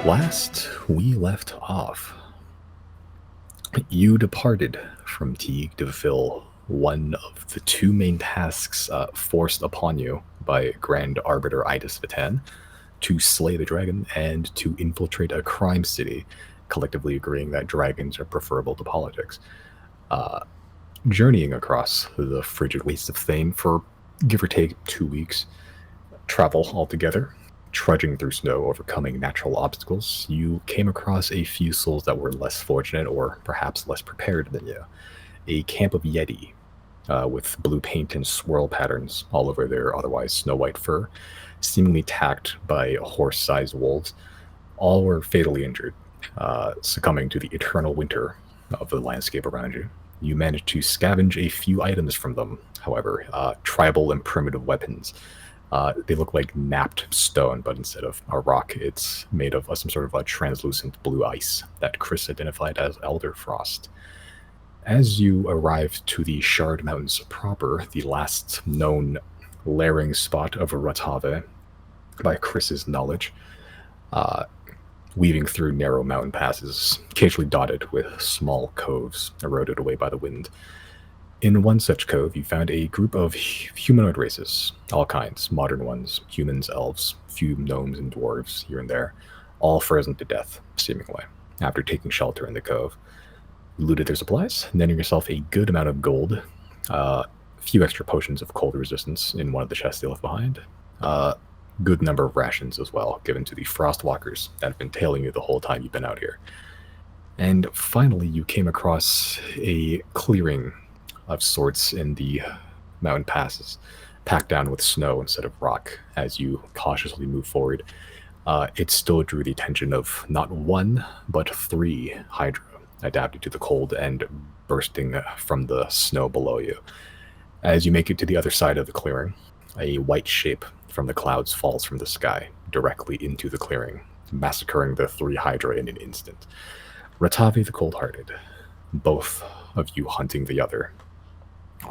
Last we left off, you departed from Teague to fulfill one of the two main tasks forced upon you by Grand Arbiter Idis Vatan to slay the dragon and to infiltrate a crime city, collectively agreeing that dragons are preferable to politics. Uh, Journeying across the frigid wastes of Thane for give or take 2 weeks, travel altogether, trudging through snow, overcoming natural obstacles, you came across a few souls that were less fortunate or perhaps less prepared than you. A camp of Yeti with blue paint and swirl patterns all over their otherwise snow white fur, seemingly attacked by horse sized wolves. All were fatally injured, succumbing to the eternal winter of the landscape around you. You managed to scavenge a few items from them, however, tribal and primitive weapons. They look like napped stone, but instead of a rock, it's made of some sort of a translucent blue ice that Chris identified as Elder Frost. As you arrive to the Shard Mountains proper, the last known lairing spot of Ratave, by Chris's knowledge, uh, weaving through narrow mountain passes, occasionally dotted with small coves eroded away by the wind. In one such cove, you found a group of humanoid races, all kinds, modern ones, humans, elves, few gnomes and dwarves here and there, all frozen to death, seemingly, after taking shelter in the cove. You looted their supplies, netting yourself a good amount of gold, a few extra potions of cold resistance in one of the chests they left behind, good number of rations as well, given to the frostwalkers that have been tailing you the whole time you've been out here. And finally, you came across a clearing of sorts in the mountain passes, packed down with snow instead of rock. As you cautiously move forward, it still drew the attention of not one, but three Hydra adapted to the cold and bursting from the snow below you. As you make it to the other side of the clearing, a white shape from the clouds falls from the sky directly into the clearing, massacring the three Hydra in an instant. Ratavi the Cold-Hearted, both of you hunting the other.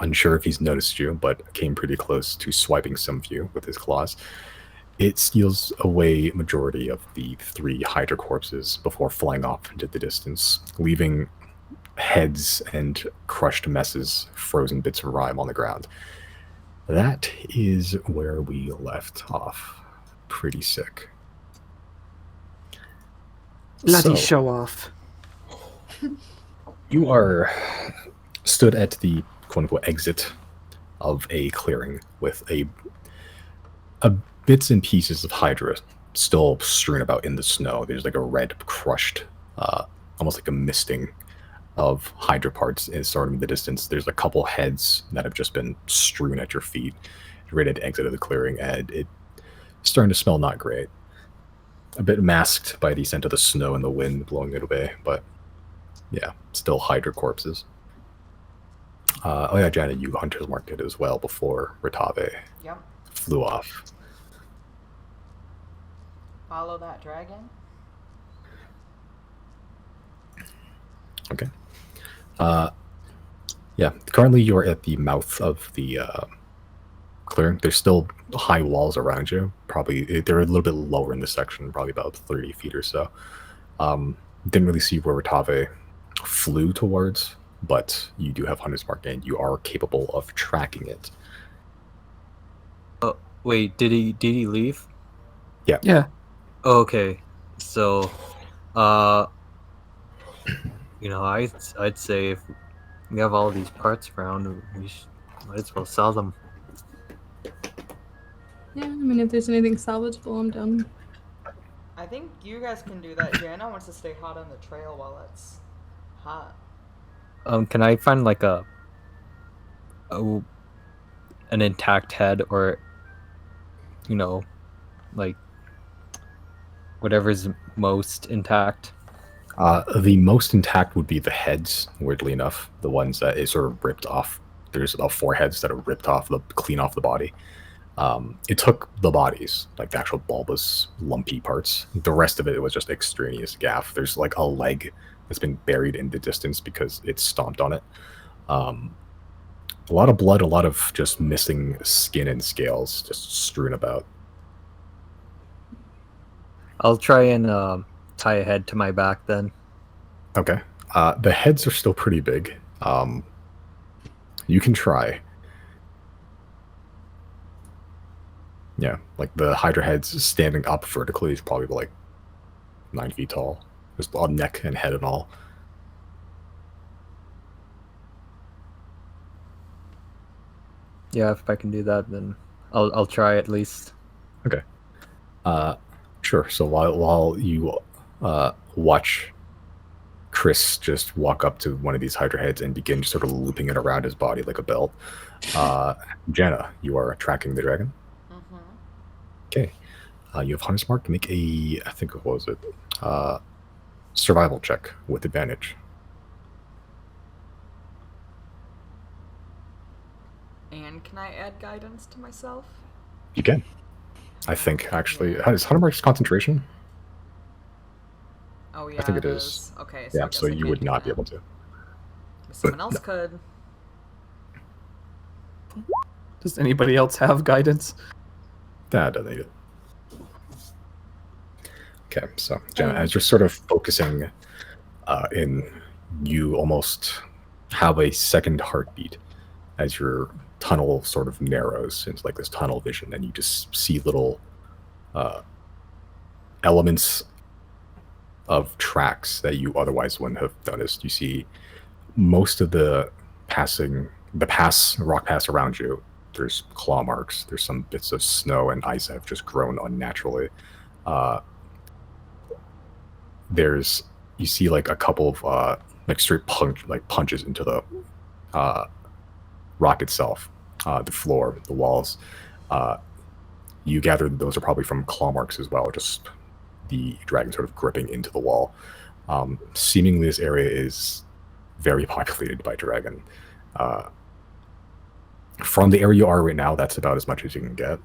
Unsure if he's noticed you, but came pretty close to swiping some of you with his claws. It steals away majority of the three Hydra corpses before flying off into the distance, leaving heads and crushed messes, frozen bits of rime on the ground. That is where we left off. Pretty sick. Bloody show off. You are stood at the quote-unquote exit of a clearing with a bits and pieces of Hydra still strewn about in the snow. There's like a red crushed, almost like a misting of Hydra parts is sort of in the distance. There's a couple heads that have just been strewn at your feet. You're ready to exit the clearing, and it's starting to smell not great. A bit masked by the scent of the snow and the wind blowing it away, but yeah, still Hydra corpses. Oh yeah, Janet, you hunters marked it as well before Ratave flew off. Follow that dragon. Okay. Yeah, currently you're at the mouth of the clearing. There's still high walls around you. Probably they're a little bit lower in this section, probably about 30 feet or so. Didn't really see where Ratave flew towards, but you do have Hunter's Mark and you are capable of tracking it. Oh, wait, did he leave? Yeah. Yeah. Oh, okay. So, I'd say if we have all these parts around, we might as well sell them. Yeah, I mean, if there's anything salvageable, I'm done. I think you guys can do that. Jana wants to stay hot on the trail while it's hot. Can I find like an intact head, or like whatever's most intact? The most intact would be the heads, weirdly enough. The ones that is sort of ripped off. There's about 4 heads that are ripped off, clean off the body. It took the bodies, like the actual bulbous, lumpy parts. The rest of it was just extraneous gaff. There's like a leg that's been buried in the distance because it stomped on it. A lot of blood, a lot of just missing skin and scales just strewn about. I'll try and tie a head to my back then. Okay. The heads are still pretty big. You can try. Yeah, like the Hydra heads standing up vertically is probably like 9 feet tall. There's a neck and head and all. Yeah, if I can do that, then I'll try at least. Okay. Sure. So while you watch Chris just walk up to one of these Hydra heads and begin sort of looping it around his body like a belt, Jana, you are tracking the dragon. Mm-hmm. Okay. You have Hunter's Mark. Make a, I think, what was it? Survival check with advantage. And can I add guidance to myself? You can. I think, actually. Is Hunter Mark's concentration? Oh yeah, I think it is. Okay, so I Yeah, guess so I you can't would do not be that. able to. But someone else could. Does anybody else have guidance? That doesn't need it. Okay, so Jenna, as you're sort of focusing in, you almost have a second heartbeat as your tunnel sort of narrows into like this tunnel vision, and you just see little elements of tracks that you otherwise wouldn't have noticed. You see most of the rock pass around you. There's claw marks. There's some bits of snow and ice that have just grown unnaturally. You see like a couple of like straight punches into the rock itself, the floor, the walls. You gather those are probably from claw marks as well, just the dragon sort of gripping into the wall. Seemingly this area is very populated by dragon. From the area you are right now, that's about as much as you can get.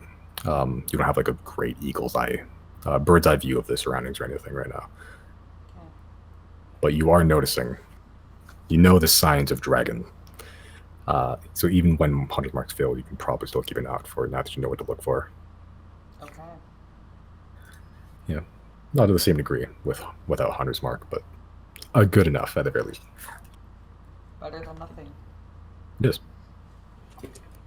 You don't have like a great bird's eye view of the surroundings or anything right now. Okay. But you are noticing, the signs of dragon. So even when Hunter's Mark's failed, you can probably still keep an eye out for it now that you know what to look for. Okay. Yeah, not to the same degree without Hunter's Mark, but good enough at the very least. Better than nothing. It is.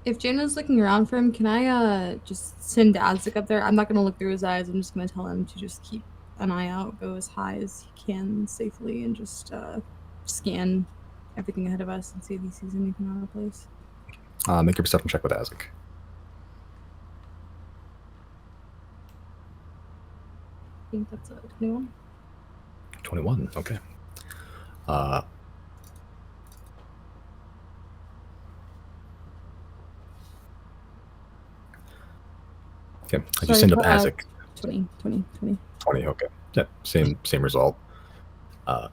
If Jana's looking around for him, can I just send Dazik up there? I'm not gonna look through his eyes. I'm just gonna tell him to just keep an eye out, go as high as he can safely, and just scan everything ahead of us and see if he sees anything out of place. Make your perception check with Dazik. I think that's a 21. 21. Okay. Okay. As you Sorry, send up Azik. 20. 20. Okay. Yeah. Same result. So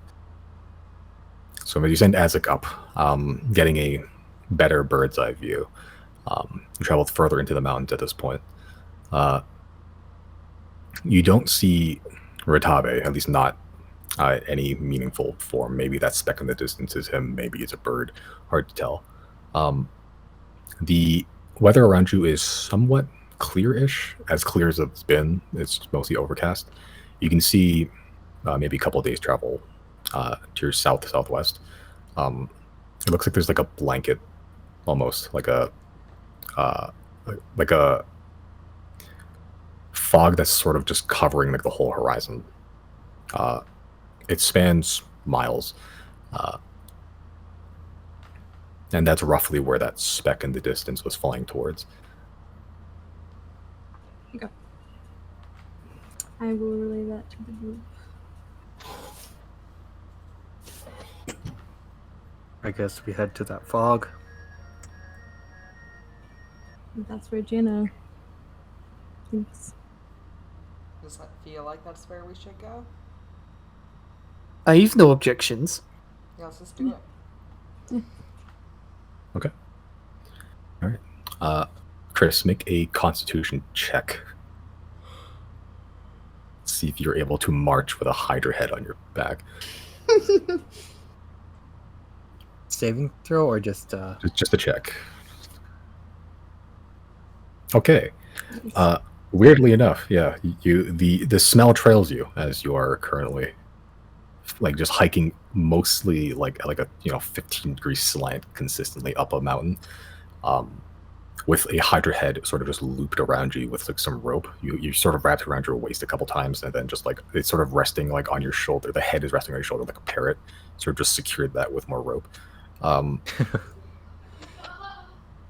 as you send Azik up, getting a better bird's eye view, you traveled further into the mountains at this point. You don't see Ratabe, at least not any meaningful form. Maybe that speck in the distance is him. Maybe it's a bird. Hard to tell. The weather around you is somewhat clear-ish, as clear as it's been. It's mostly overcast. You can see maybe a couple of days travel to your southwest. It looks like there's like a blanket, almost like a fog that's sort of just covering like the whole horizon. It spans miles, and that's roughly where that speck in the distance was flying towards. Okay. I will relay that to the group. I guess we head to that fog. That's where Jana thinks. Does that feel like that's where we should go? I have no objections. Yeah, let's just do it. Okay. All right. Chris, make a Constitution check. See if you're able to march with a Hydra head on your back. Saving throw or just Just a check. Okay. Weirdly enough, yeah, the smell trails you as you are currently like just hiking mostly like a 15-degree slant consistently up a mountain, with a hydra head sort of just looped around you with like some rope. You sort of wrapped around your waist a couple times, and then just like it's sort of resting like on your shoulder. The head is resting on your shoulder like a parrot. Sort of just secured that with more rope.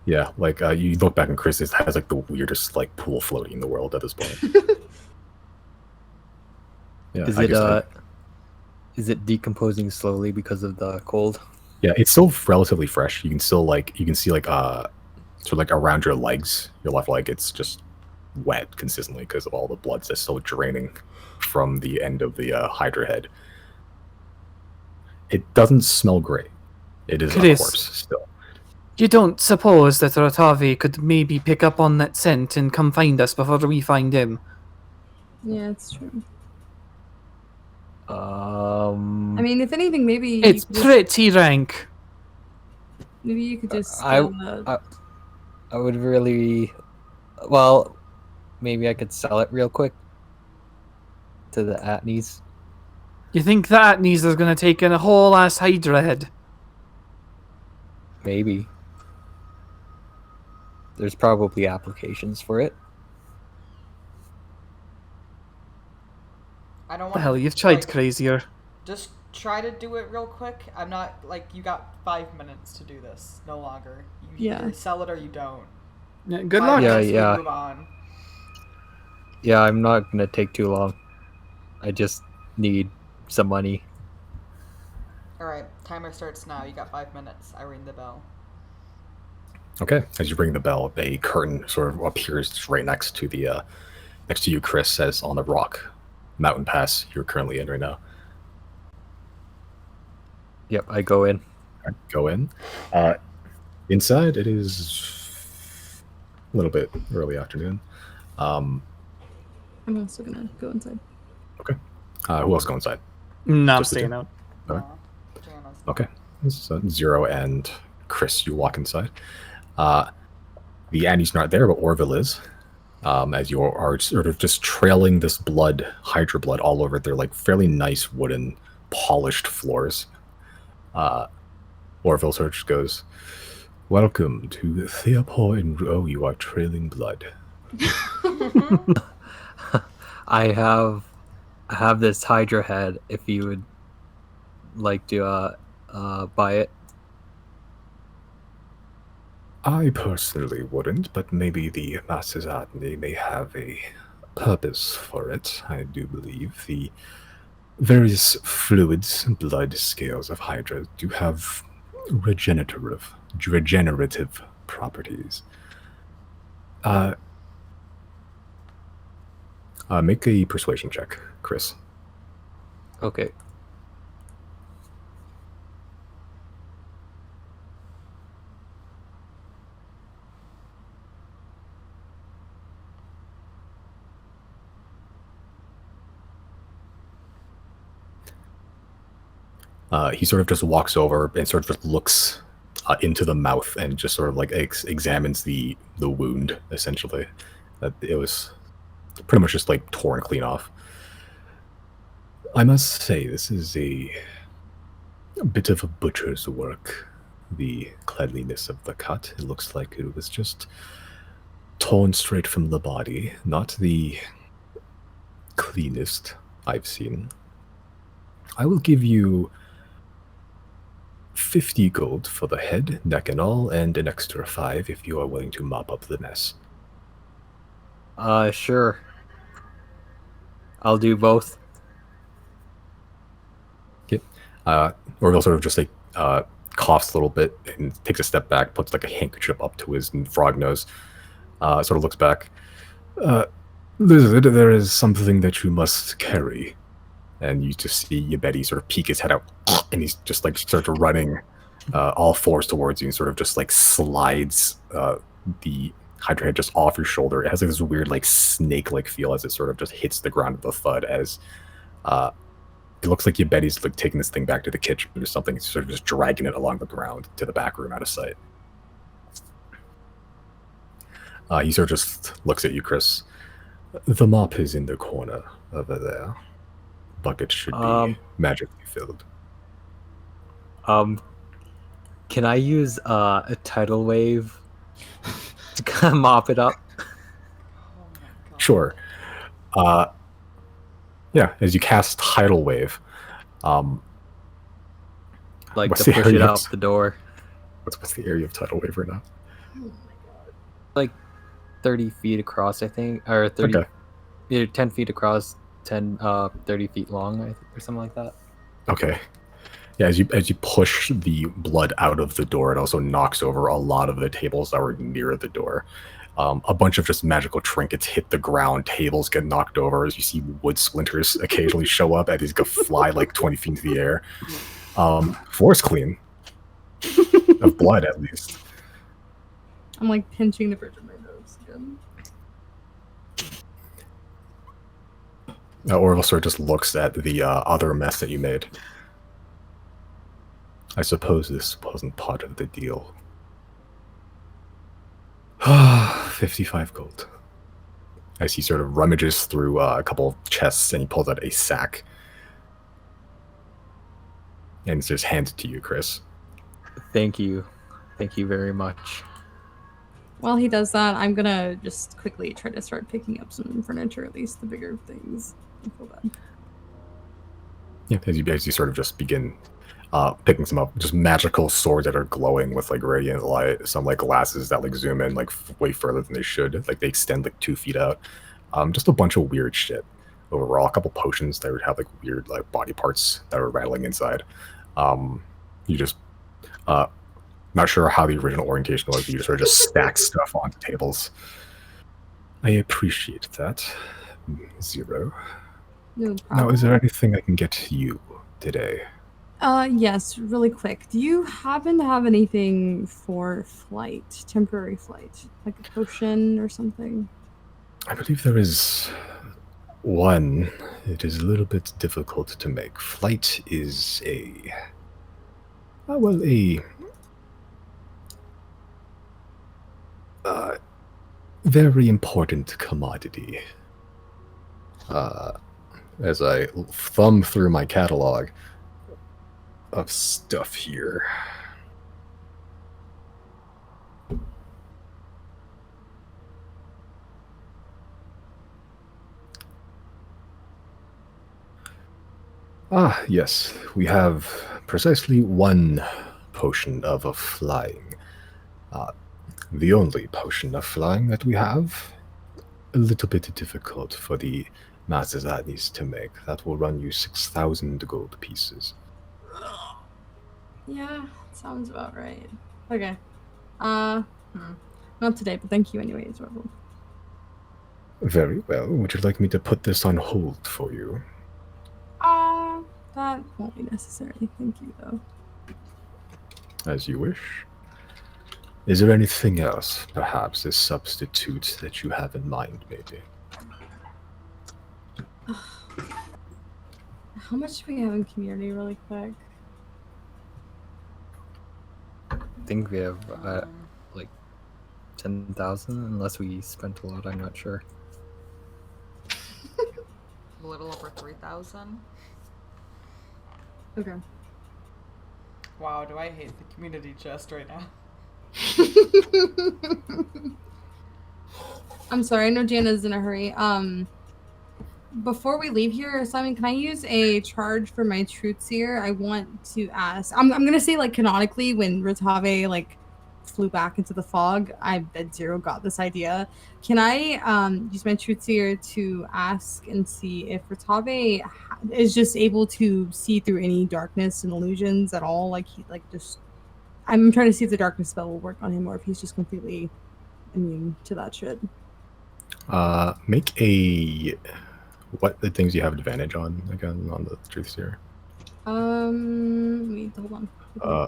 Yeah, like you look back and Chris has like the weirdest like pool floating in the world at this point. Yeah, is it decomposing slowly because of the cold? Yeah, it's still relatively fresh. You can still you can see like sort of like around your legs, your left leg, it's just wet consistently because of all the blood that's still draining from the end of the hydra head. It doesn't smell great. It is a corpse still. You don't suppose that Rotavi could maybe pick up on that scent and come find us before we find him? Yeah, it's true. I I mean, if anything, maybe It's pretty rank. Maybe you could just. I would really. Well, maybe I could sell it real quick to the Atneys. You think the Atneys is going to take in a whole ass Hydra head? Maybe. There's probably applications for it. I don't The want. hell, you've tried crazier. Just try to do it real quick. I'm not like you got 5 minutes to do this, no longer. You either sell it or you don't. Yeah, good 5 luck. minutes, Yeah. we move on. Yeah, I'm not gonna take too long. I just need some money. All right, timer starts now. You got 5 minutes. I ring the bell. Okay, as you ring the bell, a curtain sort of appears right next to you, Chris, says on the rock mountain pass you're currently in right now. Yep, I go in. All right, go in. Inside, it is a little bit early afternoon. I'm also gonna go inside. Okay. Who else go inside? No, I'm Just the staying two? out. Okay. Jana's- Okay. So Zero and Chris, you walk inside. The Annie's not there, but Orville is. As you are sort of just trailing this blood, hydra blood, all over their like fairly nice wooden, polished floors. Orville sort of just goes, "Welcome to Theopor in Row. You are trailing blood." I have this hydra head. If you would like to buy it. I personally wouldn't, but maybe the Masters Atney may have a purpose for it. I do believe the various fluids, blood scales of Hydra do have regenerative properties. Make a persuasion check, Chris. Okay. He sort of just walks over and sort of just looks into the mouth and just sort of like examines the wound, essentially. It was pretty much just like torn clean off. I must say, this is a bit of a butcher's work. The cleanliness of the cut. It looks like it was just torn straight from the body. Not the cleanest I've seen. I will give you 50 gold for the head, neck and all, and an extra 5 if you are willing to mop up the mess. Sure. I'll do both. Okay. Orville sort of just like coughs a little bit and takes a step back, puts like a handkerchief up to his frog nose, sort of looks back. There is something that you must carry. And you just see Yabedi sort of peek his head out, and he's just like starts running all fours towards you and sort of just like slides the hydra head just off your shoulder. It has like this weird like snake-like feel as it sort of just hits the ground with a thud as it looks like Yabedi's like taking this thing back to the kitchen or something, sort of just dragging it along the ground to the back room out of sight. He sort of just looks at you, Chris. The mop is in the corner over there. Bucket should be magically filled. Can I use a tidal wave to kind of mop it up? Oh my god. Sure. Yeah, as you cast Tidal Wave, Like what's to the push area it of- out the door. what's the area of Tidal Wave right now? Like 30 feet across, I think, or 30, Okay. either 10 feet across, 30 feet long, I think, or something like that. Okay. Yeah, as you push the blood out of the door, it also knocks over a lot of the tables that were near the door. A bunch of just magical trinkets hit the ground, tables get knocked over as you see wood splinters occasionally show up and these go fly like 20 feet into the air. Floor's clean. Of blood, at least. I'm like pinching the bridge of my nose again. Orville sort of just looks at the other mess that you made. I suppose this wasn't part of the deal. 55 gold. As he sort of rummages through a couple of chests and he pulls out a sack. And it's just handed to you, Chris. Thank you. Thank you very much. While he does that, I'm gonna just quickly try to start picking up some furniture, at least the bigger things. Before that. Yeah, as you sort of just begin picking some up, just magical swords that are glowing with like radiant light, some like glasses that like zoom in like way further than they should, like they extend like 2 feet out. Just a bunch of weird shit overall. A couple potions that would have like weird like body parts that are rattling inside. You just not sure how the original orientation was, but you sort of just stack stuff onto tables. I appreciate that. 0. No problem. Now, is there anything I can get you today? Yes, really quick. Do you happen to have anything for flight, temporary flight, like a potion or something? I believe there is one. It is a little bit difficult to make. Flight is a very important commodity. As I thumb through my catalog of stuff here. Yes, we have precisely one potion of flying. The only potion of flying that we have. A little bit difficult for the masses that needs to make. That will run you 6,000 gold pieces. Yeah, sounds about right. Okay. Not today, but thank you anyways, Orville. Very well. Would you like me to put this on hold for you? That won't be necessary. Thank you, though. As you wish. Is there anything else, perhaps a substitute that you have in mind, maybe? How much do we have in community, really quick? I think we have like 10,000, unless we spent a lot. I'm not sure. A little over 3,000. Okay. Wow, do I hate the community chest right now. I'm sorry, I know Jana's in a hurry. Before we leave here, Simon, can I use a charge for my truth seer? I want to ask. I'm gonna say like canonically, when Rotave like flew back into the fog, I bet Zero got this idea. Can I use my truth seer to ask and see if Rotave is just able to see through any darkness and illusions at all? Like he like just. I'm trying to see if the darkness spell will work on him or if he's just completely immune to that shit. Make a... What the things you have advantage on, again, on the truth seer? Wait, hold on.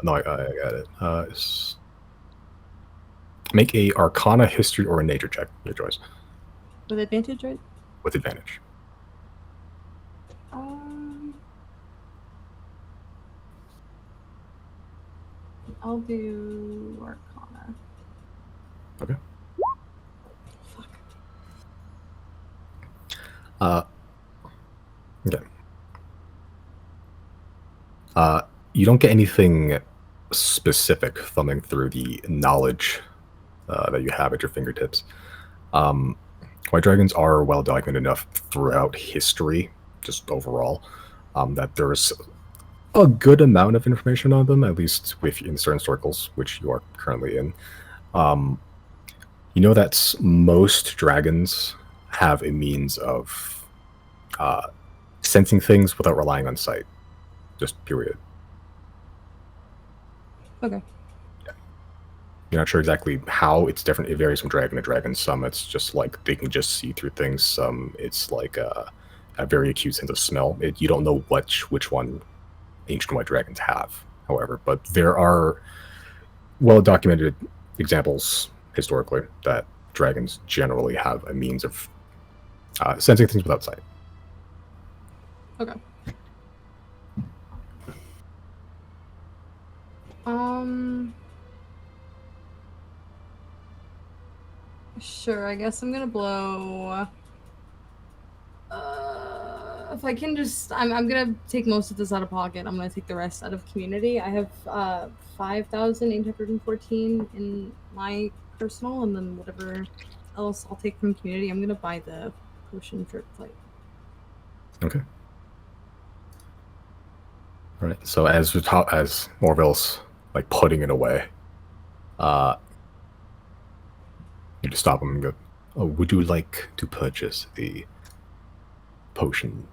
No, I got it. Make a Arcana, History, or a Nature check, your choice. With advantage, right? With advantage. I'll do Arcana. Okay. Fuck. Okay. You don't get anything specific thumbing through the knowledge that you have at your fingertips. White dragons are well documented enough throughout history, just overall, that there's a good amount of information on them, at least in certain circles, which you are currently in. You know that most dragons have a means of sensing things without relying on sight. Just period. Okay. You're not sure exactly how it's different. It varies from dragon to dragon. Some it's just like they can just see through things. Some it's like a very acute sense of smell. You don't know which one ancient white dragons have, however. But there are well-documented examples historically that dragons generally have a means of sensing things without sight. Okay. Sure, I guess I'm gonna blow. If I can just, I'm gonna take most of this out of pocket. I'm gonna take the rest out of community. I have 5,814 in my personal, and then whatever else I'll take from community. I'm gonna buy the potion for flight. Okay. All right. So as Orville's like putting it away, you just stop him and go, "Oh, would you like to purchase the potion?"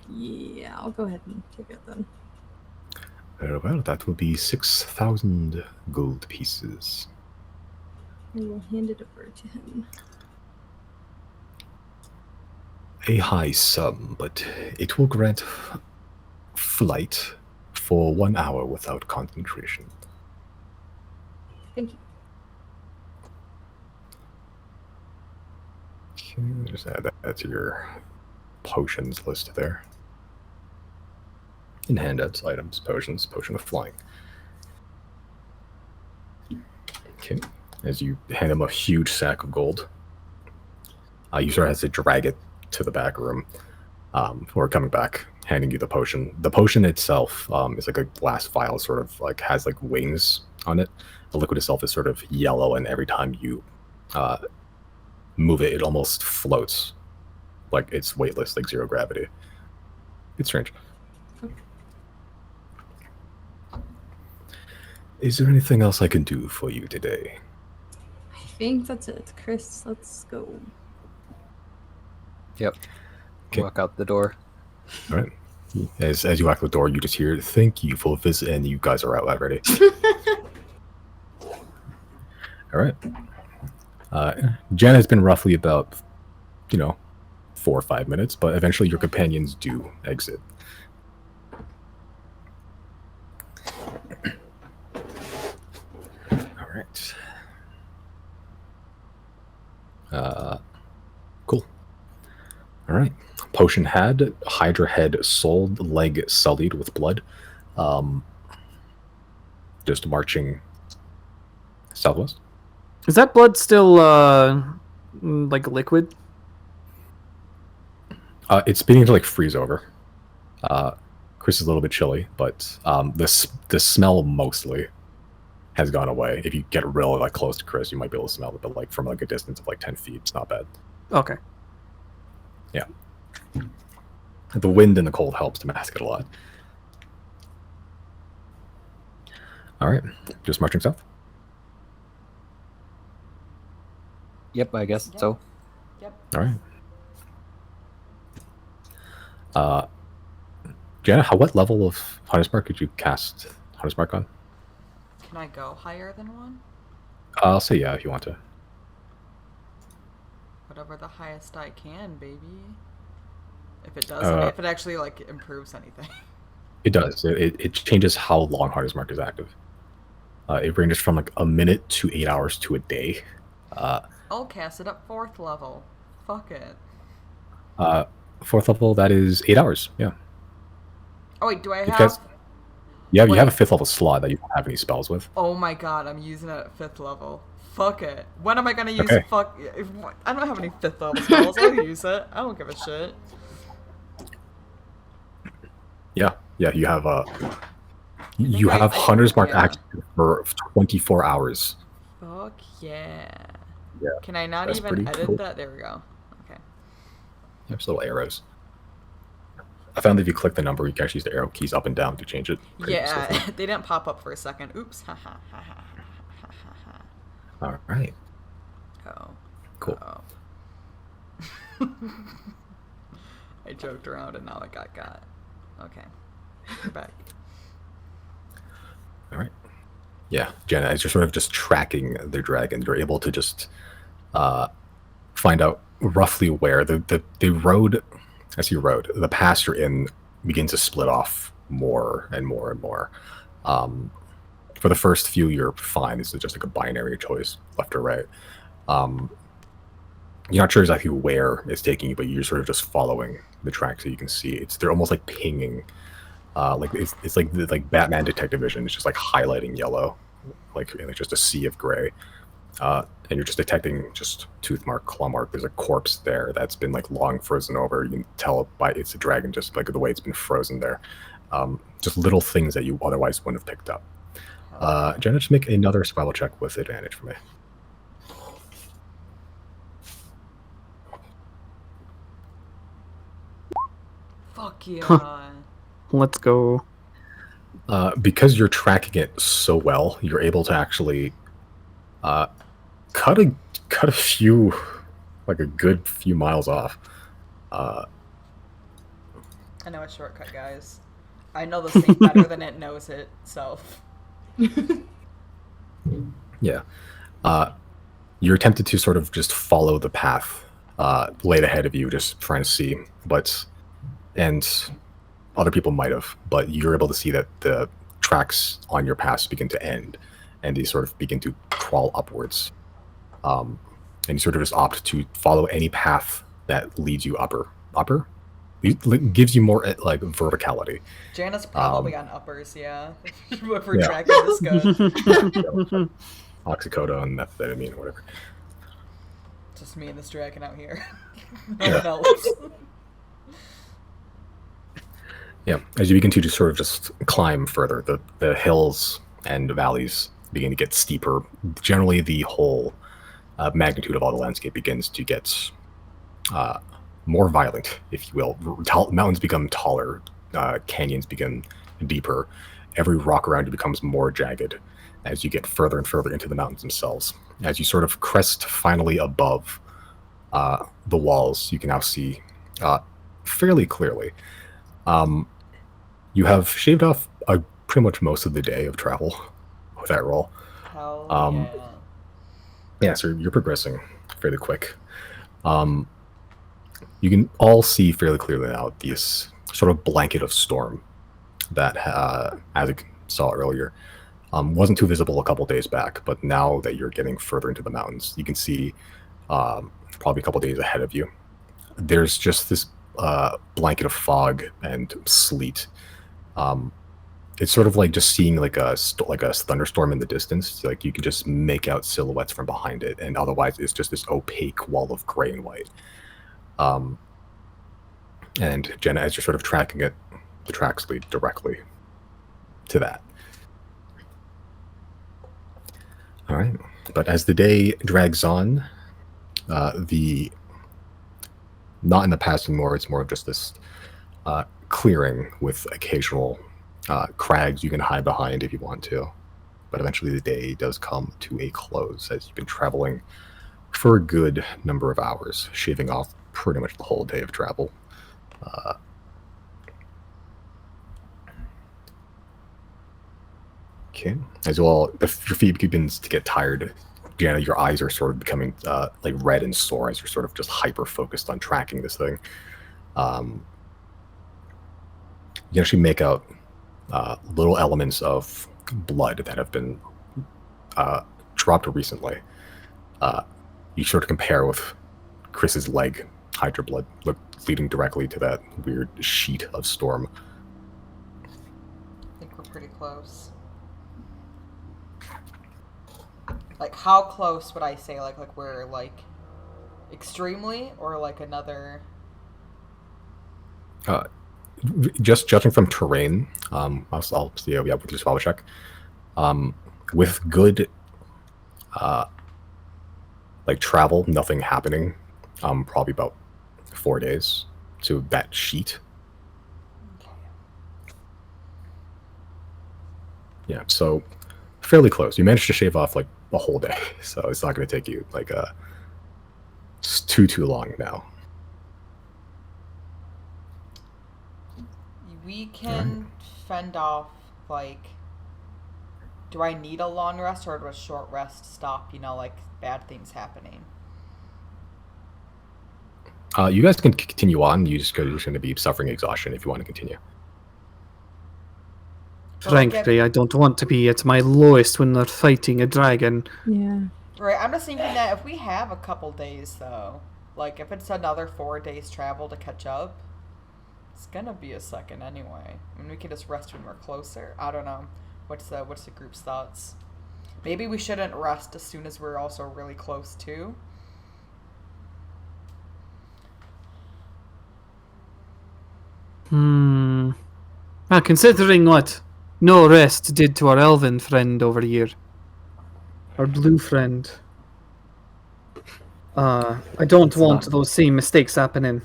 Yeah, I'll go ahead and take it then. Very well. That will be 6,000 gold pieces. I will hand it over to him. A high sum, but it will grant flight for 1 hour without concentration. Thank you. Okay, just add that to your potions list there. In handouts, items, potions, potion of flying. Okay, as you hand him a huge sack of gold, you sort of have to drag it to the back room. Before coming back, handing you the potion. The potion itself is like a glass vial, sort of like has like wings on it. The liquid itself is sort of yellow, and every time you move it, it almost floats, like it's weightless, like zero gravity. It's strange. Is there anything else I can do for you today? I think that's it. Chris, let's go. Yep. Okay. Walk out the door. All right. As you walk the door, you just hear, "Thank you for the visit," and you guys are out already. All right. Jen has been roughly about, 4 or 5 minutes, but eventually your companions do exit. All right. Cool. All right. Potion had, Hydra head sold, leg sullied with blood. Just marching southwest. Is that blood still like liquid? It's beginning to like freeze over. Chris is a little bit chilly, but the smell mostly has gone away. If you get real like close to Chris, you might be able to smell it, but like from like a distance of like 10 feet, it's not bad. Okay. Yeah. The wind and the cold helps to mask it a lot. All right, just marching south. Yep, I guess Yep. so. Yep. All right. Jenna, what level of Hunter's Mark could you cast Hunter's Mark on? Can I go higher than 1? I'll say yeah if you want to. Whatever the highest I can, baby. If it does, if it actually like improves anything. It does. It changes how long Hunter's Mark is active. It ranges from like a minute to 8 hours to a day. I'll cast it up 4th level. Fuck it. 4th level, that is 8 hours. Yeah. Oh wait, do I It have? cast- You have a Wait. 5th level slot that you don't have any spells with. Oh my god, I'm using it at 5th level. Fuck it. When am I gonna use Okay. I don't have any 5th level spells. I'll use it. I don't give a shit. Yeah, you have you have Hunter's Mark active for 24 hours. Fuck yeah. Yeah, Can I not that's even pretty edit cool. that? There we go. Okay. There's little arrows. I found that if you click the number, you can actually use the arrow keys up and down to change it. Yeah, they didn't pop up for a second. Oops. Ha ha ha ha ha ha ha. All right. Oh. Cool. Oh. I joked around and now I got. Okay. We're back. All right. Yeah, Jenna, as you're sort of just tracking the dragon, you're able to just find out roughly where the road, as you rode, the pass you're in begins to split off more and more and more. For the first few, you're fine. This is just like a binary choice, left or right. You're not sure exactly where it's taking you, but you're sort of just following the track so you can see. They're almost like pinging. Like it's like Batman Detective Vision. It's just like highlighting yellow, like just a sea of gray. And you're just detecting just tooth mark, claw mark. There's a corpse there that's been like long frozen over. You can tell by it's a dragon, just like the way it's been frozen there. Just little things that you otherwise wouldn't have picked up. Jenna, just make another survival check with advantage for me. Fuck yeah. Let's go. Because you're tracking it so well, you're able to actually cut a few, like a good few miles off. I know a shortcut, guys. I know the thing better than it knows itself. Yeah. You're tempted to sort of just follow the path laid ahead of you, just trying to see, and other people might have, but you're able to see that the tracks on your path begin to end, and they sort of begin to crawl upwards. And you sort of just opt to follow any path that leads you upper. It gives you more like verticality. Jana's probably on uppers, yeah. If we're Yeah. tracking this good. Oxycodone and methamphetamine or whatever. Just me and this dragon out here. No Yeah. one else. Yeah, as you begin to just sort of just climb further, the hills and valleys begin to get steeper. Generally, the whole magnitude of all the landscape begins to get more violent, if you will. Mountains become taller, canyons become deeper. Every rock around you becomes more jagged as you get further and further into the mountains themselves. As you sort of crest finally above the walls, you can now see fairly clearly. You have shaved off pretty much most of the day of travel with that roll. Hell yeah. Yeah, so you're progressing fairly quick. You can all see fairly clearly now this sort of blanket of storm that, as I saw earlier, wasn't too visible a couple days back, but now that you're getting further into the mountains, you can see probably a couple days ahead of you. There's just this blanket of fog and sleet. It's sort of like just seeing like a thunderstorm in the distance. Like you can just make out silhouettes from behind it, and otherwise it's just this opaque wall of gray and white. And Jenna, as you're sort of tracking it, the tracks lead directly to that. All right, but as the day drags on, not in the past anymore. It's more of just this clearing with occasional crags you can hide behind if you want to. But eventually the day does come to a close as you've been traveling for a good number of hours, shaving off pretty much the whole day of travel. Okay, as well, your feet begins to get tired. Jana, your eyes are sort of becoming like red and sore as you're sort of just hyper focused on tracking this thing. You can actually make out little elements of blood that have been dropped recently. You sort of compare with Chris's leg, Hydra blood, leading directly to that weird sheet of storm. I think we're pretty close. Like, how close would I say? Like we're like extremely, or like another? Just judging from terrain, I'll see. Yeah, with your survival check, with good, like travel, nothing happening, probably about 4 days to that sheet. Yeah, so fairly close. You managed to shave off like a whole day, so it's not going to take you like too long now. We can fend off, like, do I need a long rest or does a short rest stop, like bad things happening? You guys can continue on. You're just going to be suffering exhaustion if you want to continue. Frankly, I don't want to be at my lowest when they're fighting a dragon. Yeah. Right, I'm just thinking that if we have a couple days, though, like if it's another 4 days travel to catch up, it's gonna be a second anyway. I mean, we can just rest when we're closer. I don't know. What's the group's thoughts? Maybe we shouldn't rest as soon as we're also really close too. Considering what no rest did to our elven friend over here, our blue friend, I don't want those same mistakes happening.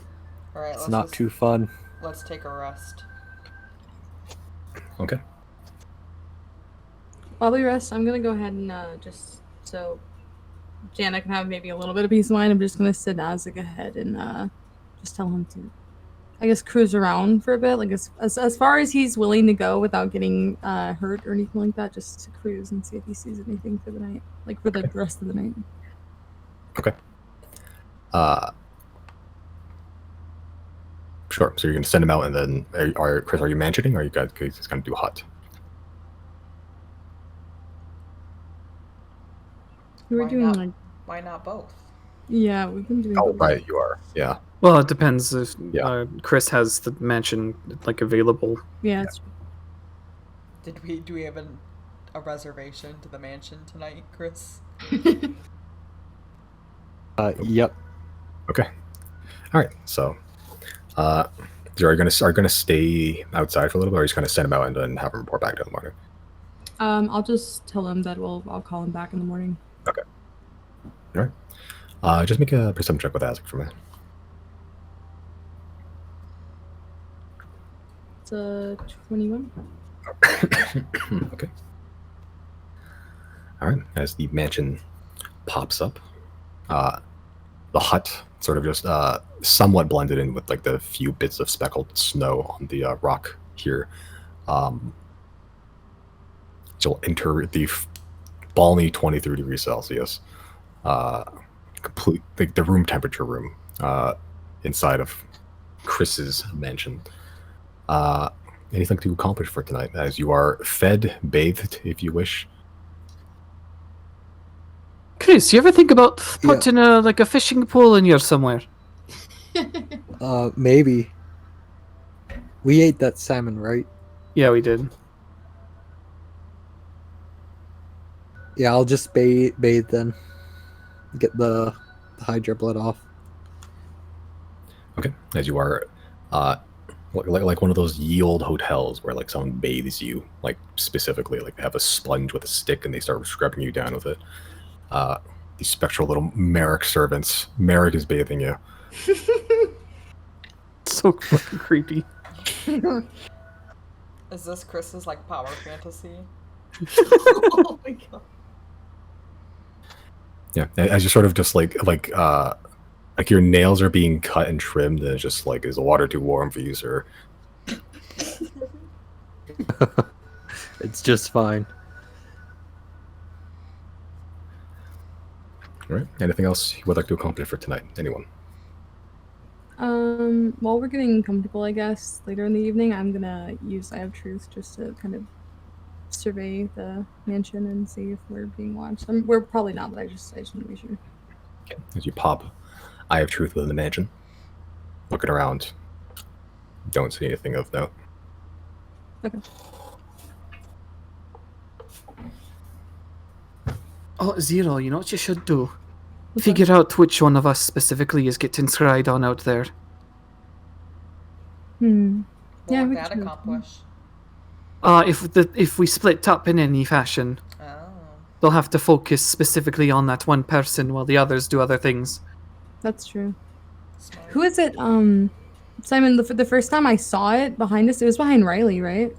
All right, It's not too fun. Let's take a rest. Okay. While we rest, I'm gonna go ahead and just so Jana can have maybe a little bit of peace of mind. I'm just gonna send Isaac ahead and just tell him to, I guess, cruise around for a bit, like as far as he's willing to go without getting hurt or anything like that, just to cruise and see if he sees anything for the night, like for the rest of the night. Okay. Sure. So you're going to send him out, and then Chris, are you mansioning, or are you guys just going to do hut? We were doing like. Why not both? Yeah, we've been doing. Oh, both. right, you are. Yeah. Well, it depends if Yeah. Chris has the mansion like available. Yeah. Do we have a reservation to the mansion tonight, Chris? Yep. Okay. All right. So, are you gonna stay outside for a little bit, or are you just gonna send him out and then have him report back in the morning? I'll just tell him that I'll call him back in the morning. Okay. All right. Just make a perception check with Isaac for me. It's a 21. Okay. All right. As the mansion pops up, the hut sort of just somewhat blended in with like the few bits of speckled snow on the rock here. You'll enter the balmy 23 degrees Celsius, complete like the room temperature room inside of Chris's mansion. Anything to accomplish for tonight, as you are fed, bathed, if you wish. Chris, you ever think about putting a fishing pole in here somewhere? Maybe. We ate that salmon, right? Yeah, we did. Yeah, I'll just bathe then. Get the Hydra blood off. Okay, as you are, like one of those ye old hotels where like someone bathes you, like specifically, like they have a sponge with a stick and they start scrubbing you down with it. These spectral little Merrick servants. Merrick is bathing you. So fucking creepy. Is this Chris's like power fantasy? Oh my god. Yeah, as you're sort of just like your nails are being cut and trimmed, and it's just like, is the water too warm for you, sir? It's just fine. All right. Anything else you would like to accomplish for tonight? Anyone? While we're getting comfortable, I guess later in the evening, I'm gonna use Eye of Truth just to kind of survey the mansion and see if we're being watched. We're probably not, but I just want to be sure. Okay. As you pop Eye of Truth within the mansion, looking around, don't see anything of note. Okay. Oh, Zero, you know what you should do? What's Figure out which one of us specifically is getting scryed on out there. Hmm. What Yeah, would we that could try. accomplish? If we split up in any fashion, Oh. they'll have to focus specifically on that one person while the others do other things. That's true. Smart. Who is it? Simon, the first time I saw it behind us, it was behind Riley, right?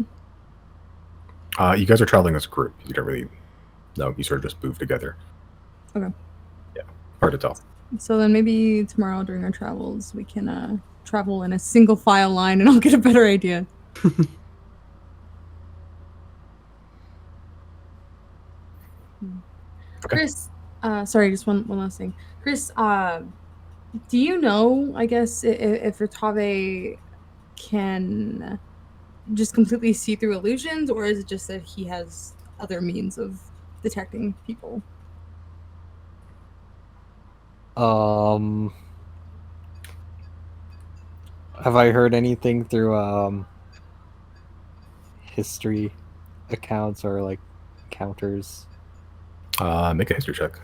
You guys are traveling as a group. You don't really know. You sort of just move together. Okay. Yeah, hard to tell. So then maybe tomorrow during our travels, we can travel in a single file line and I'll get a better idea. Okay. Chris, sorry, just one last thing. Chris, do you know, I guess, if Rotave can just completely see through illusions, or is it just that he has other means of detecting people? Have I heard anything through history accounts or like counters? Make a history check.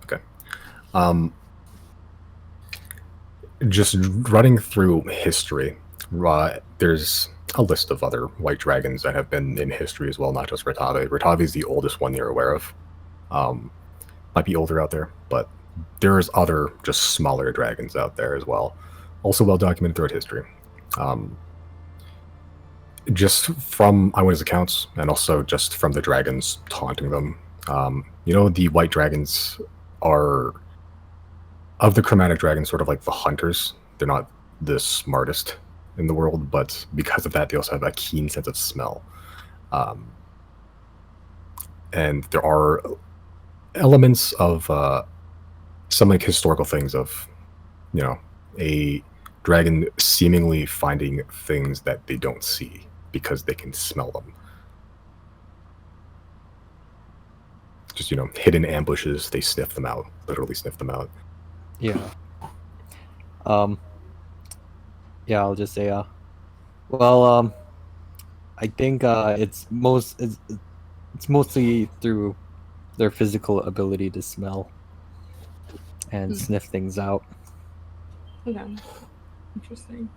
Okay. Just running through history, there's a list of other white dragons that have been in history as well, not just Rotave. Rotave is the oldest one you're aware of. Might be older out there, but there's other just smaller dragons out there as well. Also well documented throughout history. Just from Iwan's accounts, and also just from the dragons taunting them, the white dragons are, of the chromatic dragons, sort of like the hunters. They're not the smartest in the world, but because of that, they also have a keen sense of smell. And there are elements of some like historical things of, a dragon seemingly finding things that they don't see because they can smell them. Just, hidden ambushes, they sniff them out, literally sniff them out. Yeah. Yeah, I'll just say, I think it's mostly through their physical ability to smell and sniff things out. Okay. Interesting.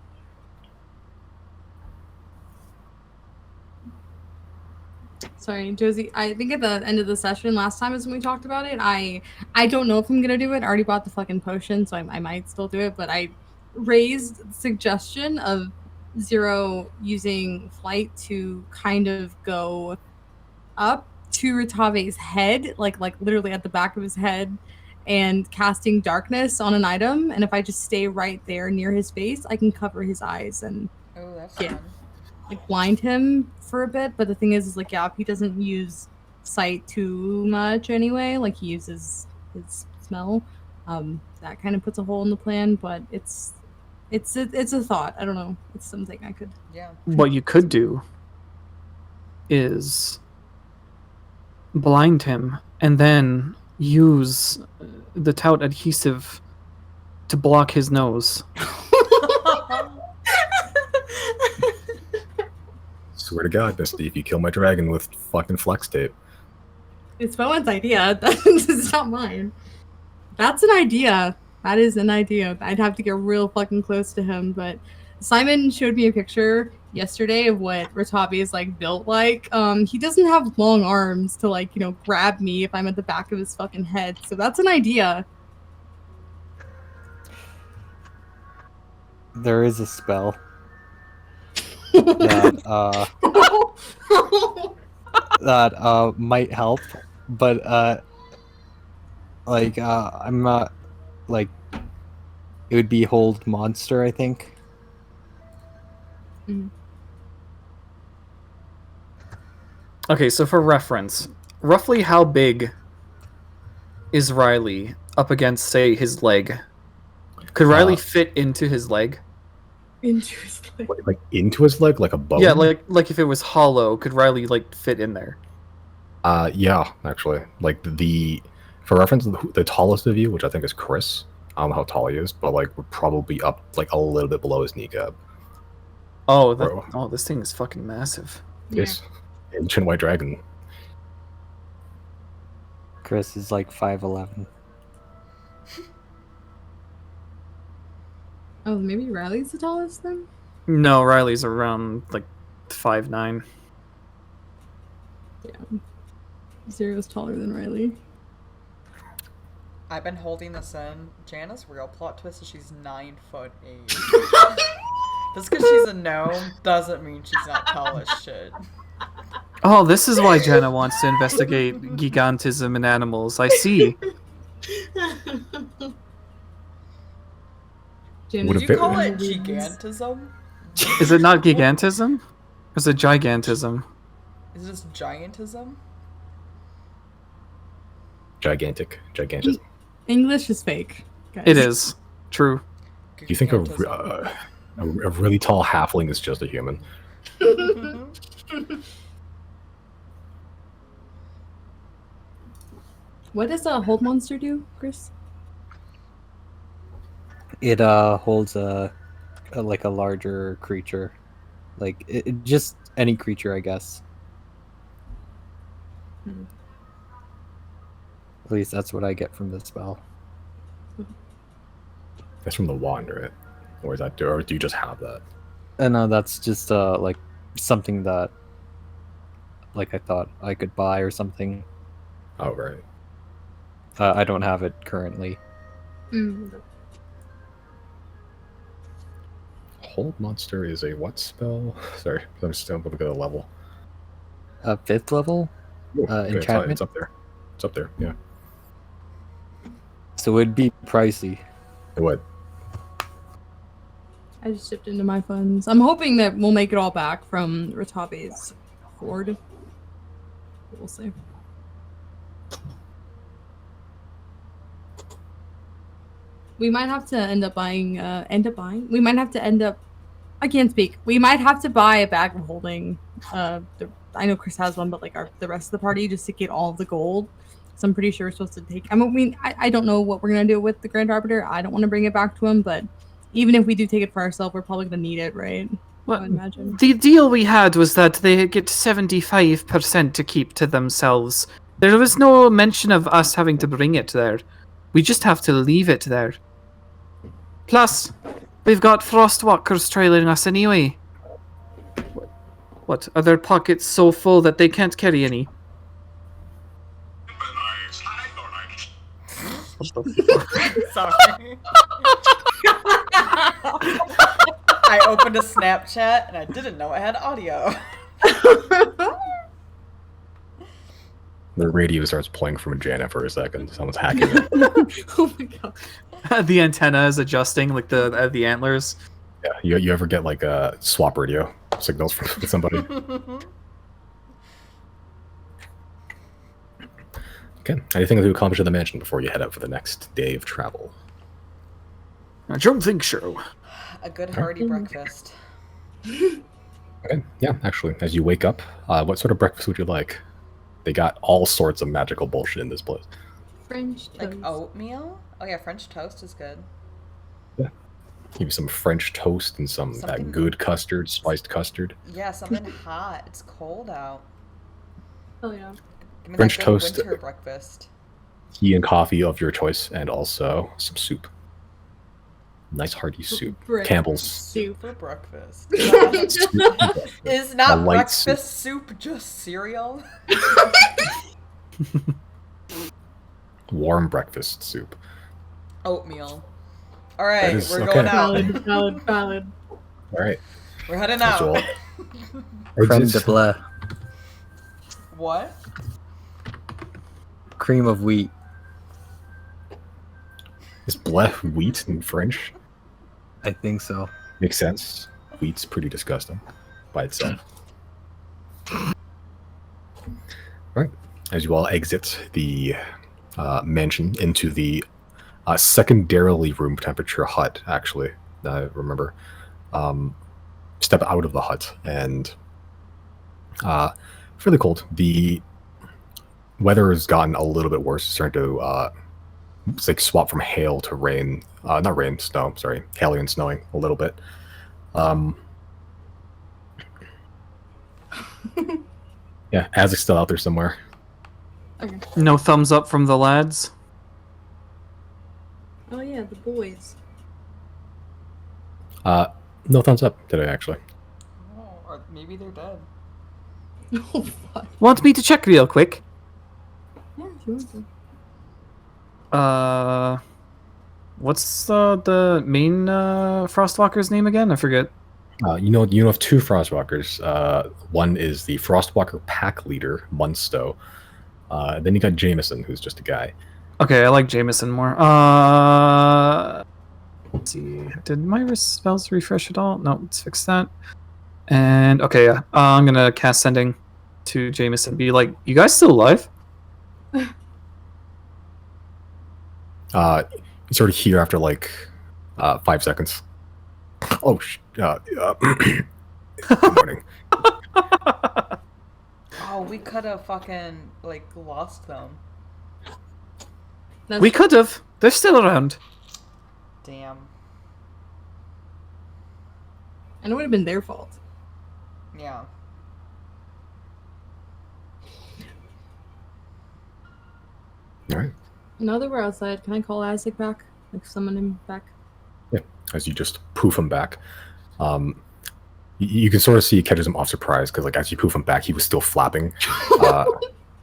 Sorry, Josie. I think at the end of the session last time is when we talked about it. I don't know if I'm gonna do it. I already bought the fucking potion, so I might still do it. But I raised the suggestion of Zero using flight to kind of go up to Ritave's head, like literally at the back of his head, and casting darkness on an item. And if I just stay right there near his face, I can cover his eyes and Oh, that's Yeah. fun. blind him for a bit. But the thing is if he doesn't use sight too much anyway, like he uses his smell, that kind of puts a hole in the plan. But it's a thought. I don't know. It's something I could. Yeah. What you could do is blind him and then use the tout adhesive to block his nose. Swear to God, Misty, if you kill my dragon with fucking flex tape. It's Bowen's idea. It's not mine. That's an idea. That is an idea. I'd have to get real fucking close to him, but Simon showed me a picture yesterday of what Ratavi is built like. He doesn't have long arms to grab me if I'm at the back of his fucking head. So that's an idea. There is a spell that that might help, but I'm not it would be hold monster, I think. Mhm. Okay, so for reference, roughly how big is Riley up against, say, his leg? Could Riley fit into his leg? Into his leg. Like into his leg, like a bone? Yeah, like if it was hollow, could Riley fit in there? Yeah, actually. For reference, the tallest of you, which I think is Chris, I don't know how tall he is, but we're probably up a little bit below his kneecap. Oh, Or- this thing is fucking massive. Yes. Ancient white dragon. Chris is like 5'11". Oh, maybe Riley's the tallest then? No, Riley's around like 5'9". Yeah. Zero's taller than Riley. I've been holding this in. Jana's real plot twist is she's 9'8". Just because she's a gnome doesn't mean she's not tall as shit. Oh, this is why Jenna wants to investigate gigantism in animals. I see. Janice, Did you call it gigantism? Is it not gigantism? Or is it gigantism? Is it just giantism? Gigantic. Gigantism. English is fake. Guys. It is. True. Do you think a Gigantism. really tall halfling is just a human? What does a hold monster do, Chris? It holds a like a larger creature, like just any creature, I guess. Hmm. At least that's what I get from the spell. That's from the wand, right? Or is that, or do you just have that? No, that's just like something that like I thought I could buy or something. Oh, right. I don't have it currently. Mm. Hold monster is a what spell? Sorry, I'm still looking at a level. 5th level Ooh, okay, enchantment. It's up there. It's up there. Yeah. So it'd be pricey. What? I just shipped into my funds. I'm hoping that we'll make it all back from Ratabe's hoard. We'll see. We might have to end up buying. We might have to end up. I can't speak. We might have to buy a bag of holding. I know Chris has one, but like the rest of the party, just to get all of the gold. So I'm pretty sure we're supposed to take. I don't know what we're gonna do with the Grand Arbiter. I don't want to bring it back to him, but even if we do take it for ourselves, we're probably gonna need it, right? I would imagine. The deal we had was that they get 75% to keep to themselves. There was no mention of us having to bring it there. We just have to leave it there. Plus, we've got Frostwalkers trailing us anyway. What? Are their pockets so full that they can't carry any? Sorry. I opened a Snapchat and I didn't know it had audio. The radio starts playing from Jana for a second. Someone's hacking it. Oh my god. The antenna is adjusting, like the antlers. Yeah. You ever get like a swap radio signals from somebody? Okay. Anything to accomplish at the mansion before you head out for the next day of travel? I don't think so. A good hearty breakfast. Okay. Yeah, actually, as you wake up, what sort of breakfast would you like? They got all sorts of magical bullshit in this place. French toast. Like oatmeal? Oh yeah, French toast is good. Give you some French toast and some Something- good custard, spiced custard. Yeah, something hot. It's cold out. Oh yeah. Give me French that good toast. winter breakfast. Tea and coffee of your choice, and also some soup. Nice hearty soup. Campbell's. Soup. For breakfast. Soup. Is A not light breakfast soup just cereal? Warm breakfast soup. Oatmeal. Alright, is- we're okay. going out. Valid. All right. We're heading As out. well. Creme Exit. de bleu. What? Cream of wheat. Is bleh wheat in French? I think so. Makes sense. Wheat's pretty disgusting by itself. Alright. As you all exit the mansion into the secondarily room temperature hut, actually, I remember. Step out of the hut and fairly cold. The weather has gotten a little bit worse. It's starting to it's like swap from hail to rain. Not rain, snow, sorry. Hailing and snowing a little bit. Yeah, Azic's still out there somewhere. Okay. No thumbs up from the lads. Oh yeah, the boys. No thumbs up today, actually. Oh, or maybe they're dead. Oh fuck. Want me to check real quick? Yeah, if you want to. What's the main Frostwalker's name again? I forget. You know of two Frostwalkers. One is the Frostwalker pack leader, Munsto. Then you got Jameson, who's just a guy. Okay, I like Jameson more. Let's see. Did my spells refresh at all? No, let's fix that. And okay, yeah. I'm gonna cast sending to Jameson. Be like, you guys still alive? You sort of hear after like 5 seconds. Oh, good morning. Oh, we could have fucking like lost them. That's We could have. They're still around. Damn. And it would have been their fault. Yeah. All right. Now that we're outside, can I call Azek back? Like summon him back? As you just poof him back. You can sort of see he catches him off surprise because, like, as you poof him back, he was still flapping. So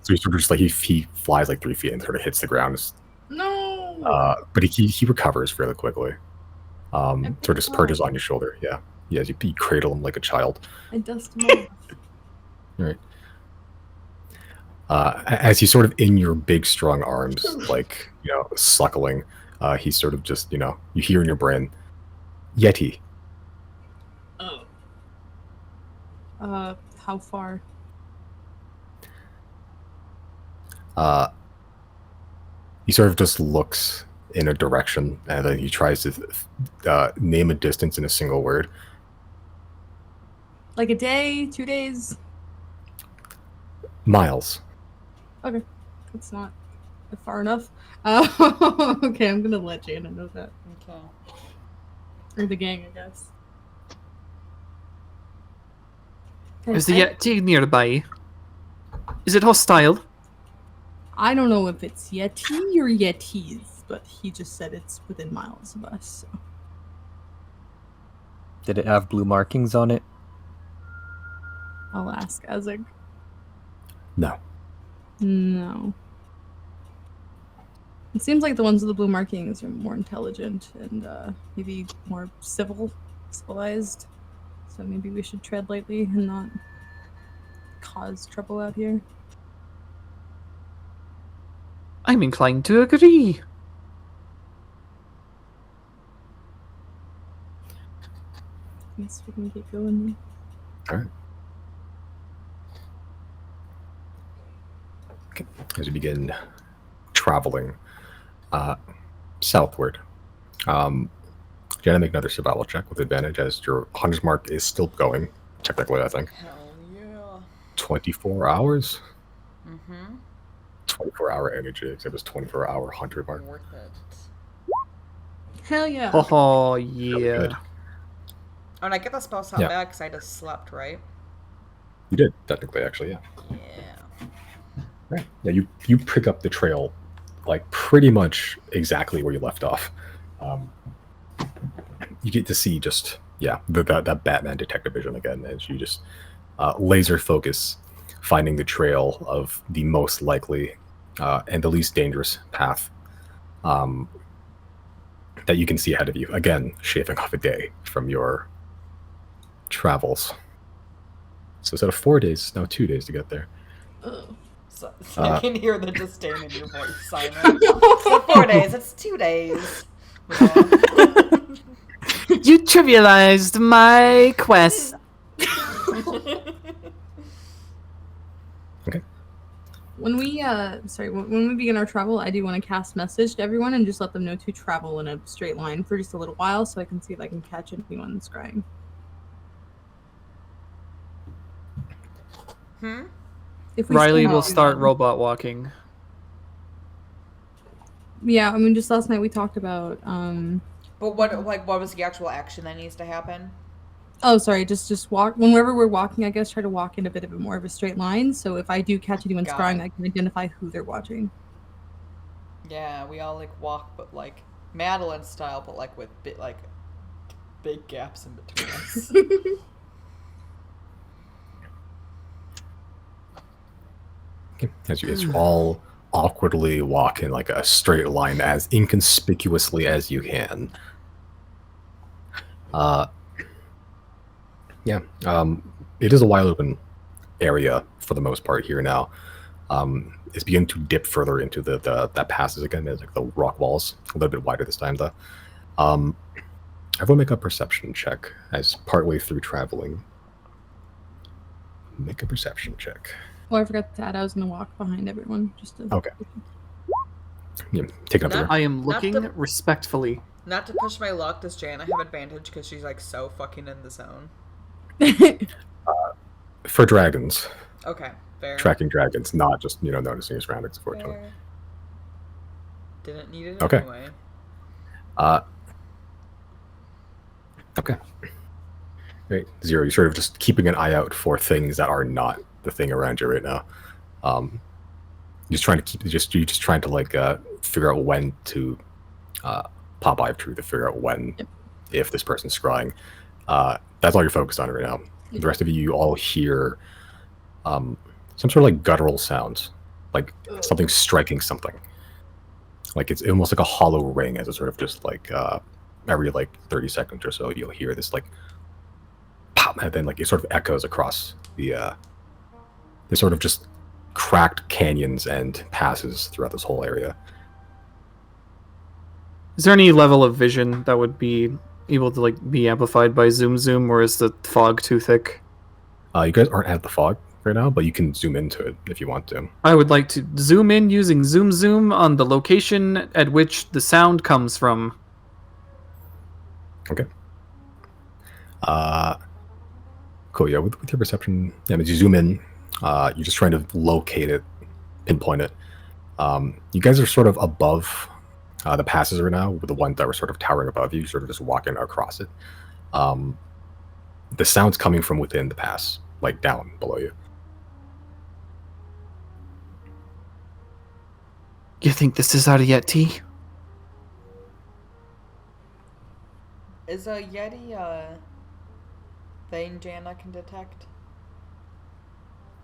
he sort of just like he flies like 3 feet and sort of hits the ground. No. But he recovers fairly quickly. Sort of just perches on your shoulder. Yeah. Yeah. You cradle him like a child. I dust him off. All right. As he's sort of in your big, strong arms, like, suckling, he's sort of just, you hear in your brain, Yeti. How far? He sort of just looks in a direction, and then he tries to name a distance in a single word. Like a day, 2 days? Miles. Okay. That's not far enough. Okay, I'm gonna let Jana know that. Okay. Or the gang, I guess. Is the Yeti nearby? Is it hostile? I don't know if it's Yeti or Yetis, but he just said it's within miles of us. So. Did it have blue markings on it? I'll ask Azeg. No. No. It seems like the ones with the blue markings are more intelligent and maybe more civilized. So maybe we should tread lightly and not cause trouble out here. I'm inclined to agree. Guess we can get going then. All right. Okay. As you begin traveling southward, Jenna, make another survival check with advantage as your hunter's mark is still going. Technically, I think. Hell yeah. 24 hours? Mm-hmm. 24-hour energy, except it's 24-hour hunter mark. Worth it. Hell yeah. Oh yeah. Good. Oh, and I get the spell slot Yeah. back because I just slept, right? You did, technically, actually, yeah. Yeah. Right. Yeah, you pick up the trail, like, pretty much exactly where you left off. You get to see just, that Batman detective vision again, as you just laser focus, finding the trail of the most likely and the least dangerous path that you can see ahead of you. Again, shaving off a day from your travels. So instead of 4 days, it's now 2 days to get there. So I can hear the disdain in your voice, Simon. So 4 days, it's 2 days. You trivialized my quest. Okay. When we when we begin our travel, I do want to cast message to everyone and just let them know to travel in a straight line for just a little while, so I can see if I can catch anyone scrying. If we Riley still will do start that. robot walking. Yeah, I mean, just last night we talked about But what was the actual action that needs to happen? Oh, sorry. Just walk. Whenever we're walking, I guess try to walk in a bit of a more of a straight line. So if I do catch anyone Got scrying, it. I can identify who they're watching. Yeah, we all like walk, but like Madeline style, but like with big gaps in between us. As you guys all awkwardly walk in like a straight line as inconspicuously as you can. Yeah, it is a wide open area for the most part here now. It's beginning to dip further into that passes again. It's like the rock walls, a little bit wider this time though. Everyone make a perception check as partway through traveling. Make a perception check. Oh, I forgot to add. I was gonna walk behind everyone just to. Okay. Yeah, take it up Not- there. I am Not looking the- respectfully. Not to push my luck, does Jana have advantage because she's like so fucking in the zone? For dragons, Okay, fair. tracking dragons, not just noticing your surroundings. Unfortunately. Fair. Didn't need it Okay. anyway. Okay. Right, Zero. You're sort of just keeping an eye out for things that are not the thing around you right now. Just trying to you're just trying to like figure out when to pop Eye of Truth to figure out when, if this person's scrying. That's all you're focused on right now. The rest of you all hear some sort of like guttural sounds, like something striking something. Like it's almost like a hollow ring, as it sort of just like every like 30 seconds or so you'll hear this like pop, and then like it sort of echoes across the sort of just cracked canyons and passes throughout this whole area. Is there any level of vision that would be able to like be amplified by zoom, or is the fog too thick? You guys aren't at the fog right now, but you can zoom into it if you want to. I would like to zoom in using zoom on the location at which the sound comes from. Okay. Cool. Yeah, with your perception, yeah, as you zoom in, you're just trying to locate it, pinpoint it. You guys are sort of above the passes right now, with the ones that were sort of towering above you, sort of just walking across it. The sound's coming from within the pass, like down below you. You think this is our Yeti? Is a Yeti a thing Jana can detect?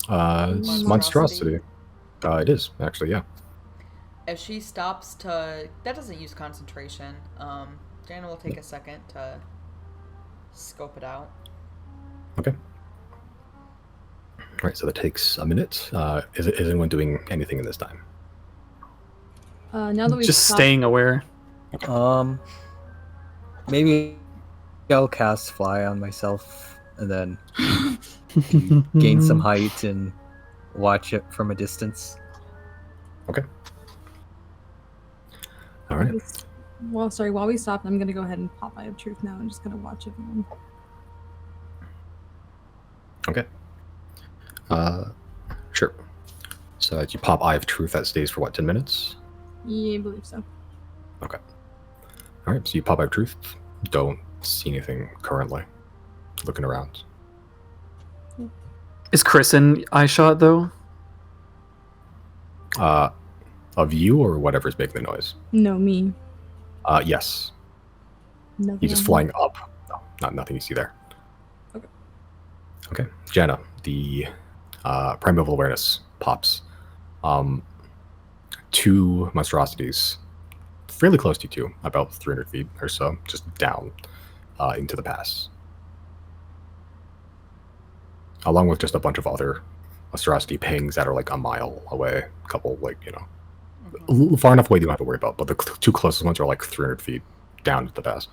It's monstrosity. It is, actually, yeah. If she stops to... That doesn't use concentration. Jana will take a second to scope it out. Okay. Alright, so that takes a minute. Is anyone doing anything in this time? Now that we've Just stopped- staying aware. Maybe I'll cast Fly on myself and then gain some height and watch it from a distance. Okay. Alright. Well, sorry. While we stop, I'm gonna go ahead and pop Eye of Truth now and just gonna watch everyone. Okay. Sure. So as you pop Eye of Truth, that stays for what, 10 minutes? Yeah, I believe so. Okay. Alright, so you pop Eye of Truth. Don't see anything currently. Looking around. Is Chris in eye shot though? Of you or whatever's making the noise? No, me. Yes. Nothing. He's just on flying up. No, nothing you see there. Okay. Okay. Jana, the primeval awareness pops. Two monstrosities fairly close to you two, about 300 feet or so, just down into the pass. Along with just a bunch of other monstrosity pings that are like a mile away, a couple like, far enough away you don't have to worry about, but the two closest ones are like 300 feet down to the pass.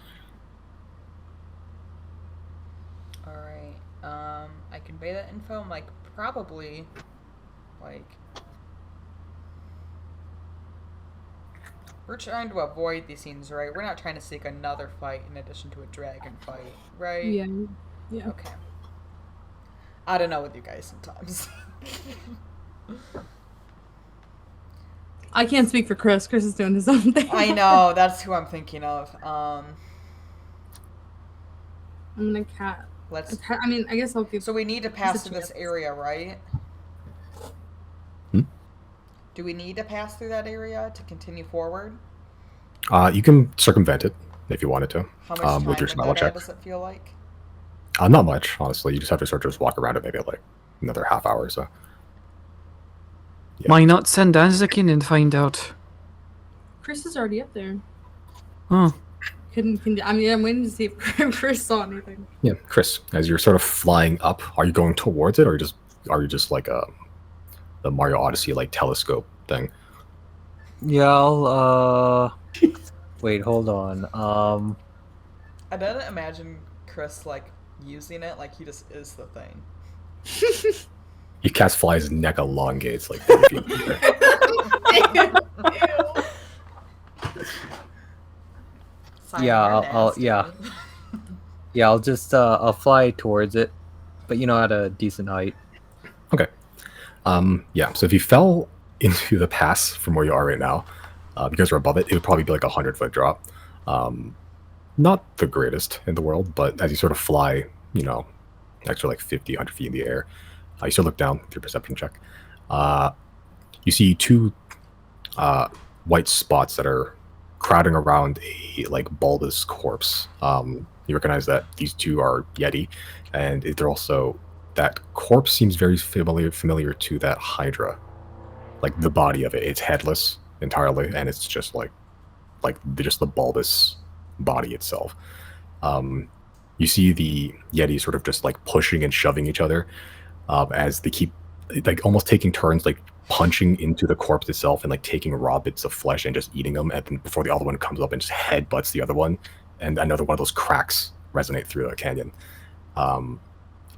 Alright. I convey that info. I'm like, probably, like... We're trying to avoid these scenes, right? We're not trying to seek another fight in addition to a dragon fight, right? Yeah. Yeah. Okay. I don't know with you guys sometimes. I can't speak for Chris. Chris is doing his own thing. I know, that's who I'm thinking of. I'm gonna cat Let's. I mean, I guess I'll give. So we need to pass It's a through this chance. area, right? Hmm? Do we need to pass through that area to continue forward? You can circumvent it if you wanted to. How much time with your would survival that check. add, does it feel like? Not much, honestly. You just have to sort of just walk around it maybe like another half hour or so. Yeah. Why not send Isaac in and find out? Chris is already up there. Oh, I mean, I'm waiting to see if Chris saw anything. Yeah, Chris, as you're sort of flying up, are you going towards it, or are you just like the Mario Odyssey like telescope thing? Yeah, I'll wait, hold on. I didn't imagine Chris like using it like he just is the thing. You cast fly, his neck elongates like 30 feet in the air. Simon, Yeah, you're I'll nasty. yeah, I'll just I'll fly towards it, but at a decent height. Yeah, so if you fell into the pass from where you are right now, because you're above it, it would probably be like a 100-foot drop. Not the greatest in the world, but as you sort of fly, extra like 50, 100 feet in the air, you still look down with your perception check. You see two white spots that are crowding around a like bulbous corpse. You recognize that these two are Yeti, and they're also, that corpse seems very familiar to that Hydra. Like the body of it, it's headless entirely, and it's just like just the bulbous body itself. You see the Yeti sort of just like pushing and shoving each other as they keep like almost taking turns like punching into the corpse itself and like taking raw bits of flesh and just eating them, and then before the other one comes up and just headbutts the other one, and another one of those cracks resonate through the canyon.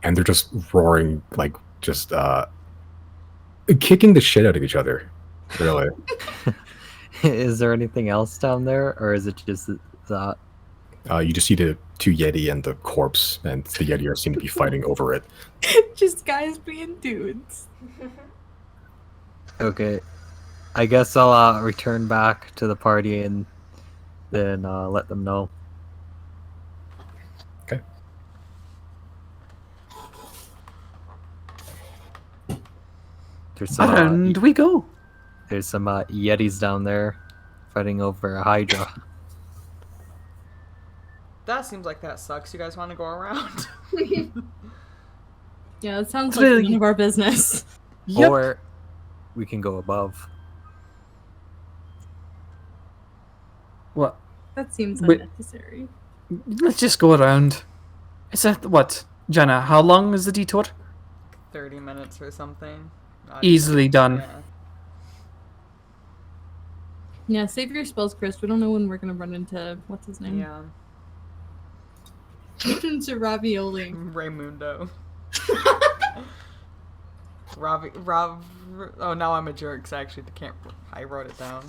And they're just roaring, like just kicking the shit out of each other. Really. Is there anything else down there, or is it just that? You just see the two Yeti and the corpse, and the Yeti seem to be fighting over it. Just guys being dudes. Okay, I guess I'll return back to the party and then let them know. Okay. There's some and we go. there's some Yetis down there fighting over a Hydra. That seems like that sucks. You guys want to go around? Yeah, it sounds It's like really- none of our business. Yep. Or we can go above. What? That seems Wait. unnecessary. Let's just go around. Is that what, Jenna? How long is the detour? 30 minutes or something. Easily done. Yeah. Yeah, save your spells, Chris. We don't know when we're gonna run into what's his name. Yeah. Into Ravioli. Raymundo. Oh, now I'm a jerk. 'Cause I wrote it down.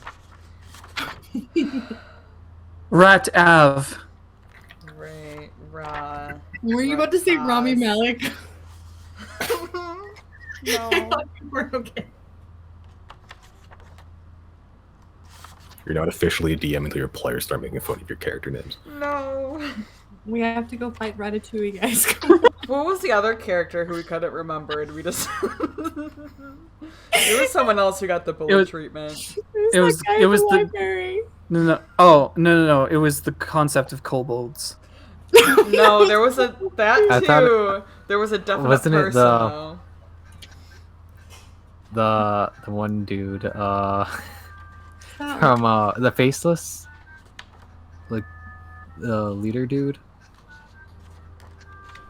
Rat Av. Were you about to say Rami Malek? No. We're okay. You're not officially a DM until your players start making fun of your character names. No. We have to go fight Ratatouille, guys. What was the other character who we couldn't remember? And we just. It was someone else who got the bullet was- treatment. It was that guy it in was the library. no. Oh no. It was the concept of kobolds. No, there was that I thought too. There was a definite Wasn't it person. the- though. The one dude Oh. from the Faceless, like the leader dude.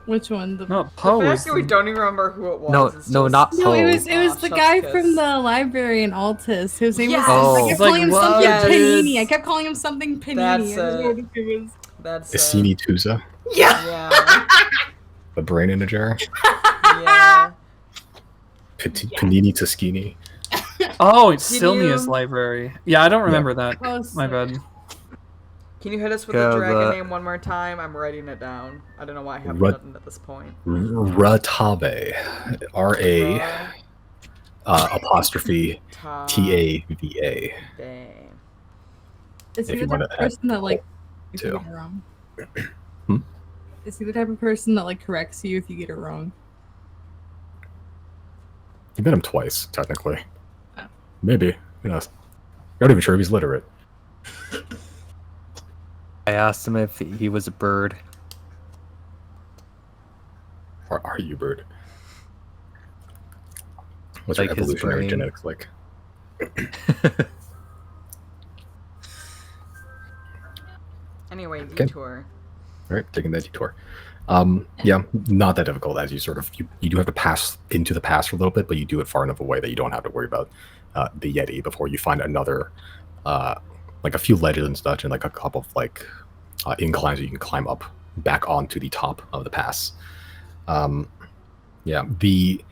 Which one? The... Not The Poe. fact that we don't even remember who it was. No, is no, just- not No, it Poe. was Aw, the chef's guy kiss. from the library in Altus whose name Yes! was. I Oh. kept Like, calling him what? something Yes. Panini. I kept calling him something Panini. That's I don't know what it was. That's Isini Tusa, Yeah. the brain in a jar. Yeah. Panini Taschini. Oh, it's Did Silnia's you- library. Yeah, I don't remember that. Close. My bad. Can you hit us with Yeah, the dragon the- name one more time? I'm writing it down. I don't know why I haven't Rut- done it at this point. Ratabe. R-A apostrophe T-A-V-A. Dang. Is If he you the wanna type of person that like? too. Wrong. Is he the type of person that like corrects you if you get it wrong? You met him twice, technically. Oh. Maybe. Who knows? You're not even sure if he's literate. I asked him if he was a bird. Or are you, bird? What's your Like his evolutionary brain. genetics like? Anyway, Okay. detour. All right, taking that detour. Yeah, not that difficult as you sort of you do have to pass into the pass for a little bit, but you do it far enough away that you don't have to worry about the Yeti before you find another like a few ledges and such, and like a couple of like inclines that you can climb up back onto the top of the pass. Yeah, the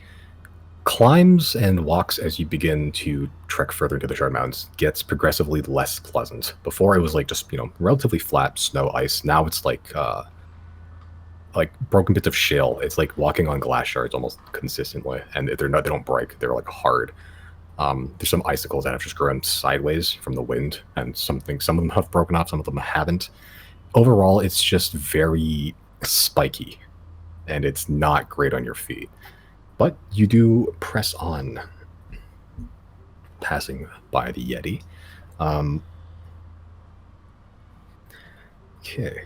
climbs and walks as you begin to trek further into the Shard Mountains gets progressively less pleasant. Before it was like just relatively flat snow, ice. Now it's like broken bits of shale. It's like walking on glass shards almost consistently, and they don't break. They're like hard. There's some icicles that have just grown sideways from the wind, and some of them have broken off, some of them haven't. Overall, it's just very spiky, and it's not great on your feet. But you do press on, passing by the Yeti. Okay.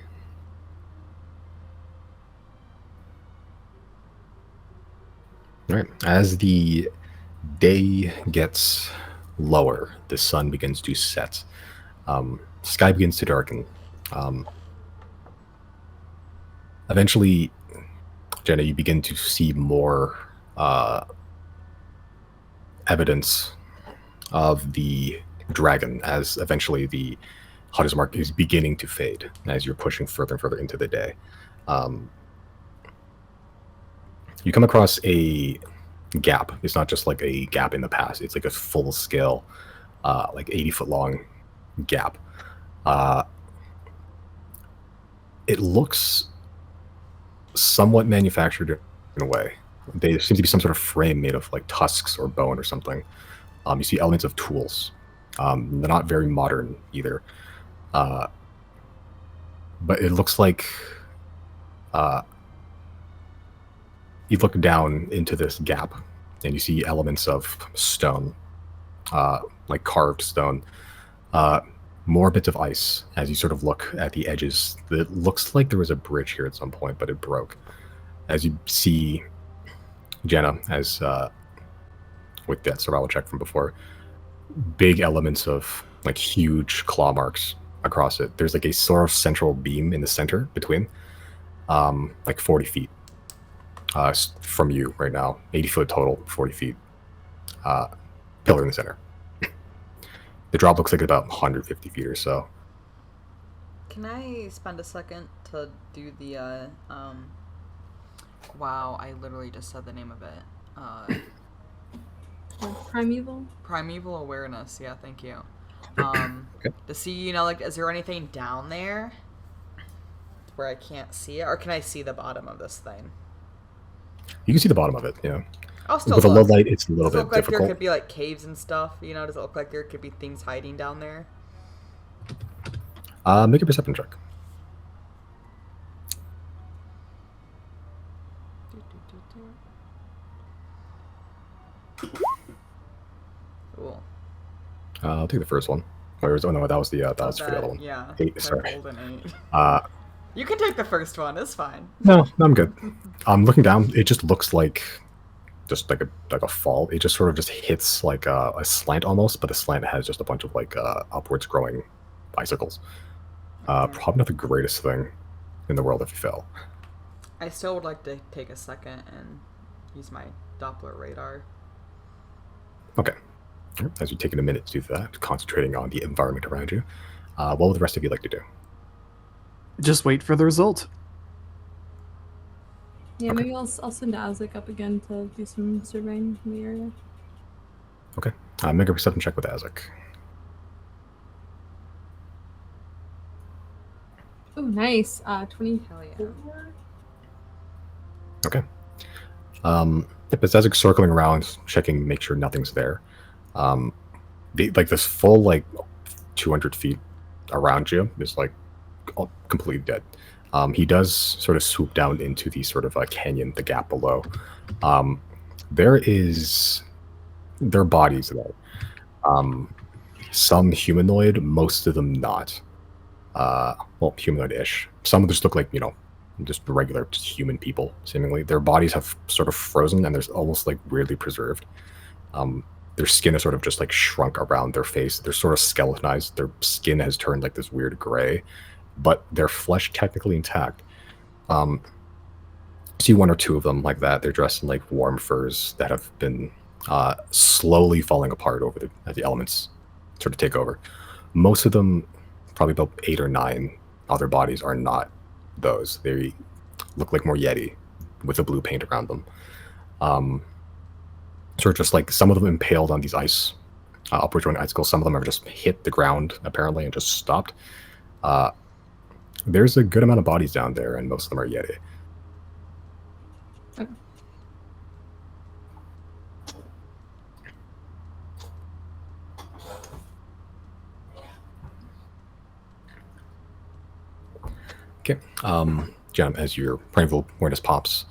All right. As the day gets lower, the sun begins to set. Sky begins to darken. Eventually, Jenna, you begin to see more evidence of the dragon as eventually the hottest mark is beginning to fade as you're pushing further and further into the day. You come across a gap. It's not just like a gap in the pass. It's like a full scale, like 80-foot long gap. It looks somewhat manufactured in a way. There seems to be some sort of frame made of like tusks or bone or something. You see elements of tools. They're not very modern either. But it looks like you look down into this gap and you see elements of stone, like carved stone, more bits of ice as you sort of look at the edges. It looks like there was a bridge here at some point, but it broke. As you see Jenna, as with that survival check from before, big elements of like huge claw marks across it. There's like a sort of central beam in the center between, like 40 feet from you right now. 80 foot total, 40 feet. Pillar in the center. The drop looks like about 150 feet or so. Can I spend a second to do the, wow, I literally just said the name of it. Primeval? Primeval awareness, yeah, thank you. Okay. To see, like, is there anything down there where I can't see it? Or can I see the bottom of this thing? You can see the bottom of it, yeah. I'll still With a low look. light, it's a little Does it bit look like difficult. there could be, like, caves and stuff? Does it look like there could be things hiding down there? Make a perception check. Cool. I'll take the first one. Oh no, that was the that was for the other one. Yeah. 8, I sorry. rolled an 8. Uh, You can take the first one. It's fine. no, I'm good. I'm looking down. It just looks like just like a fall. It just sort of just hits like a slant almost, but the slant has just a bunch of like upwards growing icicles. Probably not the greatest thing in the world if you fell. I still would like to take a second and use my Doppler radar. Okay. As you're taking a minute to do that, concentrating on the environment around you, what would the rest of you like to do? Just wait for the result. Yeah, Okay. maybe I'll send Azek up again to do some surveying in the area. Okay. Make a perception check with Azek. Oh, nice. 24. Hell yeah. Okay. Yep, as Ezek's circling around, checking, make sure nothing's there. Like this full like 200 feet around you is like all completely dead. He does sort of swoop down into the sort of canyon, the gap below. There are bodies there. Some humanoid, most of them not. Well, humanoid-ish. Some just look like, just regular human people, seemingly. Their bodies have sort of frozen, and they're almost like weirdly preserved. Their skin is sort of just like shrunk around their face. They're sort of skeletonized. Their skin has turned like this weird gray, but their flesh technically intact. See one or two of them like that. They're dressed in like warm furs that have been slowly falling apart over the elements sort of take over. Most of them, probably about 8 or 9 other bodies, are not those. They look like more Yeti with the blue paint around them. Sort of just like some of them impaled on these upward going icicles. Some of them have just hit the ground apparently and just stopped. There's a good amount of bodies down there, and most of them are Yeti. Okay. Jen, as your painful awareness pops,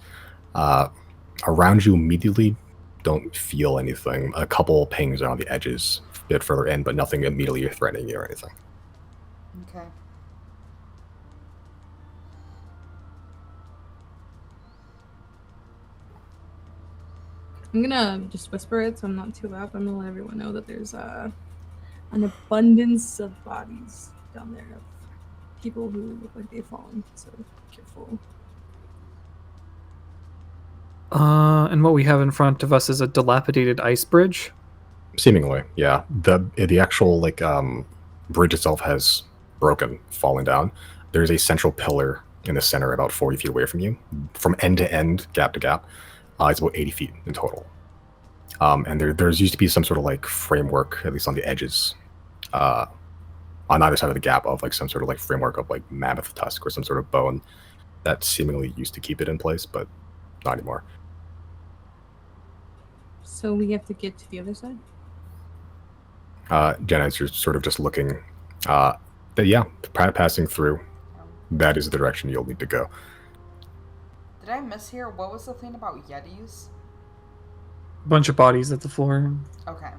around you immediately don't feel anything. A couple pings are on the edges, a bit further in, but nothing immediately threatening you or anything. Okay. I'm gonna just whisper it so I'm not too loud. I'm gonna let everyone know that there's an abundance of bodies down there of people who look like they've fallen. So careful. And what we have in front of us is a dilapidated ice bridge. Seemingly, yeah. The actual bridge itself has broken, fallen down. There's a central pillar in the center, about 40 feet away from you, from end to end, gap to gap. It's about 80 feet in total. And there's used to be some sort of framework, at least on the edges, on either side of the gap, of some sort of framework of mammoth tusk or some sort of bone that seemingly used to keep it in place, but not anymore. So we have to get to the other side? Jenna, as you're sort of just looking, passing through, that is the direction you'll need to go. Did I miss here? What was the thing about Yetis? Bunch of bodies at the floor. Okay.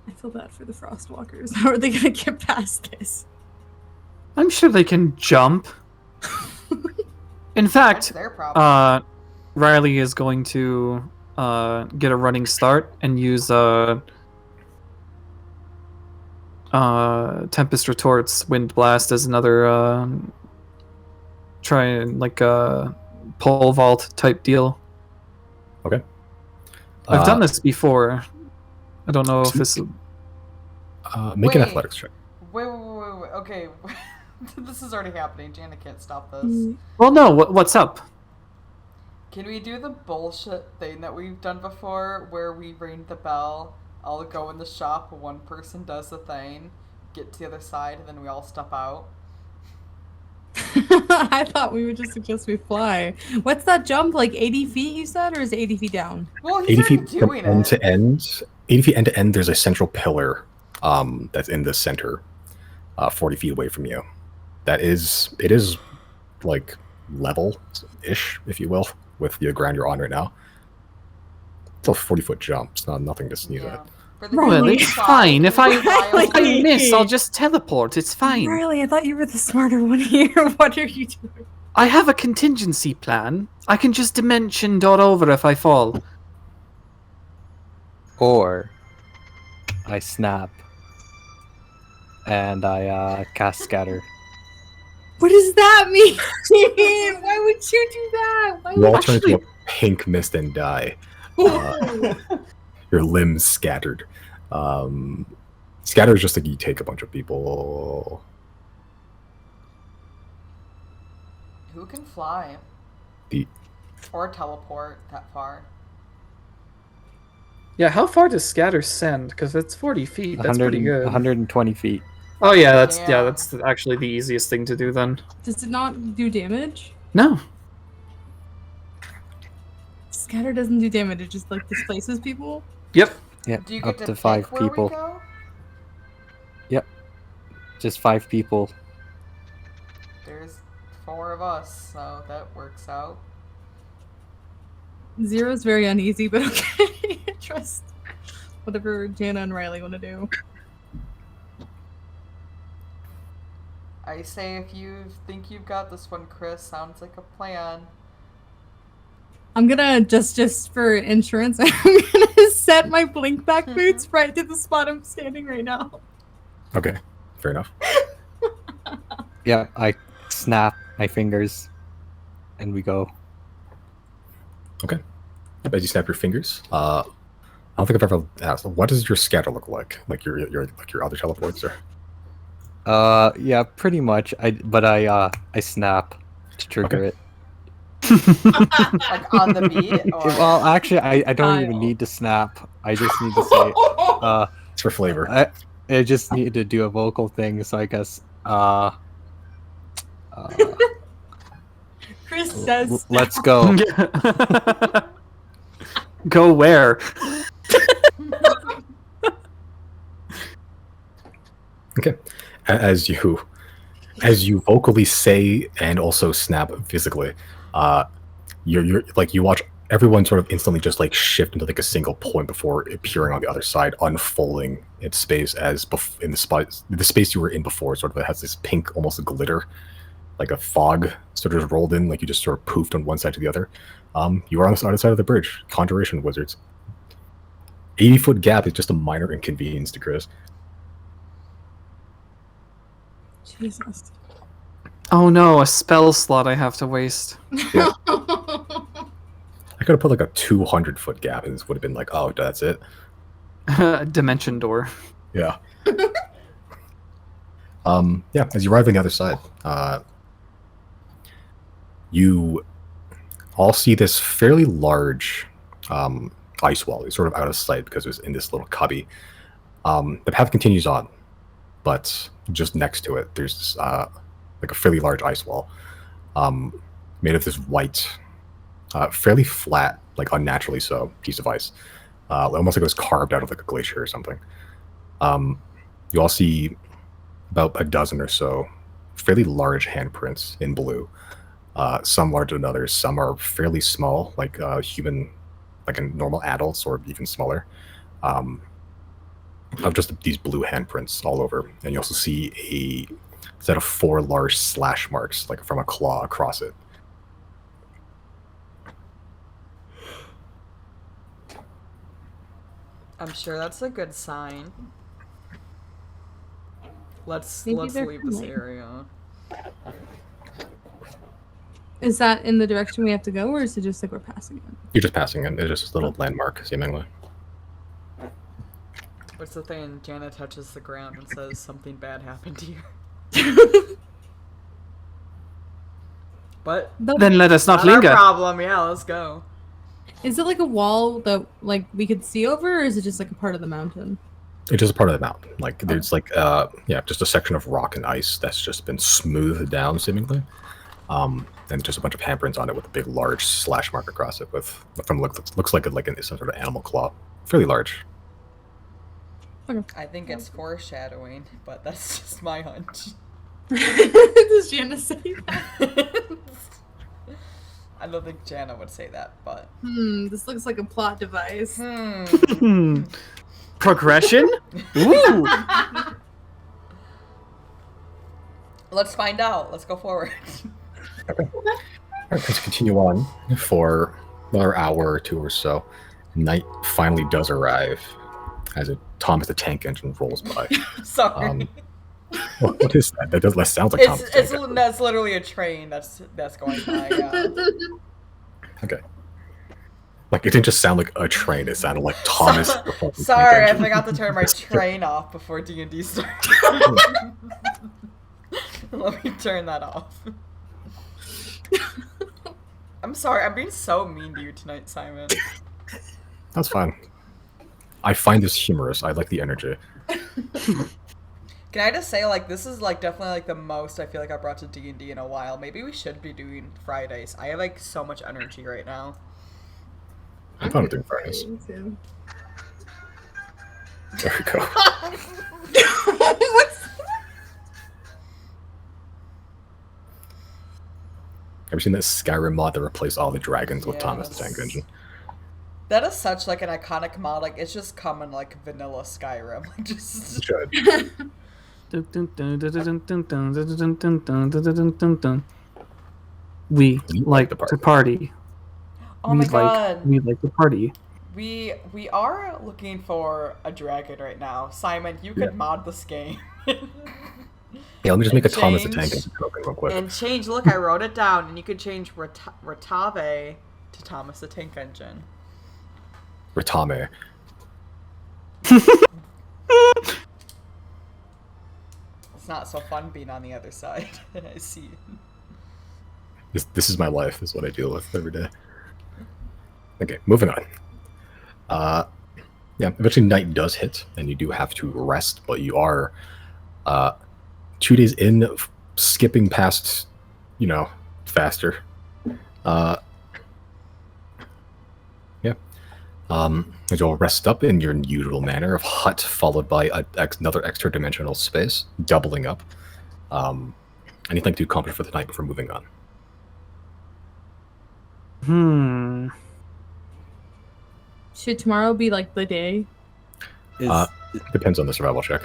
I feel bad for the Frostwalkers. How are they gonna get past this? I'm sure they can jump. In That's fact, their problem. Riley is going to get a running start and use Tempest Retorts Wind Blast as another try and pole vault type deal. Okay. I've done this before. I don't know if this. Make an athletics check. Wait. Okay. This is already happening. Jana can't stop this. Well, no. What's up? Can we do the bullshit thing that we've done before, where we ring the bell, I'll go in the shop, one person does the thing, get to the other side, and then we all step out? I thought we would just suggest we fly. What's that jump? 80 feet, you said? Or is it 80 feet down? Well, he's 80 feet already from doing end it. to end. 80 feet end to end, there's a central pillar that's in the center, 40 feet away from you. It is level-ish, if you will, with the ground you're on right now. It's a 40-foot jump. It's nothing to sneeze at. For the Well, Riley. it's fine. If I Riley. miss, I'll just teleport. It's fine. Riley, I thought you were the smarter one here. What are you doing? I have a contingency plan. I can just dimension dot over if I fall. Or I snap and I cast scatter. What does that mean? Why would you do that? Why You all would turn into a pink mist and die. Your limbs scattered. Scatter is just you take a bunch of people. Who can fly? Or teleport that far? Yeah, how far does scatter send? Because it's 40 feet. That's pretty good. 120 feet. Oh yeah, Yeah. that's actually the easiest thing to do then. Does it not do damage? No. Scatter doesn't do damage, it just displaces people? Yep. Yep, Do you up get to pick 5 where we people. go? just 5 people. There's 4 of us, so that works out. Zero's very uneasy, but okay. Trust whatever Jana and Riley want to do. I say if you think you've got this one, Chris, sounds like a plan. I'm gonna just for insurance. I'm gonna set my blink back boots right to the spot I'm standing right now. Okay, fair enough. Yeah, I snap my fingers, and we go. Okay. As you snap your fingers, I don't think I've ever asked. What does your scatter look like? Like your other teleports, or? Yeah, pretty much. I snap to trigger Okay. it. Like on the beat? Or... Well, actually, I don't even need to snap. I just need to say, It's for flavor. I just need to do a vocal thing. So I guess, Chris says, let's go. Go where? Okay. As you vocally say and also snap physically, you're like you watch everyone sort of instantly just like shift into like a single point before appearing on the other side, unfolding its space as in the space you were in before. Sort of it has this pink, almost glitter, like a fog sort of rolled in, like you just sort of poofed on one side to the other. You are on the other side of the bridge. Conjuration wizards. 80-foot gap is just a minor inconvenience to Chris. Jesus. Oh no, a spell slot I have to waste. Yeah. I could have put like a 200-foot gap, and this would have been like, oh, that's it. Dimension door. Yeah. Yeah. As you arrive on the other side, you all see this fairly large ice wall. It's sort of out of sight because it was in this little cubby. The path continues on, but just next to it, there's like a fairly large ice wall, made of this white, fairly flat, like unnaturally so, piece of ice. Almost like it was carved out of like a glacier or something. You all see about a dozen or so fairly large handprints in blue. Some larger than others. Some are fairly small, like human, like a normal adults, or even smaller. Of just these blue handprints all over, and you also see a set of 4 large slash marks, like from a claw across it. I'm sure that's a good sign. Let's Maybe leave they're this friendly. area. Is that in the direction we have to go, or is it just like we're passing it? You're just passing it. It's just a little landmark, seemingly. What's the thing? Jana touches the ground and says something bad happened to you. But Then let us not not our linger. problem. Yeah, let's go. Is it like a wall that like we could see over, or is it just like a part of the mountain? It's just a part of the mountain. Like there's like yeah, just a section of rock and ice that's just been smoothed down, seemingly. And just a bunch of handprints on it with a big, large slash mark across it. With from looks like some sort of animal claw, fairly large. I think it's foreshadowing, but that's just my hunch. Does Jana say that? I don't think Jana would say that, but This looks like a plot device. Progression? Ooh. let's find out. Let's go forward. Okay. All right, let's continue on for another hour or two or so. Night finally does arrive as Thomas the Tank Engine rolls by. Sorry. What is that? That sounds like Thomas the Tank Engine. That's literally a train that's going by. Yeah. Okay. Like it didn't just sound like a train; it sounded like Thomas. the fucking Tank Sorry, I Engine. forgot to turn my train off before D&D started. Let me turn that off. I'm sorry, I'm being so mean to you tonight, Simon. That's fine. I find this humorous. I like the energy. Can I just say, like, this is like definitely like the most I feel like I brought to D&D in a while. Maybe we should be doing Fridays. I have like so much energy right now. I'm fine with doing Fridays. Me too. There we go. Ever seen that Skyrim mod that replaced all the dragons with Thomas the Tank Yes. Engine? That is such like an iconic mod. Like it's just common like vanilla Skyrim. Like just Should. We We like to party. oh my god. We like to party. We are looking for a dragon right now. Simon, you could Yeah. mod this game. Yeah, let me just make a And Thomas the Tank change- Engine token real quick. and change. Look, I wrote it down, and you could change Ratave to Thomas the Tank Engine. Ratame. It's not so fun being on the other side. I see. This is my life. This is what I deal with every day. Okay, moving on. Yeah, eventually night does hit, and you do have to rest, but you are 2 days in, skipping past, faster. Yeah. You'll rest up in your usual manner of hut, followed by another extra dimensional space, doubling up. Anything to accomplish for the night before moving on? Should tomorrow be like the day? Is Depends on the survival check.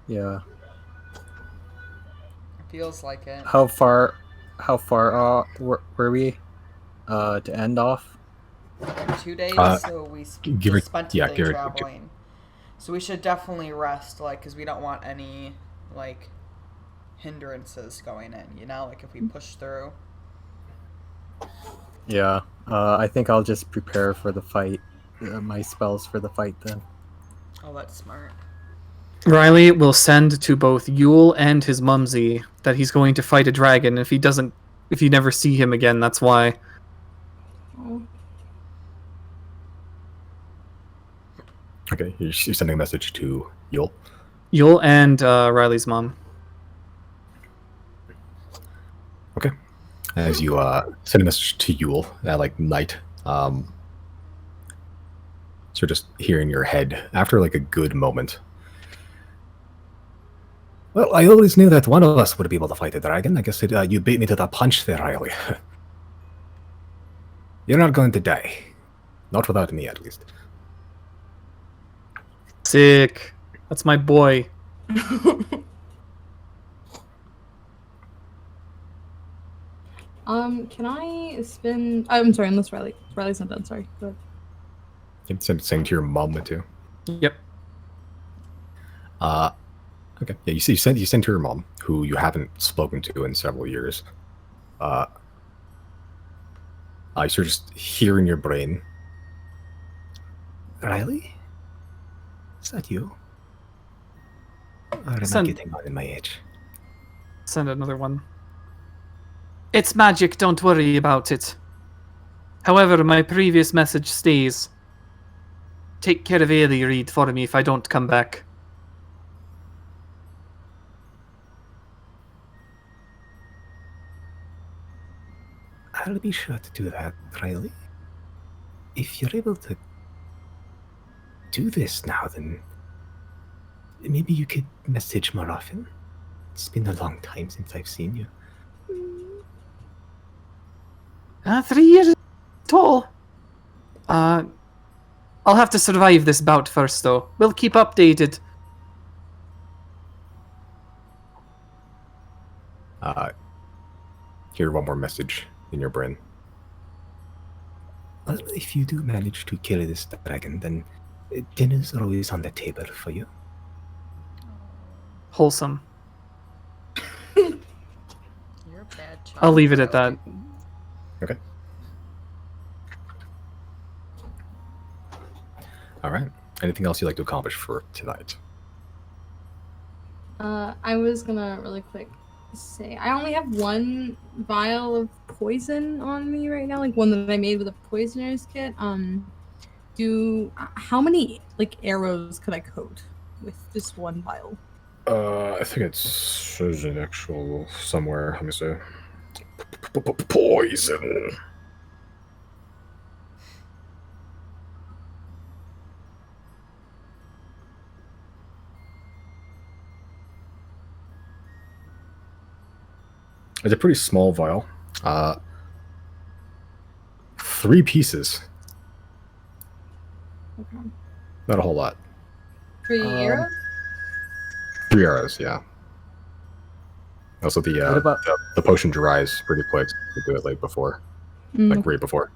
yeah. Feels like it. How far were we to end off? 2 days, so we give or- spent yeah, a day give or- traveling. So we should definitely rest, like, because we don't want any, like, hindrances going in, like if we push through. Yeah. I think I'll just prepare for the fight. My spells for the fight then. Oh, that's smart. Riley will send to both Yule and his mumsy that he's going to fight a dragon. If you never see him again, that's why. Oh. Okay, you're sending a message to Yule. Yule and Riley's mom. Okay. As you send a message to Yule at like night, so just hear in your head after like a good moment. Well, I always knew that one of us would be able to fight the dragon. I guess you beat me to the punch there, Riley. You're not going to die. Not without me, at least. Sick. That's my boy. Can I spin? I'm sorry, unless Riley's not done. Sorry. Go ahead. You can send to your mom too. Yep. Okay. Yeah, you send to your mom, who you haven't spoken to in several years. You sort of just hear in your brain, Riley? Is that you? Or am I Send- getting on in my age? Send another one. It's magic, don't worry about it. However, my previous message stays. Take care of Ailey Reed for me if I don't come back. I'll be sure to do that, Riley. If you're able to do this now, then maybe you could message more often. It's been a long time since I've seen you. 3 years tall. I'll have to survive this bout first, though. We'll keep updated. Hear one more message in your brain. Well, if you do manage to kill this dragon, then dinners are always on the table for you. Wholesome. You're a bad child. I'll leave it at that. Okay. All right. Anything else you'd like to accomplish for tonight? I was gonna really quick say I only have one vial of poison on me right now, like one that I made with a poisoner's kit. How many like arrows could I coat with just one vial? I think there's an actual somewhere. Let me see. Poison. It's a pretty small vial. 3 pieces. Okay. Not a whole lot. 3 arrows? 3 arrows, yeah. Also, What about- the potion dries pretty quick. So you do it like before, like right before.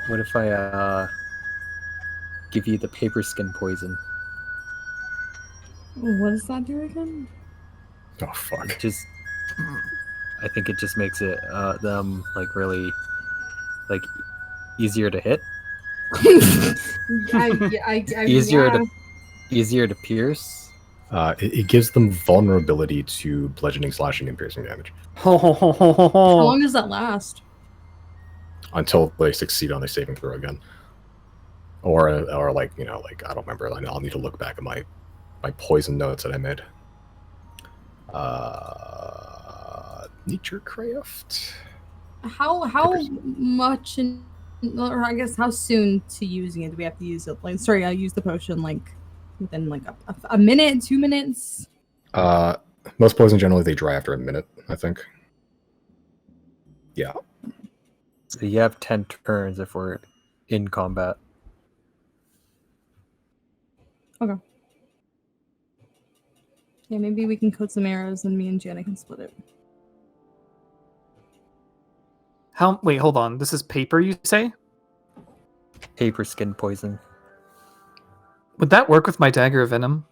What if I give you the paper skin poison? What does that do again? Oh fuck! I think it just makes it them like really like easier to hit, easier to pierce. It gives them vulnerability to bludgeoning, slashing, and piercing damage How long does that last? until they succeed on the saving throw again, or like like I don't remember. I'll need to look back at my poison notes that I made. Nature craft. How much or I guess how soon to using it do we have to use it? Like, sorry, I'll use the potion like within like a minute, 2 minutes. Most poison generally they dry after a minute, I think. Yeah. So you have 10 turns if we're in combat. Okay. Yeah, maybe we can code some arrows and me and Jana can split it. Wait, hold on. This is paper, you say? Paper skin poison. Would that work with my dagger of venom?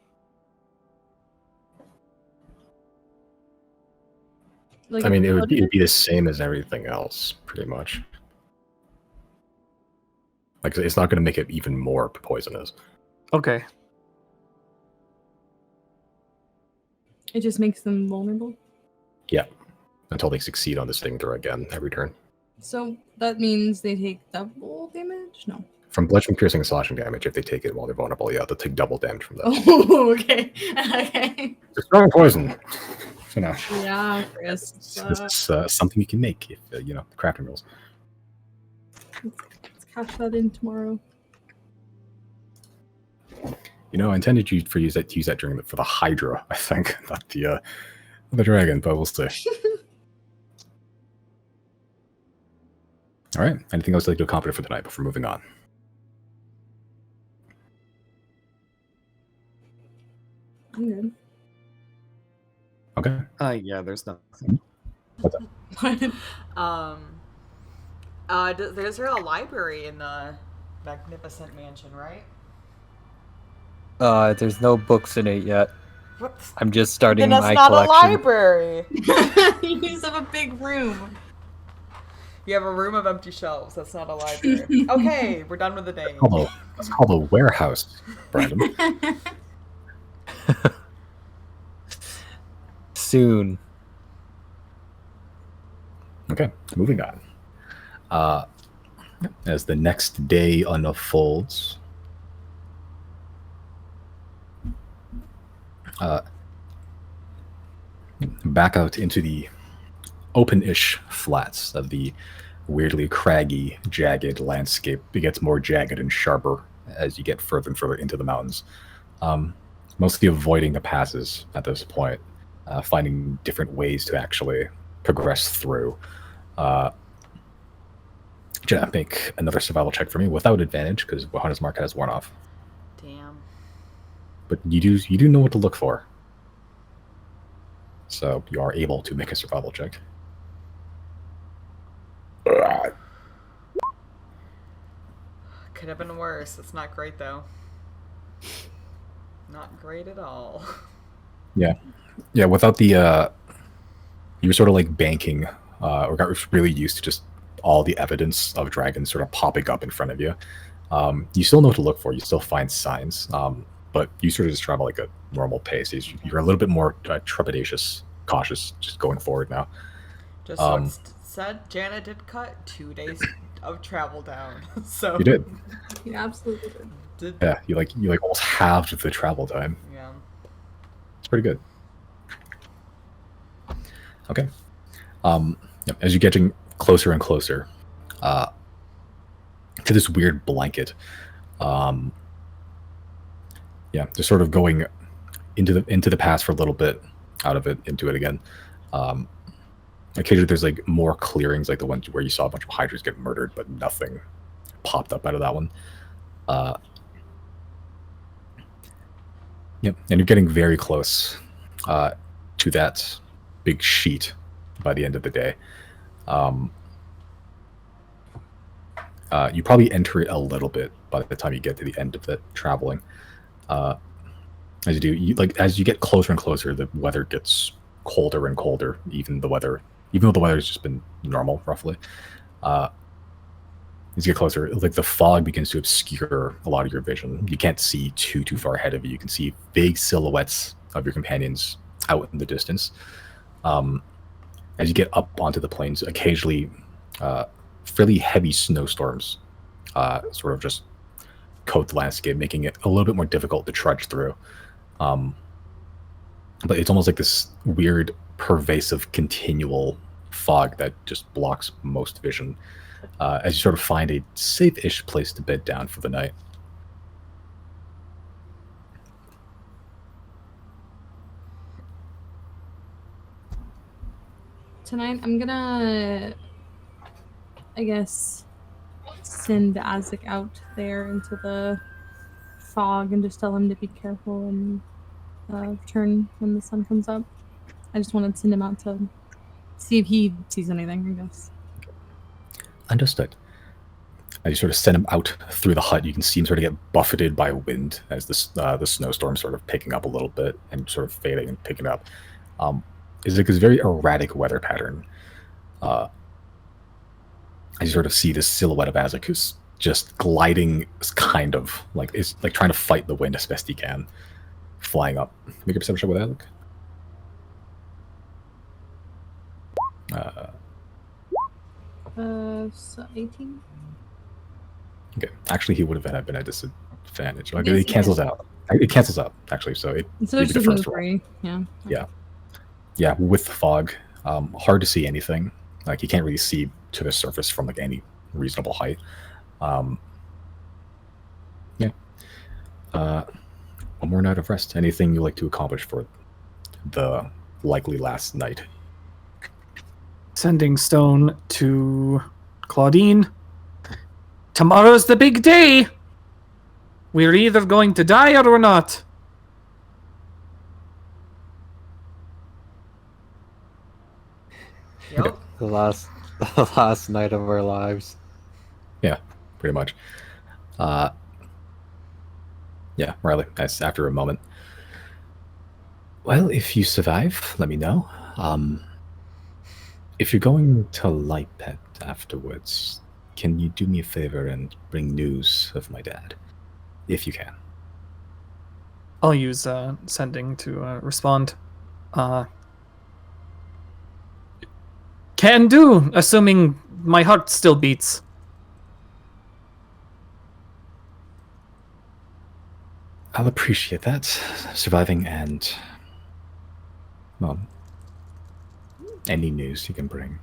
Like, I mean, it would be the same as everything else, pretty much. Like, it's not going to make it even more poisonous. Okay. It just makes them vulnerable. Yeah, until they succeed on this thing throw again every turn. So that means they take double damage? No. From bludgeoning, piercing, and slashing damage, if they take it while they're vulnerable, yeah, they'll take double damage from that. Oh, okay. Okay. It's strong poison. So no. Yeah, Chris. It's something you can make if the crafting rules. Let's cash that in tomorrow. I intended to use that during for the Hydra, I think, not the dragon, but we'll see. All right. Anything else you'd like to accomplish for tonight before moving on? I'm good. Okay. Yeah, there's nothing. What's up? There's a library in the magnificent mansion, right? There's no books in it yet. What? I'm just starting Then that's my not collection. a library. You just have a big room. You have a room of empty shelves. That's not a library. Okay, we're done with the day. It's called a warehouse, Brandon. Soon. Okay, moving on. As the next day unfolds, back out into the open-ish flats of the weirdly craggy, jagged landscape. It gets more jagged and sharper as you get further and further into the mountains. Mostly avoiding the passes at this point, finding different ways to actually progress through. Make another survival check for me without advantage because Johanna's mark has worn off. Damn. But you do know what to look for. So you are able to make a survival check. Could have been worse. It's not great though. Not great at all. Yeah. Without the you were sort of like banking, or got really used to just all the evidence of dragons sort of popping up in front of you. You still know what to look for. You still find signs, but you sort of just travel like a normal pace. You're a little bit more trepidatious, cautious, just going forward now. Just what said, Jana did cut 2 days of travel down. So You did. You absolutely did. Yeah, you like almost halved the travel time. Yeah. It's pretty good. Okay. As you're getting closer and closer to this weird blanket, they're sort of going into the pass for a little bit, out of it into it again. Occasionally there's like more clearings, like the one where you saw a bunch of hydras get murdered, but nothing popped up out of that one. Yep, and you're getting very close to that big sheet by the end of the day. You probably enter it a little bit by the time you get to the end of it traveling. As you do, as you get closer and closer, the weather gets colder and colder. Even though the weather has just been normal, roughly. As you get closer, like the fog begins to obscure a lot of your vision. You can't see too far ahead of you. You can see vague silhouettes of your companions out in the distance. As you get up onto the plains, occasionally fairly heavy snowstorms sort of just coat the landscape, making it a little bit more difficult to trudge through. But it's almost like this weird, pervasive, continual fog that just blocks most vision as you sort of find a safe-ish place to bed down for the night. Tonight, I'm gonna, I guess, send Isaac out there into the fog and just tell him to be careful and return when the sun comes up. I just wanted to send him out to see if he sees anything, I guess. Understood. As you sort of send him out through the hut, you can see him sort of get buffeted by wind as the snowstorm sort of picking up a little bit and sort of fading and picking up. It's like this very erratic weather pattern. As you sort of see this silhouette of Isaac who's just gliding, kind of like it's like trying to fight the wind as best he can, flying up. Make a perception check with Isaac. So 18? Okay. Actually, he would have been at disadvantage. Like, Yes, it cancels out. It cancels out, actually, so it So would it's be the just first one. free. Yeah. Yeah. Yeah, with the fog, hard to see anything. Like, you can't really see to the surface from, like, any reasonable height. Yeah. One more night of rest. Anything you like to accomplish for the likely last night? Sending stone to Claudine. Tomorrow's the big day. We're either going to die or we're not. Yep. The last night of our lives. Yeah, pretty much. Yeah, Riley, that's after a moment. Well, if you survive, let me know. If you're going to Lightpet afterwards, can you do me a favor and bring news of my dad? If you can. I'll use sending to respond. Can do, assuming my heart still beats. I'll appreciate that. Surviving and... well, any news you can bring.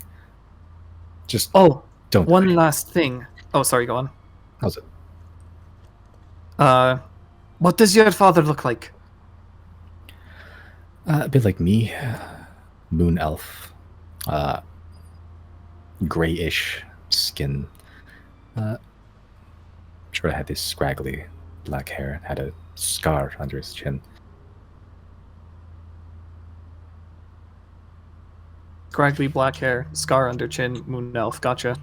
Just Oh, don't one die. last thing. Oh, sorry, go on. How's it? What does your father look like? A bit like me. Moon elf. Grayish skin. Sure had this scraggly black hair. Had a scar under his chin. Scraggly black hair, scar under chin, moon elf. Gotcha.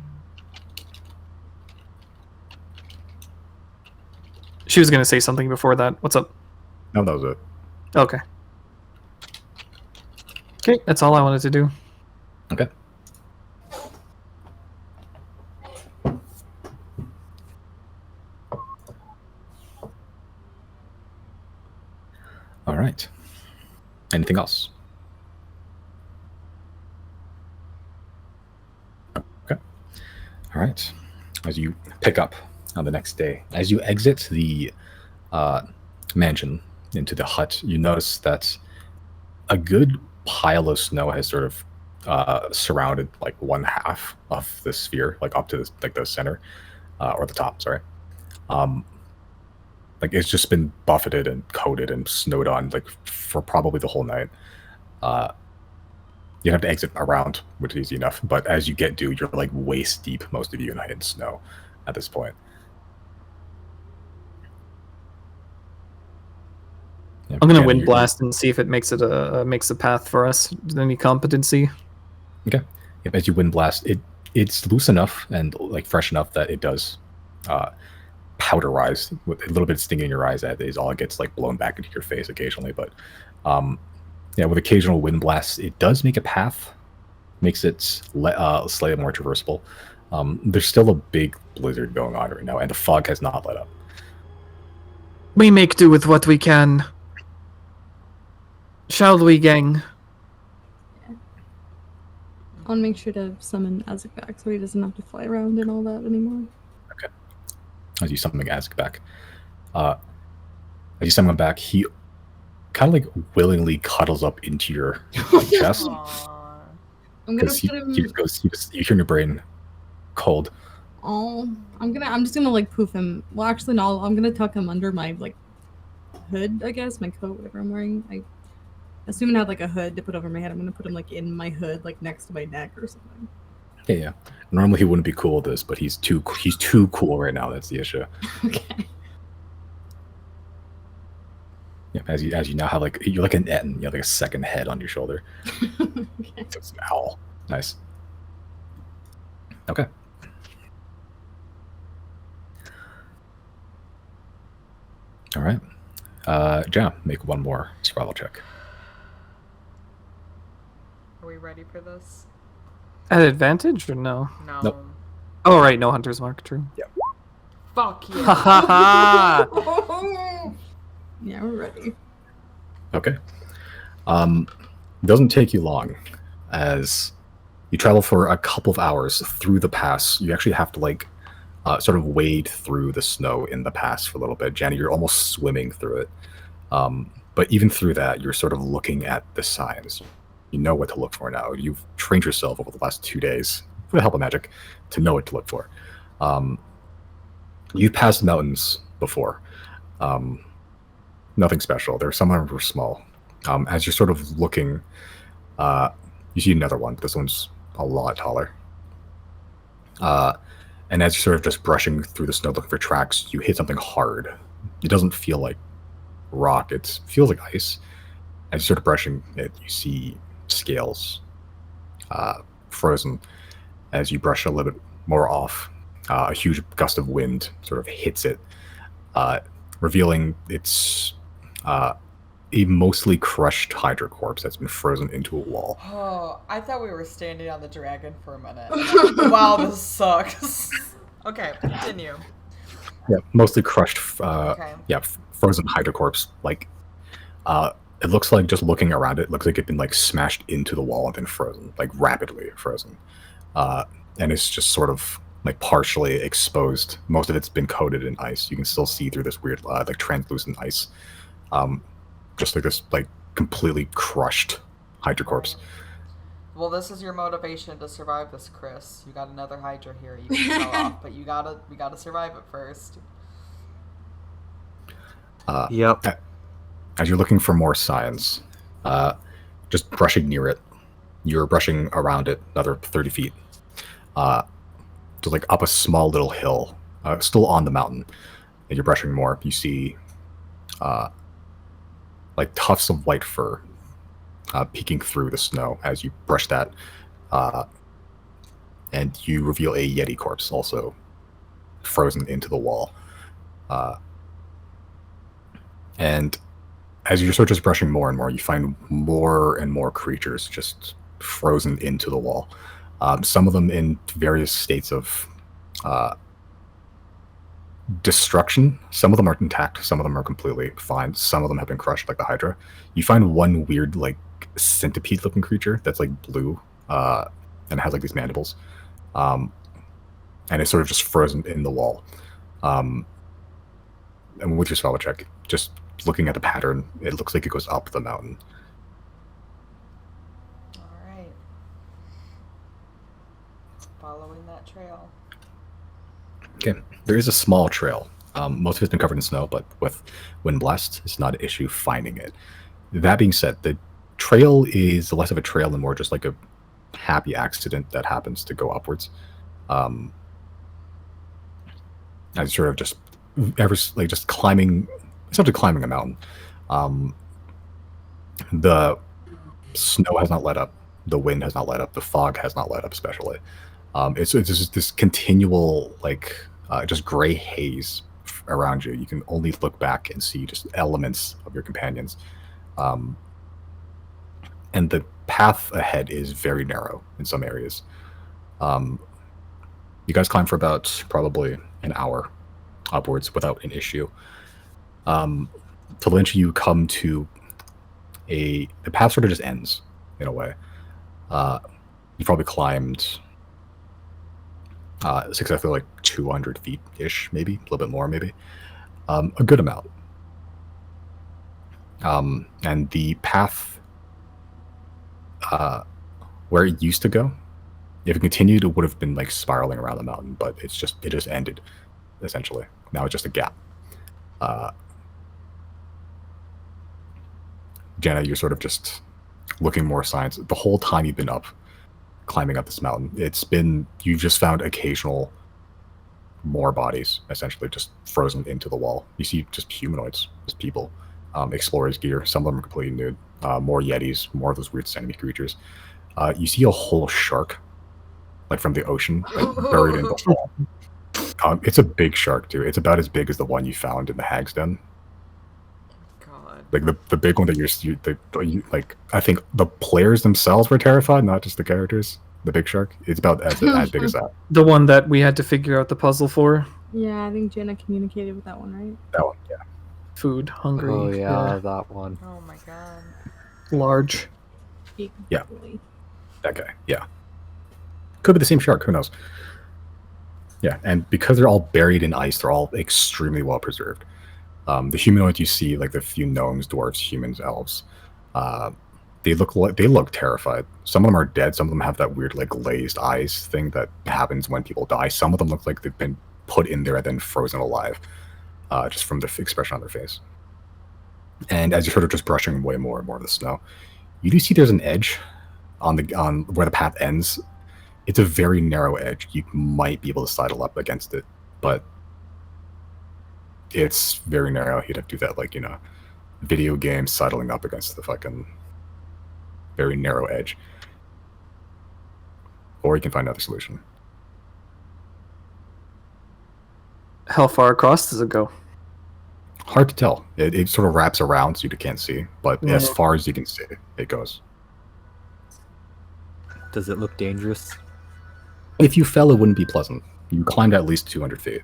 She was gonna say something before that. What's up? No, that was it. Okay. Okay, that's all I wanted to do. Okay. All right. Anything else? Okay. All right. As you pick up on the next day, as you exit the mansion into the hut, you notice that a good pile of snow has sort of surrounded like one half of the sphere, like up to like the center or the top. Sorry. Like it's just been buffeted and coated and snowed on like for probably the whole night. You have to exit around, which is easy enough. But as you get due, you're like waist deep, most of you, in snow at this point. Yeah, I'm gonna Jenny, wind blast and see if it makes it makes a path for us. Any competency? Okay. Yep, as you wind blast, it's loose enough and like fresh enough that it does powderize with a little bit of stinging in your eyes. That is all it gets like blown back into your face occasionally, but yeah, with occasional wind blasts, it does make a path, makes it slightly more traversable. There's still a big blizzard going on right now, and the fog has not let up. We make do with what we can. Shall we, gang? I want to make sure to summon Azek back so he doesn't have to fly around and all that anymore. Okay. As you summon Azek back, as you summon him back, he kind of like willingly cuddles up into your chest. Aw. I'm gonna Because put him. you hear in your brain cold. Oh, I'm just gonna like poof him. Well, actually, no. I'm gonna tuck him under my like hood, I guess, my coat, whatever I'm wearing. I assume it had like a hood to put over my head. I'm gonna put him like in my hood, like next to my neck or something. Yeah. Normally he wouldn't be cool with this, but he's too cool right now. That's the issue. Okay. Yeah. As you now have like you're like an Etten. You have like a second head on your shoulder. Okay. So it's an owl. Nice. Okay. All right. Jenna, make one more survival check. Are we ready for this? At advantage or no? No. Nope. Oh right, no hunter's mark. True. Fuck you. Ha ha ha! Yeah, we're ready. Okay. Doesn't take you long, as you travel for a couple of hours through the pass. You actually have to like sort of wade through the snow in the pass for a little bit. Jenny, you're almost swimming through it. But even through that, you're sort of looking at the signs. You know what to look for now. You've trained yourself over the last 2 days, with the help of magic, to know what to look for. You've passed mountains before. Nothing special. There are some of them were small. As you're sort of looking, you see another one. This one's a lot taller. And as you're sort of just brushing through the snow looking for tracks, you hit something hard. It doesn't feel like rock. It feels like ice. As you're sort of brushing it, you see scales frozen. As you brush a little bit more off, a huge gust of wind sort of hits it, revealing it's a mostly crushed Hydra corpse that's been frozen into a wall. Oh, I thought we were standing on the dragon for a minute. Wow, this sucks. Okay, continue. Yeah, mostly crushed. Okay. Yeah, frozen Hydra corpse. Like, it looks like just looking around it, looks like it's been like smashed into the wall and then frozen, like rapidly frozen. And it's just sort of like partially exposed. Most of it's been coated in ice. You can still see through this weird, like translucent ice. Just like this, like completely crushed Hydra corpse. Well, this is your motivation to survive this, Chris. You got another Hydra here you can kill off, but we gotta survive it first. Yep. As you're looking for more signs, just brushing near it, you're brushing around it another 30 feet. Just like up a small little hill, still on the mountain, and you're brushing more. You see like tufts of white fur peeking through the snow as you brush that, and you reveal a Yeti corpse also frozen into the wall. And as you're sort of just brushing more and more, you find more and more creatures just frozen into the wall. Some of them in various states of destruction. Some of them are intact. Some of them are completely fine. Some of them have been crushed, like the Hydra. You find one weird, like, centipede-looking creature that's like blue, and has like these mandibles, and it's sort of just frozen in the wall. And with your survival check, just looking at the pattern, it looks like it goes up the mountain. Alright. Following that trail. Okay, there is a small trail. Most of it's been covered in snow, but with wind blasts, it's not an issue finding it. That being said, the trail is less of a trail and more just like a happy accident that happens to go upwards. As sort of just just climbing, essentially climbing a mountain. The snow has not let up. The wind has not let up. The fog has not let up, especially. It's just this continual, just gray haze around you. You can only look back and see just elements of your companions. And the path ahead is very narrow in some areas. You guys climb for about probably an hour upwards without an issue. To eventually you come to the path sort of just ends in a way. You probably climbed successfully like 200 feet ish, maybe a little bit more, maybe a good amount. And the path where it used to go, if it continued, it would have been like spiraling around the mountain, but it just ended essentially. Now it's just a gap. Jenna, you're sort of just looking more signs. The whole time you've been climbing up this mountain, you've just found occasional more bodies, essentially just frozen into the wall. You see just humanoids, just people, explorers gear. Some of them are completely nude. More yetis, more of those weird enemy creatures. You see a whole shark, like from the ocean, like buried in the wall. It's a big shark too. It's about as big as the one you found in the Hag's Den. God. Like the big one that like I think the players themselves were terrified, not just the characters. The big shark. It's about as big as that. The one that we had to figure out the puzzle for. Yeah, I think Jenna communicated with that one, right? That one, yeah. Food, hungry. Oh yeah, that one. Oh my god. Large. Yeah. That guy, yeah. Could be the same shark, who knows? Yeah, and because they're all buried in ice, they're all extremely well preserved. The humanoids you see, like the few gnomes, dwarves, humans, elves, they look terrified. Some of them are dead. Some of them have that weird like glazed eyes thing that happens when people die. Some of them look like they've been put in there and then frozen alive, just from the expression on their face. And as you're sort of just brushing away more and more of the snow, you do see there's an edge on where the path ends. It's a very narrow edge. You might be able to sidle up against it, but it's very narrow. You'd have to do that, like, video game sidling up against the fucking very narrow edge. Or you can find another solution. How far across does it go? Hard to tell. It sort of wraps around so you can't see, but as far as you can see, it goes. Does it look dangerous? If you fell, it wouldn't be pleasant. You climbed at least 200 feet.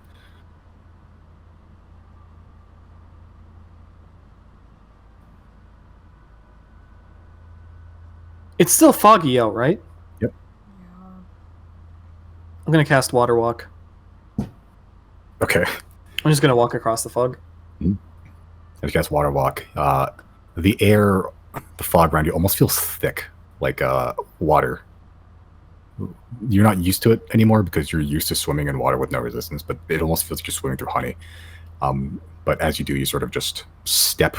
It's still foggy out, right? Yep. Yeah. I'm gonna cast Water Walk. Okay. I'm just gonna walk across the fog. As you cast Water Walk, the air, the fog around you almost feels thick, like water. You're not used to it anymore because you're used to swimming in water with no resistance, but it almost feels like you're swimming through honey. But as you do, you sort of just step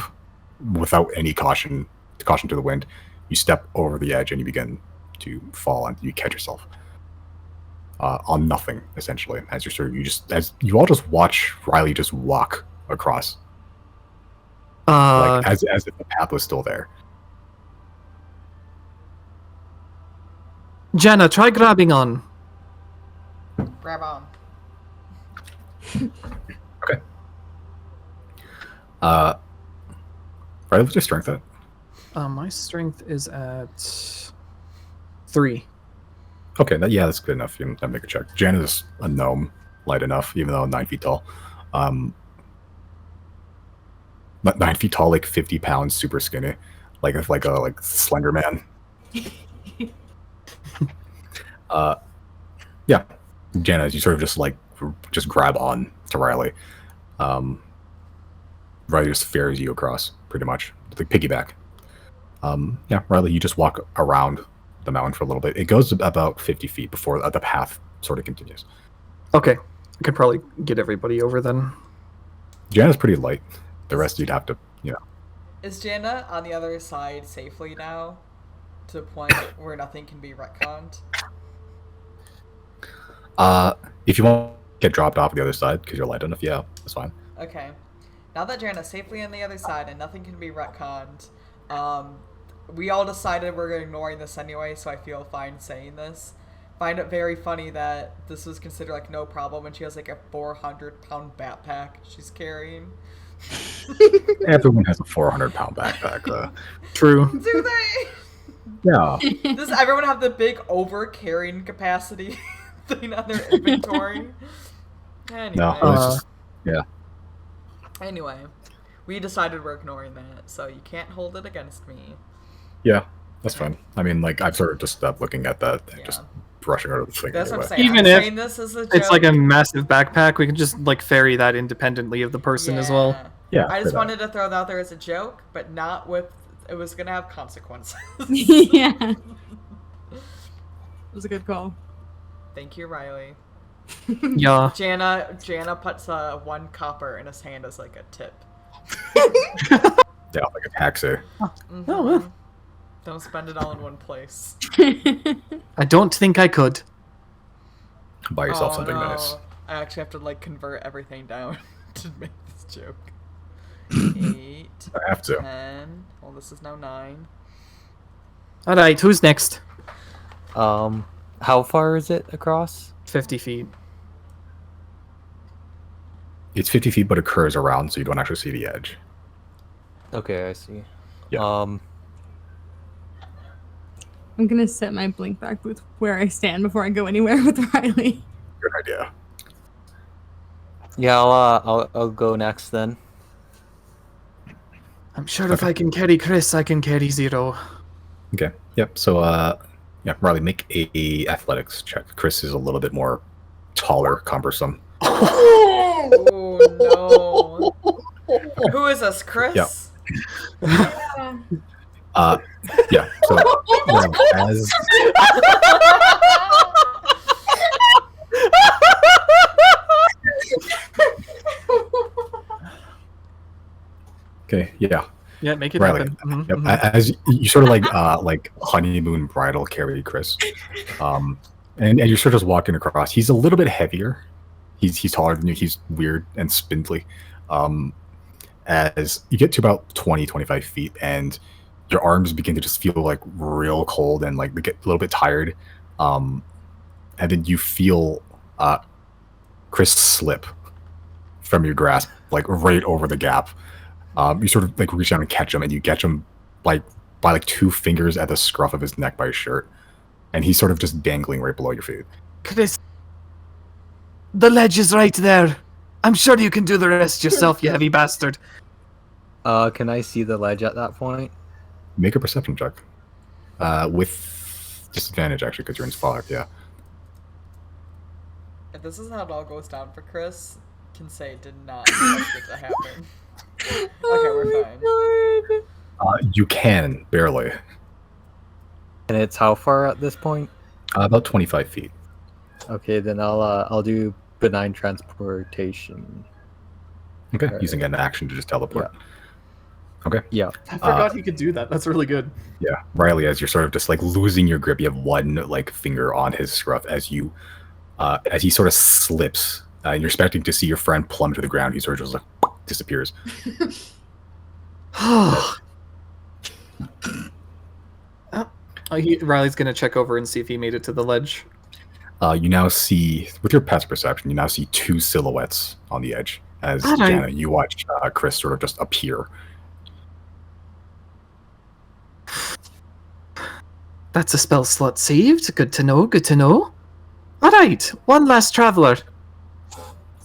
without any caution to the wind. You step over the edge and you begin to fall, and you catch yourself on nothing, essentially. As you all just watch Riley just walk across, like as if the path was still there. Jenna, try grabbing on. Grab on. Okay. Riley, what's your strength at? My strength is at 3. Okay, that's good enough. You can make a check. Jen is a gnome, light enough, even though 9 feet tall. 9 feet tall, like 50 pounds, super skinny, like a Slender Man. Yeah, Jenna, you sort of just grab on to Riley. Riley just ferries you across, pretty much, like piggyback. Yeah, Riley, you just walk around the mountain for a little bit. It goes about 50 feet before the path sort of continues. Okay, I could probably get everybody over then. Jenna's pretty light. The rest you'd have to, Is Jana on the other side safely now? To the point where nothing can be retconned? If you want to get dropped off the other side because you're light enough, yeah, that's fine. Okay. Now that Jana's safely on the other side and nothing can be retconned, we all decided we're ignoring this anyway, so I feel fine saying this. Find it very funny that this was considered like no problem and she has like a 400-pound backpack she's carrying. Everyone has a 400-pound backpack. True. Do they? Yeah. Does everyone have the big over-carrying capacity thing on their inventory? Anyway. No, it was just, yeah. Anyway, we decided we're ignoring that, so you can't hold it against me. Yeah, that's fine. I mean, like, I've sort of just stopped looking at that and just brushing over the thing. That's anyway. what I'm saying. Even I'm if saying this is a joke. It's like a massive backpack. We can just like ferry that independently of the person as well. Yeah, I just for that. wanted to throw it out there as a joke, but not with. It was gonna have consequences. Yeah. It was a good call. Thank you, Riley. Yeah. Jana puts 1 copper in his hand as like a tip. Yeah, like a taxi. Mhm. Oh, well. Don't spend it all in one place. I don't think I could. Buy yourself Oh, something no. nice. I actually have to like convert everything down to make this joke. 8, I have to. 10. Well, this is now 9. All right, who's next? How far is it across? 50 feet. It's 50 feet, but it curves around, so you don't actually see the edge. Okay, I see. Yeah. I'm gonna set my blink back with where I stand before I go anywhere with Riley. Good idea. Yeah, I'll go next then. I'm sure if I can carry Chris, I can carry Zero. Okay. Yep. So, yeah, Riley, make a athletics check. Chris is a little bit more taller, cumbersome. Oh no! Who is this, Chris? Yeah. Yeah. So, as okay, yeah. Yeah, make it Riley. happen. Mhm, Yep. mhm. As you sort of like honeymoon bridal carry Chris, and you're sort of just walking across. He's a little bit heavier. He's taller than you. He's weird and spindly. As you get to about 20-25 feet, and your arms begin to just feel like real cold and like they get a little bit tired, and then you feel Chris slip from your grasp, like right over the gap. You sort of like reach down and catch him, and you catch him like by like 2 fingers at the scruff of his neck by his shirt, and he's sort of just dangling right below your feet. Chris, the ledge is right there. I'm sure you can do the rest yourself, you heavy bastard. Can I see the ledge at that point? Make a perception check, with disadvantage actually because you're in fog. Yeah. If this is how it all goes down for Chris, can say it did not expect it to happen. Okay, we're fine. You can barely. And it's how far at this point? About 25 feet. Okay, then I'll do benign transportation. Okay. Alright. Using an action to just teleport. Okay. Yeah. I forgot he could do that. That's really good. Yeah, Riley, as you're sort of just like losing your grip, you have 1 like finger on his scruff as you, as he sort of slips. And you're expecting to see your friend plummet to the ground. He sort of just like disappears. Riley's gonna check over and see if he made it to the ledge. You now see, with your passive perception, you now see 2 silhouettes on the edge. As Alright. Jana, you watch Chris sort of just appear. That's a spell slot saved. Good to know, good to know. Alright, one last traveler.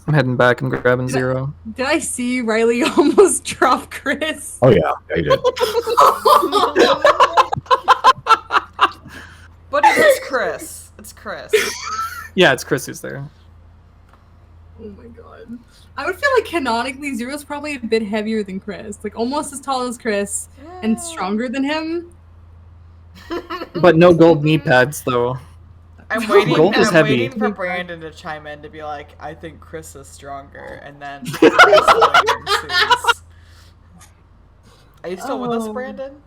I'm heading back and grabbing Zero. Did I see Riley almost drop Chris? Oh yeah, yeah, you did. But it is Chris. It's Chris. Yeah, it's Chris who's there. Oh my god. I would feel like canonically Zero's probably a bit heavier than Chris. Like almost as tall as Chris and stronger than him. But no gold knee pads, though. I'm waiting. Gold is I'm heavy. waiting for Brandon to chime in to be like, I think Chris is stronger, and then wrestling ensues. Are you still with us, Oh. Brandon?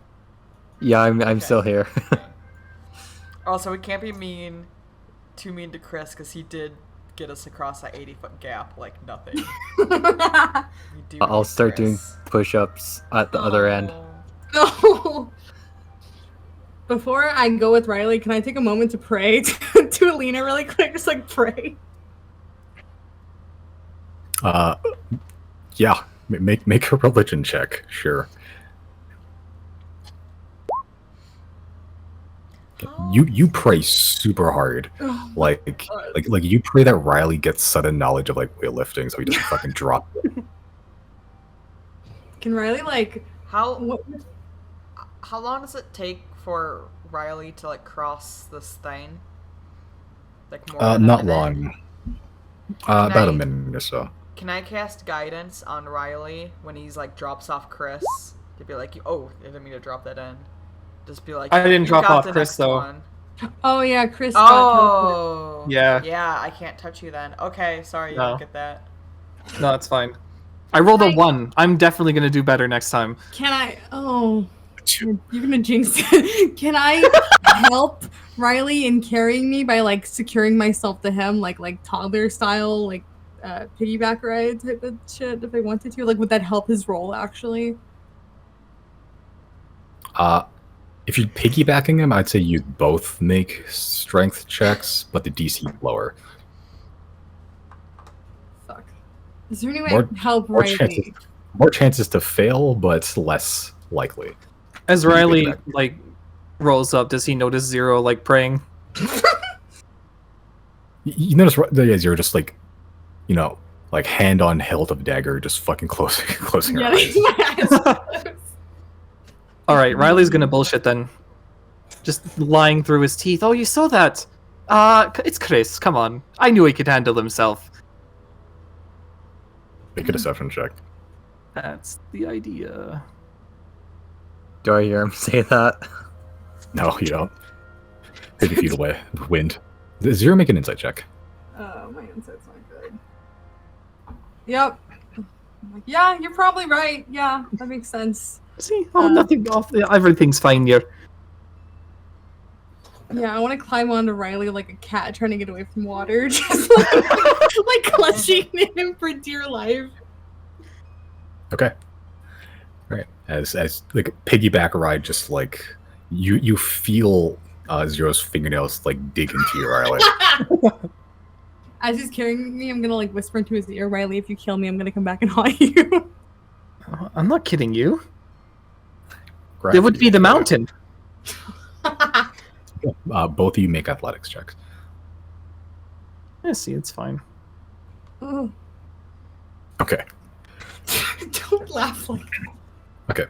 Yeah, I'm Okay. still here. Also, we can't be too mean to Chris, because he did get us across that 80-foot gap like nothing. We do I'll need start doing Chris. push-ups at the other end. Oh. No. Before I go with Riley, can I take a moment to pray to Alina really quick? Just like pray. Yeah, make a religion check, sure. You pray super hard, Oh, like you pray that Riley gets sudden knowledge of like weightlifting, so he doesn't fucking drop it. can Riley like How what? how long does it take for Riley to like cross this thing? Like more than a Not minute? long. Can About I- a minute or so. Can I cast guidance on Riley when he's like drops off Chris to be like, oh, I didn't mean to drop that in. Just be like, I didn't "You drop got off the Chris, next though. one." Oh yeah, Chris. got teleported. Oh. Yeah. Yeah, I can't touch you then. Okay, sorry, you No. don't get that. No, it's fine. I rolled a I- 1. I'm definitely gonna do better next time. Can I? Oh, you're gonna jinx it. Can I help Riley in carrying me by like securing myself to him, like toddler style, like piggyback ride type of shit? If I wanted to, like, would that help his role actually? If you're piggybacking him, I'd say you'd both make strength checks, but the DC is lower. Fuck. Is there any way I More- can help more Riley? chances to fail, but less likely. As You Riley pick it like rolls up, does he notice Zero like praying? You notice that you're just like, you know, like hand on hilt of dagger, just fucking closing your Yeah, eyes. my eyes. All right, Riley's gonna bullshit then. Just lying through his teeth. Oh, you saw that? It's Chris. Come on. I knew he could handle himself. Make a deception check. That's the idea. Do I hear him say that? No, you don't. 50 feet away. Wind. Zero, make an insight check. My insight's not good. Yep. I'm like, yeah, you're probably right. Yeah, that makes sense. See? Oh, nothing off. Everything's fine here. Yeah, I want to climb onto Riley like a cat trying to get away from water, just like clutching him for dear life. Okay. Right. As like a piggyback ride, just like you feel Zero's fingernails like dig into your eyelid. As he's carrying me, I'm gonna like whisper into his ear, Riley, if you kill me, I'm gonna come back and haunt you. I'm not kidding you. It Gravity. would be the mountain. Both of you make athletics checks. Yeah, see, it's fine. Oh, Okay. don't laugh like Okay.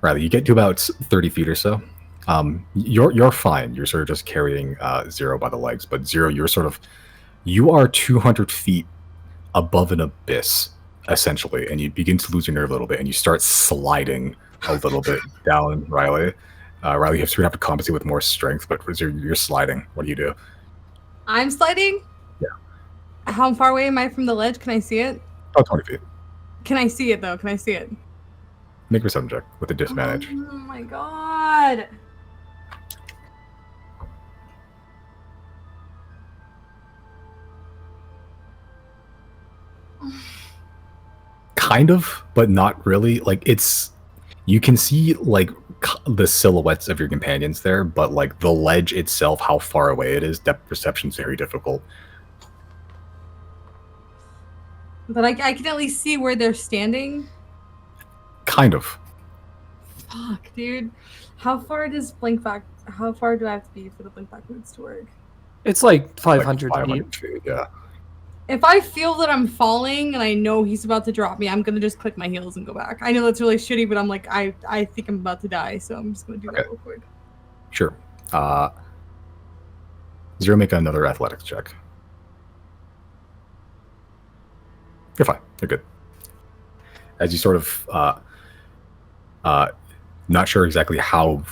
Riley, you get to about 30 feet or so. You're fine. You're sort of just carrying Zero by the legs, but Zero, you are 200 feet above an abyss, essentially, and you begin to lose your nerve a little bit, and you start sliding a little bit down, Riley. Riley, you have to compensate with more strength, but you're sliding. What do you do? I'm sliding? Yeah. How far away am I from the ledge? Can I see it? About 20 feet. Can I see it though? Can I see it? Make a perception check with a disadvantage. Oh my god. Kind of, but not really. Like you can see like the silhouettes of your companions there, but like the ledge itself, how far away it is, depth perception's very difficult. But I can at least see where they're standing. Kind of. Fuck, dude. How far does blink back? How far do I have to be for the blink back moves to work? It's like Like 500 feet. 500 feet, yeah. If I feel that I'm falling and I know he's about to drop me, I'm gonna just click my heels and go back. I know that's really shitty, but I'm like, I think I'm about to die, so I'm just gonna do that Okay. real quick. Sure. Zero, make another athletics check. You're fine. You're good. As you sort of not sure exactly how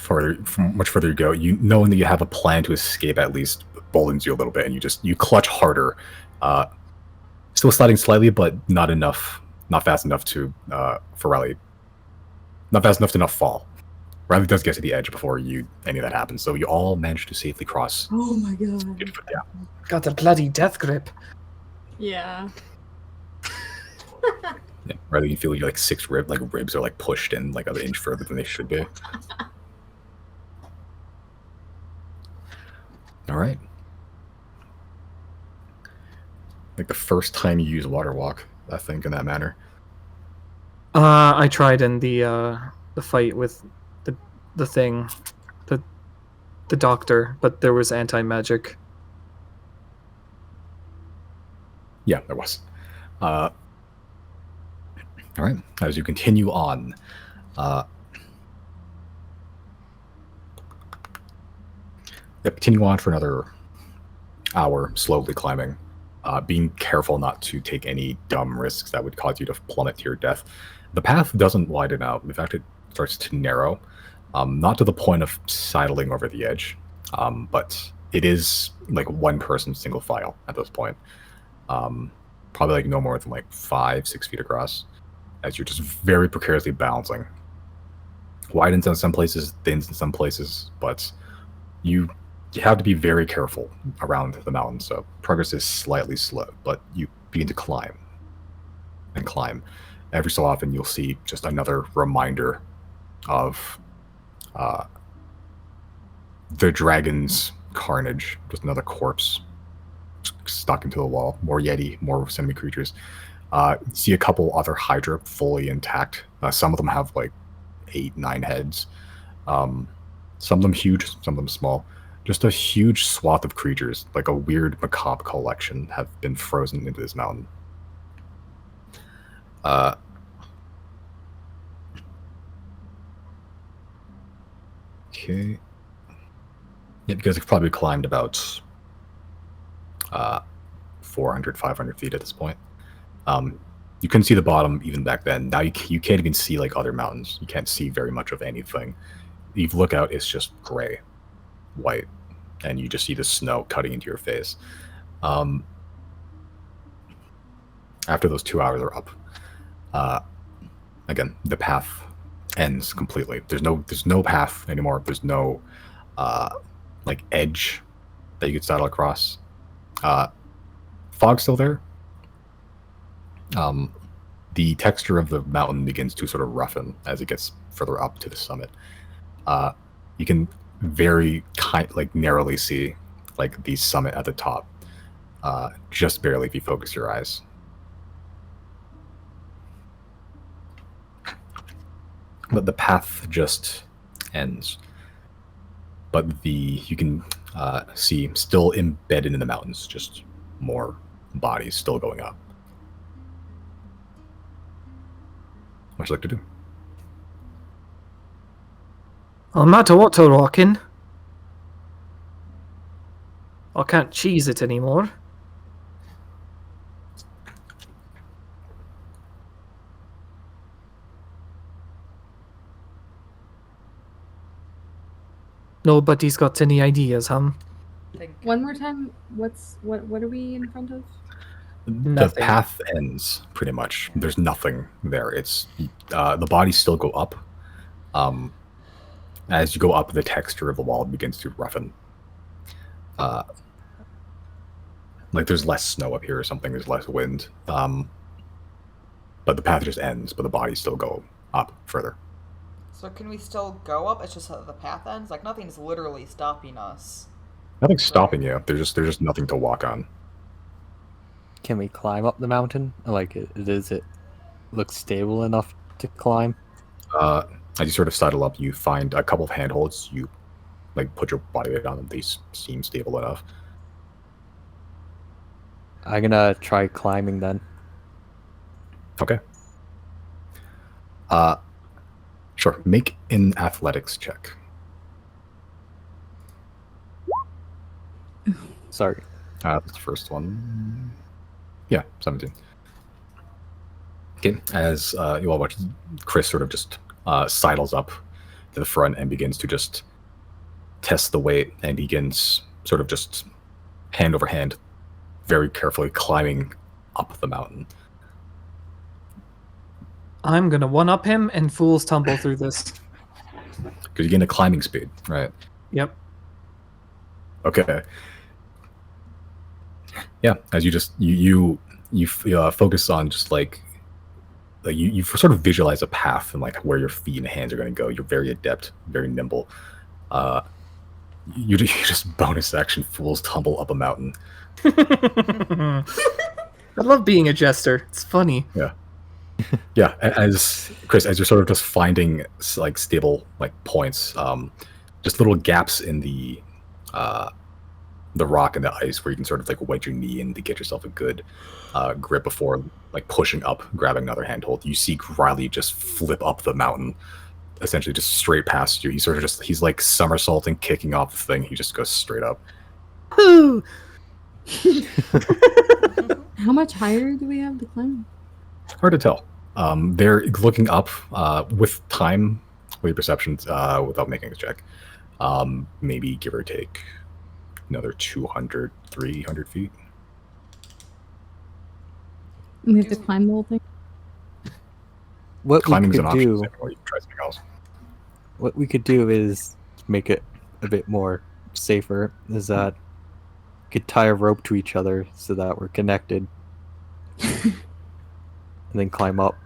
much further you go, you knowing that you have a plan to escape at least boldens you a little bit, and you clutch harder. Still sliding slightly, but not enough, not fast enough to for Riley not fast enough to not fall. Riley does get to the edge before any of that happens, so you all manage to safely cross. Oh my god. 50-foot gap. Got a bloody death grip. Yeah. Yeah, Riley, you feel your like ribs are like pushed in like an inch further than they should be. All right. Like the first time you use water walk, I think, in that manner. I tried in the fight with the thing, the doctor, but there was anti-magic. Yeah, there was. All right. As you continue on, continue on for another hour, slowly climbing, being careful not to take any dumb risks that would cause you to plummet to your death. The path doesn't widen out. In fact, it starts to narrow, not to the point of sidling over the edge, but it is like one person single file at this point. Probably like no more than like 5-6 feet across, as you're just very precariously balancing. Widens in some places, thins in some places, but you have to be very careful around the mountain. So progress is slightly slow, but you begin to climb and climb. Every so often, you'll see just another reminder of the dragon's carnage. Just another corpse stuck into the wall. More Yeti, more semi creatures. See a couple other Hydra fully intact. Some of them have like 8-9 heads. Some of them huge, some of them small. Just a huge swath of creatures, like a weird macabre collection, have been frozen into this mountain. Okay. Yeah, because it's probably climbed about 400, 500 feet at this point. You couldn't see the bottom even back then. Now you can't even see like other mountains. You can't see very much of anything. You look out, it's just gray, white, and you just see the snow cutting into your face. After those 2 hours are up, again, the path ends completely. There's no path anymore. There's no like edge that you could saddle across. Fog's still there. The texture of the mountain begins to sort of roughen as it gets further up to the summit. You can very narrowly see like the summit at the top, just barely if you focus your eyes. But the path just ends. But you can see still embedded in the mountains, just more bodies still going up. What would you like to do? No matter what to rockin'. I can't cheese it anymore. Nobody's got any ideas, huh? One more time. What are we in front of? The path ends pretty much. There's nothing there. It's the bodies still go up. As you go up, the texture of the wall begins to roughen. Like there's less snow up here or something. There's less wind. But the path just ends. But the bodies still go up further. So can we still go up? It's just that the path ends. Like nothing's literally stopping us. Nothing's stopping you. There's just nothing to walk on. Can we climb up the mountain? Like, does it look stable enough to climb? As you sort of sidle up, you find a couple of handholds. You like put your body weight on them. They seem stable enough. I'm gonna try climbing then. Okay. Sure. Make an athletics check. Sorry. That's the first one. Yeah, 17. Okay, as you all watch, Chris sort of just sidles up to the front and begins to just test the weight and begins sort of just hand over hand, very carefully climbing up the mountain. I'm gonna one-up him and fool's tumble through this. Because you gain a climbing speed, right? Yep. Okay. Yeah, as you focus on just like you sort of visualize a path and like where your feet and hands are going to go. You're very adept, very nimble. You just bonus action fools tumble up a mountain. I love being a jester. It's funny. Yeah, as Chris, as you're sort of just finding like stable like points, just little gaps in the rock and the ice where you can sort of like wedge your knee in to get yourself a good grip before like pushing up, grabbing another handhold. You see Riley just flip up the mountain, essentially just straight past you. He's sort of he's like somersaulting, kicking off the thing. He just goes straight up. Woo! How much higher do we have to climb? Hard to tell. They're looking up with time, with your perceptions, without making a check. Maybe give or take another 200, 300 feet. We have to climb the whole thing. What Climbing's we an could option. do, Or you can try something else. what we could do is make it a bit more safer. Is that we could tie a rope to each other so that we're connected, and then climb up.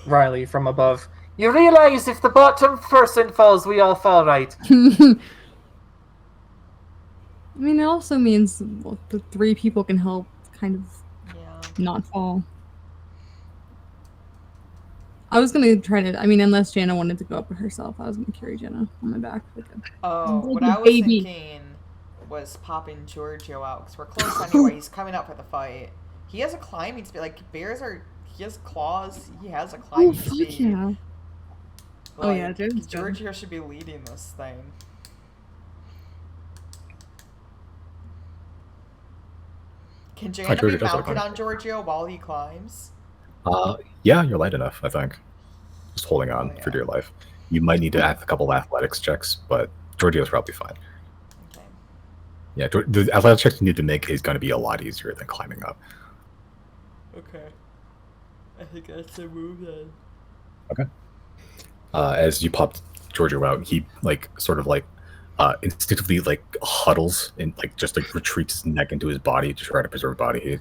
Riley from above. You realize if the bottom person falls, we all fall, right? I mean, it also means the 3 people can help kind of Yeah. not fall. I was gonna try to. I mean, unless Jana wanted to go up herself, I was gonna carry Jana on my back. Oh, Like what a I was baby. thinking was popping Giorgio out because we're close anyway. He's coming up for the fight. He has a climbing speed. Like bears are. He has claws. He has a Oh climbing fuck speed. yeah! Like, Oh, yeah, Jared's good. Giorgio should be leading this thing. Can Jana be Giorgio does mounted look on Giorgio while he climbs? Yeah, you're light enough, I think. Just holding on Oh, for yeah. dear life. You might need to add a couple of athletics checks, but Giorgio's probably fine. Okay. Yeah, the athletic checks you need to make is going to be a lot easier than climbing up. Okay. I think that's a move then. As you pop Giorgio out, he like sort of like instinctively like huddles and like just like retreats his neck into his body to try to preserve body heat.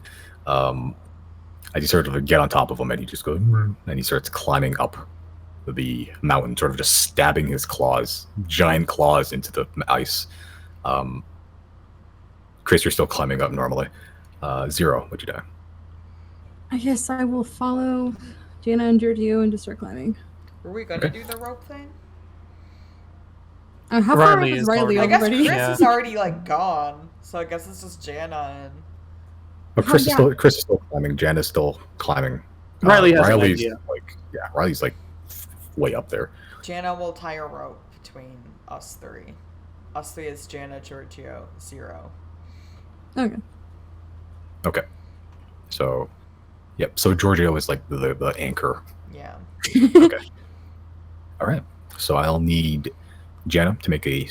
As you sort of get on top of him, and he just goes, and he starts climbing up the mountain, sort of just stabbing his claws, giant claws, into the ice. Chris, you're still climbing up normally. Zero, what'd you do? I guess I will follow Jana and Giorgio and just start climbing. Were we gonna do the rope thing? How far Riley up is is Riley I guess already? Chris Yeah. is already like gone, so I guess it's just Jana and. But Oh, yeah. Chris is still climbing. Jan is still climbing. Riley has an Riley's idea. like, yeah, Riley's like way up there. Jana will tie a rope between us 3. Us 3 is Jana, Giorgio, 0. Okay. Okay. So, yep. So Giorgio is like the anchor. Yeah. Okay. All right. So I'll need Jana to make a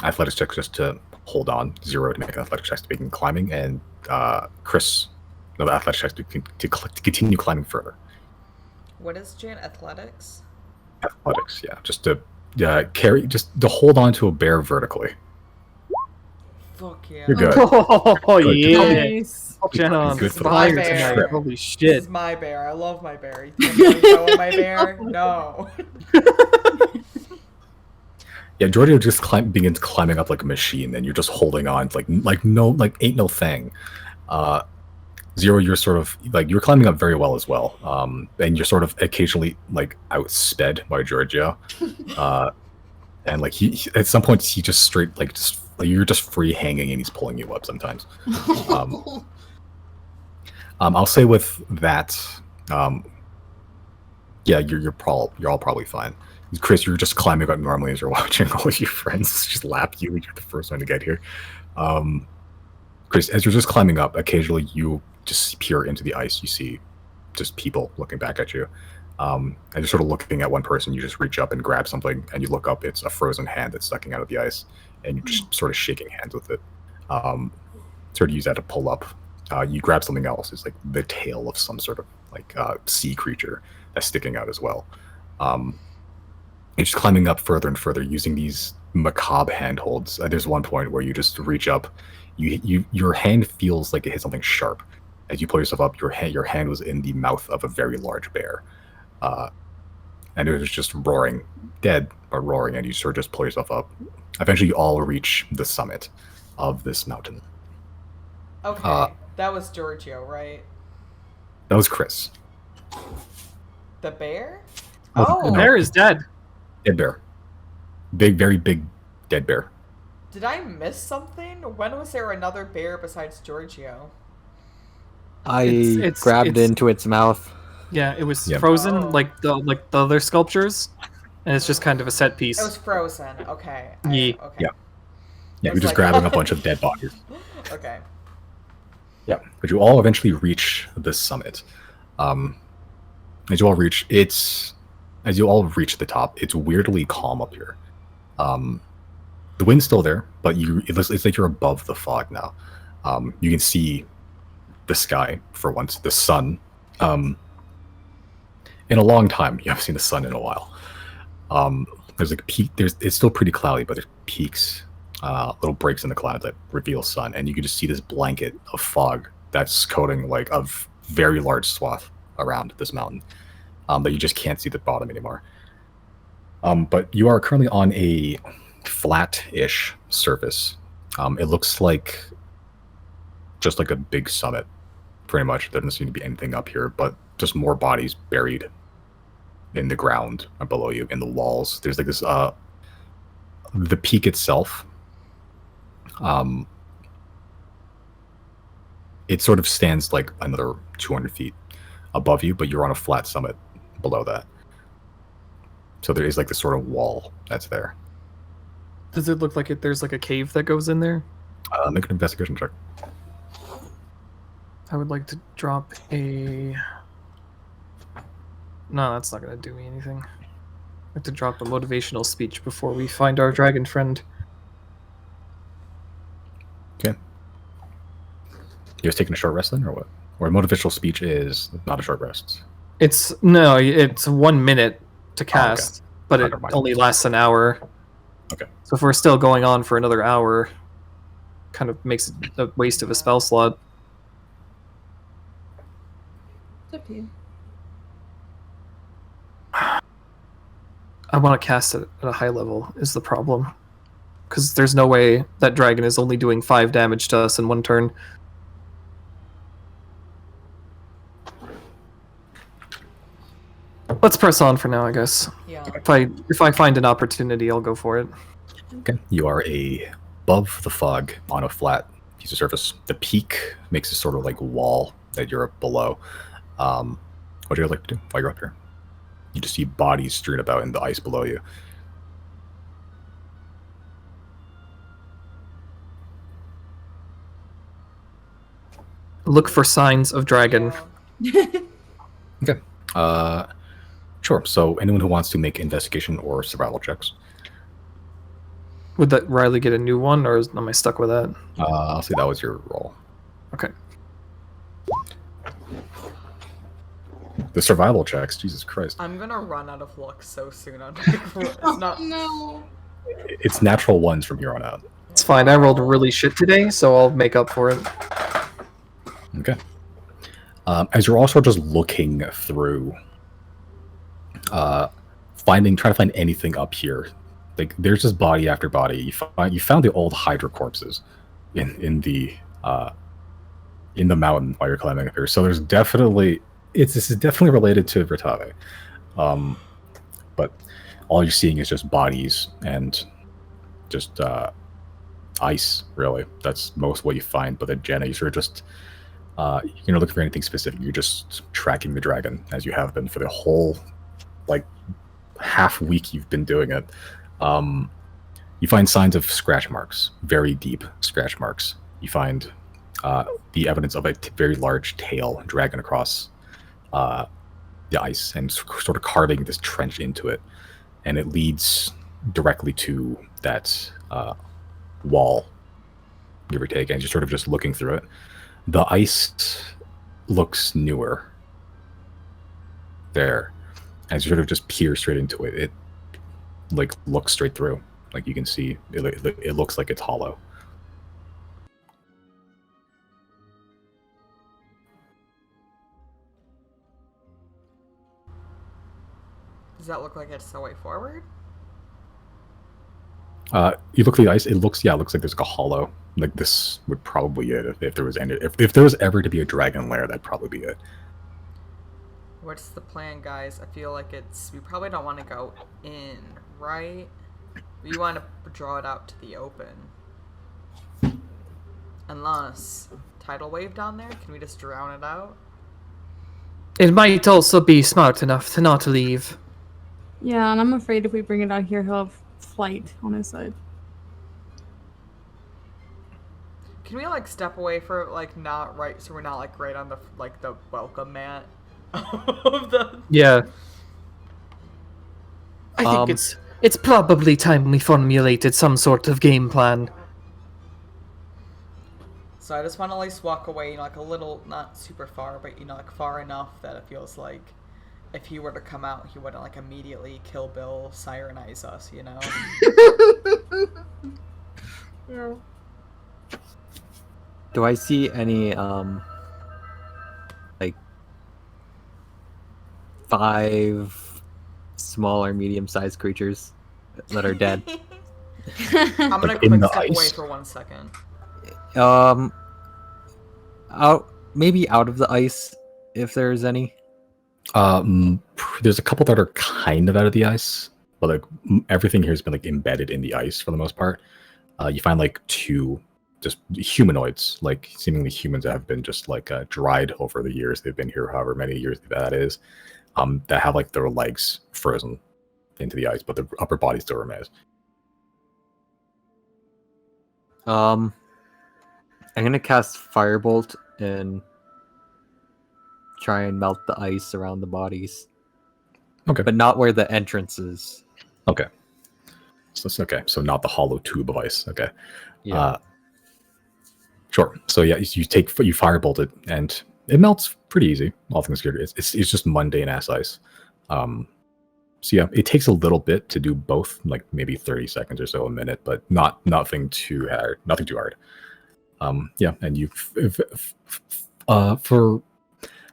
athletics check just to hold on. 0 to make an athletics check to begin climbing, and Chris, no athletics check to continue climbing further. What is Jana? Athletics? Athletics, yeah. Just to carry, just to hold on to a bear vertically. Fuck yeah. You're good. Oh Good. yeah. Nice. Jenna on Good for the fire bear. tonight. Holy This shit. is my bear. I love my bear. You think I'm going my bear? No. Yeah, Giorgio just begins climbing up like a machine, and you're just holding on, ain't no thing. 0, you're sort of like you're climbing up very well as well, and you're sort of occasionally like outsped by Giorgio, and like he at some points he just straight like you're just free hanging and he's pulling you up sometimes. I'll say with that, yeah, you're all probably fine. Chris, you're just climbing up normally as you're watching all of your friends just lap you. You're the first one to get here. Chris, as you're just climbing up, occasionally you just peer into the ice. You see just people looking back at you. And you're sort of looking at one person. You just reach up and grab something, and you look up. It's a frozen hand that's sticking out of the ice, and you're just sort of shaking hands with it. Sort of use that to pull up you grab something else. It's like the tail of some sort of like sea creature that's sticking out as well. You're just climbing up further and further using these macabre handholds. There's one point where you just reach up, your hand feels like it hit something sharp. As you pull yourself up, your hand was in the mouth of a very large bear, and it was just roaring, dead but roaring, and you sort of just pull yourself up. Eventually, you all reach the summit of this mountain. Okay, that was Giorgio, right? That was Chris. The bear? Oh, The no. bear is dead. Dead bear. Big, very big dead bear. Did I miss something? When was there another bear besides Giorgio? I grabbed it's- into its mouth. Yeah, it was Yeah. frozen Oh. like the other sculptures, and it's just kind of a set piece. It was frozen. Okay. Yeah. Okay. Yeah. Yeah, I you're was just like, grabbing a bunch of dead bodies. Okay. Yeah, but you all eventually reach the summit. As you all reach the top, it's weirdly calm up here. The wind's still there, but it's like you're above the fog now. You can see the sky for once, the sun. In a long time, you haven't seen the sun in a while. There's like peak. It's still pretty cloudy, but there's peaks, little breaks in the clouds that reveal sun, and you can just see this blanket of fog that's coating like a very large swath around this mountain. That you just can't see the bottom anymore. But you are currently on a flat-ish surface. It looks like just like a big summit, pretty much. There doesn't seem to be anything up here, but just more bodies buried in the ground below you, in the walls. There's like this, the peak itself, it sort of stands like another 200 feet above you, but you're on a flat summit below that. So there is like this sort of wall that's there. Does it look like there's like a cave that goes in there? Make an investigation check. I would like to drop a... No, that's not going to do me anything. I have to drop a motivational speech before we find our dragon friend. Okay. You guys taking a short rest then, or what? Or a motivational speech is not a short rest. It's 1 minute to cast, but it Never mind. only lasts an hour. Okay. So if we're still going on for another hour, kind of makes it a waste of a spell slot. It's up to you. I want to cast it at a high level is the problem. Because there's no way that dragon is only doing 5 damage to us in 1 turn. Let's press on for now, I guess. Yeah. If I find an opportunity, I'll go for it. Okay. You are above the fog on a flat piece of surface. The peak makes a sort of like wall that you're below. What do you guys like to do while you're up here? You just see bodies strewn about in the ice below you. Look for signs of dragon. Yeah. Sure. So anyone who wants to make investigation or survival checks, Would that Riley get a new one, or am I stuck with that? I'll say that was your roll. Okay. The survival checks, Jesus Christ. I'm gonna run out of luck so soon. I'm like, it's not. No. It's natural ones from here on out. It's fine. I rolled really shit today, so I'll make up for it. Okay. As you're also just looking through, trying to find anything up here, like there's just body after body. You found the old Hydra corpses in the mountain while you're climbing up here. So there's definitely this is definitely related to Vertave, but all you're seeing is just bodies and just ice. Really, that's most what you find. But then Jenna, you sort of just you're not looking for anything specific. You're just tracking the dragon as you have been for the whole like half week you've been doing it. You find signs of scratch marks, very deep scratch marks. You find the evidence of a very large tail dragging across the ice and sort of carving this trench into it, and it leads directly to that wall, give or take. And you're sort of just looking through it. The ice looks newer. There. As you sort of just peer straight into it, it like looks straight through. Like you can see, it looks like it's hollow. Does that look like it's the way forward? You look at the ice. It looks like there's like a hollow. Like this would probably be it if there was any. If there was ever to be a dragon lair, that'd probably be it. What's the plan, guys? I feel like we probably don't want to go in, right? We want to draw it out to the open. Unless tidal wave down there, can we just drown it out? It might also be smart enough to not leave. Yeah, and I'm afraid if we bring it out here, he'll have flight on his side. Can we like step away for like not right, so we're not like right on the the welcome mat of the? Yeah. I think it's probably time we formulated some sort of game plan. So I just want to at least walk away, like a little, not super far, but like far enough that it feels like if he were to come out, he wouldn't like immediately kill Bill, sirenize us, you know? Yeah. Do I see any like 5 small or medium-sized creatures that are dead? I'm gonna Like in quick the step away ice? for 1 second. Maybe out of the ice, if there's any. There's a couple that are kind of out of the ice, but like everything here has been like embedded in the ice for the most part. You find like 2 just humanoids, like seemingly humans that have been just like dried over the years they've been here, however many years that is, that have like their legs frozen into the ice, but their upper body still remains. I'm gonna cast Firebolt and try and melt the ice around the bodies. Okay. But not where the entrance is. Okay. So it's okay. So not the hollow tube of ice. Okay. Yeah. Sure. So yeah, you firebolt it, and it melts pretty easy. All things considered, it's just mundane ass ice. So yeah, it takes a little bit to do both, like maybe 30 seconds or so, a minute, but nothing too hard. Nothing too hard. Yeah, and you, for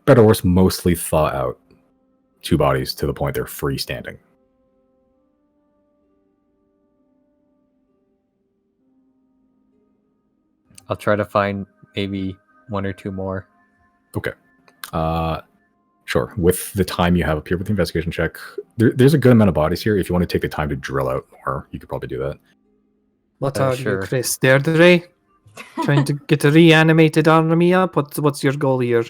better or worse, mostly thaw out 2 bodies to the point they're freestanding. I'll try to find maybe 1 or 2 more. Okay. Sure. With the time you have up here with the investigation check, there's a good amount of bodies here. If you want to take the time to drill out more, you could probably do that. What Oh, are sure. you, Chris? Deirdre? Trying to get a reanimated army up? What's your goal here?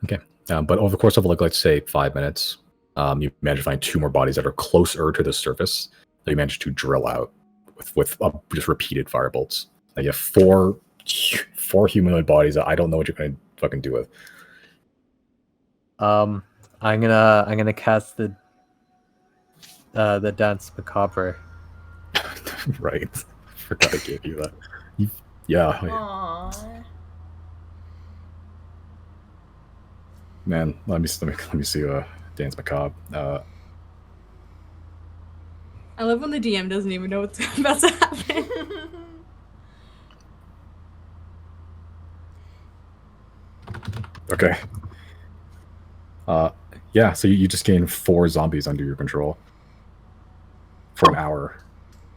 Okay. But over the course of, like, let's say 5 minutes, you manage to find 2 more bodies that are closer to the surface that you managed to drill out with just repeated firebolts. Now you have 4 humanoid bodies that I don't know what you're going to fucking do with. I'm gonna cast the Dance Macabre. Right. Forgot I gave you that. Yeah. Aww. Man, let me see Dance Macabre. I love when the DM doesn't even know what's about to happen. Okay. Yeah, so you just gain 4 zombies under your control for an hour.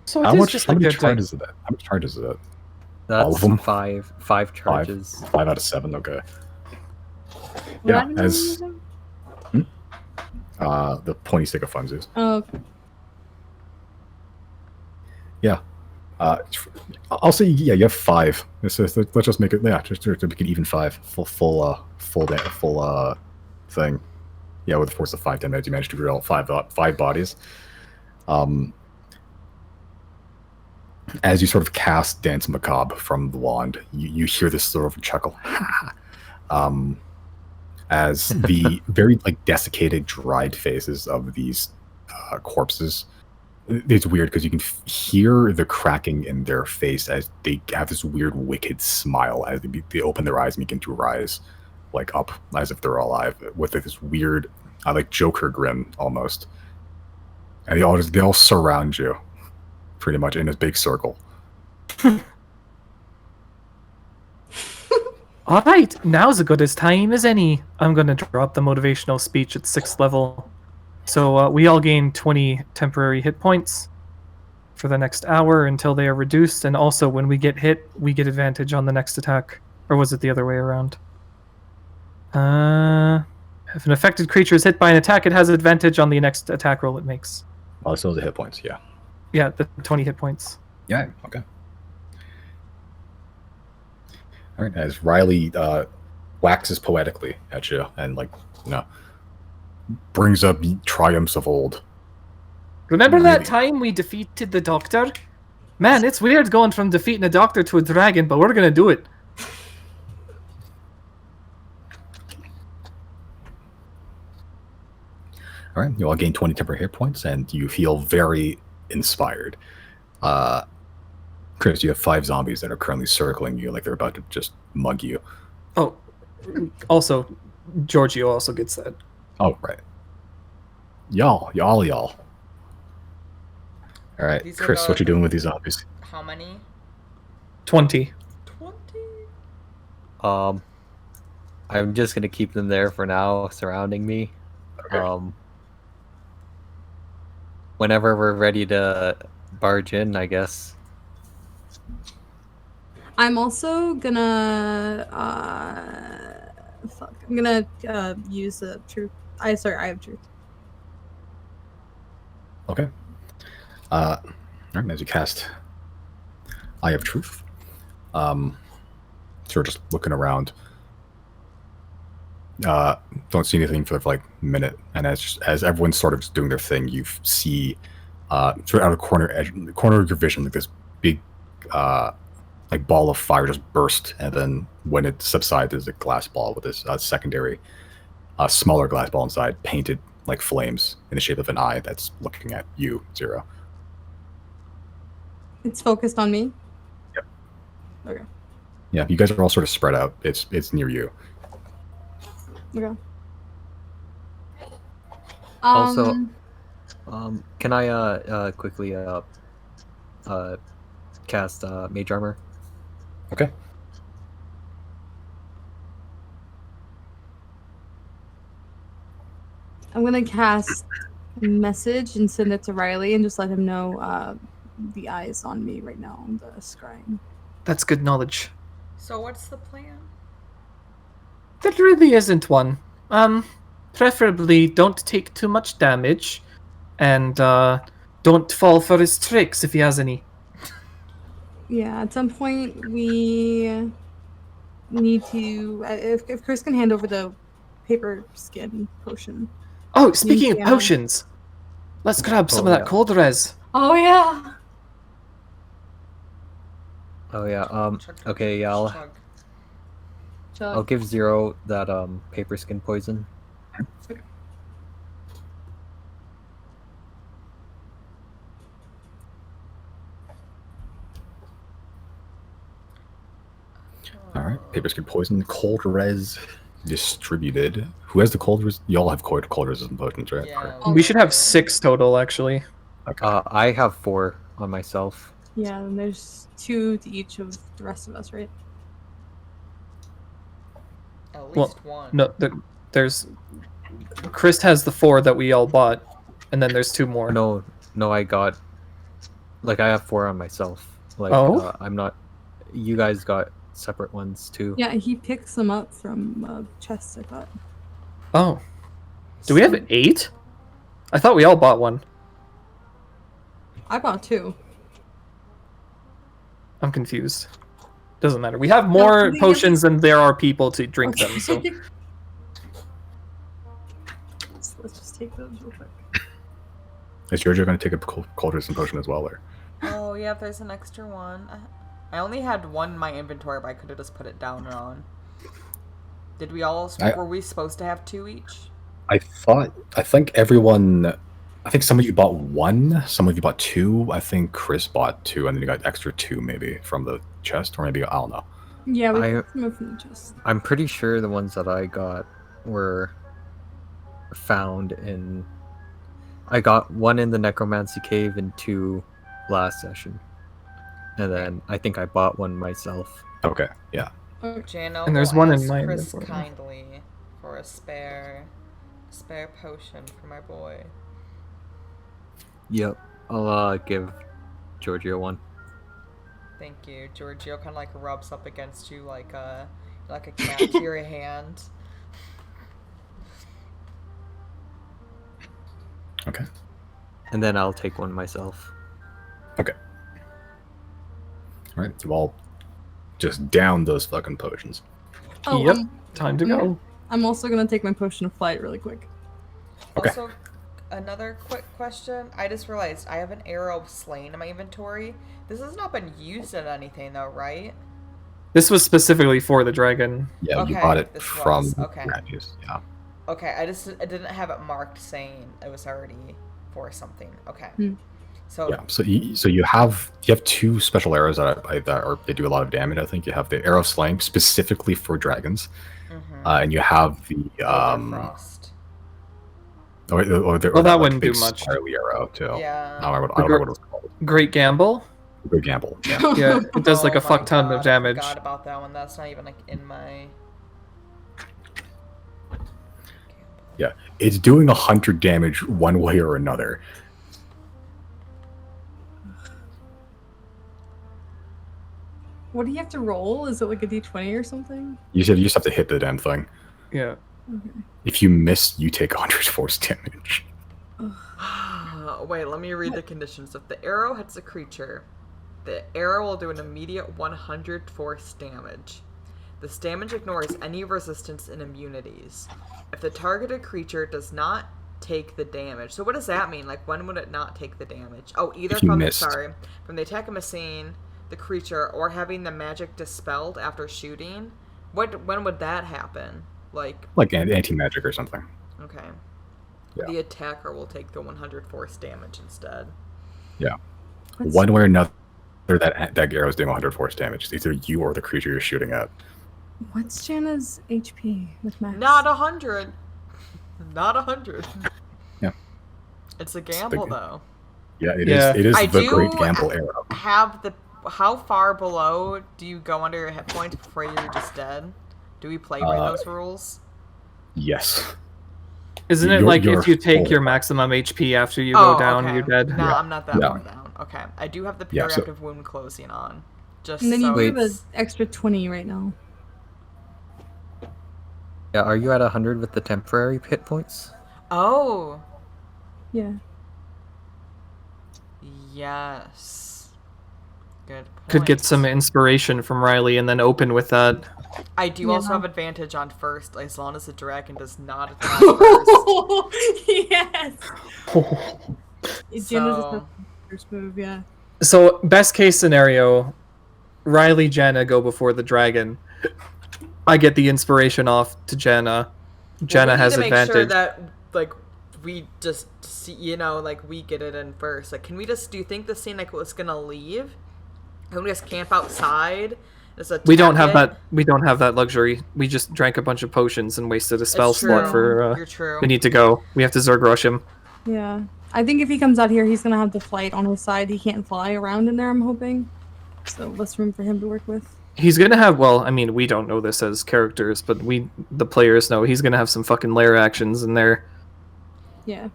So How it is much just a good time. charges is that? How much charges is that? That's All of them? 5 charges. 5 out of 7, okay. What Yeah, item are you as using? the pointy stick of funsies. Oh, okay. Yeah. I'll say you have 5. Let's just make it, yeah, just to make it even 5. Full thing. Yeah, with the force of 5 damage, you managed to grill 5 bodies. As you sort of cast Dance Macabre from the wand, you hear this sort of chuckle. As the very like desiccated, dried faces of these corpses It's weird because you can hear the cracking in their face as they have this weird, wicked smile as they open their eyes and begin to rise, like up as if they're alive, with this weird, like Joker grin almost. And they all surround you, pretty much in this big circle. All right, now's as good as time as any. I'm going to drop the motivational speech at 6th level. So we all gain 20 temporary hit points for the next hour until they are reduced. And also, when we get hit, we get advantage on the next attack. Or was it the other way around? If an affected creature is hit by an attack, it has advantage on the next attack roll it makes. Also the hit points, yeah. Yeah, the 20 hit points. Yeah, okay. All right, as Riley waxes poetically at you and, like, brings up triumphs of old. Remember that Really? time we defeated the doctor? Man, it's weird going from defeating a doctor to a dragon, but we're gonna do it. All right, you all gain 20 temporary hit points, and you feel very inspired. Chris, you have 5 zombies that are currently circling you like they're about to just mug you. Oh, also, Giorgio also gets that. Oh, right. Y'all. All right, These are Chris, the- what you doing with these zombies? How many? 20. 20? I'm just gonna keep them there for now, surrounding me. Okay. Whenever we're ready to barge in, I guess. I'm also gonna I'm gonna use the truth. I have truth. Okay. All right, as you cast Eye of Truth, so we're just looking around. Don't see anything for like a minute, and as everyone's sort of just doing their thing, you see sort of out of the corner of your vision, like this big like ball of fire just burst, and then when it subsides, there's a glass ball with this secondary smaller glass ball inside, painted like flames in the shape of an eye that's looking at you, Zero. It's focused on me. Yep. Okay. Yeah, you guys are all sort of spread out. It's near you. Okay. Also, can I quickly cast Mage Armor? Okay. I'm gonna cast message and send it to Riley and just let him know the eye is on me right now on the scrying. That's good knowledge. So what's the plan? There really isn't one. Preferably don't take too much damage, and don't fall for his tricks if he has any. Yeah, at some point we need to. If Chris can hand over the paper skin potion. Oh, speaking of Yeah. potions, let's grab some of that yeah. cold res. Oh yeah. Oh yeah. Chug, chug, Okay. Yeah. chug. I'll give Zero that paper skin poison. All right. Paper skin poison, cold res distributed. Who has the cold res? You all have cold resistant potions, right? Yeah. Oh, We should have okay. 6 total, actually. Okay. I have 4 on myself. Yeah, and there's 2 to each of the rest of us, right? At least Well, one. No, there's. Chris has the 4 that we all bought, and then there's 2 more. No, I got. Like I have 4 on myself. Like Oh? I'm not. You guys got separate ones too. Yeah, he picks them up from chests, I thought. Oh. Do we have 8? I thought we all bought one. I bought 2. I'm confused. Doesn't matter. We have more thing is- potions than there are people to drink them, so. So let's just take those real quick. Is Giorgio going to take a cold resistant potion as well, or? Oh yeah, there's an extra one. I only had one in my inventory, but I could have just put it down wrong. Did we all? Were we supposed to have 2 each? I think everyone I think some of you bought 1, some of you bought 2. I think Chris bought 2, and then you got extra 2 maybe from the chest, or maybe I don't know. Yeah, we I- got some from the chest. I'm pretty sure the ones that I got were found in. I got 1 in the Necromancy Cave and 2 last session. And then I think I bought 1 myself. Okay, yeah. Jano And there's will one in ask my Chris inventory. kindly for a spare potion for my boy. Yep. I'll give Giorgio 1. Thank you. Giorgio kind of like rubs up against you like a cat to your hand. Okay. And then I'll take 1 myself. Okay. All right, you all just down those fucking potions. Oh, Yep. Time to yeah. go. I'm also gonna take my potion of flight really quick. Okay. Also, another quick question. I just realized I have an arrow of slain in my inventory. This has not been used in anything though, right? This was specifically for the dragon. Yeah, you Okay, bought it this from was- okay. Gratis. Yeah. Okay, I didn't have it marked saying it was already for something. Okay. Hmm. So Yeah. So you have 2 special arrows they do a lot of damage. I think you have the arrow of slaying specifically for dragons, and you have the Frost. or the Well, that like, wouldn't do big much. spirally arrow too. Yeah. I don't remember what it was called. Great gamble. Good gamble. Yeah. Yeah, it does like Oh a fuck my ton God, of damage. I forgot about that one. That's not even like in my. Yeah. It's doing 100 damage one way or another. What do you have to roll? Is it like a d20 or something? You just have to hit the damn thing. Yeah. If you miss, you take 100 force damage. Wait, let me read the conditions. If the arrow hits a creature, the arrow will do an immediate 100 force damage. This damage ignores any resistance and immunities. If the targeted creature does not take the damage, so what does that mean? Like, when would it not take the damage? Oh, either If you from missed. from the attack of missing the creature or having the magic dispelled after shooting. When would that happen? Like anti-magic or something. Okay. Yeah. The attacker will take the 100 force damage instead. Yeah. What's- One way or another, that arrow is doing 100 force damage. It's either you or the creature you're shooting at. What's Jana's HP with max? Not 100. Not 100. Yeah. It's a gamble, big- though. Yeah, it Yeah. is. It is I the do great gamble arrow. How far below do you go under your hit points before you're just dead? Do we play by those rules? Yes. Isn't it You're- like you're if you take full. your maximum HP after you go down, okay. you're dead? No, Yeah. I'm not that Yeah. far down. Okay. I do have the Yeah, so- periactive wound closing on. Just And then you so do have an it's- extra 20 right now. Yeah, are you at 100 with the temporary hit points? Oh, Yeah. yes. Good point. Could get some inspiration from Riley and then open with that. I do also Yeah. have advantage on first, as long as the dragon does not attack first. Yes. Jana's just So, the first move, yeah. So, best case scenario, Riley, Janna go before the dragon. I get the inspiration off to Janna. Janna well, we has need to make sure advantage. that like we just see, like we get it in first. Like, can we just? Do you think the scene like was gonna leave? Can we just camp outside? Just We don't attack have it? that. We don't have that luxury. We just drank a bunch of potions and wasted a spell It's slot true. for. You're true. We need to go. We have to Zerg rush him. Yeah. I think if he comes out here, he's gonna have the flight on his side. He can't fly around in there, I'm hoping. So less room for him to work with. He's gonna have. Well, I mean, we don't know this as characters, but the players know he's gonna have some fucking lair actions in there. Yeah.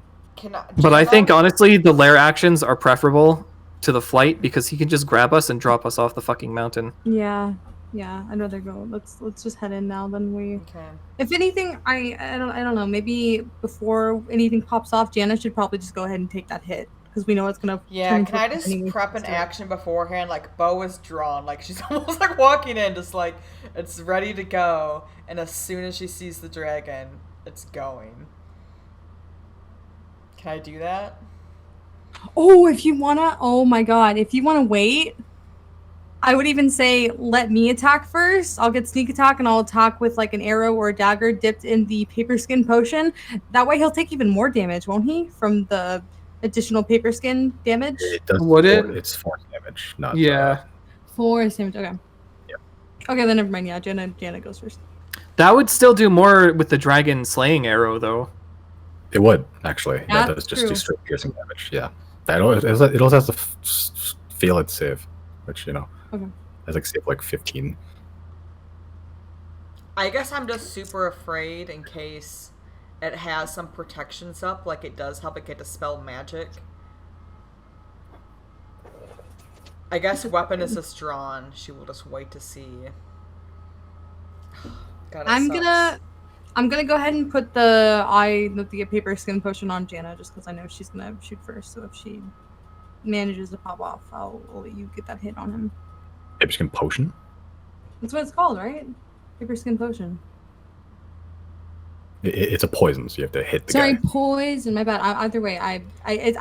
But I think Jana? honestly, the lair actions are preferable to the flight because he can just grab us and drop us off the fucking mountain. Yeah. Yeah. I'd rather go. Let's just head in now. Then we. Okay. If anything, I don't know. Maybe before anything pops off, Jana should probably just go ahead and take that hit because we know it's gonna. Yeah, turn can I purple just anyway. prep an action beforehand? Like, bow is drawn. Like, she's almost like walking in, just like, it's ready to go. And as soon as she sees the dragon, it's going. Can I do that? Oh, if you wanna. Oh my god. If you wanna wait, I would even say let me attack first. I'll get sneak attack and I'll attack with like an arrow or a dagger dipped in the paper skin potion. That way he'll take even more damage, won't he? From the additional paper skin damage? It does. Would it? It's force damage, not. Yeah. 4 damage. Okay. Yeah. Okay, then never mind. Yeah, Jana goes first. That would still do more with the dragon slaying arrow, though. It would actually. That That's does just do true. straight piercing damage. Yeah. It also has to fail its save, which Okay. has like save like 15. I guess I'm just super afraid in case it has some protections up, like it does help it get dispel magic. I guess weapon is just drawn. She will just wait to see. God, I'm gonna go ahead and put the paper skin potion on Jana just because I know she's gonna shoot first. So if she manages to pop off, I'll let you get that hit on him. Paper skin potion. That's what it's called, right? Paper skin potion. It's a poison, so you have to hit the Sorry, guy. poison. My bad. Either way, I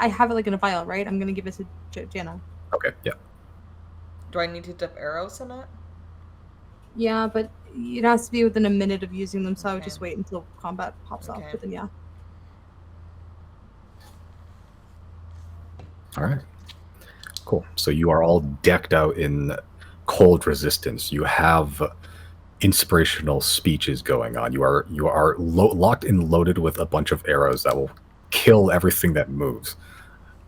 have it like in a vial, right? I'm gonna give it to Jana. Okay. Yeah. Do I need to dip arrows in it? Yeah, but it has to be within a minute of using them, so I would Okay. just wait until combat pops off. Okay. But then, yeah. All right. Cool. So you are all decked out in cold resistance. You have inspirational speeches going on. You are locked and loaded with a bunch of arrows that will kill everything that moves.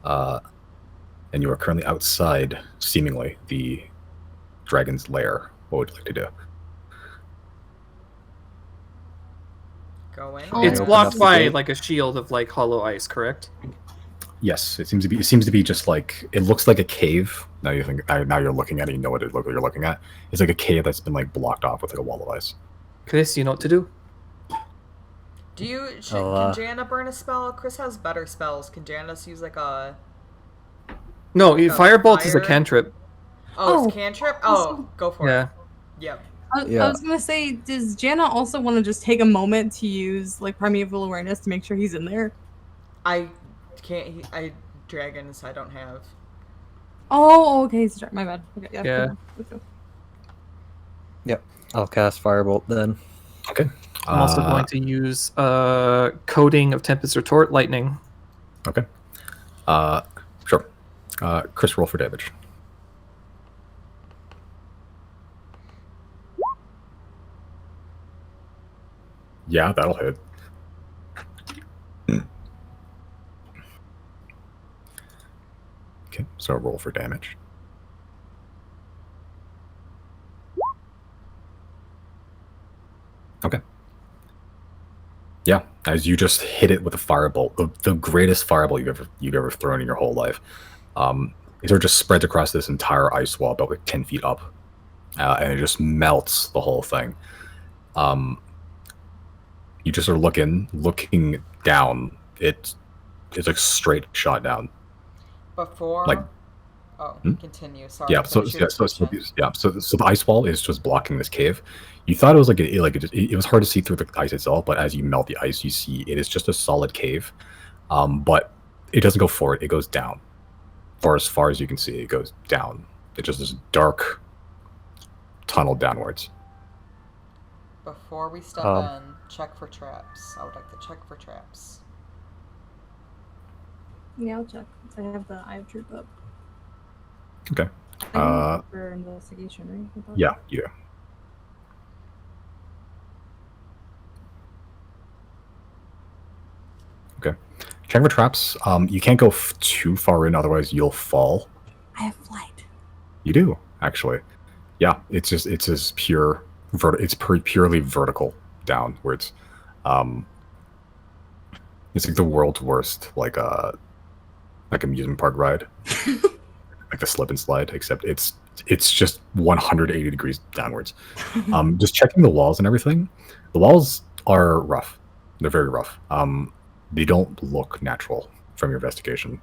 And you are currently outside, seemingly, the dragon's lair. What would you like to do? Go in. Oh. It's Open blocked up the by gate. like a shield of like hollow ice, correct? Yes, it seems to be just like, it looks like a cave. Now you're looking at it, you know what you're looking at. It's like a cave that's been like blocked off with like a wall of ice. Chris, you know what to do? Do you? I'll, Can Jana burn a spell? Chris has better spells. Can Jana just use like a? No, Like a firebolt is a fire? cantrip. Oh, Oh, it's cantrip. also- Oh, go for Yeah. it. Yep. I Yeah. was gonna say, does Jana also want to just take a moment to use like primeval awareness to make sure he's in there? I can't. I dragons. I don't have. Oh, okay. My bad. Okay, yeah. Yeah. Let's go. I'll cast Firebolt then. Okay. I'm also going to use coding of Tempest Retort Lightning. Okay. Sure. Chris, roll for damage. Yeah, that'll hit. Okay, so roll for damage. Okay. Yeah, as you just hit it with a firebolt, the greatest firebolt you've ever thrown in your whole life. It sort of just spreads across this entire ice wall, about like 10 feet up, and it just melts the whole thing. You just are looking down. It's like straight shot down. Before. Like- Oh, Hmm? continue. Sorry. Yeah, so finish your so description. the ice wall is just blocking this cave. You thought it was it was hard to see through the ice itself, but as you melt the ice, you see it is just a solid cave. But it doesn't go forward; it goes down. For as far as you can see, it goes down. It's just this dark tunnel downwards. Before we step Um, in, check for traps. I would like to check for traps. Yeah, I'll check. I have the Eye of Truth up. Okay. I can look for investigation, right? I thought. Yeah, you do. Okay. Check for traps. You can't go too far in, otherwise you'll fall. I have flight. You do, actually. Yeah, it's just pure purely vertical downwards. It's like the world's worst like amusement park ride. Like the slip and slide, except it's just 180 degrees downwards. Just checking the walls and everything. The walls are rough. They're very rough. They don't look natural from your investigation.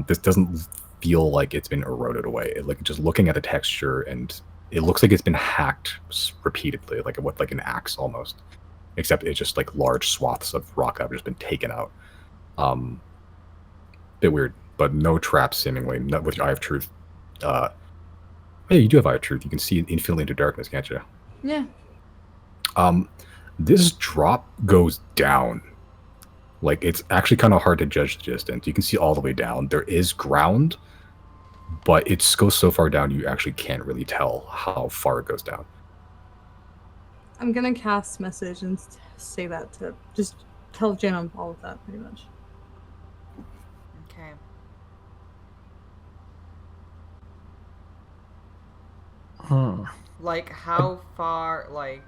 This doesn't feel like it's been eroded away. Like just looking at the texture, and it looks like it's been hacked repeatedly, like with like an axe almost. Except it's just like large swaths of rock that have just been taken out. Bit weird, but no traps seemingly. Not with your Eye of Truth. Yeah, you do have Eye of Truth. You can see infinitely into darkness, can't you? Yeah. This drop goes down Like, it's actually kind of hard to judge the distance. You can see all the way down. There is ground, but it goes so far down you actually can't really tell how far it goes down. I'm gonna cast message and say that to just tell Jen I'm all of that pretty much. Okay. Like how far? Like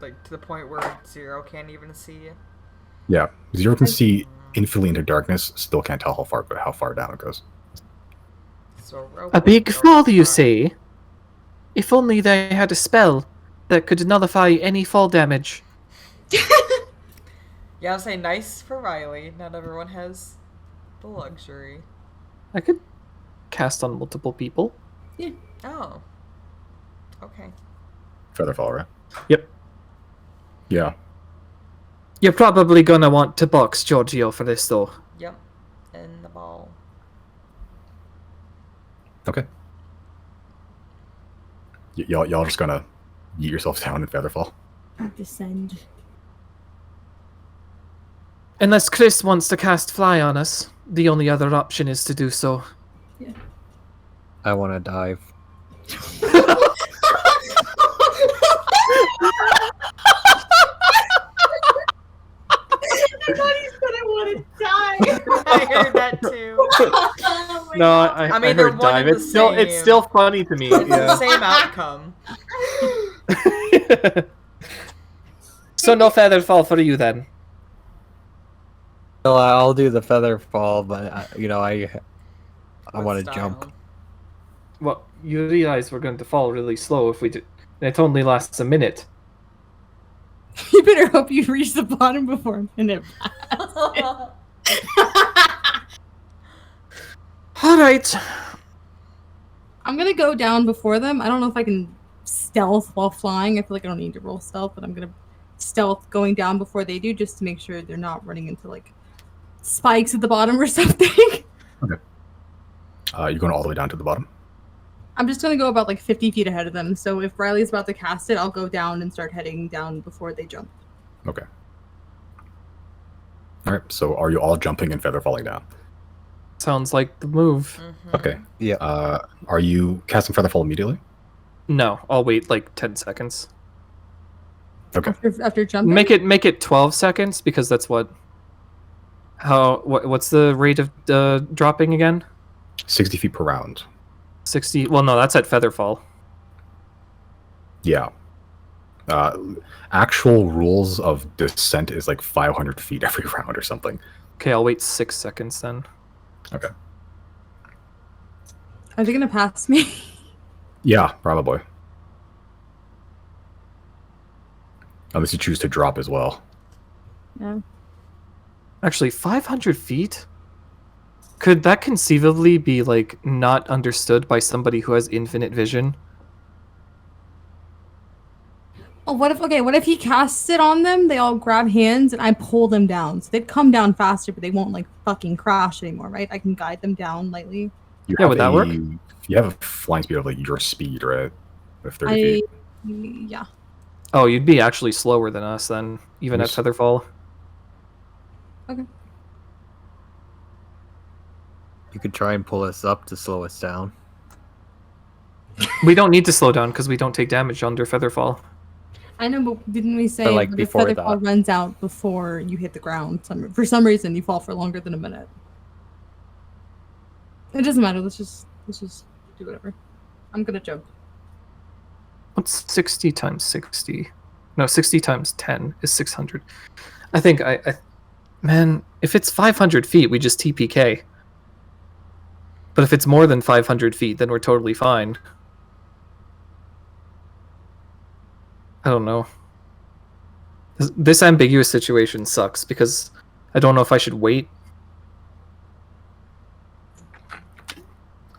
to the point where Zero can't even see you. Yeah, Zero can see infinitely into darkness. Still can't tell how far down it goes. So A big fall, you say? If only they had a spell that could nullify any fall damage. Yeah, I'll say nice for Riley. Not everyone has the luxury. I could cast on multiple people. Oh. Okay. Featherfall, right? Yep. Yeah. You're probably gonna want to box Giorgio for this, though. Yep. And the ball. Okay. Y'all just gonna yeet yourselves down in Featherfall. Descend. Unless Chris wants to cast Fly on us, the only other option is to do so. Yeah. I want to dive. I thought he said I want to die. I heard that too. Oh my No, God. I mean, they're heard one dive. and the It's same. still funny to me. It's the Yeah. same outcome. So no feather fall for you then. Well, I'll do the feather fall, but I With want to style. jump. Well, you realize we're going to fall really slow if we do. It only lasts a minute. You better hope you reach the bottom before a minute passes. All right. I'm gonna go down before them. I don't know if I can stealth while flying. I feel like I don't need to roll stealth, but I'm gonna stealth going down before they do, just to make sure they're not running into like spikes at the bottom or something. You're going all the way down to the bottom? I'm just gonna go about like 50 feet ahead of them. So if Riley's about to cast it, I'll go down and start heading down before they jump. Okay. Alright, so are you all jumping and feather falling down? Sounds like the move. Okay. Yeah. Are you casting Featherfall immediately? No, I'll wait like 10 seconds. Okay. After jumping. Make it 12 seconds because that's what's the rate of dropping again? 60 feet per round. 60. Well, no, that's at Featherfall. Yeah. Actual rules of descent is like 500 feet every round or something. Okay, I'll wait 6 seconds then. Okay. Are they gonna pass me? Yeah, probably. Unless you choose to drop as well. Yeah. Actually, 500 feet? Could that conceivably be, like, not understood by somebody who has infinite vision? Oh, what if he casts it on them? They all grab hands and I pull them down. So they'd come down faster, but they won't like fucking crash anymore, right? I can guide them down lightly. Would that work? You have a flying speed of like your speed, right? Of 30 feet. Yeah. Oh, you'd be actually slower than us then, even at Yes. Featherfall. Okay. You could try and pull us up to slow us down. We don't need to slow down because we don't take damage under Featherfall. I know, but didn't we say But, like, that before if Featherfall that. runs out before you hit the ground? For some reason, you fall for longer than a minute. It doesn't matter. Let's just do whatever. I'm gonna jump. What's 60 times 60? No, 60 times 10 is 600. I think man, if it's 500 feet, we just TPK. But if it's more than 500 feet, then we're totally fine. I don't know. This ambiguous situation sucks because I don't know if I should wait.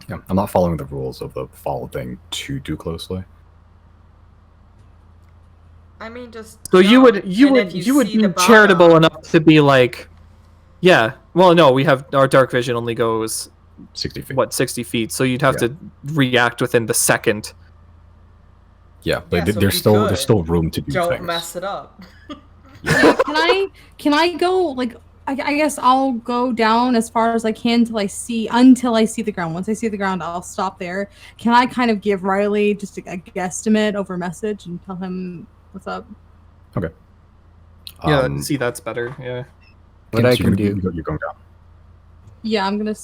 Yeah, I'm not following the rules of the fall thing too closely. I mean, just. So you jump, and if would see be the charitable bottom- enough to be like, yeah. Well, no, we have our dark vision only goes 60 feet. what 60 feet, so you'd have Yeah. to react within the second. Yeah, like Yeah, so there's if you still could, there's still room to do Don't things. mess it up. Yeah. Can I go like? I guess I'll go down as far as I can until I see the ground. Once I see the ground, I'll stop there. Can I kind of give Riley just a guesstimate over message and tell him what's up? Okay. Yeah, see, that's better. Yeah. What so I you're can gonna do. You're going down. Yeah, I'm gonna.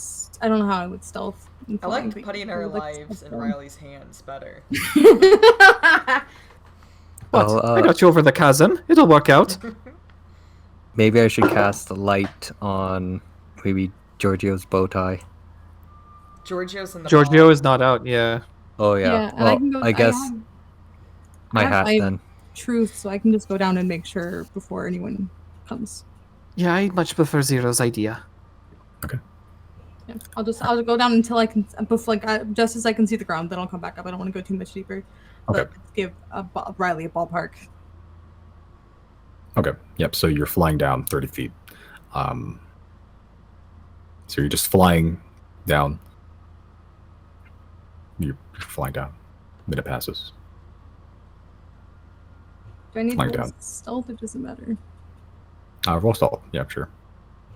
I don't know how I would stealth. and I flying, liked but putting I our would like lives in stealth Riley's hands better. What? I'll, I got you over the chasm. It'll work out. Maybe I should cast a light on maybe Giorgio's bow tie. Giorgio's in the Giorgio ball. is not out. Yeah. Oh yeah. Yeah, and I Well, can go. I guess have, my I have hat I have then. truth, so I can just go down and make sure before anyone comes. Yeah, I much prefer Zero's idea. Yeah, I'll go down until I can, before just as I can see the ground. Then I'll come back up. I don't want to go too much deeper. Okay. Let's give Riley a ballpark. Okay. Yep. So you're flying down 30 feet. So you're just flying down. You're flying down. Minute passes. Do I need Flying to down. stealth? It doesn't matter. Roll stealth. Yeah, sure.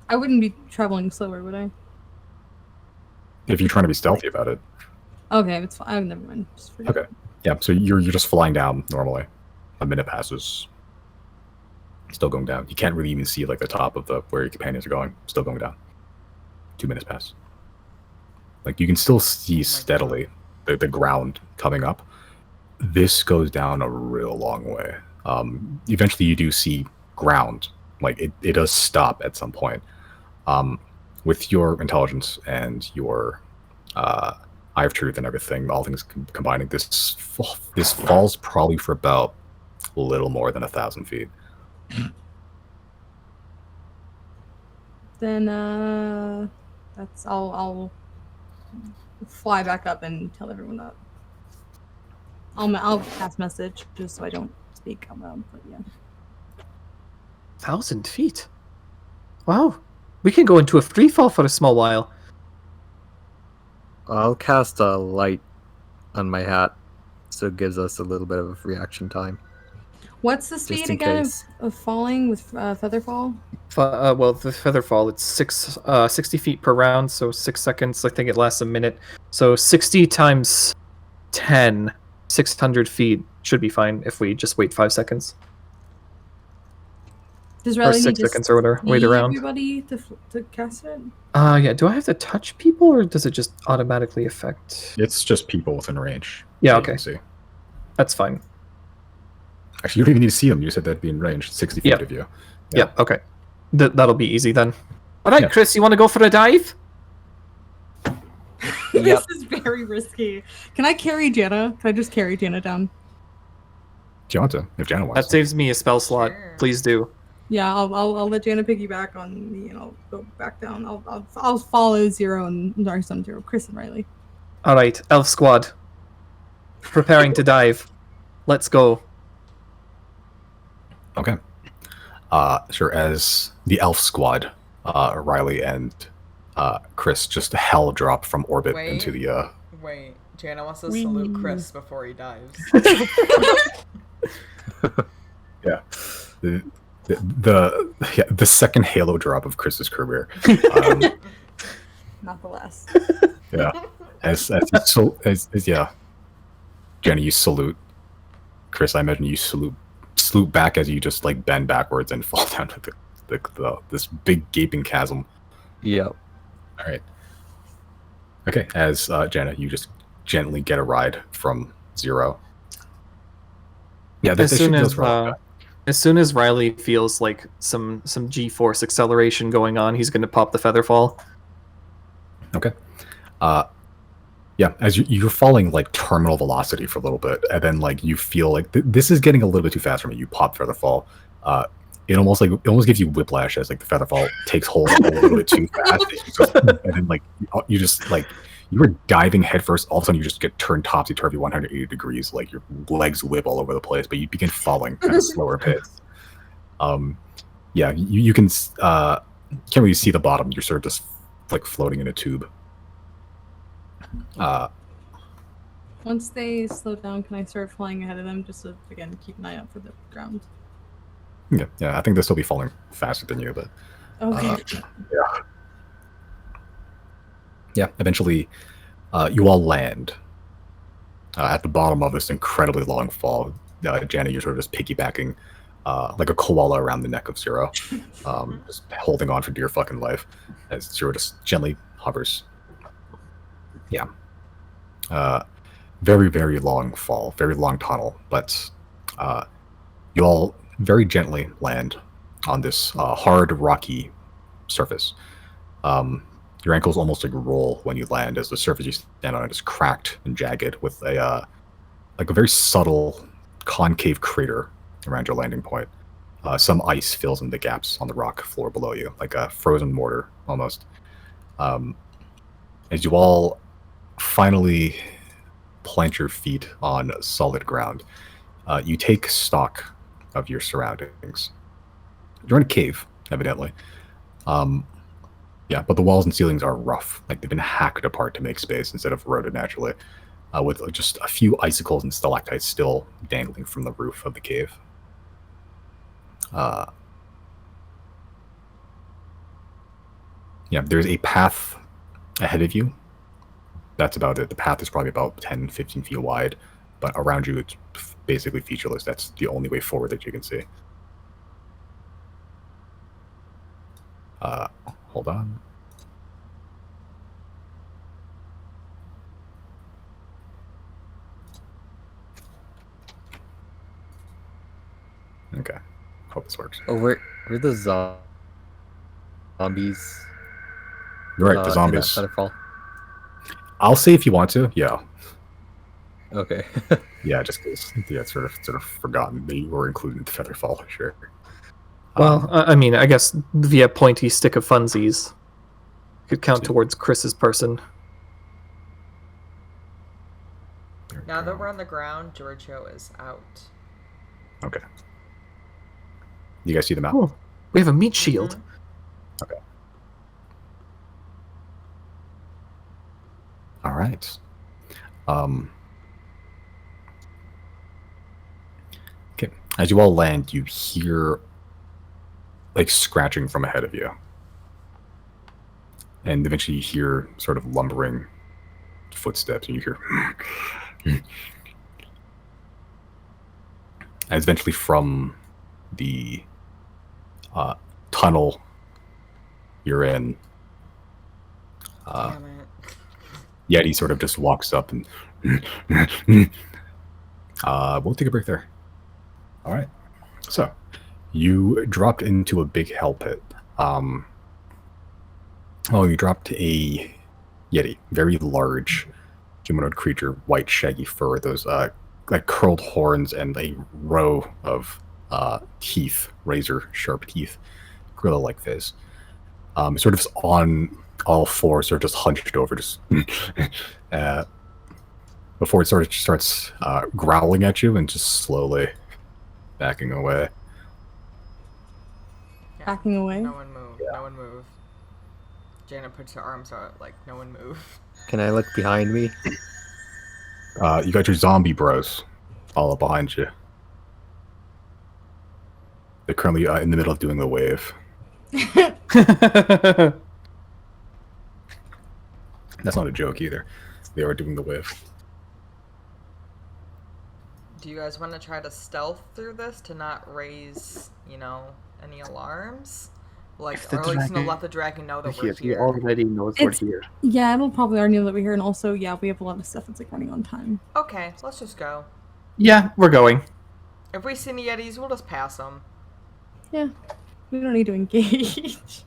I wouldn't be traveling slower, would I? If you're trying to be stealthy about it. Okay, it's fine. Oh, never mind. Just forget. Okay. Yeah. So you're just flying down normally. A minute passes. Still going down. You can't really even see like the top of the where your companions are going. Still going down. 2 minutes pass. Like you can still see steadily the ground coming up. This goes down a real long way. Eventually you do see ground. Like it does stop at some point. With your intelligence and your eye of truth and everything, all things combining, this falls probably for about a little more than 1,000 feet. Then that's I'll fly back up and tell everyone that. I'll pass message just so I don't speak out loud. But yeah. 1,000 feet. Wow. We can go into a free fall for a small while. I'll cast a light on my hat, so it gives us a little bit of reaction time. What's the speed Just in again case. of falling with featherfall? Well, the feather fall, it's 60 feet per round, so 6 seconds. I think it lasts a minute. So 60 times 10, 600 feet should be fine if we just wait 5 seconds. Does Or Riley 6 need to seconds or whatever. Wait see around. everybody to cast it? Yeah. Do I have to touch people, or does it just automatically affect? It's just people within range. Yeah, that you okay. can see. That's fine. Actually, you don't even need to see them. You said that'd be in range, 60 feet Yeah. of you. Yeah. Okay. That'll be easy then. All right, Yeah. Chris, you want to go for a dive? This is very risky. Can I carry Jana? Can I just carry Jana down? Do you want to? If Jana wants That saves me a spell slot. Sure. Please do. Yeah, I'll let Jana piggyback on me and I'll go back down. I'll follow Zero and Zero, Chris and Riley. All right, Elf Squad. Preparing to dive. Let's go. Okay. Sure. As the elf squad, Riley and Chris just hell drop from orbit Wait. into the. Wait, Jana wants to Wee. salute Chris before he dives. Yeah. The second halo drop of Chris's career. Not the last. Yeah. As yeah. Jenny, you salute. Chris, I imagine you salute back as you just like bend backwards and fall down to this big gaping chasm. Yep. All right. Okay. As Jenna, you just gently get a ride from Zero. Yeah. As This soon should as feel good. as soon as Riley feels like some G-force acceleration going on, he's going to pop the feather fall. Okay. Yeah, as you're falling like terminal velocity for a little bit, and then like you feel like this is getting a little bit too fast for me. You pop feather fall. It almost gives you whiplash as like the feather fall takes hold a little bit too fast, and then like you just like you were diving headfirst. All of a sudden, you just get turned topsy turvy 180 degrees. Like your legs whip all over the place, but you begin falling at a slower pace. Yeah, you can can't really see the bottom. You're sort of just like floating in a tube. Once they slow down, can I start flying ahead of them just to again keep an eye out for the ground? Yeah. I think they'll still be falling faster than you, but Okay. yeah. Eventually, you all land at the bottom of this incredibly long fall. Janet, you're sort of just piggybacking like a koala around the neck of Zero, just holding on for dear fucking life as Zero just gently hovers. Yeah. Very, very long fall, very long tunnel, but you all very gently land on this hard, rocky surface. Your ankles almost like roll when you land, as the surface you stand on is cracked and jagged with a like a very subtle concave crater around your landing point. Some ice fills in the gaps on the rock floor below you, like a frozen mortar almost. As you all finally plant your feet on solid ground, you take stock of your surroundings. You're in a cave, evidently. Yeah, but the walls and ceilings are rough. Like they've been hacked apart to make space instead of eroded naturally, with just a few icicles and stalactites still dangling from the roof of the cave. Yeah, there's a path ahead of you. That's about it. The path is probably about 10, 15 feet wide, but around you it's basically featureless. That's the only way forward that you can see. Hold on. Okay. Hope this works. Oh, where the zombies? You're right, the In that zombies. Featherfall? I'll say if you want to. Yeah. Okay. Yeah, just because. Yeah, it's sort of forgotten that you were included in the Featherfall. Sure. Well, I mean, I guess via pointy stick of funsies could count Yeah. towards Chris's person. There we Now that go. we're on the ground, Giorgio is out. Okay. You guys see the map? Oh, we have a meat shield. Okay. All right. Okay. As you all land, you hear like scratching from ahead of you, and eventually you hear sort of lumbering footsteps, and you hear. As eventually from the tunnel you're in, Damn it. Yeti sort of just walks up and we'll take a break there. All right. So you dropped into a big hell pit. You dropped a Yeti, very large humanoid creature, white shaggy fur, those like curled horns and a row of teeth, razor sharp teeth, gorilla like face. Sort of on all fours, sort of just hunched over, just before it sort of starts growling at you and just slowly backing away. Yeah. Backing away? No one move. No one move. Janet puts her arms out like no one move. Can I look behind me? You got your zombie bros all up behind you. They're currently in the middle of doing the wave. That's not a joke either. They are doing the wave. Do you guys want to try to stealth through this to not raise, any alarms? Like, If the or at least dragon- let the dragon know that He we're here. already knows It's- we're here. Yeah, it'll probably already know that we're here, and also, yeah, we have a lot of stuff that's like running on time. Okay, let's just go. Yeah, we're going. If we see any Yetis, we'll just pass them. Yeah, we don't need to engage.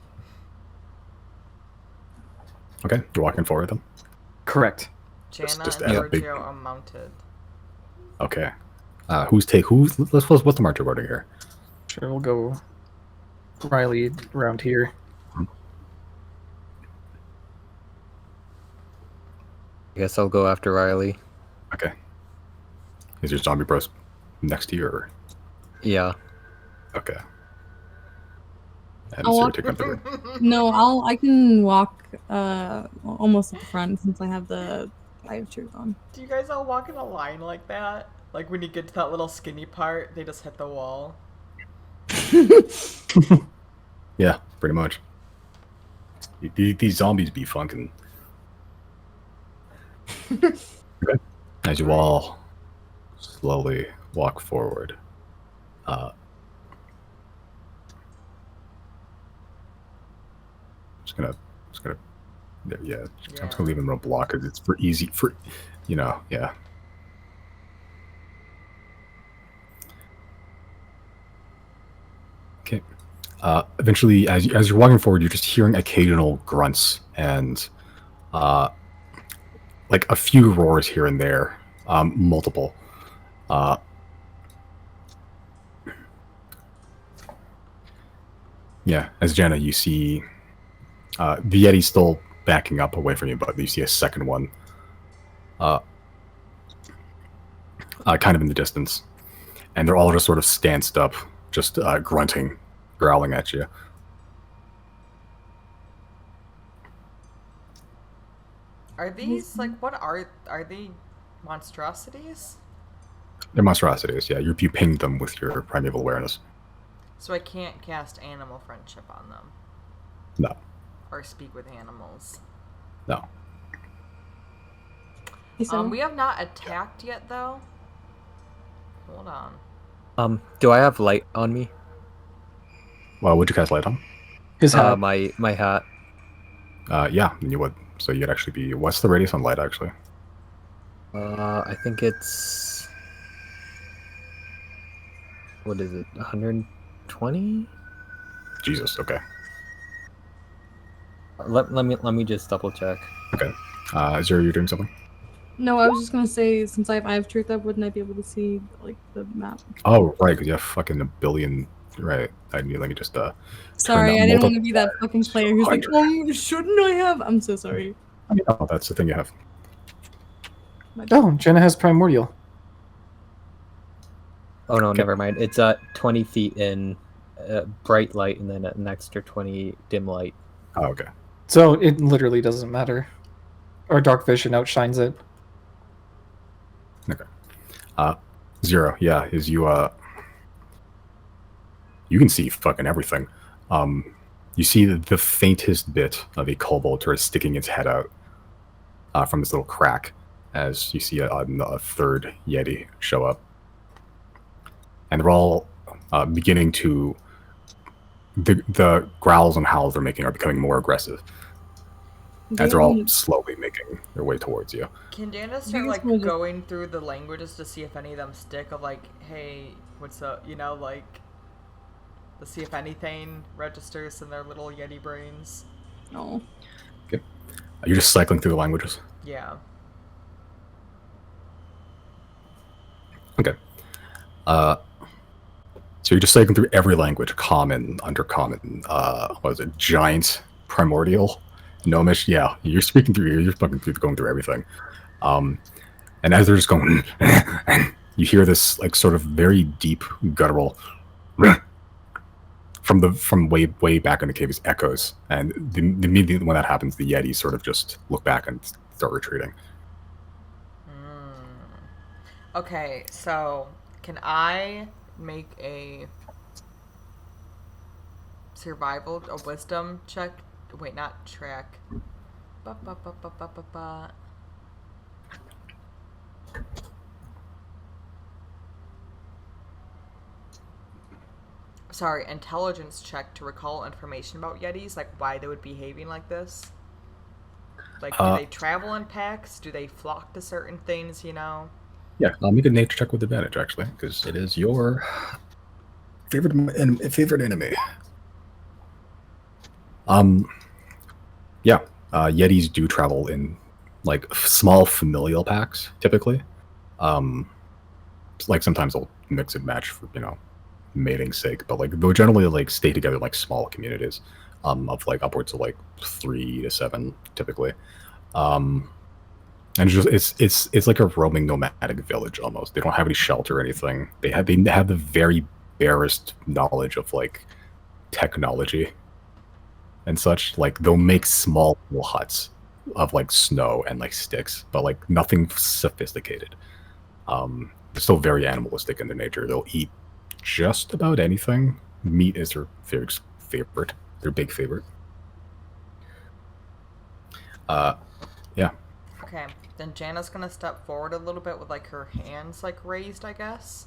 Okay, you're walking forward then? Correct. Jana just and add a big- Giorgio are mounted. Okay. Who's what's the marcher order here? Sure, we'll go Riley around here. I guess I'll go after Riley. Okay. Is your zombie bros next to you or? Yeah. Okay. And I'll so you're walk taking up the rear. No, I can walk almost at the front since I have shoes on. Do you guys all walk in a line like that? Like when you get to that little skinny part, they just hit the wall. Yeah, pretty much. These zombies be funkin'. Okay. As you all slowly walk forward, just gonna, yeah, I'm just gonna leave them real block because it's for, yeah. Okay. Eventually, as you're walking forward, you're just hearing occasional grunts and, like a few roars here and there, multiple. Yeah, as Jenna, you see the Yeti's still backing up away from you, but you see a second one kind of in the distance. And they're all just sort of stanced up, just grunting, growling at you. Are these, like, what are they monstrosities? They're monstrosities, yeah. You pinged them with your primeval awareness. So I can't cast animal friendship on them? No. Or speak with animals? No. We have not attacked yet, though. Hold on. Do I have light on me? Well, would you cast light on? His hat. My hat. Yeah, you would. So you'd actually be... What's the radius on light, actually? I think it's... What is it? 120? Jesus, okay. Let me just double check. Okay. Zero, you're doing something? No, I was just gonna say, since I have Eye of Truth up, wouldn't I be able to see, like, the map? Oh, right, because you have fucking a billion... Right. Let me just... Sorry, I didn't want to be that fucking player who's like, 100. shouldn't I have? I'm so sorry. I mean, no, that's the thing you have. Oh, Jenna has primordial. Oh no, never mind. It's 20 feet in bright light and then an extra 20 dim light. Oh, okay. So it literally doesn't matter. Our dark vision outshines it. Okay. Zero, yeah, is you you can see fucking everything. You see the faintest bit of a kobold sort of sticking its head out from this little crack as you see a third Yeti show up. And they're all beginning to... The growls and howls they're making are becoming more aggressive. As they're all slowly making their way towards you. Can Dana start, like, going through the languages to see if any of them stick? Of, like, hey, what's up? You know, like... To see if anything registers in their little Yeti brains. No. Okay. You're just cycling through the languages? Yeah. Okay. So you're just cycling through every language. Common, undercommon, what is it? Giant, primordial, gnomish. Yeah, you're speaking through, you're fucking going through everything. And as they're just going, you hear this, like, sort of very deep guttural from way back in the cave. Is echoes, and immediately when that happens, the Yetis sort of just look back and start retreating. Okay, so can I make a survival, a wisdom check? Wait, not track. Sorry, intelligence check to recall information about Yetis, like why they would be behaving like this. Like, do they travel in packs? Do they flock to certain things, you know? Yeah, I'll make a nature check with advantage, actually, because it is your favorite enemy. Yeah, Yetis do travel in, like, small familial packs, typically. Like, sometimes they'll mix and match for, mating's sake, but, like, they'll generally, like, stay together, like, small communities, of, like, upwards of, like, 3 to 7, typically. And it's like a roaming nomadic village almost. They don't have any shelter or anything. They have the very barest knowledge of, like, technology and such. Like, they'll make small little huts of, like, snow and, like, sticks, but, like, nothing sophisticated. They're still very animalistic in their nature. They'll eat just about anything, meat is their favorite, their big favorite. Yeah. Okay, then Jana's gonna step forward a little bit with like her hands like raised, I guess,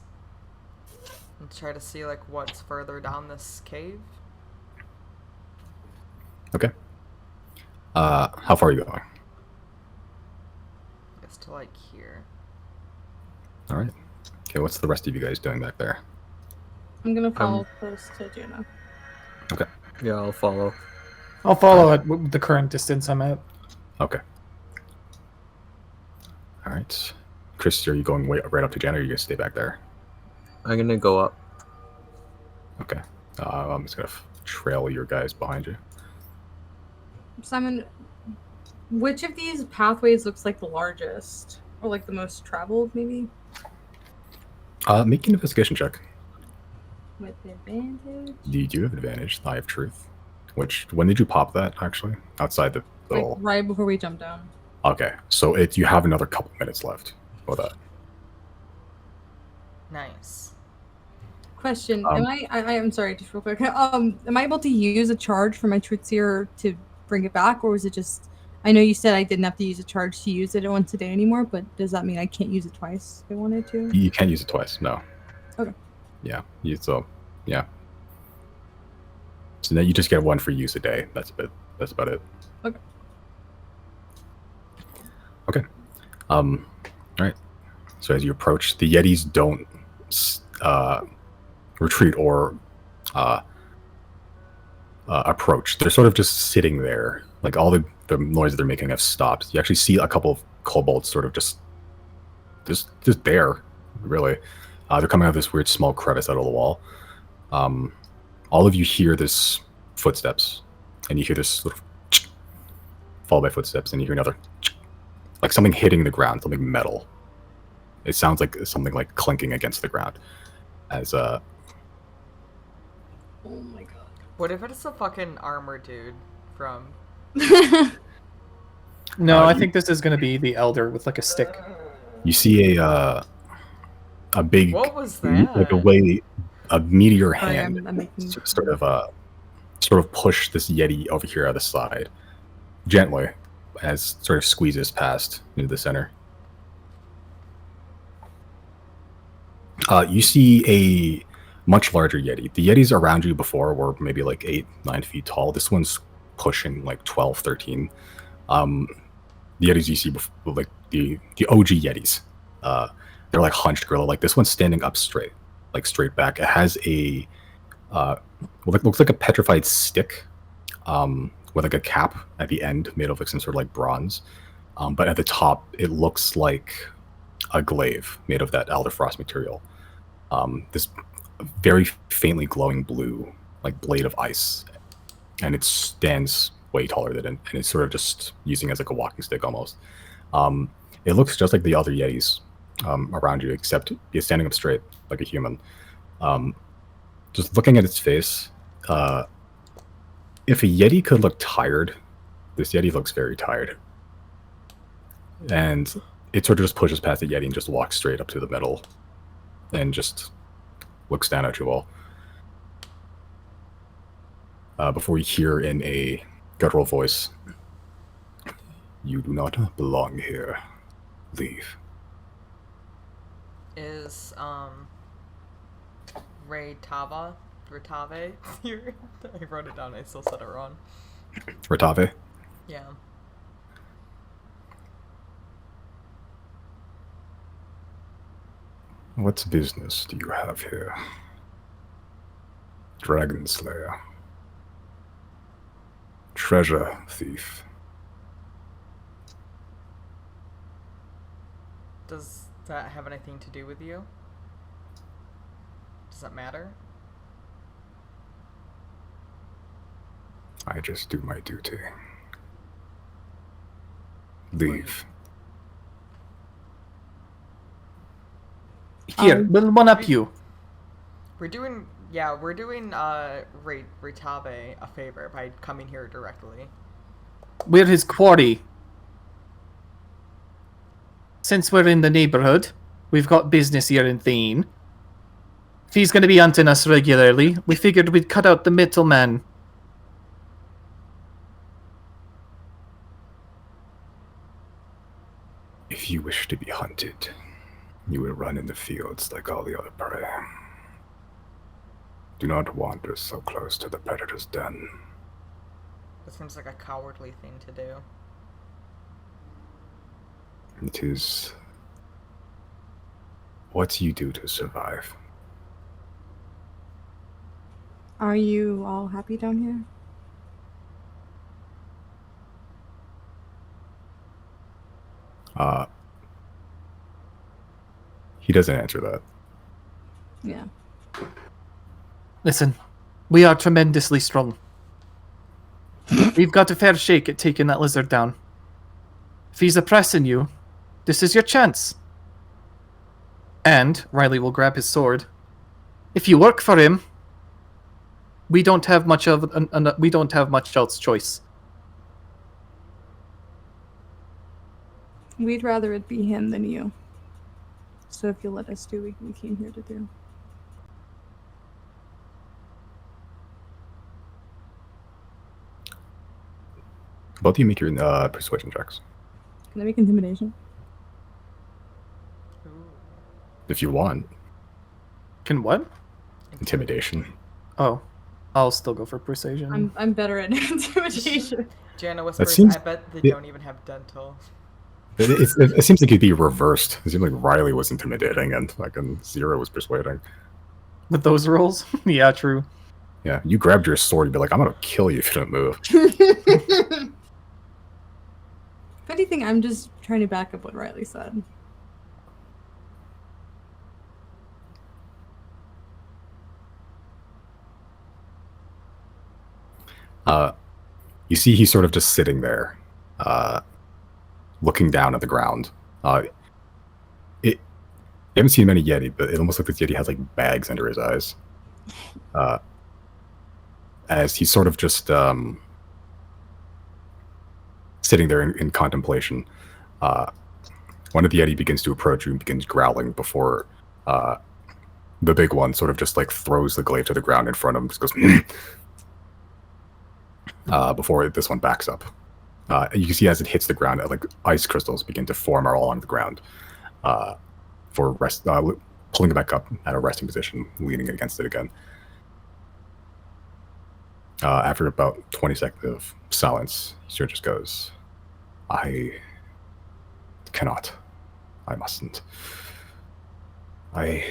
and try to see like what's further down this cave. Okay. How far are you going? I guess to like here. All right. Okay, what's the rest of you guys doing back there? I'm gonna follow close to Jana. Okay. Yeah, I'll follow. I'll follow at the current distance I'm at. Okay. All right. Chris, are you going right up to Jen, or are you going to stay back there? I'm gonna go up. Okay. I'm just going to trail your guys behind you. Simon, which of these pathways looks like the largest? Or like the most traveled, maybe? Make an investigation check. With advantage? You do have advantage. Eye of Truth. When did you pop that, actually? Outside the Like little... right before we jump down. Okay, so you have another couple minutes left for that. Nice. Question: I'm sorry, just real quick. Am I able to use a charge for my truth seer to bring it back, or was it just? I know you said I didn't have to use a charge to use it once a day anymore, but does that mean I can't use it twice if I wanted to? You can't use it twice. No. Okay. Yeah. Yeah. So now you just get one for use a day. That's about it. Okay. Okay. All right. So as you approach, the Yetis don't retreat or approach. They're sort of just sitting there. Like all the noise they're making have stopped. You actually see a couple of kobolds sort of just there, really. They're coming out of this weird small crevice out of the wall. All of you hear this footsteps, and you hear this sort of followed by footsteps, and you hear another like something hitting the ground, something metal. It sounds like something like clinking against the ground. As Oh my god. What if it's a fucking armor dude from? No, I think this is going to be the elder with like a stick. you see a big, What was like that? a meteor Sorry, hand I'm making... sort of push this Yeti over here on the side, gently, as sort of squeezes past into the center. You see a much larger Yeti. The Yetis around you before were maybe like 8-9 feet tall. This one's pushing like 12, 13. The Yetis you see before, like the OG Yetis, they're like hunched gorilla. Like this one's standing up straight, like straight back. It has a looks like a petrified stick, with like a cap at the end made of like some sort of like bronze. But at the top, it looks like a glaive made of that Elderfrost material. This very faintly glowing blue, like blade of ice, and it stands way taller than it, and it's sort of just using it as like a walking stick almost. It looks just like the other Yetis around you, except it's standing up straight like a human. Just looking at its face, if a Yeti could look tired, this Yeti looks very tired. And it sort of just pushes past the Yeti and just walks straight up to the middle and just looks down at you all. Before you hear in a guttural voice, "You do not belong here. Leave." Is Ratave here? I wrote it down. I still said it wrong. Ratave? Yeah. What business do you have here? Dragon Slayer. Treasure thief. Does that have anything to do with you? Does that matter? I just do my duty. Leave. Here, we'll one up you. We're doing Ratave a favor by coming here directly. We're his quarry. Since we're in the neighborhood, we've got business here in Thane. If he's going to be hunting us regularly, we figured we'd cut out the middleman. If you wish to be hunted, you will run in the fields like all the other prey. Do not wander so close to the predator's den. That seems like a cowardly thing to do. It is what you do to survive. Are you all happy down here? He doesn't answer that. Yeah. Listen, we are tremendously strong. We've got a fair shake at taking that lizard down. If he's oppressing you, this is your chance. And Riley will grab his sword. If you work for him, we don't have much else choice. We'd rather it be him than you. So if you let us do what we came here to do. Both of you make your persuasion checks. Can I make intimidation? Ooh. If you want. Can what? Intimidation. Oh, I'll still go for persuasion. I'm better at intimidation. Jana whispers, seems- I bet they yeah. don't even have dental. It seems like it'd be reversed. It seemed like Riley was intimidating and fucking Zero was persuading. With those rolls? Yeah, true. Yeah, you grabbed your sword, you'd be like, I'm gonna kill you if you don't move. If anything, I'm just trying to back up what Riley said. You see he's sort of just sitting there, looking down at the ground. You haven't seen many Yeti, but it almost looks like this Yeti has like bags under his eyes. As he's sort of just sitting there in contemplation, one of the Yeti begins to approach you and begins growling before the big one sort of just like throws the glaive to the ground in front of him, just goes before this one backs up. You can see as it hits the ground, like ice crystals begin to form all on the ground for rest, pulling it back up at a resting position, leaning against it again. After about 20 seconds of silence, he sort of just goes, I cannot. I mustn't. I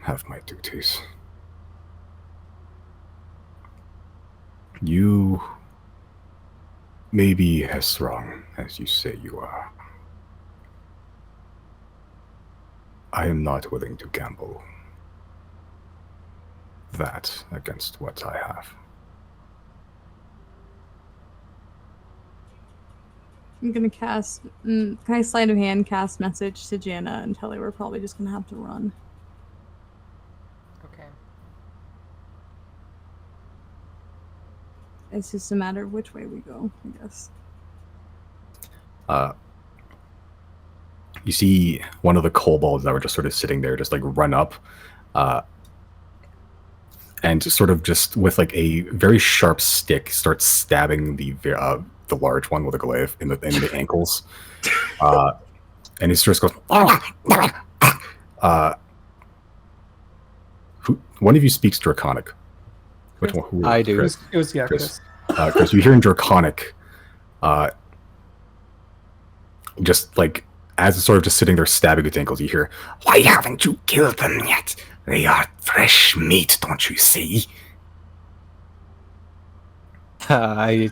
have my duties. You may be as strong as you say you are. I am not willing to gamble that against what I have. I'm gonna cast. Can I sleight of hand cast message to Jana and tell her we're probably just gonna have to run? Okay. It's just a matter of which way we go, I guess. You see one of the kobolds that were just sort of sitting there just like run up and sort of just with like a very sharp stick start stabbing the large one with a glaive in the ankles. And he just goes, one of you speaks Draconic. Which one? Who? I do. Chris. It was yeah, Chris. Chris. Chris, you hear in Draconic, just like as it's sort of just sitting there stabbing its ankles, you hear, "Why haven't you killed them yet? They are fresh meat, don't you see?" I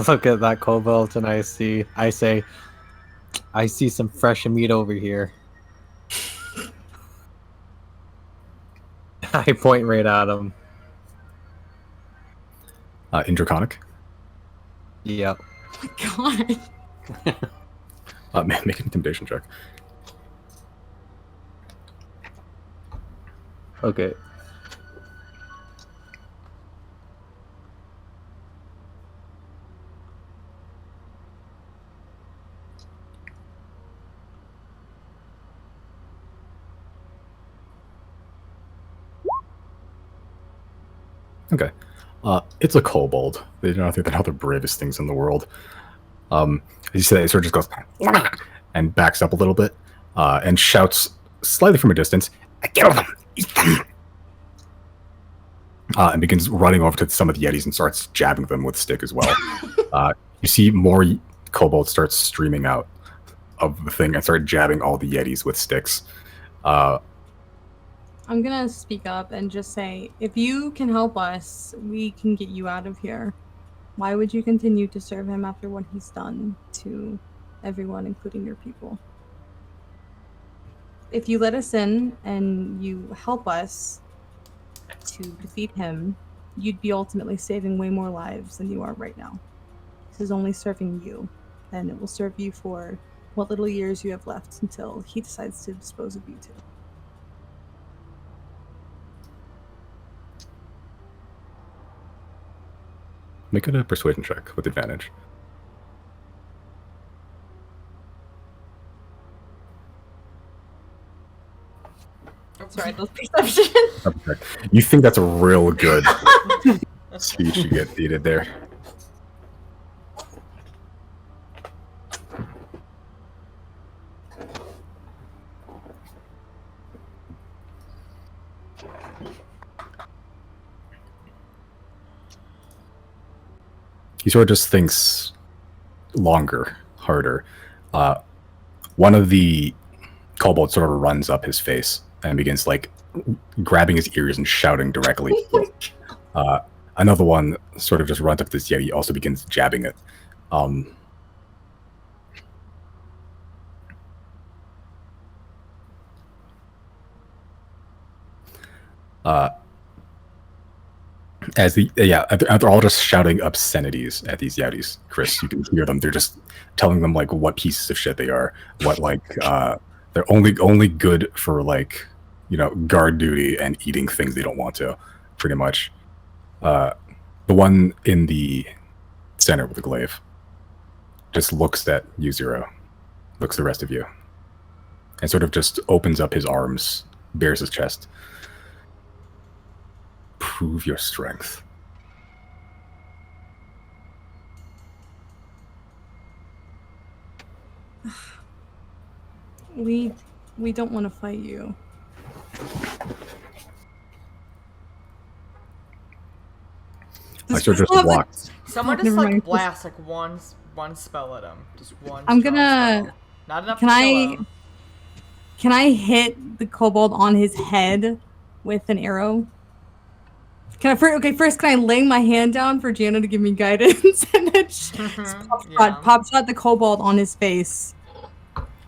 look at that kobold and I say, I see some fresh meat over here. I point right at him. In Draconic, Oh Yep. my god. make an intimidation check. Okay. Okay. It's a kobold. They don't think they're not the bravest things in the world. As you say that, it sort of just goes and backs up a little bit and shouts slightly from a distance, "Get them! Eat them!" And begins running over to some of the Yetis and starts jabbing them with a stick as well. You see more kobolds start streaming out of the thing and start jabbing all the Yetis with sticks. I'm gonna speak up and just say, if you can help us, we can get you out of here. Why would you continue to serve him after what he's done to everyone, including your people? If you let us in and you help us to defeat him, you'd be ultimately saving way more lives than you are right now. This is only serving you, and it will serve you for what little years you have left until he decides to dispose of you too. Make it a persuasion check with advantage. Sorry, those perception. Okay. You think that's a real good speech you did there. He sort of just thinks longer, harder. One of the kobolds sort of runs up his face and begins like grabbing his ears and shouting directly. Another one sort of just runs up to this Yeti, also begins jabbing it. They're all just shouting obscenities at these Yetis. Chris, you can hear them. They're just telling them like what pieces of shit they are. What like they're only good for like, you know, guard duty and eating things they don't want to, pretty much. The one in the center with the glaive just looks at you, Zero, looks at the rest of you, and sort of just opens up his arms, bares his chest. Prove your strength. We don't want to fight you. I sort of just walked. Someone just Never like mind. blast like one spell at him. Just one. I'm strong gonna- spell. Not enough Can to kill I- him. Can I hit the kobold on his head with an arrow? Can I first can I lay my hand down for Jana to give me guidance and then pop shot the kobold on his face.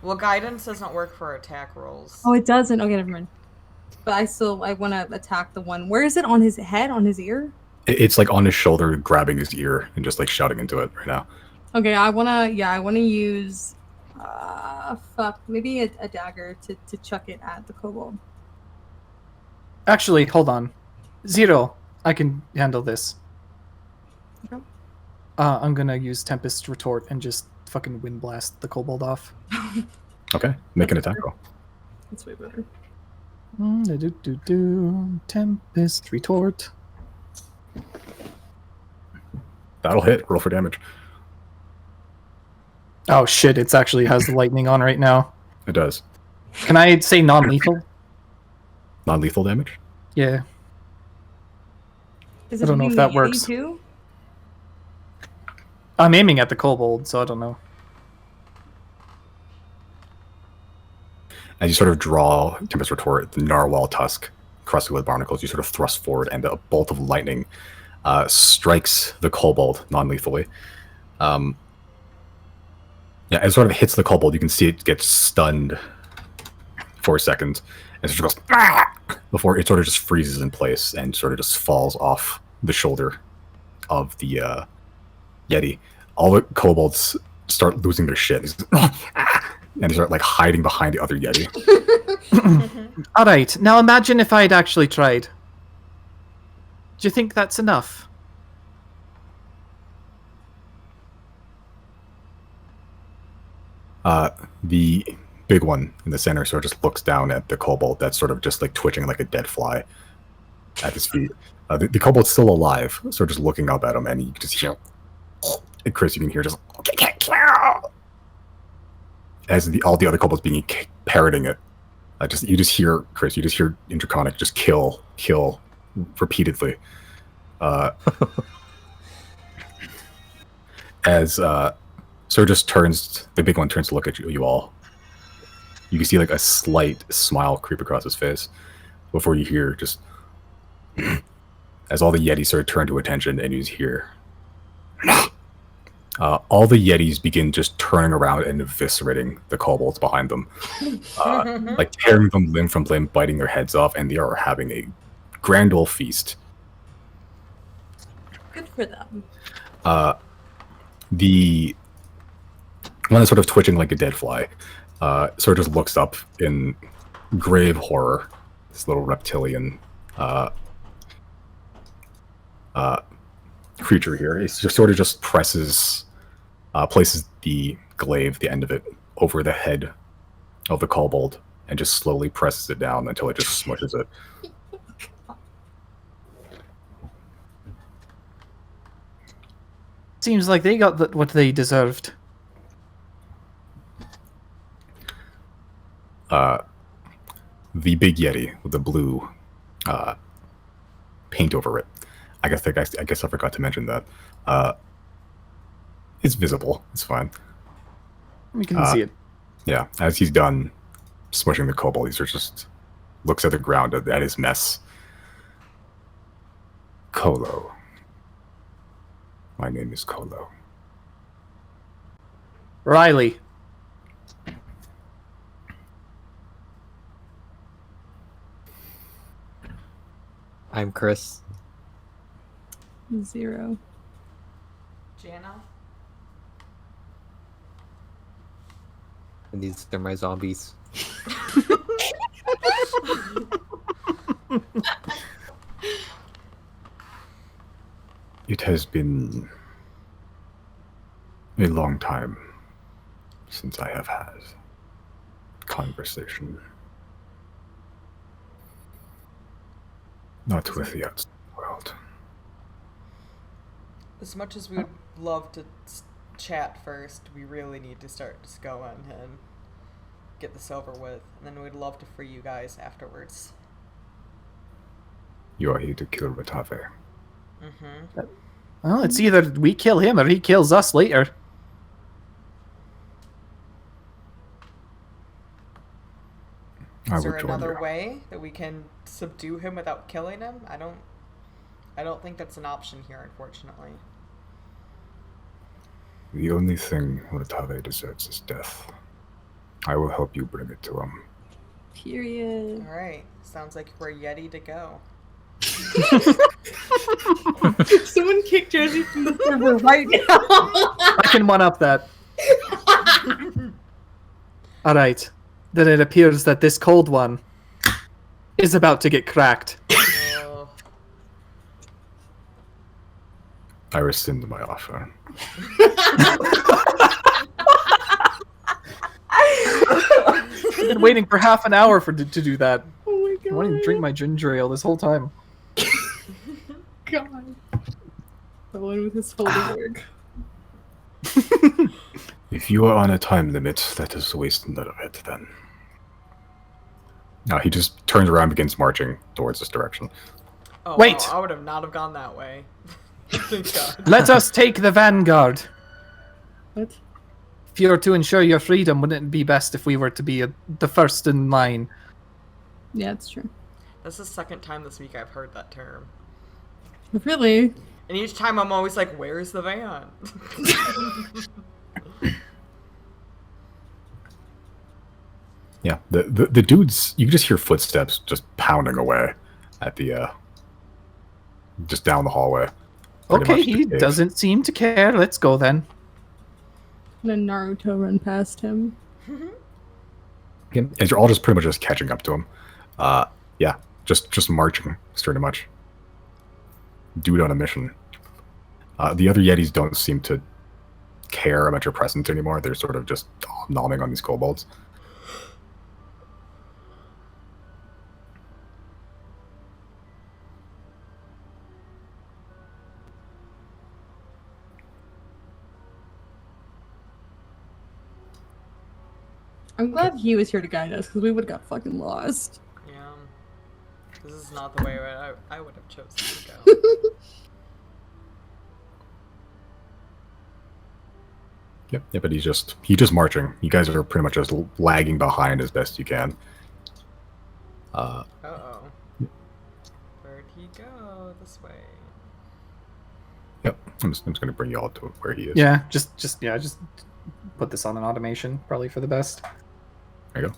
Well, guidance doesn't work for attack rolls. Oh, it doesn't. Okay, never mind. But I want to attack the one. Where is it? On his head? On his ear? It's like on his shoulder, grabbing his ear and just like shouting into it right now. Okay, I wanna use maybe a dagger to chuck it at the kobold. Actually, hold on. Zero, I can handle this. Okay. I'm gonna use Tempest Retort and just fucking wind blast the kobold off. Okay, make an attack roll. That's way better. Tempest Retort. That'll hit. Roll for damage. Oh shit, it's actually has the lightning on right now. It does. Can I say non-lethal? Non-lethal damage? Yeah. Is I don't know if that works. Too? I'm aiming at the kobold, so I don't know. As you sort of draw Tempest Retort, the narwhal tusk, crusted with barnacles, you sort of thrust forward, and a bolt of lightning strikes the kobold non-lethally. As it sort of hits the kobold, you can see it gets stunned for a second, and it sort of goes "Ah!" before it sort of just freezes in place and sort of just falls off the shoulder of the Yeti. All the kobolds start losing their shit. And they start like hiding behind the other Yeti. Alright, now imagine if I'd actually tried. Do you think that's enough? The big one in the center sort of just looks down at the kobold that's sort of just like twitching like a dead fly at his feet. The kobold's still alive, so just looking up at him, and you can just hear. And Chris, you can hear just as all the other kobolds being parroting it. You just hear Chris. You just hear Indraconic just kill repeatedly. As Sir just turns, the big one turns to look at you all. You can see like a slight smile creep across his face before you hear just as all the Yetis sort of turn to attention, and you just hear all the Yetis begin just turning around and eviscerating the kobolds behind them, like tearing them limb from limb, biting their heads off, and they are having a grand old feast. Good for them. The one that's sort of twitching like a dead fly sort of just looks up in grave horror. This little reptilian creature here. It's just sort of just places the glaive, the end of it, over the head of the kobold, and just slowly presses it down until it just smushes it. Seems like they got what they deserved. The big Yeti with the blue paint over it. I guess I forgot to mention that. It's visible. It's fine. We can see it. Yeah, as he's done smushing the kobold, he just looks at the ground at his mess. Kolo. My name is Kolo. Riley. I'm Chris. 0. Jana? And these are my zombies. It has been a long time since I have had conversation. Not with the outside world. As much as we would love to chat first, we really need to start just going and get this over with. And then we'd love to free you guys afterwards. You are here to kill Ratave. Mm-hmm. Well, it's either we kill him or he kills us later. Is there another way that we can subdue him without killing him? I don't think that's an option here, unfortunately. The only thing Ratave deserves is death. I will help you bring it to him. Period. Alright, sounds like we're Yeti to go. Someone kicked Josie from the server right now. I can one up that. Alright. Then it appears that this cold one is about to get cracked. Oh. I rescind my offer. I've been waiting for half an hour to do that. Oh my god. I wanted to drink my ginger ale this whole time. God. The one with his folded work. If you are on a time limit, let us waste none of it then. No, he just turns around and begins marching towards this direction. Oh, Wait! wow, I would have not have gone that way. Thank God. Let us take the vanguard. What? If you were to ensure your freedom, wouldn't it be best if we were to be the first in line? Yeah, it's true. That's the second time this week I've heard that term. Really? And each time I'm always like, where's the van? Yeah, the dudes, you can just hear footsteps just pounding away at the, just down the hallway. Pretty Okay, much the he cave. doesn't seem to care. Let's go then. And then Naruto run past him. And you're all just pretty much just catching up to him. Yeah, just marching, pretty much. Dude on a mission. The other Yetis don't seem to care about your presence anymore. They're sort of just nomming on these kobolds. I'm glad he was here to guide us because we would have got fucking lost. Yeah. This is not the way I would have chosen to go. Yep. Yeah, but he's just marching. You guys are pretty much just lagging behind as best you can. Uh-oh. Where'd he go? This way. Yep. I'm just gonna bring you all to where he is. Yeah, just put this on an automation, probably for the best. There you go.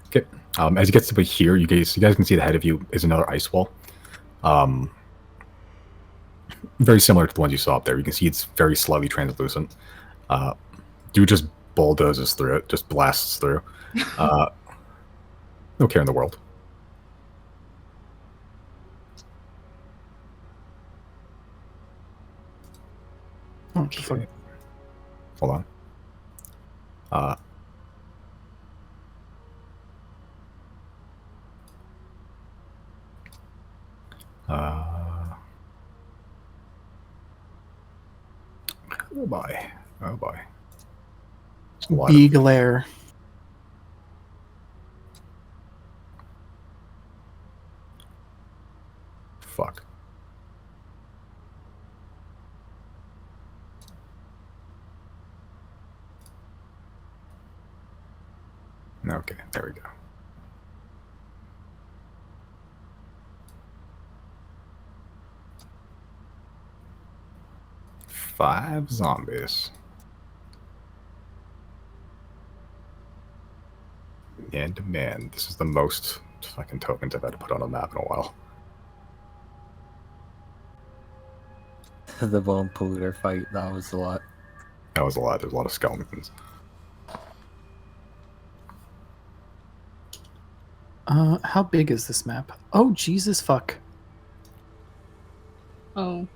Okay. As he gets to here, you guys can see ahead of you is another ice wall. Very similar to the ones you saw up there. You can see it's very slightly translucent. Dude just bulldozes through it, just blasts through. No care in the world. Okay. Hold on. Oh boy. Oh boy. There's a lot of- Glare. Fuck. Okay, there we go. Five zombies. And man, this is the most fucking tokens I've had to put on a map in a while. The bone polluter fight, that was a lot. That was a lot. There's a lot of skeletons. How big is this map? Oh, Jesus fuck. Oh.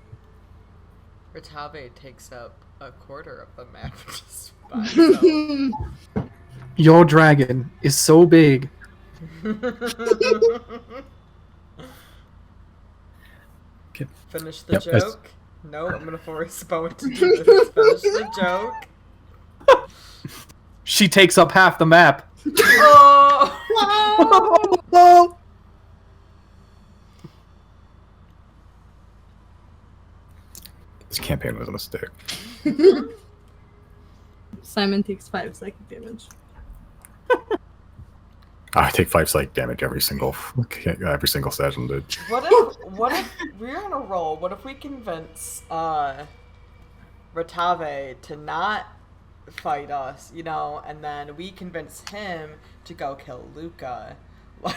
Ratabe takes up a quarter of the map just by itself. Your dragon is so big. Okay. Finish the Yep, joke? No, I'm gonna force Bowen to do this. Finish the joke. She takes up half the map. Oh! Oh! This campaign was a mistake. Simon takes 5 psychic damage. I take 5 psych damage every single session, dude. What if we're on a roll? What if we convince Ratabe to not fight us, you know, and then we convince him to go kill Luca? Like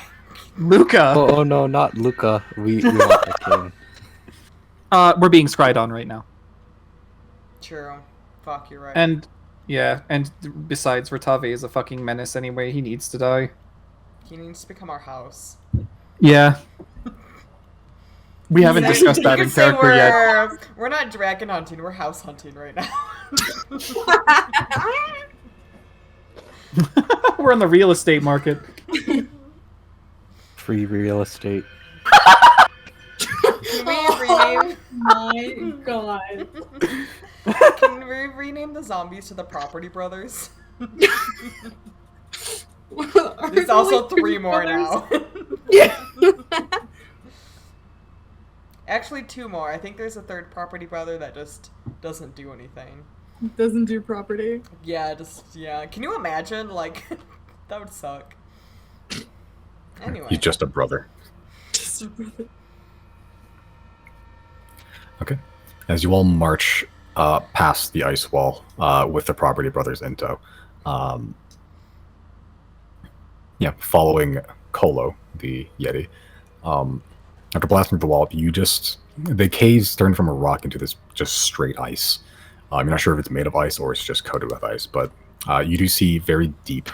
Luca! Oh no, not Luca. We want the king. We're being scried on right now. True. Fuck, you're right. And, yeah, and besides, Ratabe is a fucking menace anyway. He needs to die. He needs to become our house. Yeah. We haven't discussed You that could in say character yet. We're not dragon hunting, we're house hunting right now. We're in the real estate market. Free real estate. Can we rename? My god. Can we rename the zombies to the Property Brothers? There's also 3 more now. Yeah. Actually, 2 more. I think there's a 3rd Property Brother that just doesn't do anything. Doesn't do property. Yeah, yeah. Can you imagine? Like, that would suck. Anyway. He's just a brother. Okay. As you all march past the ice wall with the Property Brothers in tow, following Kolo, the Yeti, after blasting the wall up, the caves turn from a rock into this just straight ice. I'm not sure if it's made of ice or it's just coated with ice, but you do see very deep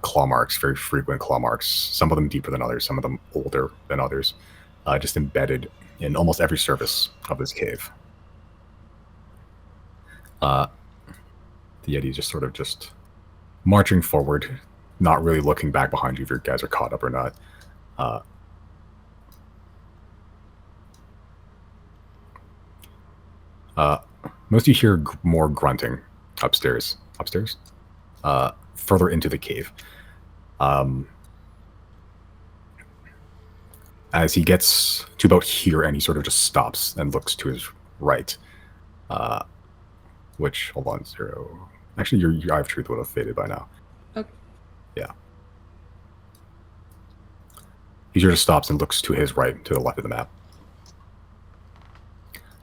claw marks, very frequent claw marks, some of them deeper than others, some of them older than others, just embedded in almost every surface of this cave. The Yeti is just sort of just marching forward, not really looking back behind you if your guys are caught up or not. Most of you hear more grunting upstairs. further into the cave. As he gets to about here, and he sort of just stops and looks to his right. Which, hold on, 0. Actually, your Eye of Truth would have faded by now. Okay. Yeah. He sort of stops and looks to his right, to the left of the map.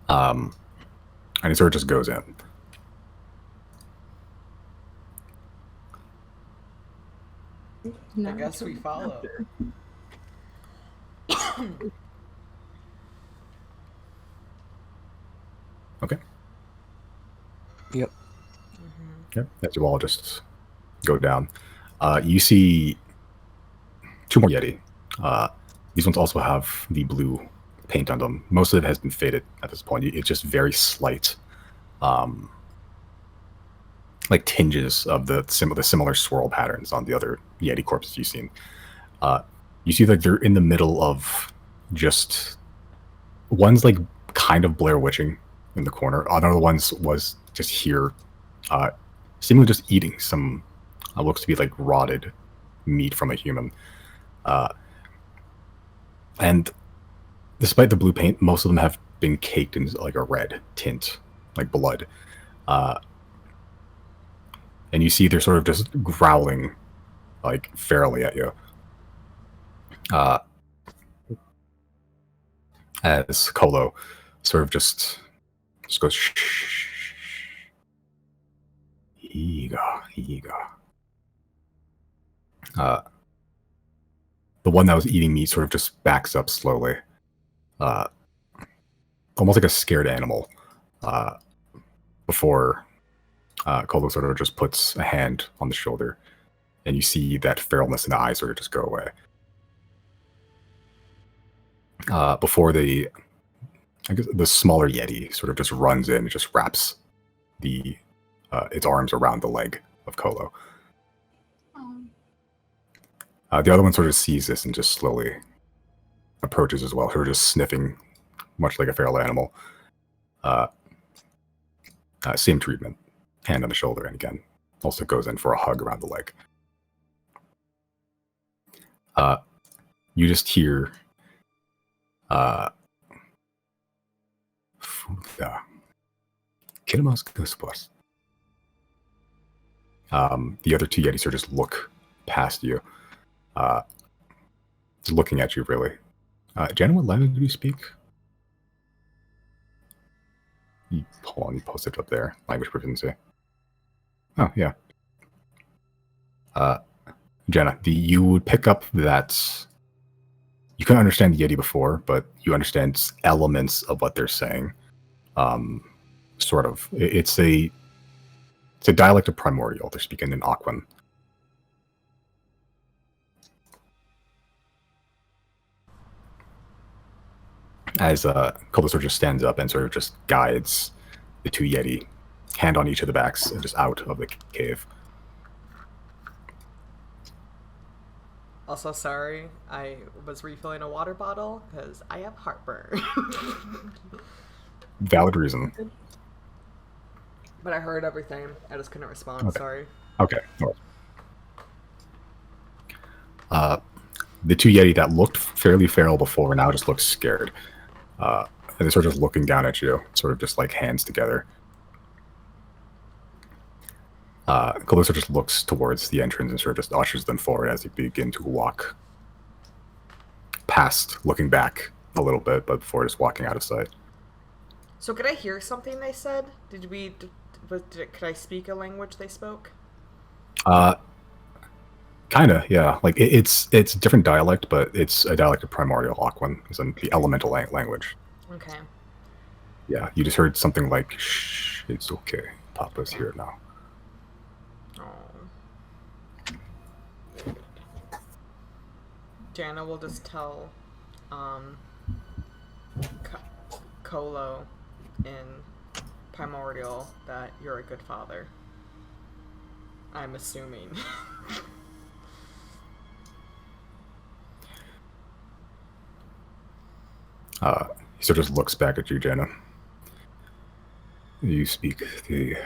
And he sort of just goes in. Now I guess we come follow. after. Okay. Yep. Yep. As you all just go down, you see 2 more Yeti. These ones also have the blue paint on them. Most of it has been faded at this point. It's just very slight, like tinges of the similar swirl patterns on the other Yeti corpses you've seen. You see that they're in the middle of just one's like kind of Blair Witching in the corner. Another one's was just here, seemingly just eating some looks to be like rotted meat from a human. And despite the blue paint, most of them have been caked in like a red tint, like blood. And you see they're sort of just growling, like ferally at you. As Kolo sort of just goes, shh. Higa. The one that was eating meat sort of just backs up slowly. Almost like a scared animal. Before Kolo sort of just puts a hand on the shoulder. And you see that feralness in the eyes sort of just go away. Before I guess the smaller Yeti sort of just runs in and just wraps its arms around the leg of Kolo. The other one sort of sees this and just slowly approaches as well, sort of just sniffing, much like a feral animal. Same treatment, hand on the shoulder, and again, also goes in for a hug around the leg. You just hear Fuda. Kilmas Guspas. The other 2 Yetis are just look past you. Just looking at you, really. Jenna, what language do you speak? Hold on, you posted it up there. Language proficiency. Oh, yeah. Jenna, you would pick up that you couldn't understand the Yeti before, but you understand elements of what they're saying. Sort of. It's a dialect of Primordial. They're speaking in Aquan. As Koldosor just stands up and sort of just guides the 2 Yeti, hand on each of the backs, and just out of the cave. Also, sorry, I was refilling a water bottle because I have heartburn. Valid reason. But I heard everything. I just couldn't respond. Okay. Sorry. Okay. The 2 Yeti that looked fairly feral before now just look scared. And they're sort of just looking down at you, sort of just like hands together. Calypso just looks towards the entrance and sort of just ushers them forward as you begin to walk past, looking back a little bit, but before just walking out of sight. So could I hear something they said? Could I speak a language they spoke? Kinda, yeah. Like it's a different dialect, but it's a dialect of Primordial Aquan, is the elemental language. Okay. Yeah, you just heard something like, "Shh, it's okay. Papa's here now." Jana will just tell Kolo in Primordial that you're a good father. I'm assuming. He sort of just looks back at you, Jana. You speak the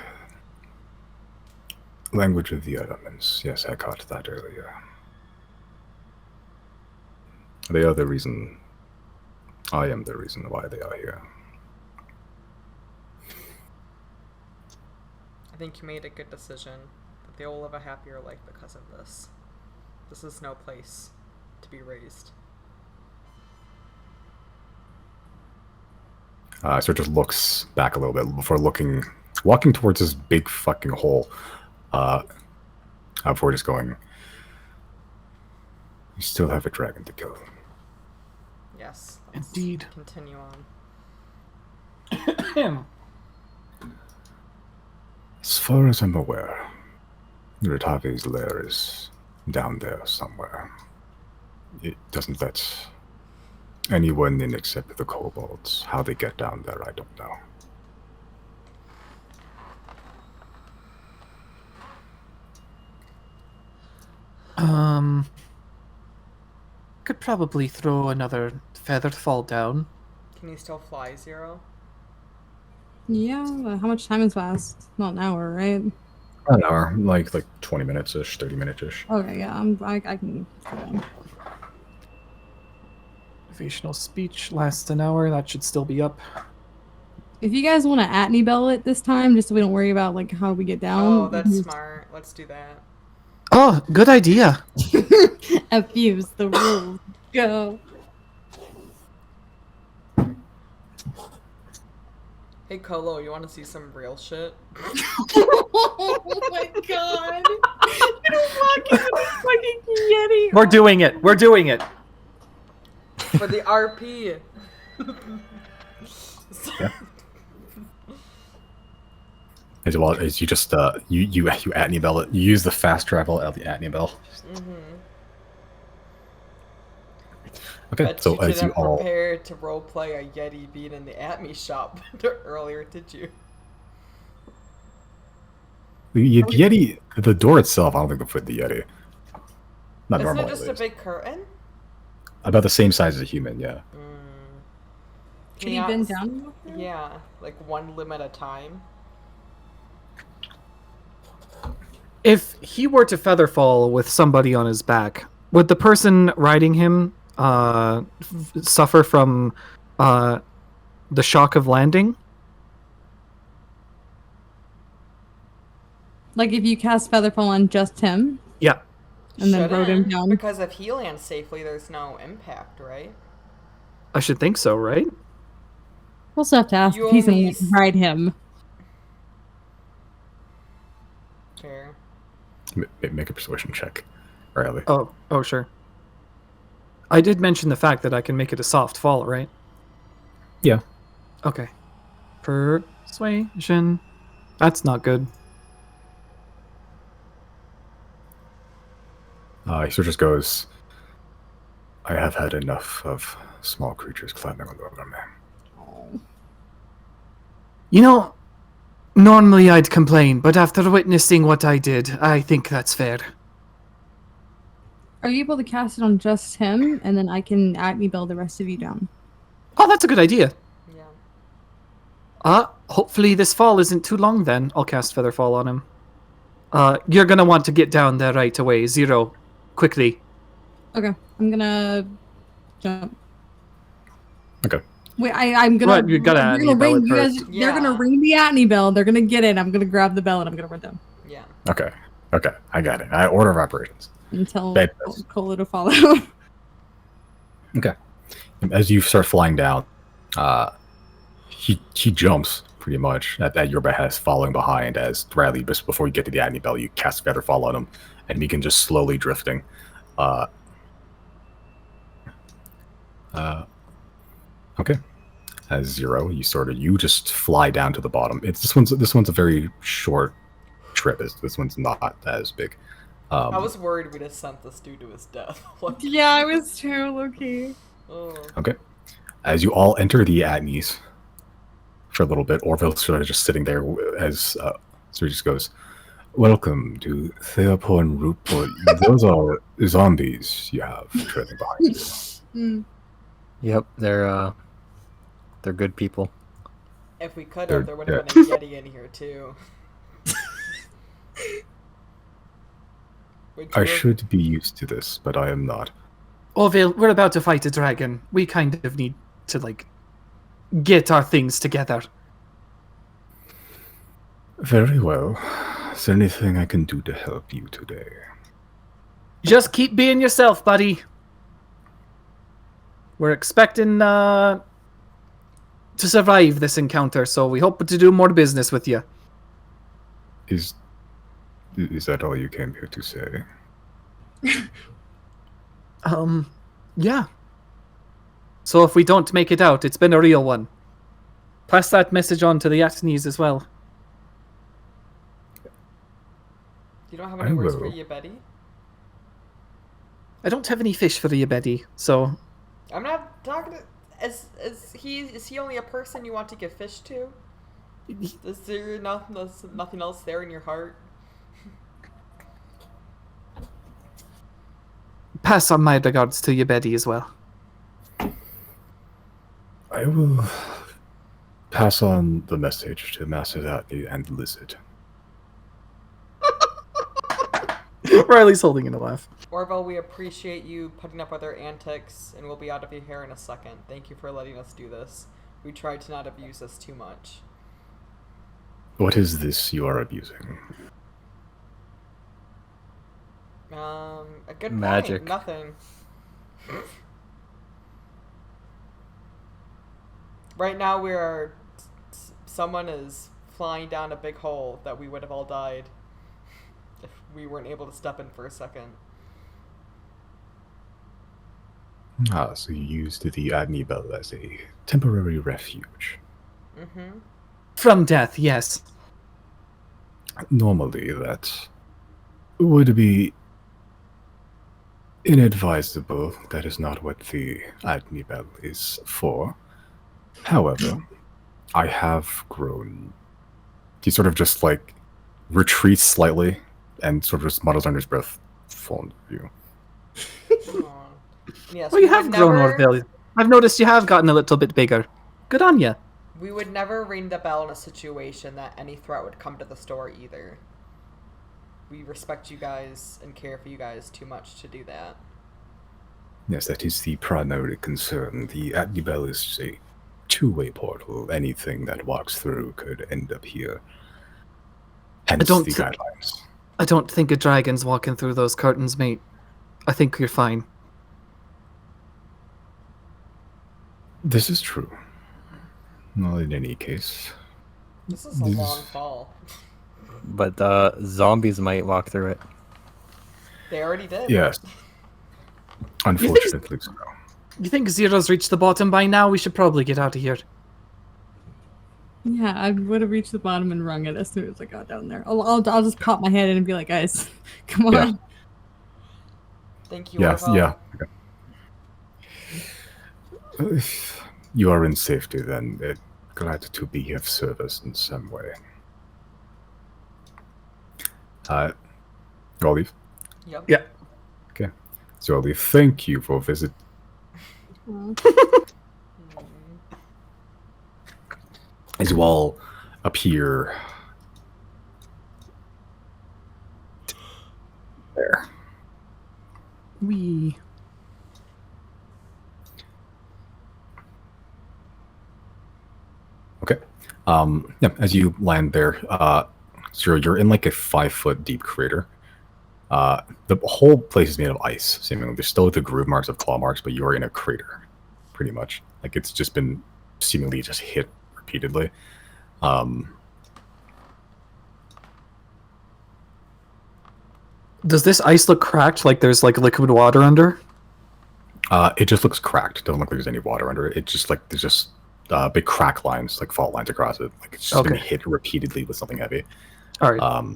Language of the elements. Yes, I caught that earlier. They are the reason. I am the reason why they are here. I think you made a good decision. That they will live a happier life because of this. This is no place to be raised. So it just looks back a little bit before walking towards this big fucking hole. Before just going, you still have a dragon to kill. Yes. Let's Indeed. Continue on. As far as I'm aware, Ritave's lair is down there somewhere. It doesn't let anyone in except the kobolds. How they get down there, I don't know. Could probably throw another feather fall down. Can you still fly, Zero? Yeah, but how much time has passed? Not an hour, right? An hour, like 20 minutes ish, 30 minutes ish. Okay, yeah, I can. Motivational speech lasts an hour. That should still be up. If you guys want to Atney Bell it this time, just so we don't worry about like how we get down. Oh, that's smart. Let's do that. Oh, good idea. Abuse the rules. Go. Hey, Colo, you want to see some real shit? Oh my god! Fucking Yeti. We're doing it. We're doing it. For the RP. Yeah. As well as you just you Atney Bell it. You use the fast travel of the Atney Bell. Mm-hmm. Okay, But so you as you didn't all prepare to roleplay a Yeti being in the Atme shop earlier, did you? the Yeti, the door itself, I don't think they'll fit the Yeti. Not Isn't normal. it just a big curtain? About the same size as a human, yeah. Can you bend down? Yeah, like one limb at a time. If he were to feather fall with somebody on his back, would the person riding him suffer from the shock of landing? Like if you cast Featherfall on just him Yeah. and then rode him Shouldn't, down. because if he lands safely, there's no impact, right? I should think so, right? We'll also have to ask You if he's gonna only ride him. Fair. Make a persuasion check, Riley. Oh, sure. I did mention the fact that I can make it a soft fall, right? Yeah. Okay. Persuasion. That's not good. He sort of just goes, I have had enough of small creatures climbing all over me. You know, normally I'd complain, but after witnessing what I did, I think that's fair. Are you able to cast it on just him, and then I can Acme Bell the rest of you down? Oh, that's a good idea. Yeah. Hopefully this fall isn't too long then. I'll cast Featherfall on him. You're gonna want to get down there right away. Zero. Quickly. Okay, I'm gonna jump. Okay. Wait, I'm gonna. Right, you gotta we're Acme gonna Bell ring. it You guys, first. they're gonna ring the Acme Bell. They're gonna get it. I'm gonna grab the bell and I'm gonna run down Yeah. Okay. I got it. Order of operations. and tell Bed. Cola to follow. Okay. As you start flying down, he jumps pretty much at your behest, following behind as Riley, just before you get to the Agni Bell, you cast Featherfall on him and begin just slowly drifting. Okay. As Zero, you just fly down to the bottom. This one's a very short trip. This one's not as big. I was worried we'd have sent this dude to his death. Like, yeah, I was too, Loki. oh. Okay. As you all enter the Agnes for a little bit, Orville sort of just sitting there as so he just goes, "Welcome to Theoporn Rootport. Those are zombies you have trailing behind you." Yep, they're good people. If we could have, there would have been a Yeti in here too. Would I you should be used to this, but I am not. Orville, we're about to fight a dragon. We kind of need to, like, get our things together. Very well. Is there anything I can do to help you today? Just keep being yourself, buddy. We're expecting to survive this encounter, so we hope to do more business with you. Is that all you came here to say? Yeah. So if we don't make it out, it's been a real one. Pass that message on to the Athenies as well. You don't have any I words for will. you, Betty? I don't have any fish for you, Betty, so... I'm not talking to... Is he only a person you want to give fish to? Is there nothing else there in your heart? Pass on my regards to you, Betty, as well. I will pass on the message to Master Atney and Lizard. Riley's holding in a laugh. Orville, we appreciate you putting up with our antics, and we'll be out of your hair in a second. Thank you for letting us do this. We tried to not abuse this too much. What is this you are abusing? A good Magic. point. Nothing. Right now we are... Someone is flying down a big hole that we would have all died if we weren't able to step in for a second. Ah, so you used the Adney Bell as a temporary refuge. Mm-hmm. From death, yes. Normally, that would be inadvisable. That is not what the Adney Bell is for. However, I have grown. He sort of just, like, retreats slightly and sort of just mutters under his breath, fond of you. Yes, Well, you have grown, Orville. I've noticed you have gotten a little bit bigger. Good on you. We would never ring the bell in a situation that any threat would come to the store either. We respect you guys and care for you guys too much to do that. Yes, that is the primary concern. The Adney Bell is a two-way portal. Anything that walks through could end up here. Hence don't the think- guidelines. I don't think a dragon's walking through those curtains, mate. I think you're fine. This is true. Well, in any case, This is a long fall. But zombies might walk through it. They already did. yes. Unfortunately, so. You think Zero's reached the bottom by now? We should probably get out of here. Yeah, I would have reached the bottom and rung it as soon as I got down there. I'll just pop my head in and be like, guys, come on. Yeah. Thank you, Yes, Orville. yeah. Okay. If you are in safety, then glad to be of service in some way. You all leave? Yep. Yeah. Okay. So I'll leave. Thank you for visit. As you all appear there. We. Okay. Yeah, as you land there, so you're in like a 5-foot deep crater. The whole place is made of ice, seemingly. There's still the groove marks of claw marks, but you're in a crater, pretty much. Like it's just been seemingly just hit repeatedly. Does this ice look cracked? Like there's like liquid water under? It just looks cracked. Doesn't look like there's any water under it. It's just like there's just big crack lines, like fault lines across it. Like it's just been Okay. hit repeatedly with something heavy. All right.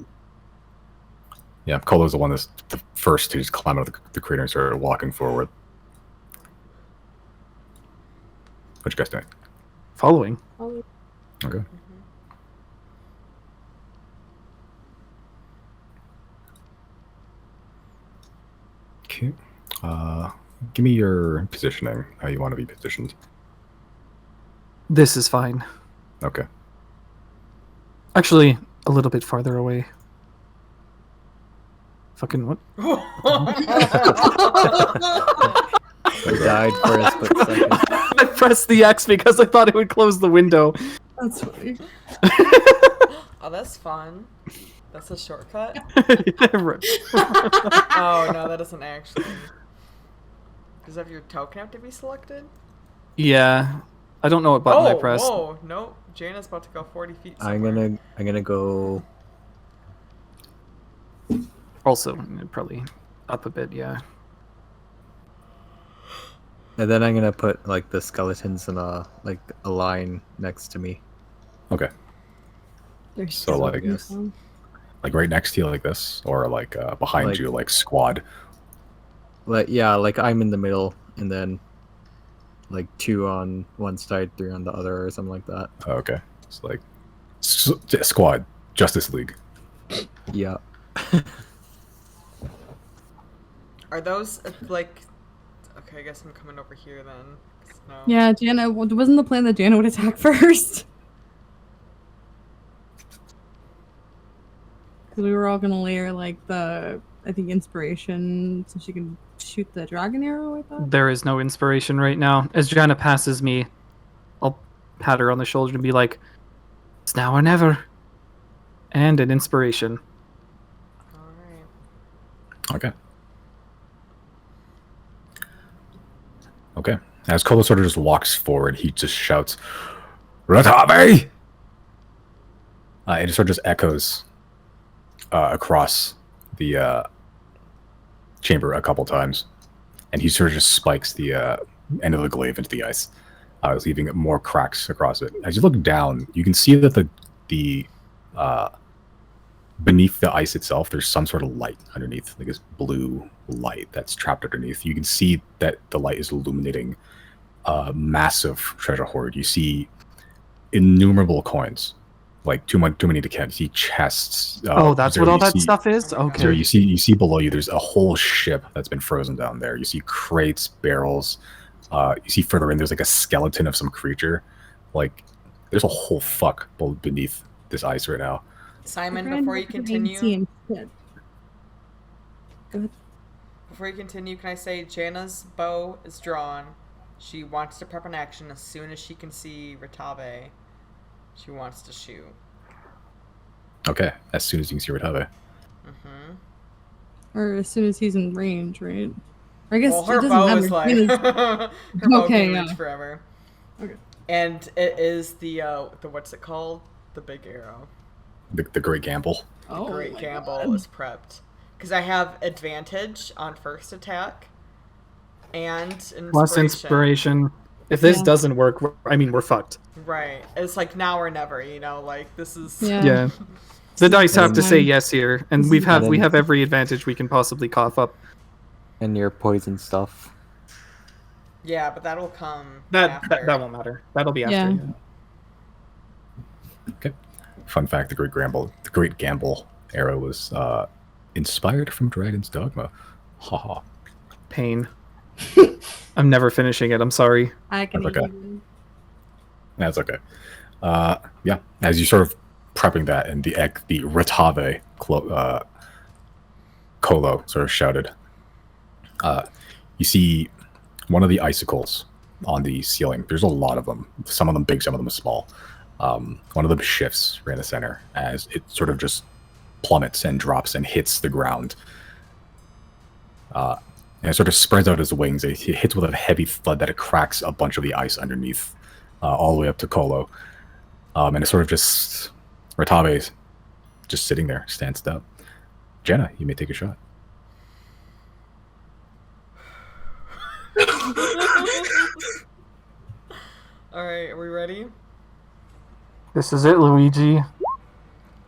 Yeah, Colo's the one that's the first to just climb out of the crater and start walking forward. What you guys doing? Following. Okay. Okay. Give me your positioning. How you want to be positioned. This is fine. Okay. Actually, a little bit farther away. Fucking what? I died for a split second. I pressed the X because I thought it would close the window. That's funny. Oh, that's fun. That's a shortcut. Right. Oh no, that doesn't actually. Does that have your token have to be selected? Yeah. I don't know what button I pressed. Whoa, nope. Jana's about to go 40 feet I'm somewhere. gonna go. Also, probably up a bit, yeah. And then I'm gonna put like the skeletons in a line next to me. Okay. They're So, like, awesome. Like right next to you like this? Or like behind Like- you, like squad? Like yeah, like I'm in the middle, and then like 2 on one side, 3 on the other, or something like that. Okay. It's like squad. Justice League. Yeah. Are those like? Okay, I guess I'm coming over here then. 'Cause No. Yeah, Jana. Wasn't the plan that Jana would attack first? Because we were all gonna layer like the, I think, inspiration so she can shoot the dragon arrow. I thought. There is no inspiration right now. As Joanna passes me, I'll pat her on the shoulder and be like, it's now or never. And an inspiration. All right. Okay. Okay. As Kolo sort of just walks forward, he just shouts, Ratabe! And it sort of just echoes across the chamber a couple times. And he sort of just spikes the end of the glaive into the ice, leaving more cracks across it. As you look down, you can see that the beneath the ice itself, there's some sort of light underneath, like this blue light that's trapped underneath. You can see that the light is illuminating a massive treasure hoard. You see innumerable coins, like too many to count. You see chests. Oh, that's what all that see- stuff is? So Okay. you see below you, there's a whole ship that's been frozen down there. You see crates, barrels. You see further in, there's like a skeleton of some creature. Like, there's a whole fuck beneath this ice right now. Simon, Grand before you Master continue, Seeing shit. Go ahead. before you continue, can I say Jana's bow is drawn. She wants to prep an action as soon as she can see Ratabe. She wants to shoot. Okay, as soon as you can see Ratabe. Mm-hmm. Or as soon as he's in range, right? Or I guess Well, it her doesn't bow matter. is like Jana's- her bow Okay, can yeah. reach forever. Okay. And it is the what's it called? The big arrow. The Great Gamble. Oh Great my Gamble God. is prepped because I have advantage on first attack and inspiration. Plus inspiration. If this Yeah. doesn't work, we're fucked. Right. It's like now or never. You know, like this is. Yeah. Yeah. The dice have to say Fine. yes here, and we have every advantage we can possibly cough up. And your poison stuff. Yeah, but that'll come. That after. won't matter. That'll be after. Yeah. Okay. Fun fact: the Great Gamble arrow was inspired from Dragon's Dogma. Haha. Pain. I'm never finishing it. I'm sorry. I can That's okay. even. That's okay. Yeah. As you sort of prepping that, and the Ratabe Kolo sort of shouted. You see one of the icicles on the ceiling. There's a lot of them. Some of them big, some of them small. One of them shifts right in the center as it sort of just plummets and drops and hits the ground. And it sort of spreads out its wings. It hits with a heavy thud that it cracks a bunch of the ice underneath, all the way up to Kolo. And it sort of just... Ratabe just sitting there, stands up. Jenna, you may take a shot. Alright, are we ready? This is it, Luigi.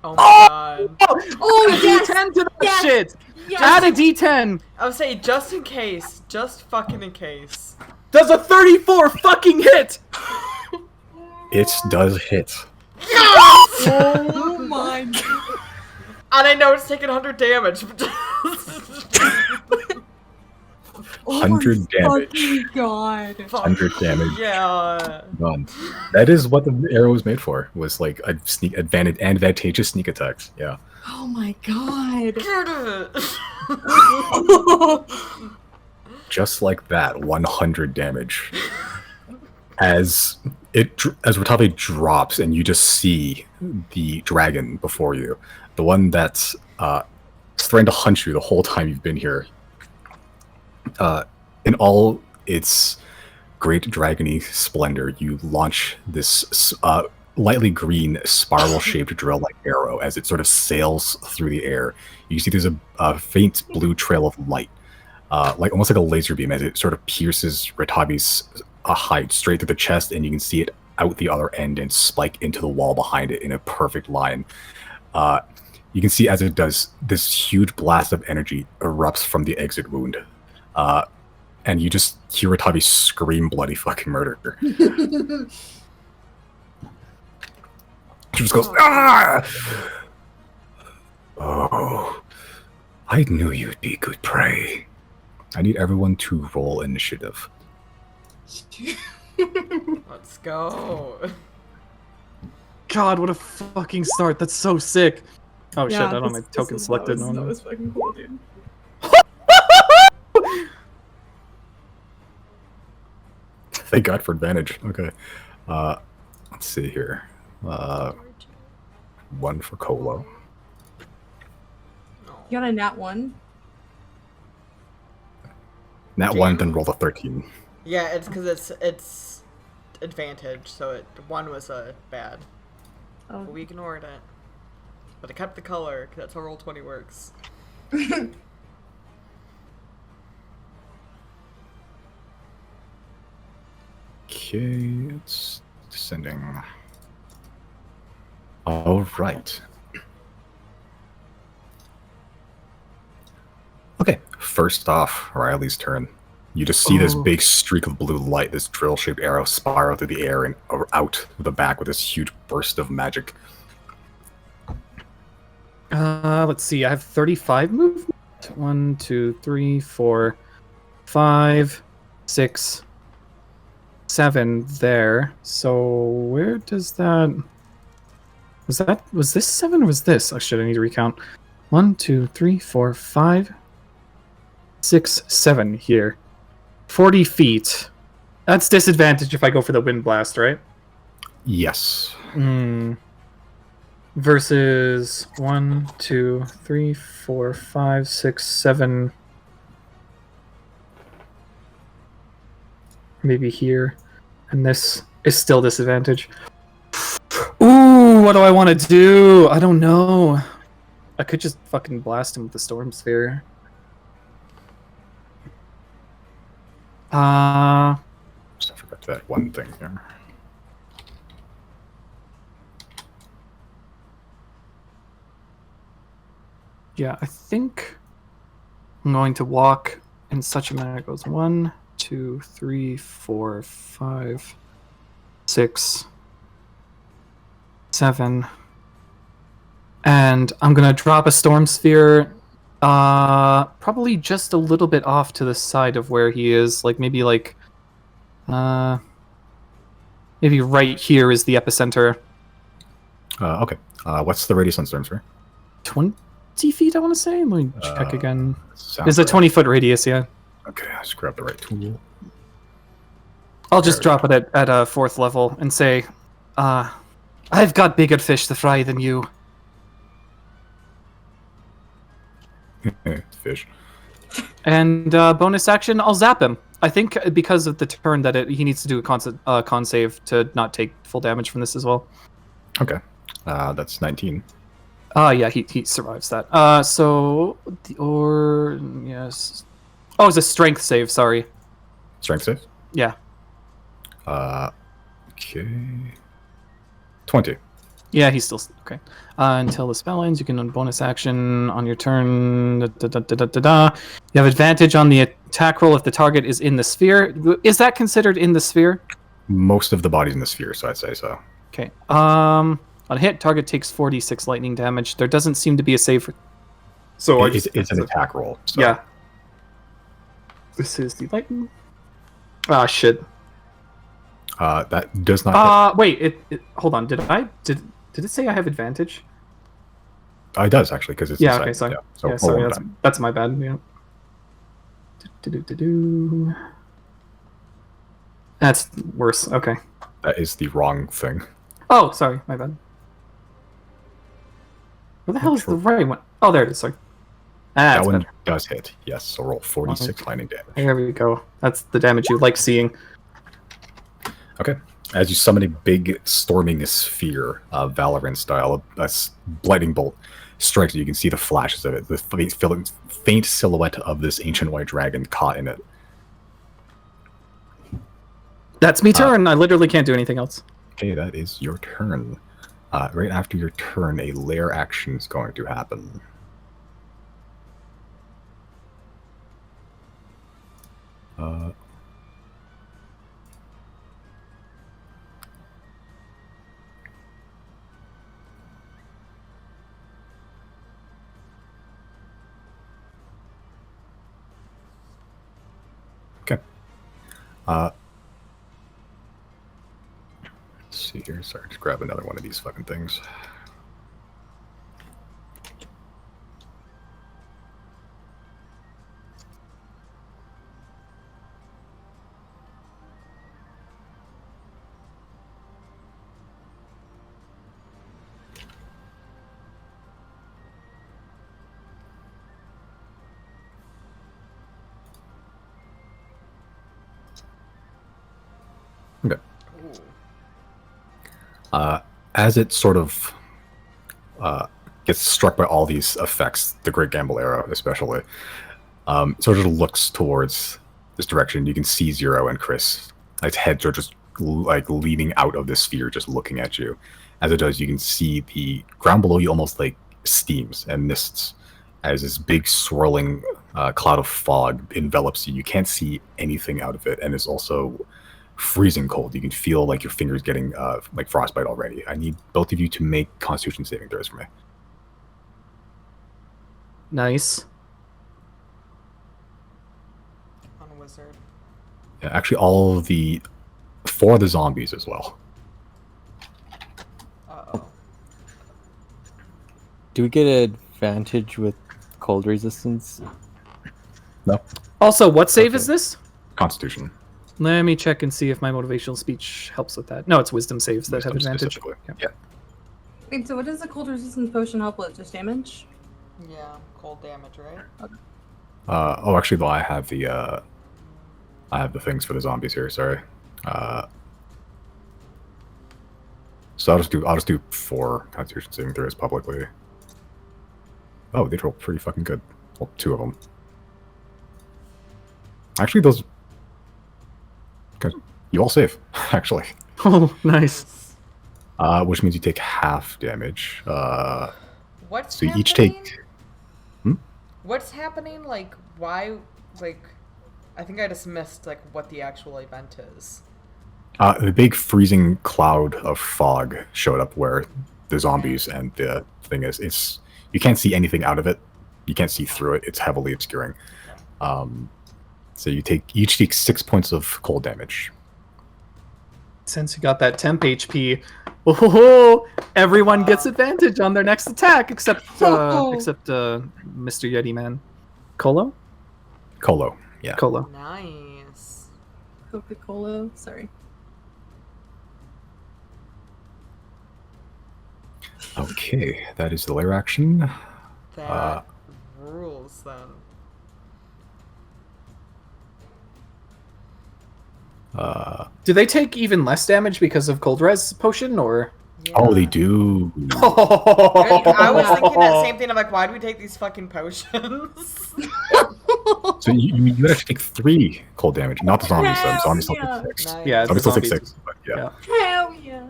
Oh my god. Oh yes! D10 to that Yes! shit! Yes! Add a D10! I would say just in case. Just fucking in case. Does a 34 fucking hit! It does hit. Oh my god. And I know it's taking 100 damage, but 100 my damage. fucking god. 100 damage. Yeah. Done. That is what the arrow was made for. Was like a sneak advantageous sneak attacks. Yeah. Oh my god. Get it. Just like that, 100 damage. As Ratabe drops, and you just see the dragon before you, the one that's threatened to hunt you the whole time you've been here. In all its great dragony splendor, you launch this lightly green spiral-shaped drill-like arrow as it sort of sails through the air. You see there's a faint blue trail of light, like almost like a laser beam, as it sort of pierces Ratabe's hide straight through the chest, and you can see it out the other end and spike into the wall behind it in a perfect line. You can see as it does, this huge blast of energy erupts from the exit wound. And you just hear Ratabe scream bloody fucking murder. She just goes, ah! Oh, I knew you'd be good prey. I need everyone to roll initiative. Let's go. God, what a fucking start. That's so sick. Oh shit, I don't have my token selected. That was fucking cool, dude. Thank God for advantage. Okay. Let's see here. One for Colo. You got a nat 1? Nat 1, then roll a 13. Yeah, it's because it's advantage, so 1 was bad. Oh. But we ignored it. But I kept the color, because that's how Roll20 works. Okay, it's descending. All right. Okay, first off, Riley's turn. You just see this big streak of blue light, this drill-shaped arrow spiral through the air and out the back with this huge burst of magic. Let's see. I have 35 movement. 1, 2, 3, 4, 5, 6, 7 there. So where does that... Was this 7 or was this? Oh shit, I need to recount. 1, 2, 3, 4, 5, 6, 7 here. 40 feet. That's disadvantage if I go for the wind blast, right? Yes. Versus 1, 2, 3, 4, 5, 6, 7. Maybe here. And this is still disadvantage. Ooh, what do I want to do? I don't know. I could just fucking blast him with the storm sphere. Just I forgot that one thing here. Yeah, I think I'm going to walk in such a manner. It goes 1, 2, 3, 4, 5, 6, 7. And I'm going to drop a storm sphere probably just a little bit off to the side of where he is. Maybe right here is the epicenter. Okay. What's the radius on storm sphere? 20 feet, I want to say. Let me check again. Sounds There's a right. 20-foot radius, yeah. Okay, let's grab the right tool. I'll just drop it at a 4th level and say, I've got bigger fish to fry than you. Fish. And bonus action, I'll zap him. I think because of the turn that he needs to do a con save to not take full damage from this as well. Okay. That's 19. Yeah, he survives that. Yes. Oh, it's a strength save, sorry. Strength save? Yeah. Okay. 20. Yeah, he's still okay. Until the spell ends, you can bonus action on your turn. You have advantage on the attack roll if the target is in the sphere. Is that considered in the sphere? Most of the body's in the sphere, so I'd say so. Okay. On a hit, target takes 46 lightning damage. There doesn't seem to be a save. So it's an attack roll. So. Yeah. This is the lightning. Ah, shit. That does not. Wait. Hold on. Did it say I have advantage? It does actually because it's Yeah. the Okay. second, Sorry. So Yeah. roll Sorry. one That's, time. that's my bad. Yeah. Do. That's worse. Okay. That is the wrong thing. Oh, sorry. My bad. Where the hell is the right one? Oh, there it is. Sorry. That That's one better. does hit. Yes. So roll 46 lightning damage. There we go. That's the damage you like seeing. Okay. As you summon a big storming sphere, Valorant style, a lightning bolt strikes you. You can see the flashes of it, the faint silhouette of this ancient white dragon caught in it. That's me turn. I literally can't do anything else. Okay, that is your turn. Right after your turn, a lair action is going to happen. Okay. Let's see here. Sorry, just grab another one of these fucking things. Okay. As it sort of gets struck by all these effects, the Great Gamble Arrow especially, sort of looks towards this direction. You can see Zero and Chris. Its heads are just like leaning out of the sphere, just looking at you. As it does, you can see the ground below you almost like steams and mists as this big swirling cloud of fog envelops you. You can't see anything out of it, and it's also freezing cold. You can feel like your fingers getting like frostbite already. I need both of you to make Constitution saving throws for me. Nice. On a wizard. Yeah, actually, all of the 4 of the zombies as well. Uh-oh. Do we get advantage with cold resistance? No, Also, what save Okay. is this? Constitution. Let me check and see if my motivational speech helps with that. No, it's wisdom saves that have Wisdom advantage. specifically. Yeah. Yeah. Wait, so what does the cold resistance potion help with? Just damage? Yeah, cold damage, right? Oh, actually, though, I have the things for the zombies here. Sorry. So I'll just do 4 Constitution saving throws publicly. Oh, they roll pretty fucking good. Well, 2 of them. Actually, those. Okay, you all save. Actually, Oh, nice. which means you take half damage. What's So you happening? each take. What's happening? Like, why? Like, I think I just missed like what the actual event is. The big freezing cloud of fog showed up where the zombies and the thing is. It's you can't see anything out of it. You can't see through it. It's heavily obscuring. So you each take 6 points of cold damage. Since you got that temp HP, oh, everyone gets advantage on their next attack except Mr. Yeti Man. Colo? Colo, yeah. Colo. Nice. Coca-Cola? Sorry. Okay, that is the lair action. That rules then. Do they take even less damage because of cold res potion, or? Oh, they Yeah. do. I was thinking that same thing. I'm like, why do we take these fucking potions? So you actually take 3 cold damage, not the zombies. Though. Hell Zombies still yeah. take 6. Nice. Yeah, it's Zombies still take zombies. 6, but yeah. Hell yeah.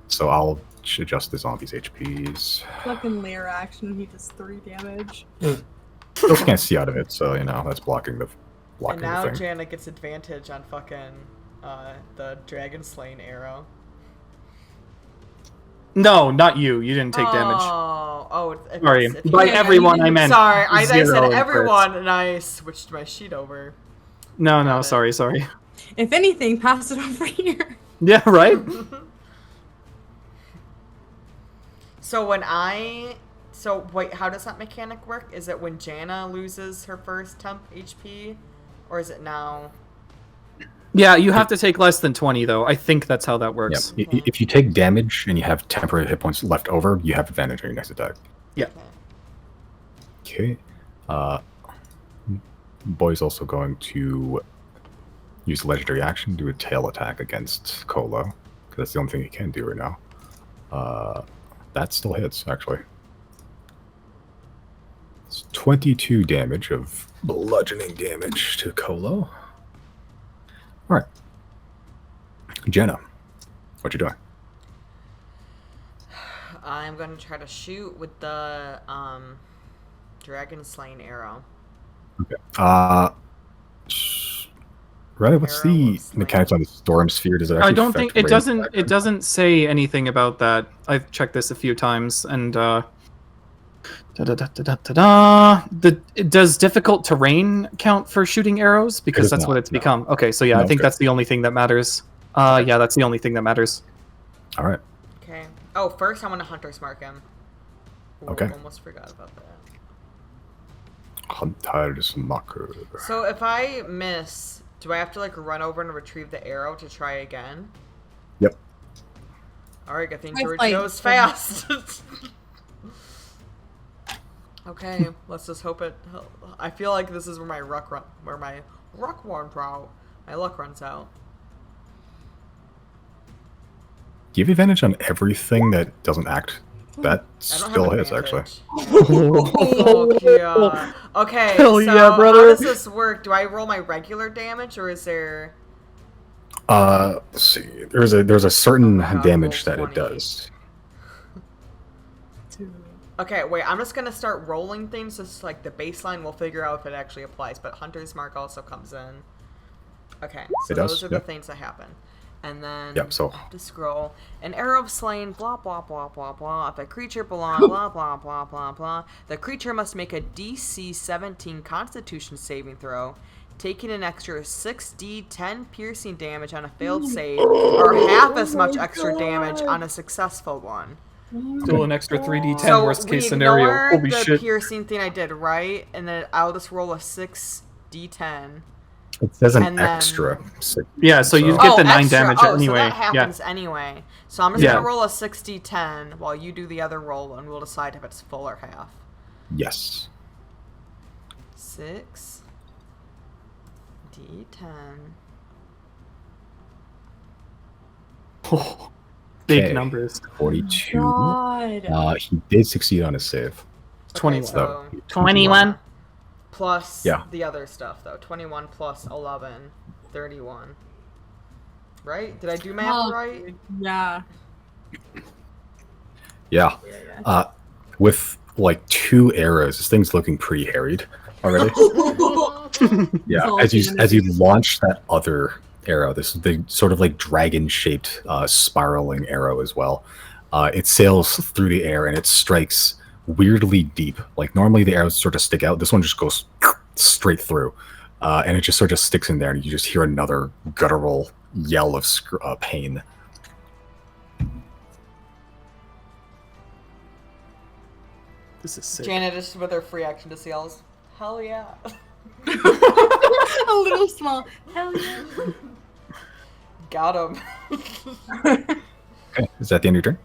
So I'll adjust the zombies' HPs. Fucking lair action, he does 3 damage. Still can't see out of it, so that's blocking the And now thing. Janet gets advantage on fucking the dragon slaying arrow. No, not you. You didn't take damage. Sorry. it's- By Yeah, everyone, you I meant Sorry, I zero said and everyone, and I switched my sheet over. No, Got no, it. sorry. If anything, pass it over here. Yeah, right? So wait, how does that mechanic work? Is it when Jana loses her first temp HP, or is it now? Yeah, you have to take less than 20, though. I think that's how that Yep. works. If you take damage and you have temporary hit points left over, you have advantage on your next attack. Yeah. Okay. Okay. Boy's also going to use legendary action, do a tail attack against Kolo, because that's the only thing he can do right now. That still hits, actually. It's 22 damage of bludgeoning damage to Kolo. Alright. Jenna, what you doing? I'm gonna try to shoot with the dragon slaying arrow. Okay. Right, what's Arrow the of Slain. mechanics on the storm sphere? Does it actually I don't think affect it range doesn't. attack? It doesn't say anything about that. I've checked this a few times, and does difficult terrain count for shooting arrows? Because does that's not, what it's no. become. Okay, so yeah, No, I think okay. that's the only thing that matters. Yeah, that's the only thing that matters. Alright. Okay. Oh, first I want to hunter's mark him. Ooh, Okay. Almost forgot about that. Hunter's Marker. So if I miss, do I have to like run over and retrieve the arrow to try again? Yep. Alright, I think I George fight. goes fast. Okay, let's just hope it. I feel like this is where my luck runs out. My luck runs out. Oh. Do you have advantage on everything that doesn't act? That I don't still have hits, actually. advantage. Oh, yeah. Okay, Hell so yeah, brother. how does this work? Do I roll my regular damage, or is there? Let's see. There's a certain Oh my God, damage roll that it 20. does. Okay, wait. I'm just gonna start rolling things. Just like the baseline, we'll figure out if it actually applies. But Hunter's Mark also comes in. Okay, so It does, those are the yep. things that happen. And then Yep, so- I have to scroll. An arrow of slain, blah blah blah blah blah. If a creature belongs, blah blah blah blah blah. The creature must make a DC 17 Constitution saving throw, taking an extra 6d10 piercing damage on a failed save, or half as much extra damage on a successful one. Still an extra 3d10 So worst we case scenario. ignore Holy the shit. piercing thing I did, right? And then I'll just roll a 6d10. It says an And then- extra. Yeah, so you So- get the 9 extra. damage oh, anyway. So that happens anyway. So I'm just Yeah. gonna roll a 6d10 while you do the other roll, and we'll decide if it's full or half. Yes. 6d10. Yeah. Big Okay. numbers. 42. God. He did succeed on his save. 21. So 21. plus Yeah. the other stuff though. 21 plus 11, 31. Right? Did I do math Oh, right? Yeah. Yeah. With like 2 arrows, this thing's looking pretty harried already. Yeah. all As you human. launch that other arrow, this big sort of like dragon-shaped spiraling arrow as well. It sails through the air and it strikes weirdly deep. Like normally the arrows sort of stick out. This one just goes straight through, and it just sort of sticks in there, and you just hear another guttural yell of pain. This is sick. Janet just with her free action just yells, "Hell yeah!" A little small. Hell yeah. Got him. Okay, is that the end of your turn?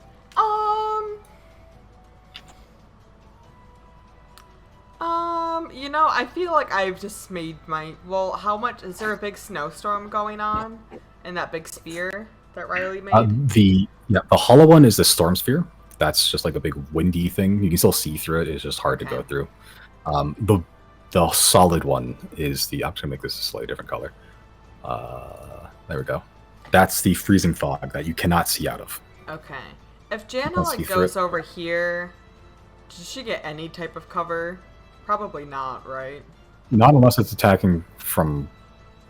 You know, I feel like I've just made my. Well, how much is there a big snowstorm going on in that big sphere that Riley made? The hollow one is the storm sphere. That's just like a big windy thing. You can still see through it. It's just hard to go through. The solid one is the. I'm just gonna make this a slightly different color. There we go. That's the freezing fog that you cannot see out of. Okay. If Jana Let's see like through goes it. over here, does she get any type of cover? Probably not, right? Not unless it's attacking from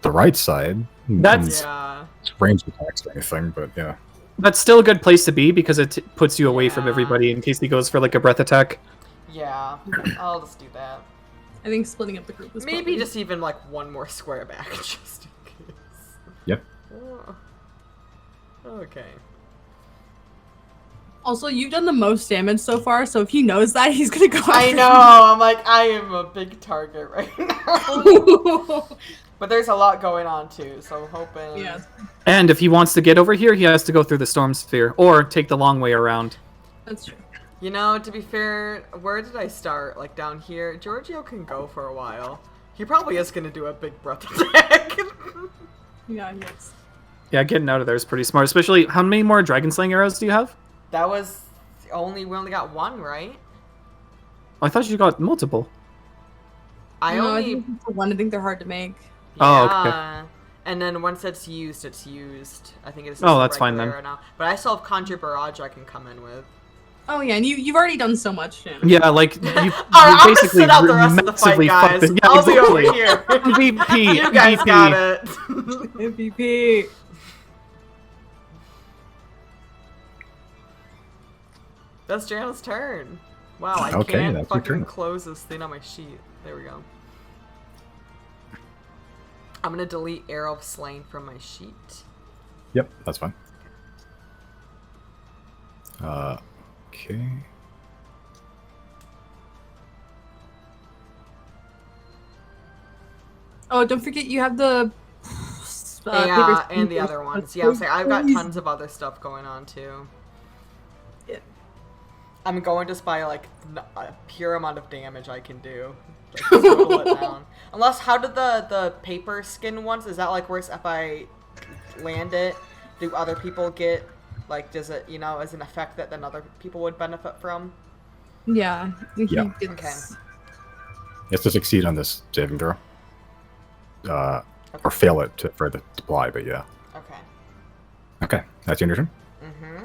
the right side. That's- Yeah. It's ranged attacks or anything, but yeah. That's still a good place to be because it puts you away from Yeah. everybody in case he goes for like a breath attack. Yeah. I'll just do that. I think splitting up the group was Maybe probably- just even like one more square back, just in case. Yep. Oh. Okay. Also, you've done the most damage so far, so if he knows that, he's gonna go. I after know. I'm like, I am a big target right now. you. But there's a lot going on too, so I'm hoping. Yeah, And if he wants to get over here, he has to go through the storm sphere or take the long way around. that's true. You know, to be fair, where did I start? Like down here? Giorgio can go for a while. He probably is gonna do a big breath attack. Yeah, yes. Yeah, getting out of there is pretty smart. Especially, how many more dragon slaying arrows do you have? That was we only got one, right? Oh, I thought you got multiple. I No, only. I think for one, I think they're hard to make. Oh, okay. Yeah. And then once it's used, it's used. I think it's. Oh, that's fine then. Now. But I still have Conjure Barrage I can come in with. Oh yeah, and you've already done so much, Shannon. Yeah, like you, Alright, you I'm gonna basically sit out the rest of the fight, massively guys. fucked it. Yeah, I'll be exactly. over here. MVP. You guys MVP. got it. MVP. That's Jan's turn. Wow, I Okay, can't that's your fucking turn. close this thing on my sheet. There we go. I'm gonna delete Arrow of Slain from my sheet. Yep, that's fine. Okay. Oh, don't forget you have the. Yeah, paper and the scissors. other ones. Yeah, I'm saying I've got tons of other stuff going on too. Yeah. I'm going just by like a pure amount of damage I can do. Like, total it down. Unless, how did the paper skin ones? Is that like worse if I land it? Do other people get like? Does it as an effect that then other people would benefit from? Yeah. he Yeah. gets- Okay. It's to succeed on this saving throw. Or fail it for the apply, but yeah. Okay. Okay, that's your turn. Mm-hmm.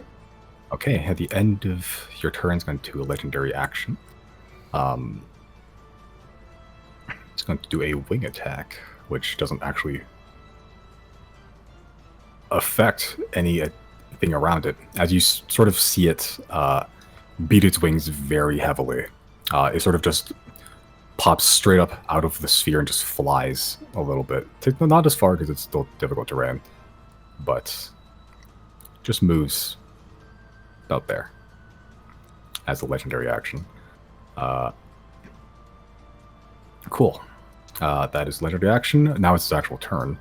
Okay, at the end of your turn, it's going to do a legendary action. It's going to do a wing attack, which doesn't actually affect anything around it. As you sort of see it beat its wings very heavily, it sort of just pops straight up out of the sphere and just flies a little bit. Not as far because it's still difficult terrain, but just moves out there as a legendary action. Cool. That is legendary action. Now it's its actual turn.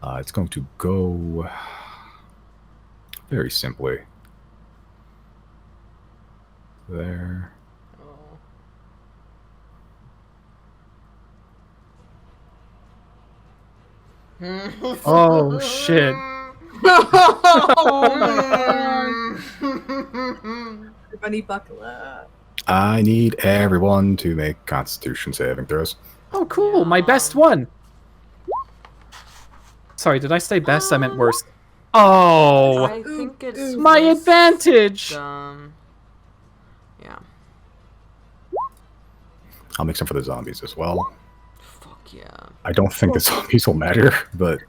It's going to go very simply there. Oh shit. Oh my god. Everybody buckle up. I need everyone to make Constitution saving throws. Oh, cool. My best one. Sorry, did I say best? I meant worst. Oh, I think it's my just, advantage. Yeah. I'll make some for the zombies as well. Fuck yeah. I don't think the zombies will matter, but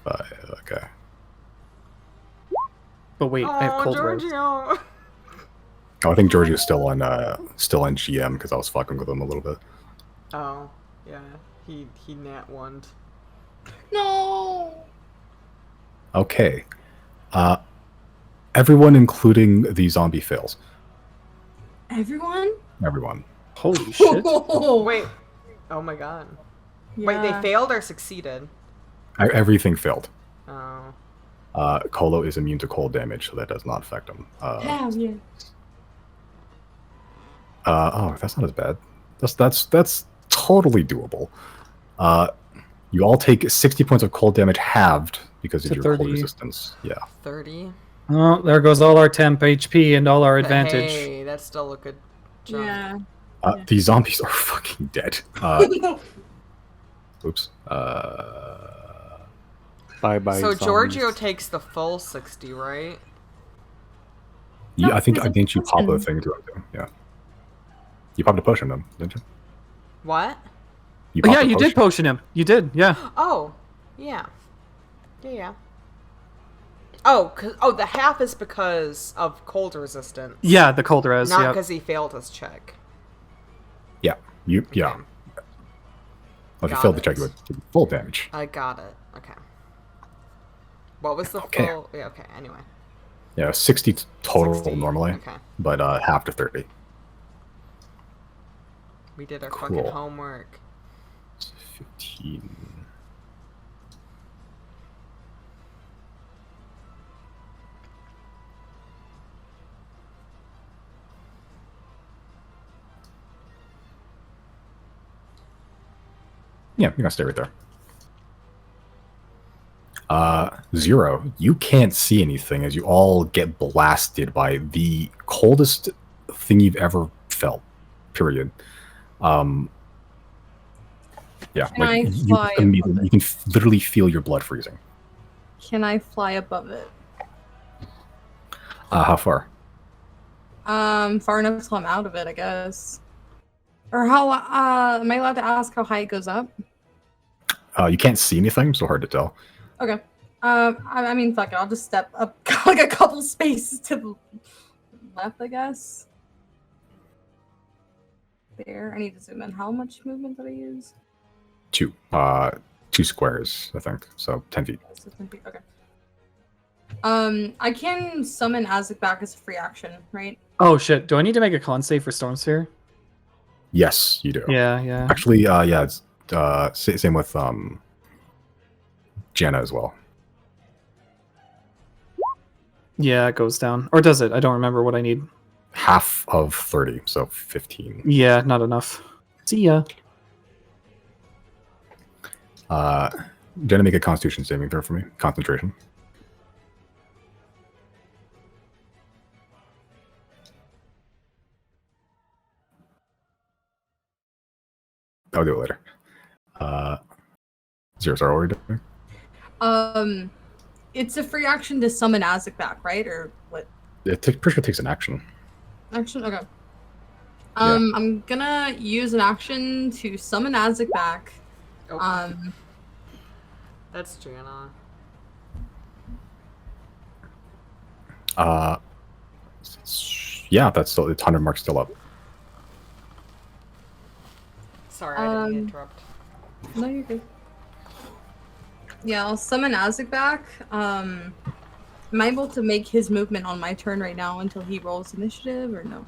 okay. But wait, I have cold rose. Giorgio. Oh, I think Georgio's still on GM because I was fucking with him a little bit. Oh, yeah. He nat one. No. Okay. Everyone, including the zombie, fails. Everyone? Everyone. Holy shit. Wait. Oh my god. Wait, they Yeah. failed or succeeded? Everything failed. Oh. Kolo is immune to cold damage, so that does not affect him. Hell yeah. Oh, that's not as bad. That's totally doable. You all take 60 points of cold damage halved because of To your cold 30. resistance. Yeah. 30? Oh, there goes all our temp HP and all our But advantage. hey, that's still a good jump. Yeah. The zombies are fucking dead. Oops. Bye bye. So Giorgio zombies. takes the full 60, right? Yeah, No, I think he's a didn't you pop a person. thing to him too? Yeah. You popped a potion on him, didn't you? What? You Oh, popped yeah, a you did potion him. You did, yeah. Oh, yeah. Yeah. Oh, the half is because of cold resistance. Yeah, the cold res, Not yeah. because he failed his check. Yeah. Okay. Well, if you Got failed to check, it. you would take full damage. I got it. Okay. What was the Okay. full? Yeah, okay, anyway. Yeah, 60 total 60. normally, Okay. but half to 30. We did our Cool. fucking homework. 15. Yeah, you're gonna stay right there. 0, you can't see anything as you all get blasted by the coldest thing you've ever felt. Period. Yeah, Can I you fly immediately above it? you can literally feel your blood freezing. Can I fly above it? How far? Far enough till I'm out of it, I guess. Or how? Am I allowed to ask how high it goes up? You can't see anything, so hard to tell. Okay. I mean, fuck it. I'll just step up like a couple spaces to the left, I guess. There. I need to zoom in. How much movement did I use? 2 squares, I think. So 10 feet. So 10 feet, okay. I can summon Azek back as a free action, right? Oh shit! Do I need to make a con save for Storm Sphere? Yes, you do. Yeah. Actually, yeah, it's same with Jenna as well. Yeah, it goes down. Or does it? I don't remember what I need. Half of 30, so 15. Yeah, not enough. See ya. Jenna, make a Constitution saving throw for me. Concentration. I'll do it later. 0, sorry, what are we doing? It's a free action to summon Azek back, right? Or what? Pretty sure it takes an action. Action? Okay. I'm gonna use an action to summon Azek back. Okay. That's Jana. Yeah, that's still, it's 100 marks still up. Sorry, I didn't interrupt. No, you're good. Yeah, I'll summon Azek back. Am I able to make his movement on my turn right now until he rolls initiative, or no?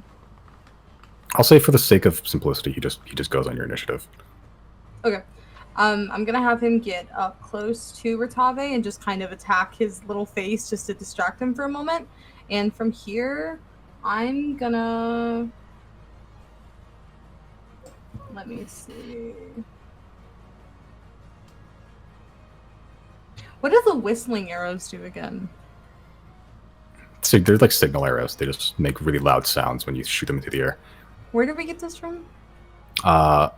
I'll say for the sake of simplicity, he just goes on your initiative. Okay. I'm gonna have him get up close to Ratave and just kind of attack his little face just to distract him for a moment. And from here, I'm gonna... Let me see... What do the whistling arrows do again? So they're like signal arrows. They just make really loud sounds when you shoot them into the air. Where did we get this from? The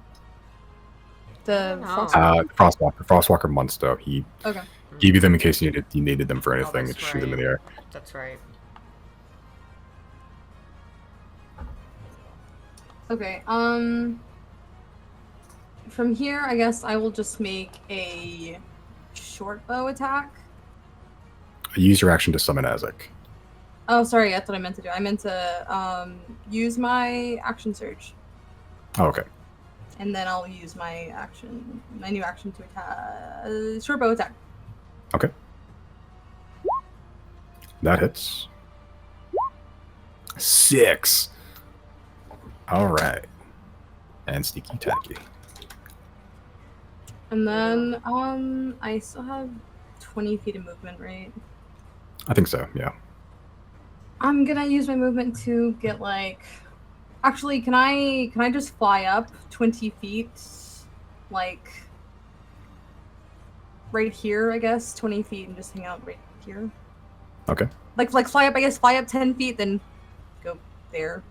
Frostwalker Munsto. He Okay. gave you them in case you needed them for anything. that's And shoot them in the air. That's right. Okay. From here, I guess I will just make a short bow attack. Use your action to summon Azek. Oh, sorry, that's what I meant to do. I meant to use my action surge, Oh, okay. and then I'll use my new action to attack short bow attack. Okay. That hits. 6. All right. And sneaky tacky. And then I still have 20 feet of movement, right? I think so. Yeah. I'm gonna use my movement to get like. Actually, can I just fly up 20 feet, like right here? I guess 20 feet and just hang out right here. Okay. Like fly up. I guess fly up 10 feet, then go there,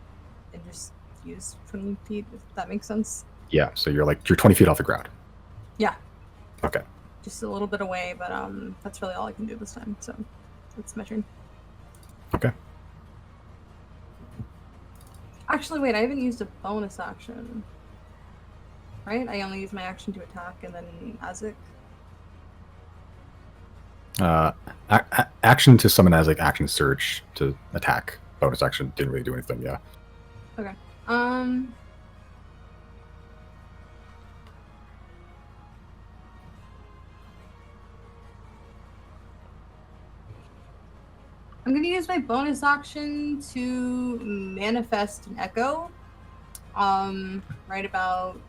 and just use 20 feet. If that makes sense. Yeah. So you're 20 feet off the ground. Yeah. Okay. Just a little bit away, but that's really all I can do this time. So that's my turn. Okay. Actually, wait, I haven't used a bonus action. Right? I only use my action to attack and then Azek. Action to summon Azek, action surge to attack. Bonus action didn't really do anything. Yeah. Okay. I'm gonna use my bonus action to manifest an echo. Right about,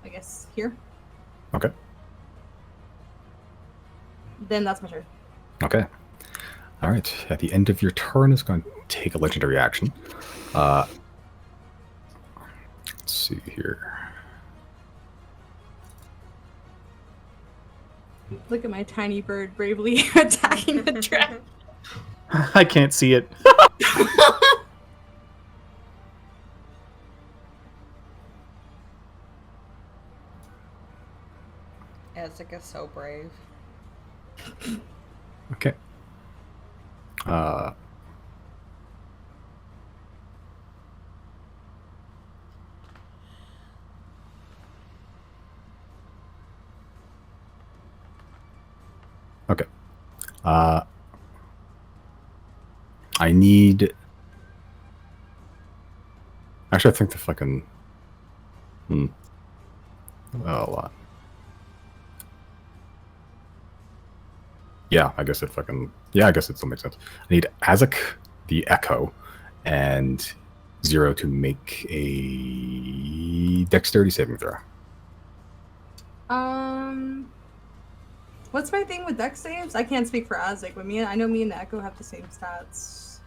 I guess, here. Okay. Then that's my turn. Okay. All right. At the end of your turn, it's going to take a legendary action. Let's see here. Look at my tiny bird bravely attacking the trap. I can't see it. Azek is so brave. Okay. Okay. I need. Actually, I think the fucking. Oh, a lot. Yeah, I guess it fucking. Yeah, I guess it still makes sense. I need Azek, the Echo, and Zero to make a dexterity saving throw. What's my thing with dex saves? I can't speak for Azek, but I know me and the Echo have the same stats.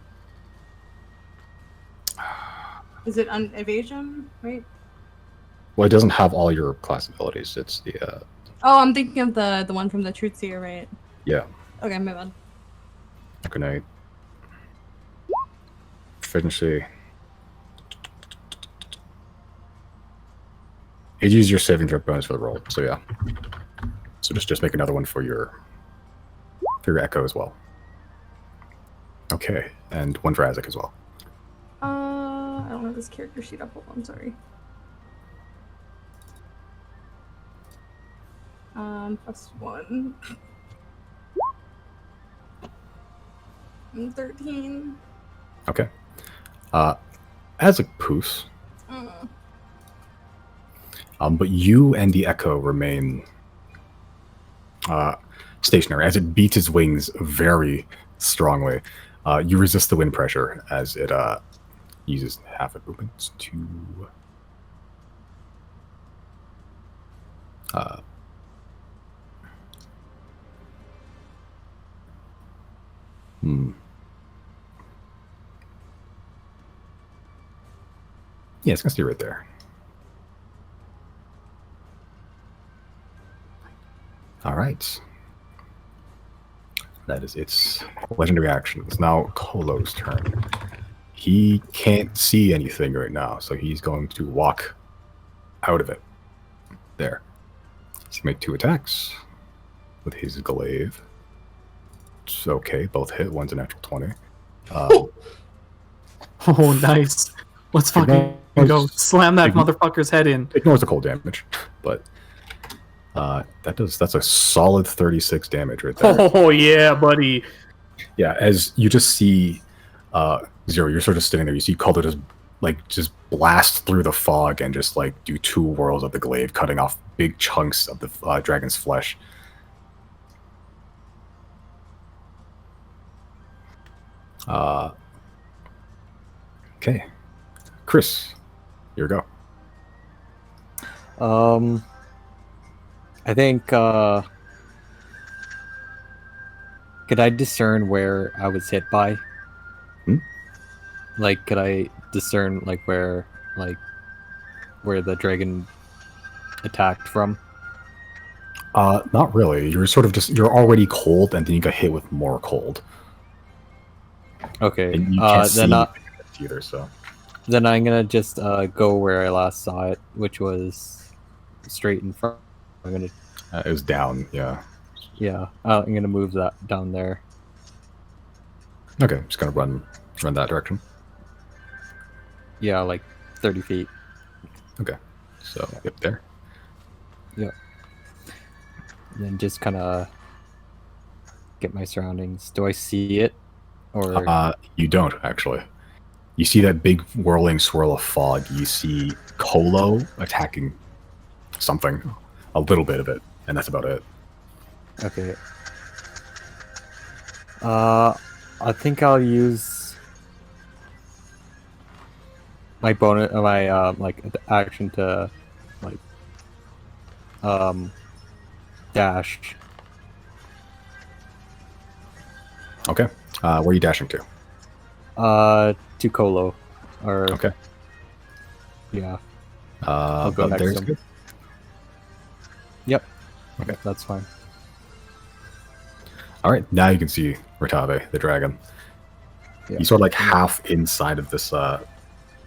Is it evasion, right? Well, it doesn't have all your class abilities. It's the. Oh, I'm thinking of the one from the Truth Seer, right? Yeah. Okay, my bad. Good night. Efficiency. You use your saving throw bonus for the roll, so yeah. So just make another one for your Echo as well. Okay, and one for Azek as well. I don't have this character sheet up. Hold on, sorry. +1. 13. Okay. Azek poofs. But you and the Echo remain stationary as it beats its wings very strongly. You resist the wind pressure as it uses half its movements to. Yeah, it's gonna stay right there. All right. That is its legendary action. It's now Kolo's turn. He can't see anything right now, so he's going to walk out of it. There. He's going to make 2 attacks with his glaive. It's okay, both hit. One's a natural 20. Oh, nice. Let's fucking go. Slam that motherfucker's head in. Ignores the cold damage, but that's a solid 36 damage right there. Oh, yeah, buddy. Yeah, as you just see Zero, you're sort of standing there. You see Calder just blast through the fog and just like do 2 whirls of the glaive, cutting off big chunks of the dragon's flesh. Okay, Chris, here we go. I think could I discern where I was hit by? Like, could I discern like where the dragon attacked from? Not really. You're sort of you're already cold, and then you got hit with more cold. Okay. And you can't see either, so. Then I'm gonna just go where I last saw it, which was straight in front. I'm gonna. It was down, yeah. Yeah, I'm gonna move that down there. Okay, I'm just gonna run that direction. Yeah, like 30 feet. Okay, so yep, there. Yep. And then just kind of get my surroundings. Do I see it, or you don't actually? You see that big whirling swirl of fog. You see Kolo attacking something, a little bit of it, and that's about it. Okay. I think I'll use my bonus, like action to, like, dash. Okay. Where are you dashing to? To Colo, or Okay. yeah, I'll go about next there's to him. good. Yep. Okay. That's fine. All right. Now you can see Ratabe, the dragon. Yeah. He's sort of like half inside of this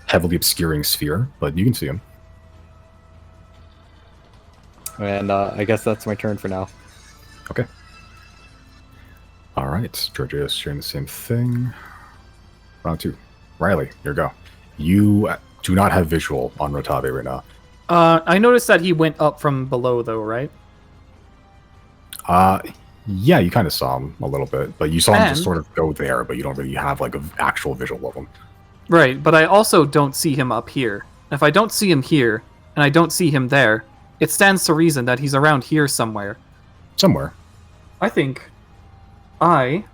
heavily obscuring sphere, but you can see him. And I guess that's my turn for now. Okay. All right. Georgia is sharing the same thing. Round 2. Riley, your go. You do not have visual on Ratabe right now. I noticed that he went up from below, though, right? Yeah, you kind of saw him a little bit, but you saw him just And- sort of go there, but you don't really have like an actual visual of him. Right, but I also don't see him up here. If I don't see him here, and I don't see him there, it stands to reason that he's around here somewhere. Somewhere. I think I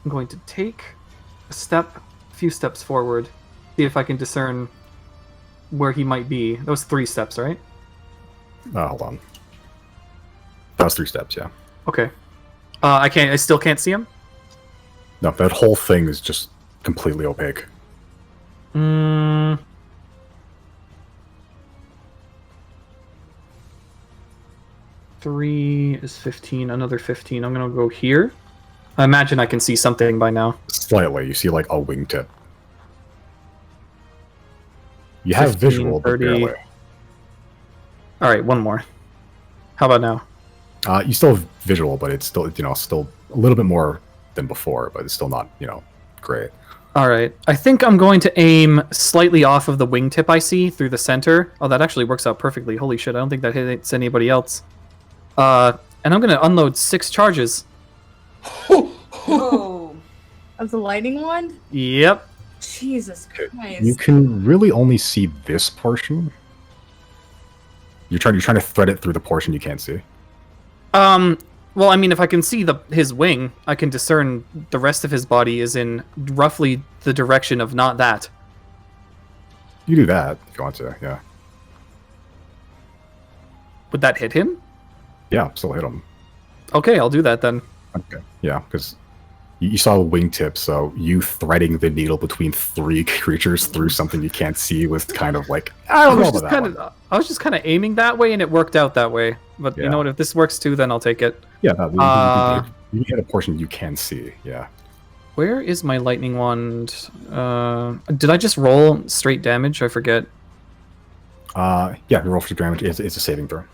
am going to take a few steps forward, see if I can discern where he might be. That was 3 steps, right? Hold on. That was 3 steps, yeah. Okay. I still can't see him? No, that whole thing is just completely opaque. Mm. Three is 15, another 15. I'm gonna go here. I imagine I can see something by now. Slightly. You see like a wingtip. You have 15, visual, but 30. barely. Alright, one more. How about now? You still have visual, but it's still, still a little bit more than before, but it's still not, great. Alright, I think I'm going to aim slightly off of the wingtip I see through the center. Oh, that actually works out perfectly. Holy shit, I don't think that hits anybody else. And I'm going to unload 6 charges. Oh. Of the lightning one? Yep. Jesus Okay. Christ. You can really only see this portion. You're trying to thread it through the portion you can't see. Well, I mean, if I can see his wing, I can discern the rest of his body is in roughly the direction of not that. You do that if you want to, yeah. Would that hit him? Yeah, still hit him. Okay, I'll do that then. Okay. Yeah, because you saw a wingtip, so you threading the needle between 3 creatures through something you can't see was kind of like, I don't know about that one. I was just kind of aiming that way, and it worked out that way. But you Yeah. know what? If this works too, then I'll take it. Yeah, no, you hit a portion you can see, yeah. Where is my lightning wand? Did I just roll straight damage? I forget. Yeah, the roll for damage is a saving throw.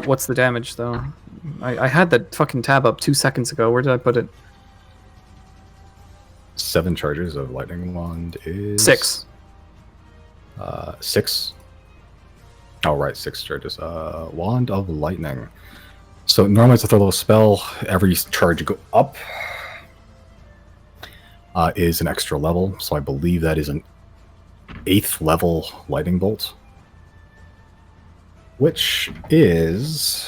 What's the damage though? I had that fucking tab up 2 seconds ago. Where did I put it? 7 charges of lightning wand is 6. 6. Oh right, 6 charges. Wand of lightning. So normally it's a third level spell. Every charge you go up is an extra level. So I believe that is an 8th level lightning bolt, which is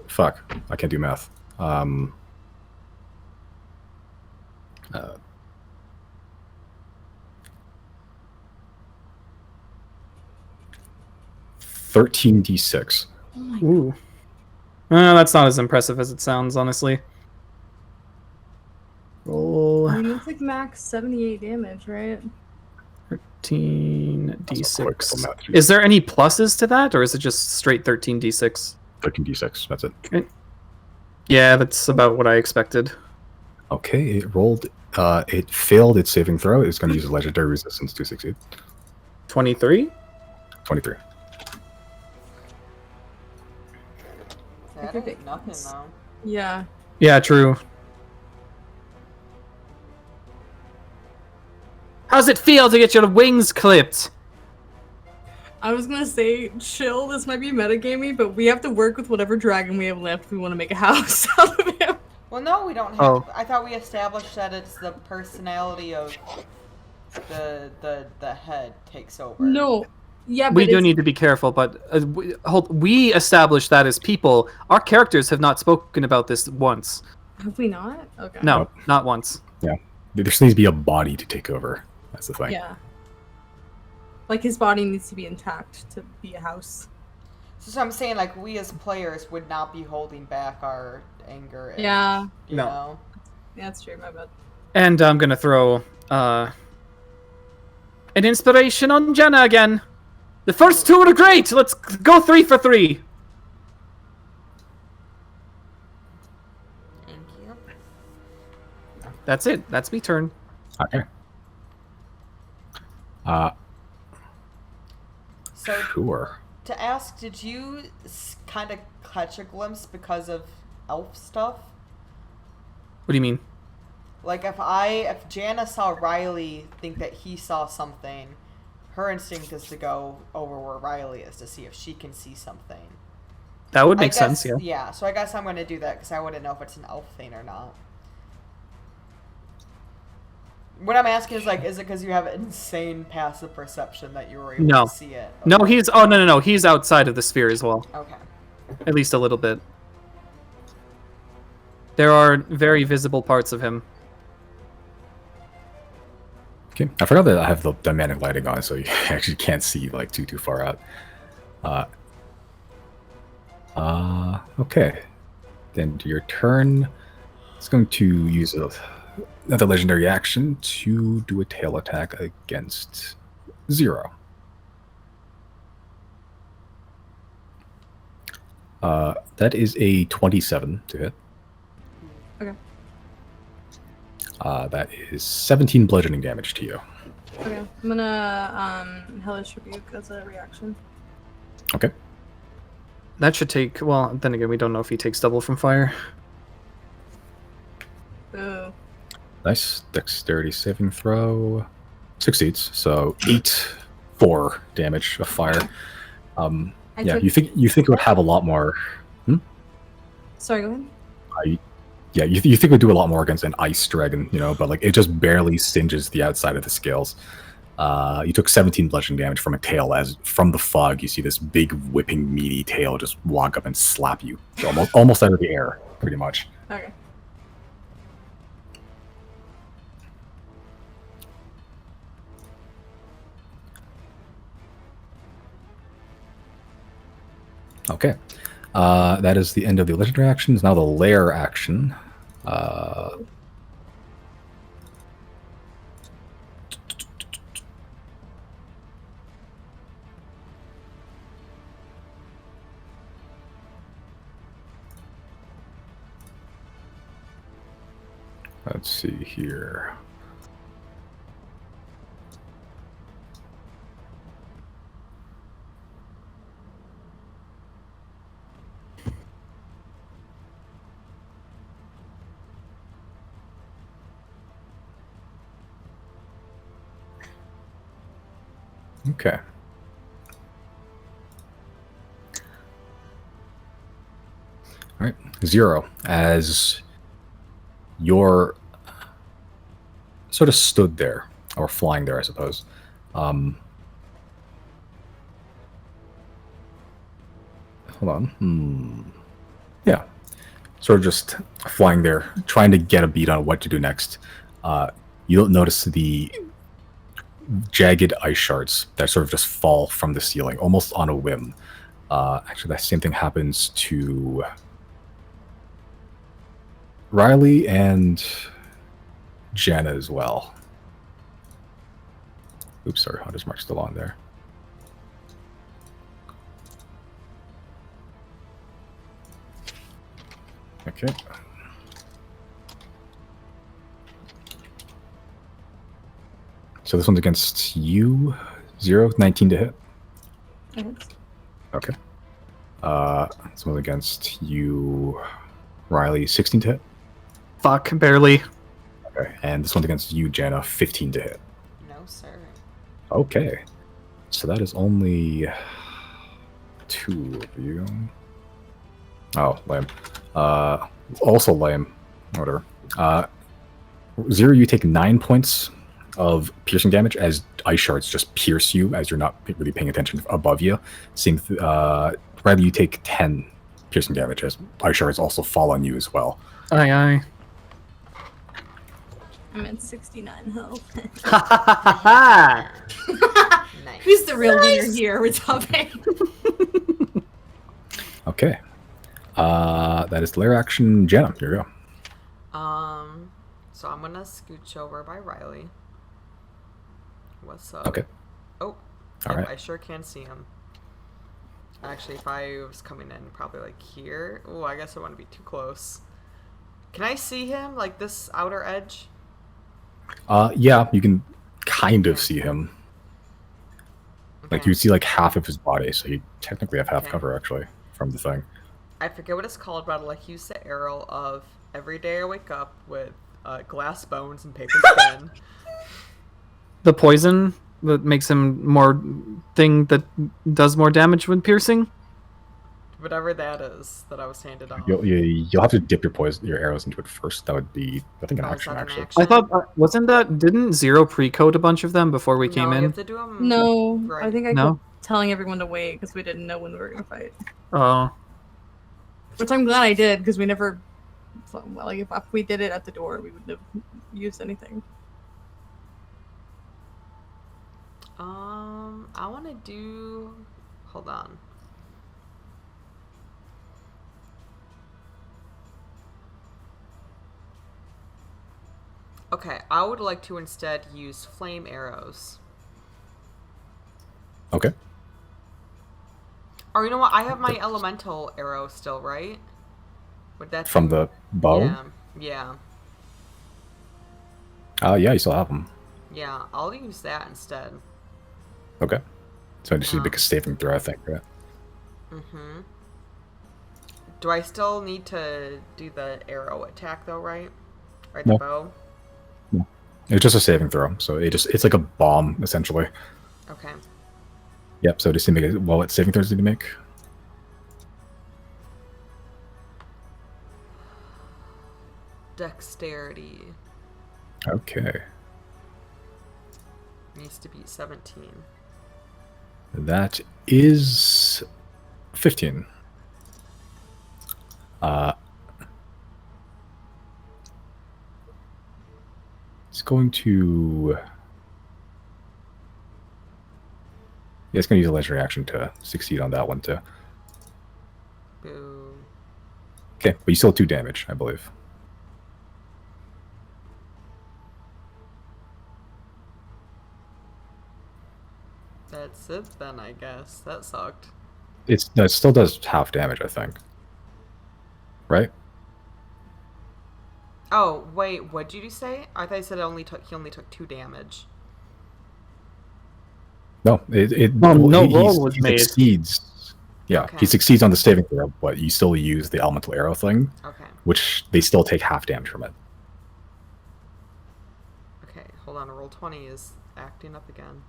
fuck. I can't do math. 13d6. Oh my Ooh. That's not as impressive as it sounds, honestly. Roll I mean, it's like max 78 damage, right? 13d6. Math. Is there any pluses to that, or is it just straight 13d6? 13d6. That's it. Yeah, that's about what I expected. Okay, it rolled. It failed its saving throw. It's going to use a legendary resistance to succeed. 23? 23. That think ain't nothing though. Yeah. Yeah, true. How's it feel to get your wings clipped? I was gonna say, chill, this might be metagamey, but we have to work with whatever dragon we have left if we want to make a house out of him. Well, no, we don't have. Oh. I thought we established that it's the personality of the head takes over. No. Yeah, but We do it's- need to be careful, but we established that as people. Our characters have not spoken about this once. Have we not? Okay. No, Nope. not once. Yeah. There just needs to be a body to take over. That's the thing. Yeah. Like his body needs to be intact to be a house. So I'm saying, like, we as players would not be holding back our anger. And, Yeah. You No. know? Yeah, that's true. My bad. And I'm gonna throw an inspiration on Jenna again. The first two were great. Let's go 3 for 3. Thank you. That's it. That's me turn. Okay. So Sure. to ask, did you kind of catch a glimpse because of elf stuff? What do you mean? Like if Jana saw Riley think that he saw something, her instinct is to go over where Riley is to see if she can see something. That would I make sense. guess- Yeah. Yeah, so I guess I'm going to do that because I wouldn't know if it's an elf thing or not. What I'm asking is, like, is it because you have insane passive perception that you were able No. to see it? No, Okay. he's. Oh no. He's outside of the sphere as well. Okay. At least a little bit. There are very visible parts of him. Okay. I forgot that I have the dynamic lighting on, so you actually can't see like too far out. Okay. Then your turn. It's going to use another legendary action to do a tail attack against Zero. That is a 27 to hit. Okay. That is 17 bludgeoning damage to you. Okay. I'm gonna hellish rebuke as a reaction. Okay. That should take. Well, then again, we don't know if he takes double from fire. Boo. Nice. Dexterity saving throw. Succeeds. So 4 damage of fire. I Yeah, took- you think it would have a lot more. Sorry, go ahead. Yeah, you think it would do a lot more against an ice dragon, but like it just barely singes the outside of the scales. You took 17 bludgeoning damage from a tail. As from the fog, you see this big whipping meaty tail just walk up and slap you, almost out of the air, pretty much. Okay. Okay. That is the end of the legendary actions. Now the lair action. Let's see here. Okay. All right. Zero, as you're sort of stood there, or flying there, I suppose. Hold on. Yeah. Sort of just flying there, trying to get a beat on what to do next. You'll notice the jagged ice shards that sort of just fall from the ceiling, almost on a whim. Actually, that same thing happens to Riley and Jana as well. Oops, sorry, Hunter's Mark's still on there. Okay. So this one's against you. 19 to hit. Okay. Okay. This one's against you, Riley, 16 to hit. Fuck, barely. Okay. And this one's against you, Jana, 15 to hit. No, sir. Okay. So that is only 2 of you. Oh, lame. Also lame. Whatever. Zero, you take 9 points of piercing damage as ice shards just pierce you as you're not really paying attention above you. Rather, you take 10 piercing damage as ice shards also fall on you as well. Aye, aye. I'm at 69 health. Nice. Who's the real winner here? We're topping. Okay. That is the lair action. Jenna, here you go. So I'm gonna scooch over by Riley. What's up? Okay. Oh. All right. I sure can see him. Actually, if I was coming in, probably like here. Oh, I guess I want to be too close. Can I see him, like this outer edge? Yeah, you can kind of see him. Like Okay. you see like half of his body, so you technically have half Okay. cover actually from the thing. I forget what it's called, but I like use the arrow of every day I wake up with glass bones and paper thin. The poison that makes him more thing that does more damage when piercing. Whatever that is that I was handed off. You'll have to dip your arrows into it first. That would be, I think, an Oh, is action that an actually. action? I thought didn't Zero pre-code a bunch of them before we came No, you in? have to do 'em No, right. I think I No? kept telling everyone to wait because we didn't know when we were gonna fight. Oh, Which I'm glad I did because we never. Well, like if we did it at the door, we wouldn't have used anything. I want to do. Hold on. Okay, I would like to instead use flame arrows. Okay. Or you know what? I have my elemental arrow still, right? Would that From be- the bow? Yeah. Yeah, you still have them. Yeah, I'll use that instead. Okay. So I just need to make a saving throw, I think, right? Mm-hmm. Do I still need to do the arrow attack though, right? Or the No. bow? It's just a saving throw, so it's like a bomb essentially. Okay. Yep. So just to make it. Well, what saving throws did you make? Dexterity Okay. needs to be 17. That is 15. It's going to. Yeah, it's going to use a legendary action to succeed on that one too. Boo. Okay, but you still have 2 damage, I believe. That's it then, I guess. That sucked. It still does half damage, I think. Right? Oh, wait, what did you say? I thought you said he only took 2 damage. No, no he roll was made. succeeds. Yeah, Okay. he succeeds on the saving throw, but you still use the elemental arrow thing, Okay. which they still take half damage from it. Okay, hold on. Roll 20 is acting up again.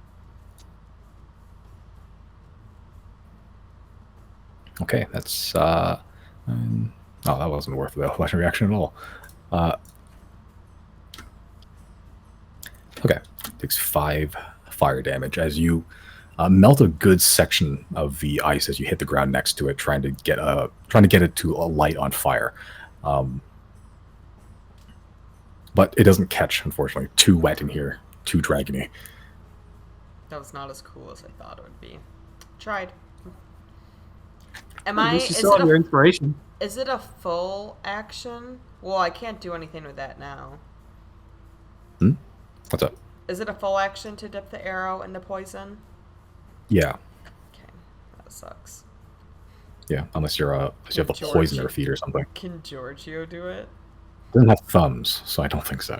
Okay, that's oh, that wasn't worth the legendary action at all. Okay, takes 5 fire damage as you melt a good section of the ice as you hit the ground next to it, trying to get it to light on fire. But it doesn't catch, unfortunately. Too wet in here, too dragony. That was not as cool as I thought it would be. Tried. Am at I? least you Is still have your it inspiration. a full action? Well, I can't do anything with that now. What's up? Is it a full action to dip the arrow in the poison? Yeah, Okay, that sucks. yeah. Unless you have a George. poison in your feet or something. Can Giorgio do it? Doesn't have thumbs, so I don't think so.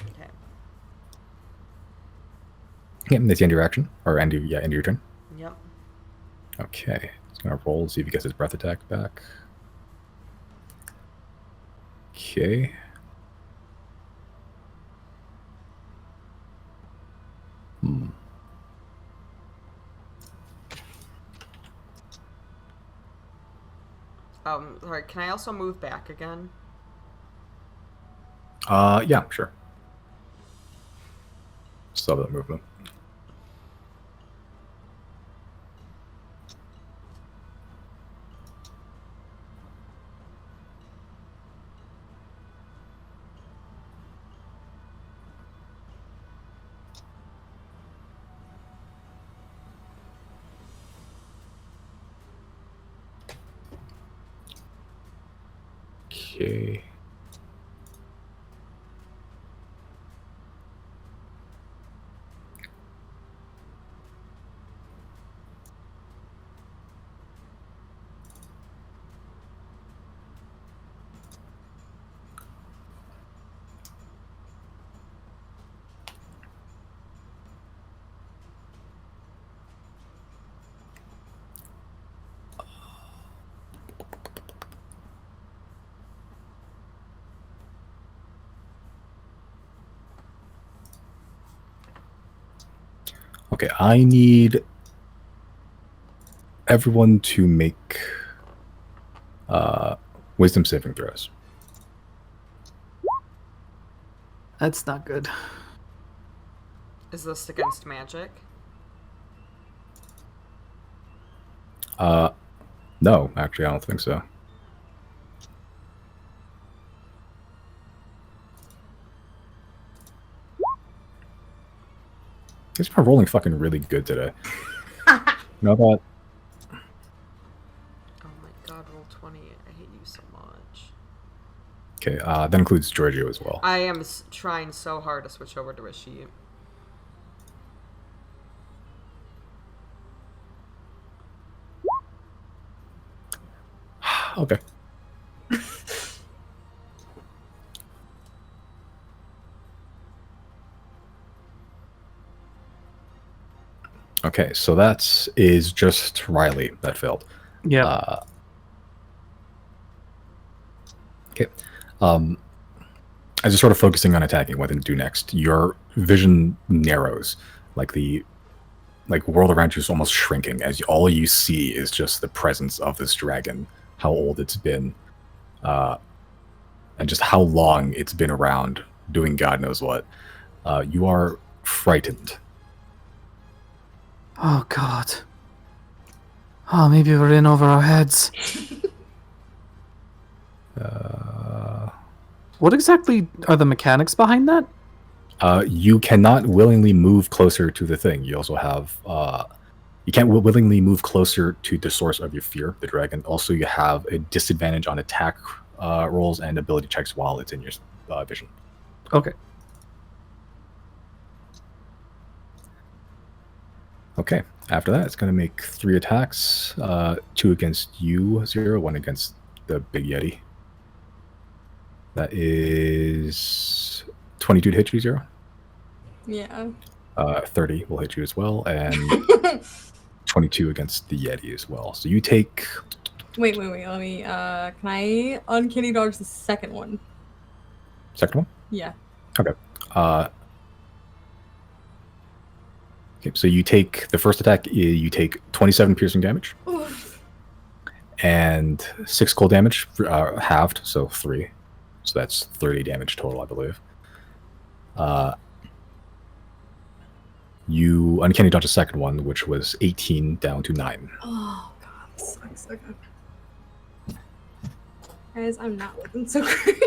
Okay. Yeah, that's the end of your action, or end of your turn. Yep. Okay, he's gonna roll, see if he gets his breath attack back. Okay. Sorry, can I also move back again? Yeah, sure. Stop that movement. Okay. Okay, I need everyone to make wisdom saving throws. That's not good. Is this against magic? No, actually, I don't think so. These are rolling fucking really good today. You know that? Oh my god, roll 20. I hate you so much. Okay, that includes Giorgio as well. I am trying so hard to switch over to a sheet. Okay. Okay, so that is just Riley that failed. Yeah. Okay. As you're sort of focusing on attacking what to do next, your vision narrows. The world around you is almost shrinking as all you see is just the presence of this dragon, how old it's been, and just how long it's been around doing God knows what. You are frightened. Oh god. Oh, maybe we're in over our heads. What exactly are the mechanics behind that? You cannot willingly move closer to the thing. You also have you can't willingly move closer to the source of your fear, the dragon. Also, you have a disadvantage on attack rolls and ability checks while it's in your vision. Okay. Okay. After that, it's going to make 3 attacks. 2 against you, 0. 1 against the big Yeti. That is 22 to hit you, 0. Yeah. 30 will hit you as well, and 22 against the Yeti as well. So you take... Wait. Let me. Can I uncanny dodge the second one? Second one? Yeah. Okay. Okay, so you take the first attack. You take 27 piercing damage, Oof. and 6 cold damage, halved, so 3. So that's 30 damage total, I believe. You uncanny dodge the second one, which was 18 down to 9. Oh god, this sucks. Okay. Guys, I'm not looking so great.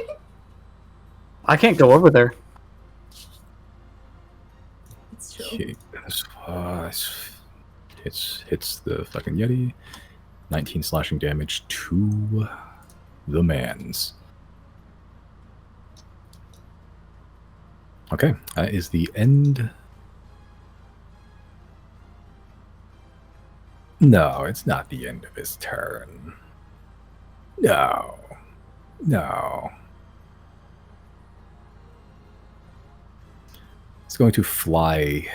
I can't go over there. It's chill. Okay, hits the fucking Yeti. 19 slashing damage to the mans. Okay, that is the end. No, it's not the end of his turn. No. It's going to fly.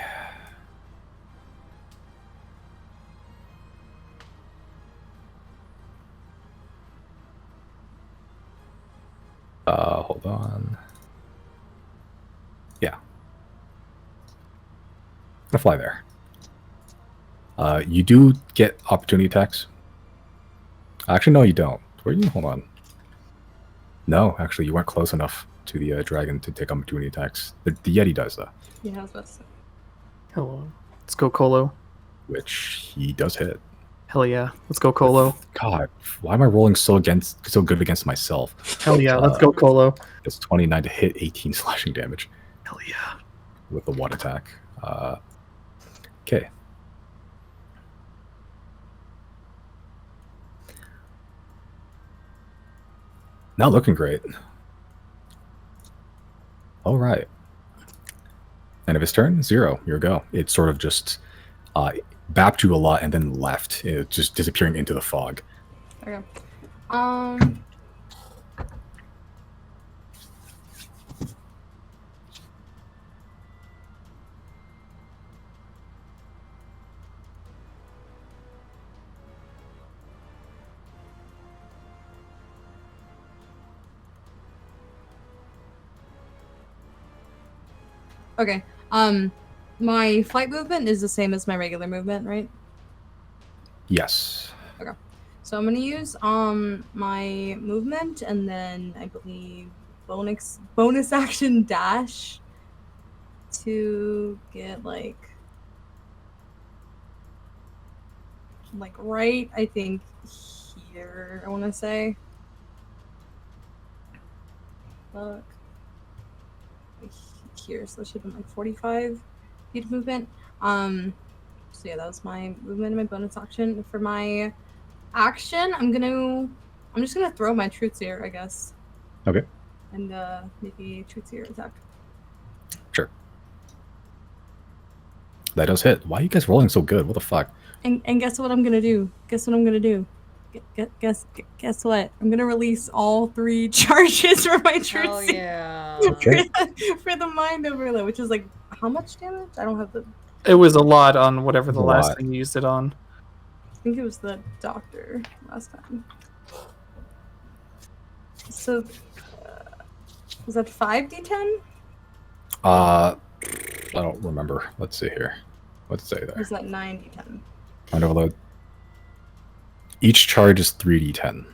Hold on. Yeah. Gonna fly there. You do get opportunity attacks. Actually, no, you don't. Where are you? Hold on. No, actually, you weren't close enough to the dragon to take opportunity attacks. The Yeti does, though. Yeah, I was about to say. Hello. Let's go, Colo. which he does hit. Hell yeah. Let's go, Colo. God, why am I rolling so good against myself? Hell yeah. Let's go, Colo. It's 29 to hit, 18 slashing damage Hell yeah. with the one attack. Okay. Not looking great. All right. End of his turn, 0. Your go. It sort of just bapped you a lot and then left, just disappearing into the fog. Okay. Okay. My flight movement is the same as my regular movement, right? Yes. So I'm gonna use my movement and then I believe bonus action dash to get like right, I think here, I want to say. Look. Here, so it should have been like 45 feet of movement. So yeah, that was my movement and my bonus action. For my action, I'm just gonna throw my truth seer, I guess. Okay. And maybe truth seer attack. Sure. That does hit. Why are you guys rolling so good? What the fuck? And guess what I'm gonna do? Guess what I'm gonna do? Guess what? I'm gonna release all 3 charges for my truth Hell seer. yeah. Okay. For the mind overlay, which is like how much damage? I don't have the. It was a lot on whatever the A last lot. thing you used it on. I think it was the doctor last time. So, was that 5d10? I don't remember. Let's see here. Let's say Or there. was that 9d10? Mind overload. Each charge is 3d10.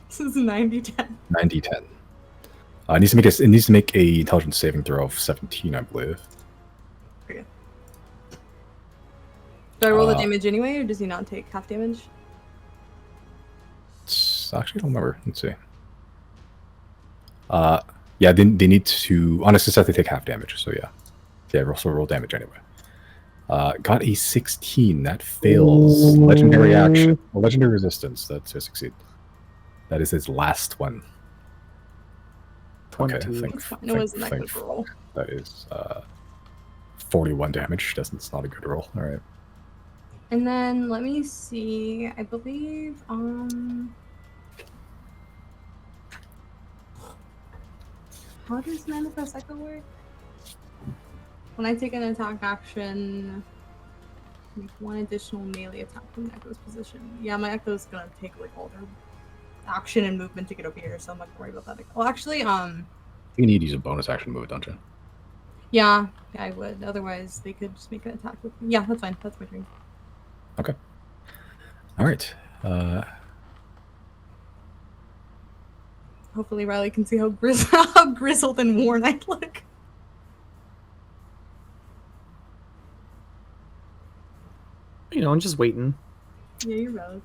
This is 9d10. 9d10. It needs to make a intelligence saving throw of 17, I believe. Okay. Do I roll the damage anyway, or does he not take half damage? Actually, I don't remember. Let's see. Yeah, they need to. On a success, they take half damage. So yeah, roll damage anyway. Got a 16. That fails. Legendary action. Well, legendary resistance. That's to succeed. That is his last one. 22. Okay, It's fine. It wasn't that good of a roll. That is 41 damage. It's not a good roll. All right. And then let me see. I believe how does Manifest Echo work? When I take an attack action, make 1 additional melee attack from the Echo's position. Yeah, my Echo's gonna take like all their action and movement to get over here, so I'm not gonna worry about that. Well, actually, You need to use a bonus action move, don't you? yeah, I would. Otherwise, they could just make an attack with me. Yeah, that's fine. That's my turn. Okay. All right. Hopefully, Riley can see how grizzled and worn I look. You know, I'm just waiting. Yeah, you're valid.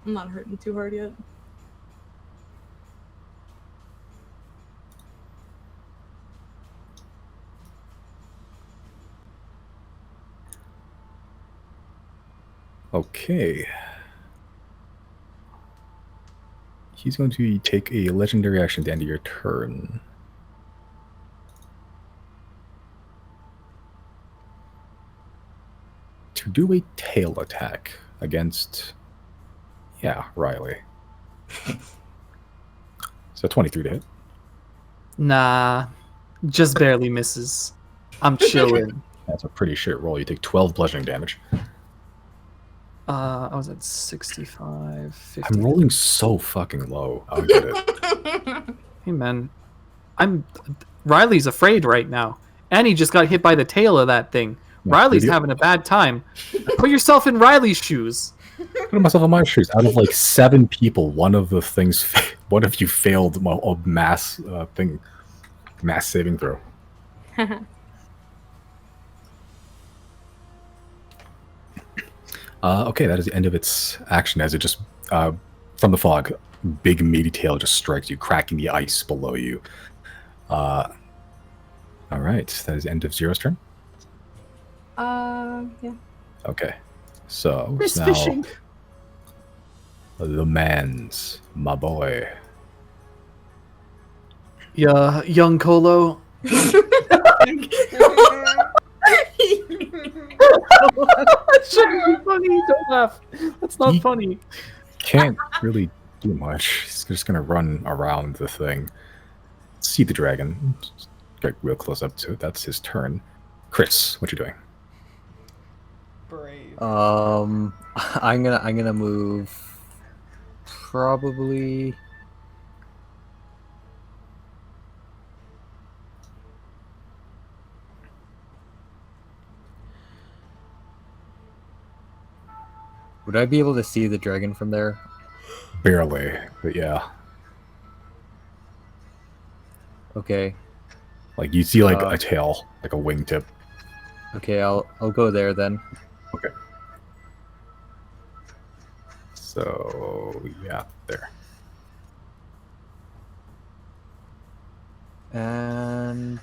I'm not hurting too hard yet. Okay. He's going to take a legendary action at the end of your turn. To do a tail attack against, Riley. So 23 to hit. Nah, just barely misses. I'm chilling. That's a pretty shit roll. You take 12 bludgeoning damage. I was at 65, 50. I'm rolling so fucking low. I'll get it. Hey man, Riley's afraid right now, and he just got hit by the tail of that thing. Yeah, Riley's you- having a bad time. Put yourself in Riley's shoes. Put myself in my shoes. Out of like 7 people, one of you failed a mass saving throw. Okay, that is the end of its action as it just, from the fog, big meaty tail just strikes you, cracking the ice below you. All right, that is the end of Zero's turn. Yeah. Okay, so Chris it's now fishing. the man's, my boy. Yeah, young Colo. That shouldn't be funny. Don't laugh. That's not He- funny. Can't really do much. He's just gonna run around the thing. See the dragon. Just get real close up to it. That's his turn. Chris, what you doing? Brave. I'm gonna move probably. Would I be able to see the dragon from there? Barely, but yeah. Okay. Like you see like a tail, like a wingtip. Okay, I'll go there then. Okay. So yeah, there. And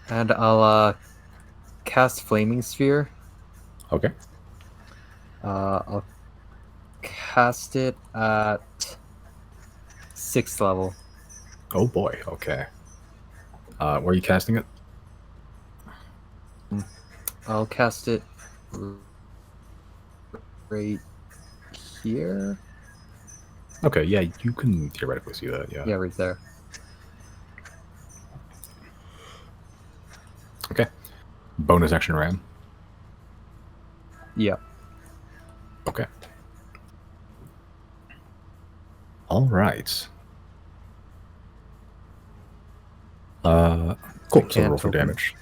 I'll cast Flaming Sphere. Okay. I'll cast it at 6th level. Oh boy. Okay. Where are you casting it? I'll cast it right here. Okay. Yeah, you can theoretically see that. Yeah. Yeah, right there. Okay. Bonus action ram. Yeah. Okay. All right. Cool. So can't roll for open- damage.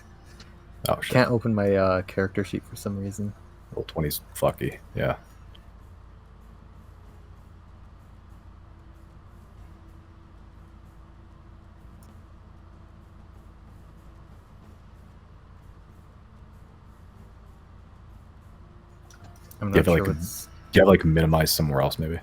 Oh shit. Can't open my character sheet for some reason. Roll 20's fucky. Yeah. I'm You not have, sure like, what's... Do you have like minimize somewhere else maybe?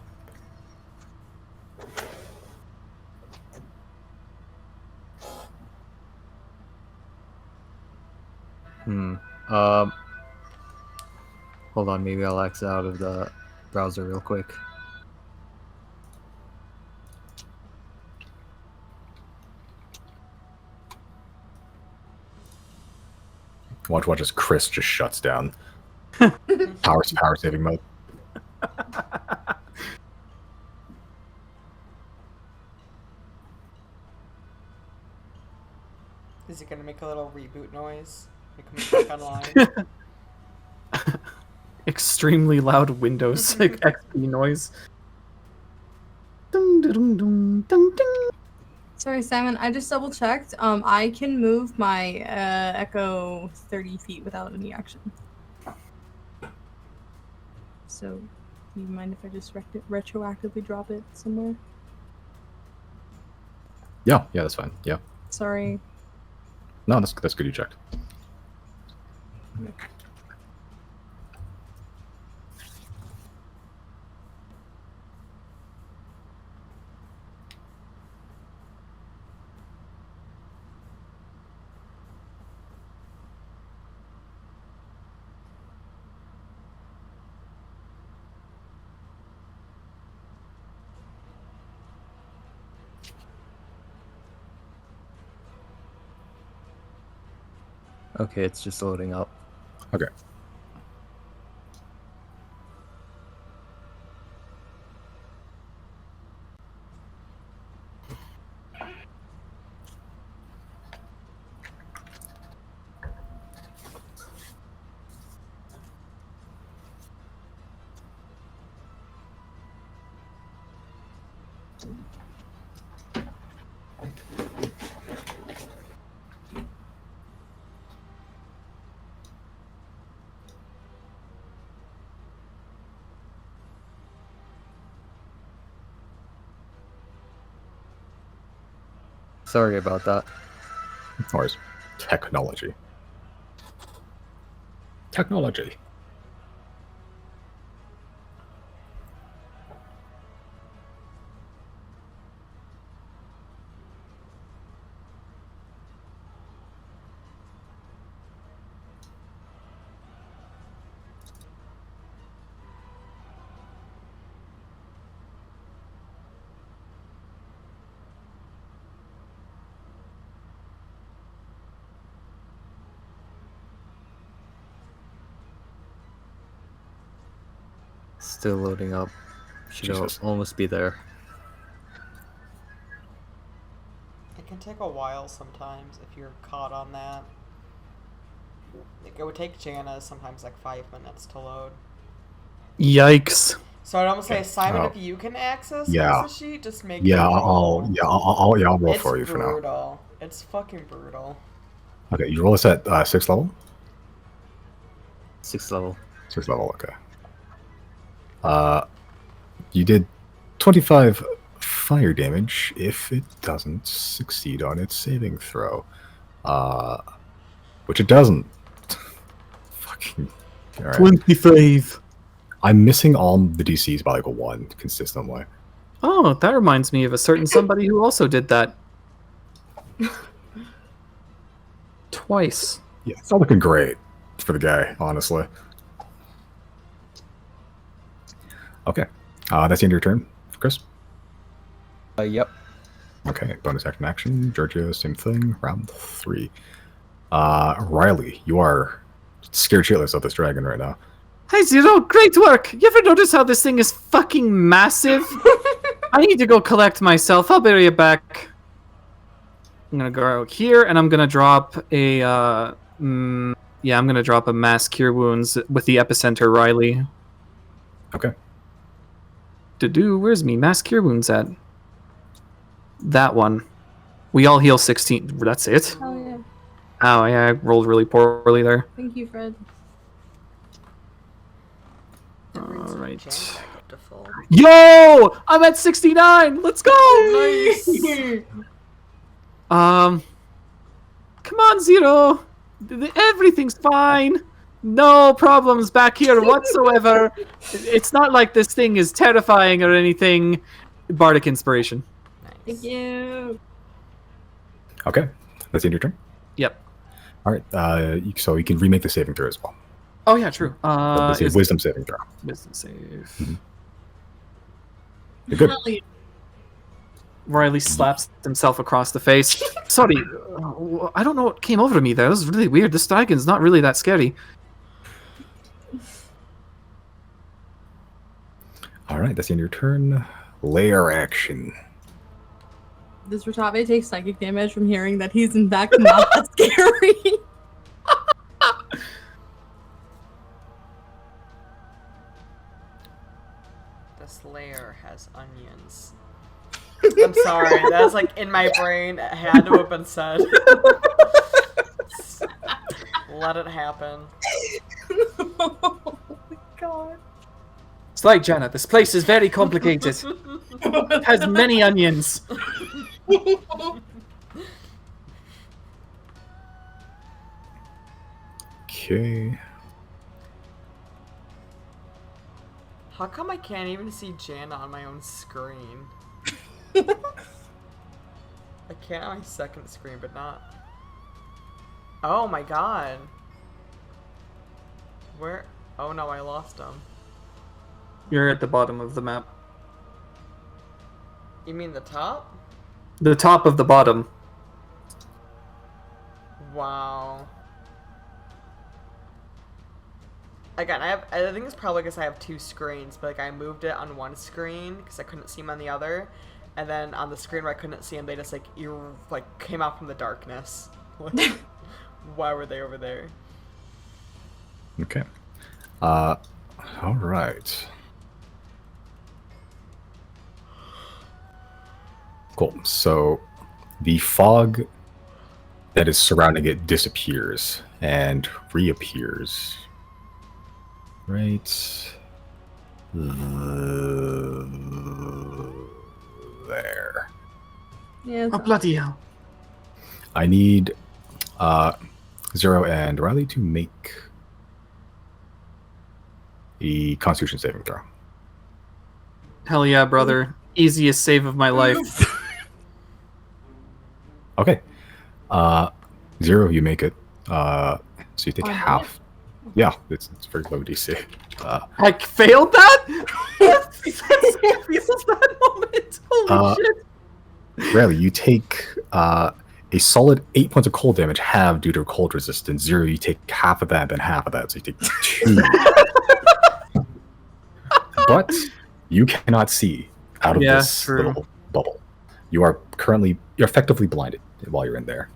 Hold on, maybe I'll exit out of the browser real quick. Watch as Chris just shuts down. Power saving mode. Is he gonna make a little reboot noise? Like back online? Extremely loud Windows like XP noise. Dun, dun, dun, dun, dun. Sorry, Simon. I just double checked. I can move my Echo 30 feet without any action. So, do you mind if I just retroactively drop it somewhere? Yeah, that's fine. Yeah. Sorry. No, that's good you checked. Okay, it's just loading up. Okay. Sorry about that. Or is technology. technology. Still loading up. Should Jesus. almost be there. It can take a while sometimes if you're caught on that. Like, it would take Jana sometimes like 5 minutes to load. Yikes. So I'd almost say, Okay. Simon, Oh. if you can access Yeah. the sheet, just make Yeah, it roll. I'll roll It's for you for now. brutal. It's fucking brutal. Okay, you roll us at 6th level? 6th level. 6th level, okay. You did 25 fire damage if it doesn't succeed on its saving throw. Which it doesn't. Fucking. Alright. 25. I'm missing all the DCs by like a 1 consistently. Oh, that reminds me of a certain somebody who also did that. Twice. Yeah, it's not looking great for the guy, honestly. Okay. That's the end of your turn, Chris? Yep. Okay, bonus action. Georgia, same thing. Round 3. Riley, you are scared shitless of this dragon right now. Hi, Zero. Great work. You ever notice how this thing is fucking massive? I need to go collect myself. I'll be right back. I'm gonna go out here, and I'm gonna drop a. Yeah, I'm gonna drop a mass cure wounds with the epicenter, Riley. Okay. Where's me mass cure wounds at? That one. We all heal 16. That's it. Oh yeah. Oh yeah, I rolled really poorly there. Thank you, Fred. That brings All my right. Jana back up to full. Yo, I'm at 69. Let's go. Nice! Come on, Zero. Everything's fine. No problems back here whatsoever. It's not like this thing is terrifying or anything. Bardic inspiration. Thank you. Okay. That's the end of your turn? Yep. Alright, so you can remake the saving throw as well. Oh yeah, true. It's a Is wisdom saving throw. wisdom save. Mhm. You're good. Hell yeah. Riley slaps himself across the face. Sorry, I don't know what came over me there. That was really weird. This dragon's not really that scary. Alright, that's the end of your turn. Layer action. Does Ratabe take psychic damage from hearing that he's in fact not that scary? This layer has onions. I'm sorry, that's like in my brain. It had to have been said. Let it happen. Oh my god. It's like Jenna. This place is very complicated. It has many onions. Okay. How come I can't even see Jana on my own screen? I can on my second screen, but not. Oh my god. Where? Oh no, I lost him. You're at the bottom of the map. You mean the top? The top of the bottom. Wow. Again, I think it's probably because I have two screens, but like I moved it on one screen because I couldn't see him on the other, and then on the screen where I couldn't see him, they just like came out from the darkness. Why were they over there? Okay. All right. Cool. So the fog that is surrounding it disappears and reappears right there. Yeah, Oh, bloody hell. I need Zero and Riley to make a Constitution saving throw. Hell yeah, brother. Easiest save of my life. Okay. 0, you make it. So you take On half. Yeah, it's very low DC. I failed that? Feels that moment. Holy shit. Riley, you take a solid 8 points of cold damage, half due to cold resistance. 0, you take half of that, then half of that, so you take 2. But you cannot see out of this true. little bubble. You're effectively blinded while you're in there.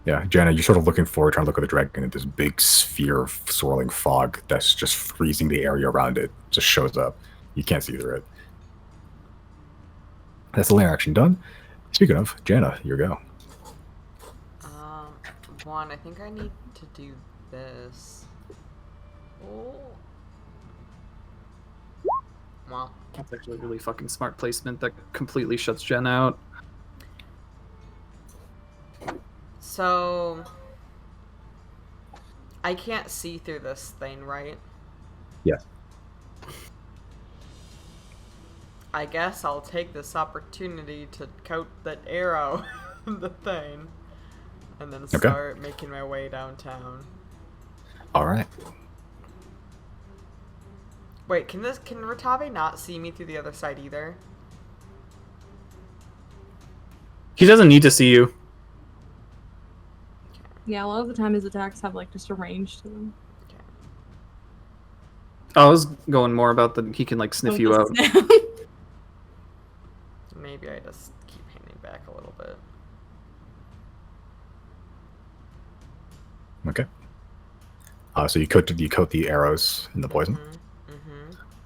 Yeah, Jenna, you're sort of looking forward, trying to look at the dragon, and this big sphere of swirling fog that's just freezing the area around it just shows up. You can't see through it. That's the layer action done. Speaking of, Jana, your go. One, I think I need to do this. Oh. Well, That's actually a really fucking smart placement that completely shuts Jen out. so I can't see through this thing, right? Yes. I guess I'll take this opportunity to coat that arrow in the thing, and then start making my way downtown. All right. Wait, can Ratabe not see me through the other side either? He doesn't need to see you. Yeah, a lot of the time his attacks have like just a range to them. I was going more about that he can like sniff you out. Maybe I just keep hanging back a little bit. Okay. So you coat the arrows in the poison.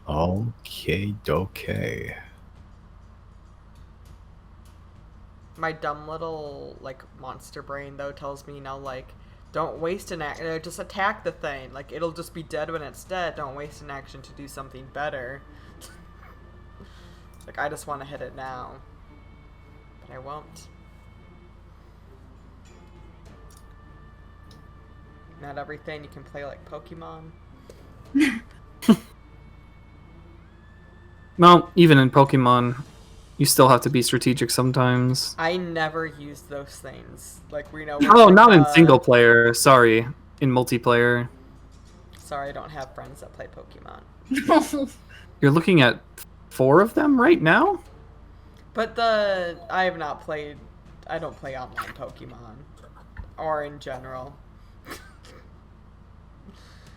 Okay, okay. My dumb little like monster brain though tells me like don't waste an action, just attack the thing. Like it'll just be dead when it's dead. Don't waste an action to do something better. Like I just want to hit it now, but I won't. Not everything you can play like Pokemon. Well, even in Pokemon, you still have to be strategic sometimes. I never used those things. Like we know. Oh, not in single player. Sorry, in multiplayer. Sorry, I don't have friends that play Pokemon. You're looking at 4 of them right now? But I have not played. I don't play online Pokemon, or in general.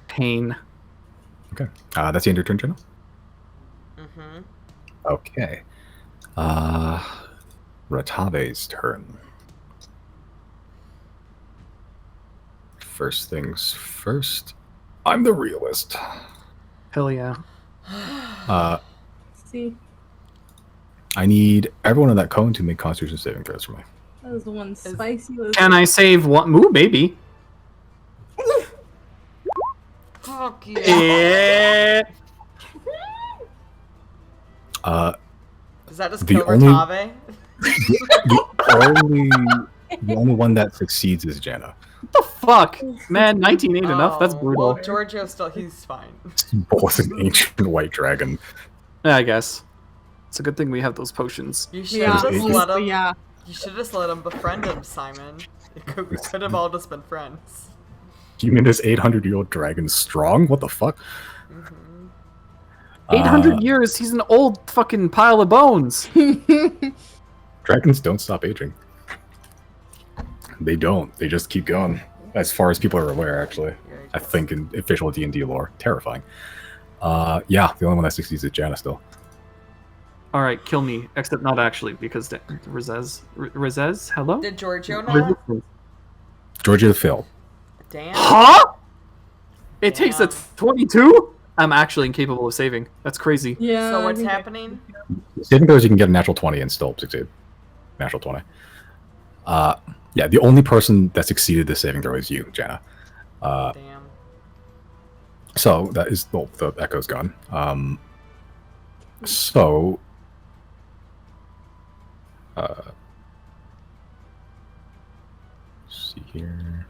Pain. Okay. That's the end of your turn, Jenna? Mm-hmm. Okay. Ratabe's turn. First things first. I'm the realist. Hell yeah. See, I need everyone in that cone to make Constitution saving throws for me. that was the one spicy. Was Can I save one? Ooh, maybe. Fuck yeah. Does that just the kill only- Ratabe? The only one that succeeds is Jana. What the fuck? Man, 19 ain't enough. That's brutal. Well, Giorgio he's fine. Both an ancient white dragon. Yeah, I guess. It's a good thing we have those potions. You should yeah, have just let him. yeah. You should just let him befriend him, Simon. We could have all just been friends. You mean this 800-year-old dragon strong? What the fuck? 800 years, he's an old fucking pile of bones. Dragons don't stop aging. They don't. They just keep going. As far as people are aware, actually. I think in official D&D lore. Terrifying. Yeah, the only one that succeeds is Jana still. Alright, kill me. Except not actually, because Rezez? Hello? Did Giorgio not? Georgia failed. Damn. Huh? It takes a Damn. 22? I'm actually incapable of saving. That's crazy. Yeah. So I what's think I- happening? Saving throws, you can get a natural 20 and still succeed. Natural 20. Yeah, the only person that succeeded this saving throw is you, Jana. Damn. So that is the echo's gone. So let's see here.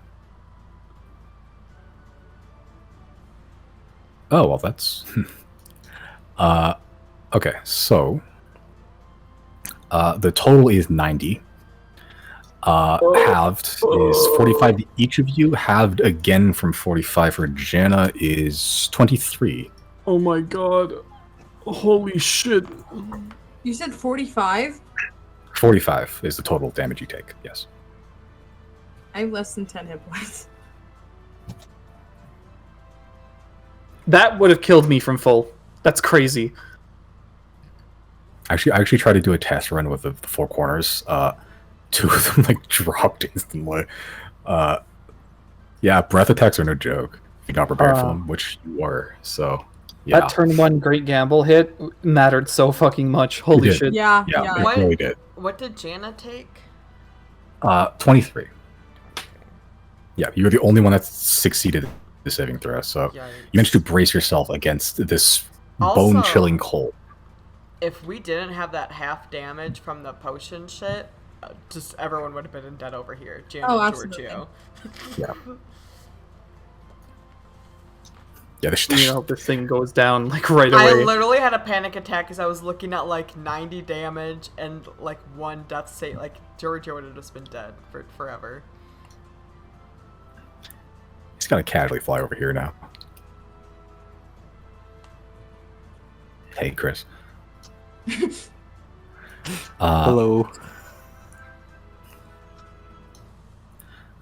Oh, well, that's... okay, so... the total is 90. Halved is 45 to each of you. Halved again from 45 for Jana is 23. Oh my god. Holy shit. You said 45? 45 is the total damage you take, yes. I have less than 10 hit points. That would have killed me from full. That's crazy. I actually tried to do a test run with the four corners. Two of them like dropped instantly. Yeah, breath attacks are no joke. If you're not prepared for them, which you were. So yeah. That turn 1 Great Gamble hit mattered so fucking much. Holy shit. Yeah, Yeah, yeah. it What? really did. What did Jana take? 23. Yeah, you were the only one that succeeded the saving throw. So Yikes. you managed to brace yourself against this Also- bone-chilling cold. If we didn't have that half damage from the potion shit, just everyone would have been dead over here. Jana Oh, and absolutely. Giorgio. Yeah. Yeah, You know, this thing goes down like right I away. literally had a panic attack because I was looking at like 90 damage and like 1 death save. Like Giorgio would have just been dead for forever. he's gonna casually fly over here now. Hey, Chris. Hello.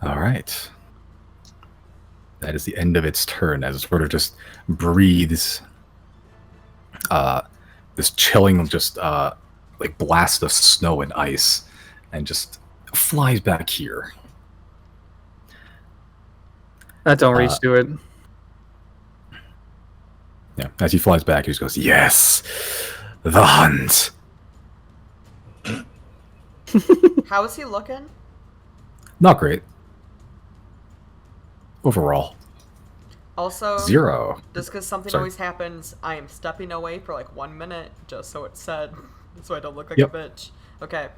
All right. That is the end of its turn as it sort of just breathes this chilling just like blast of snow and ice and just flies back here. That don't reach to it. Yeah, as he flies back, he just goes, "Yes, the hunt." How is he looking? Not great. Overall, Also, 0. just because something Sorry. always happens, I am stepping away for like 1 minute, just so it's said, so I don't look like Yep. a bitch. Okay.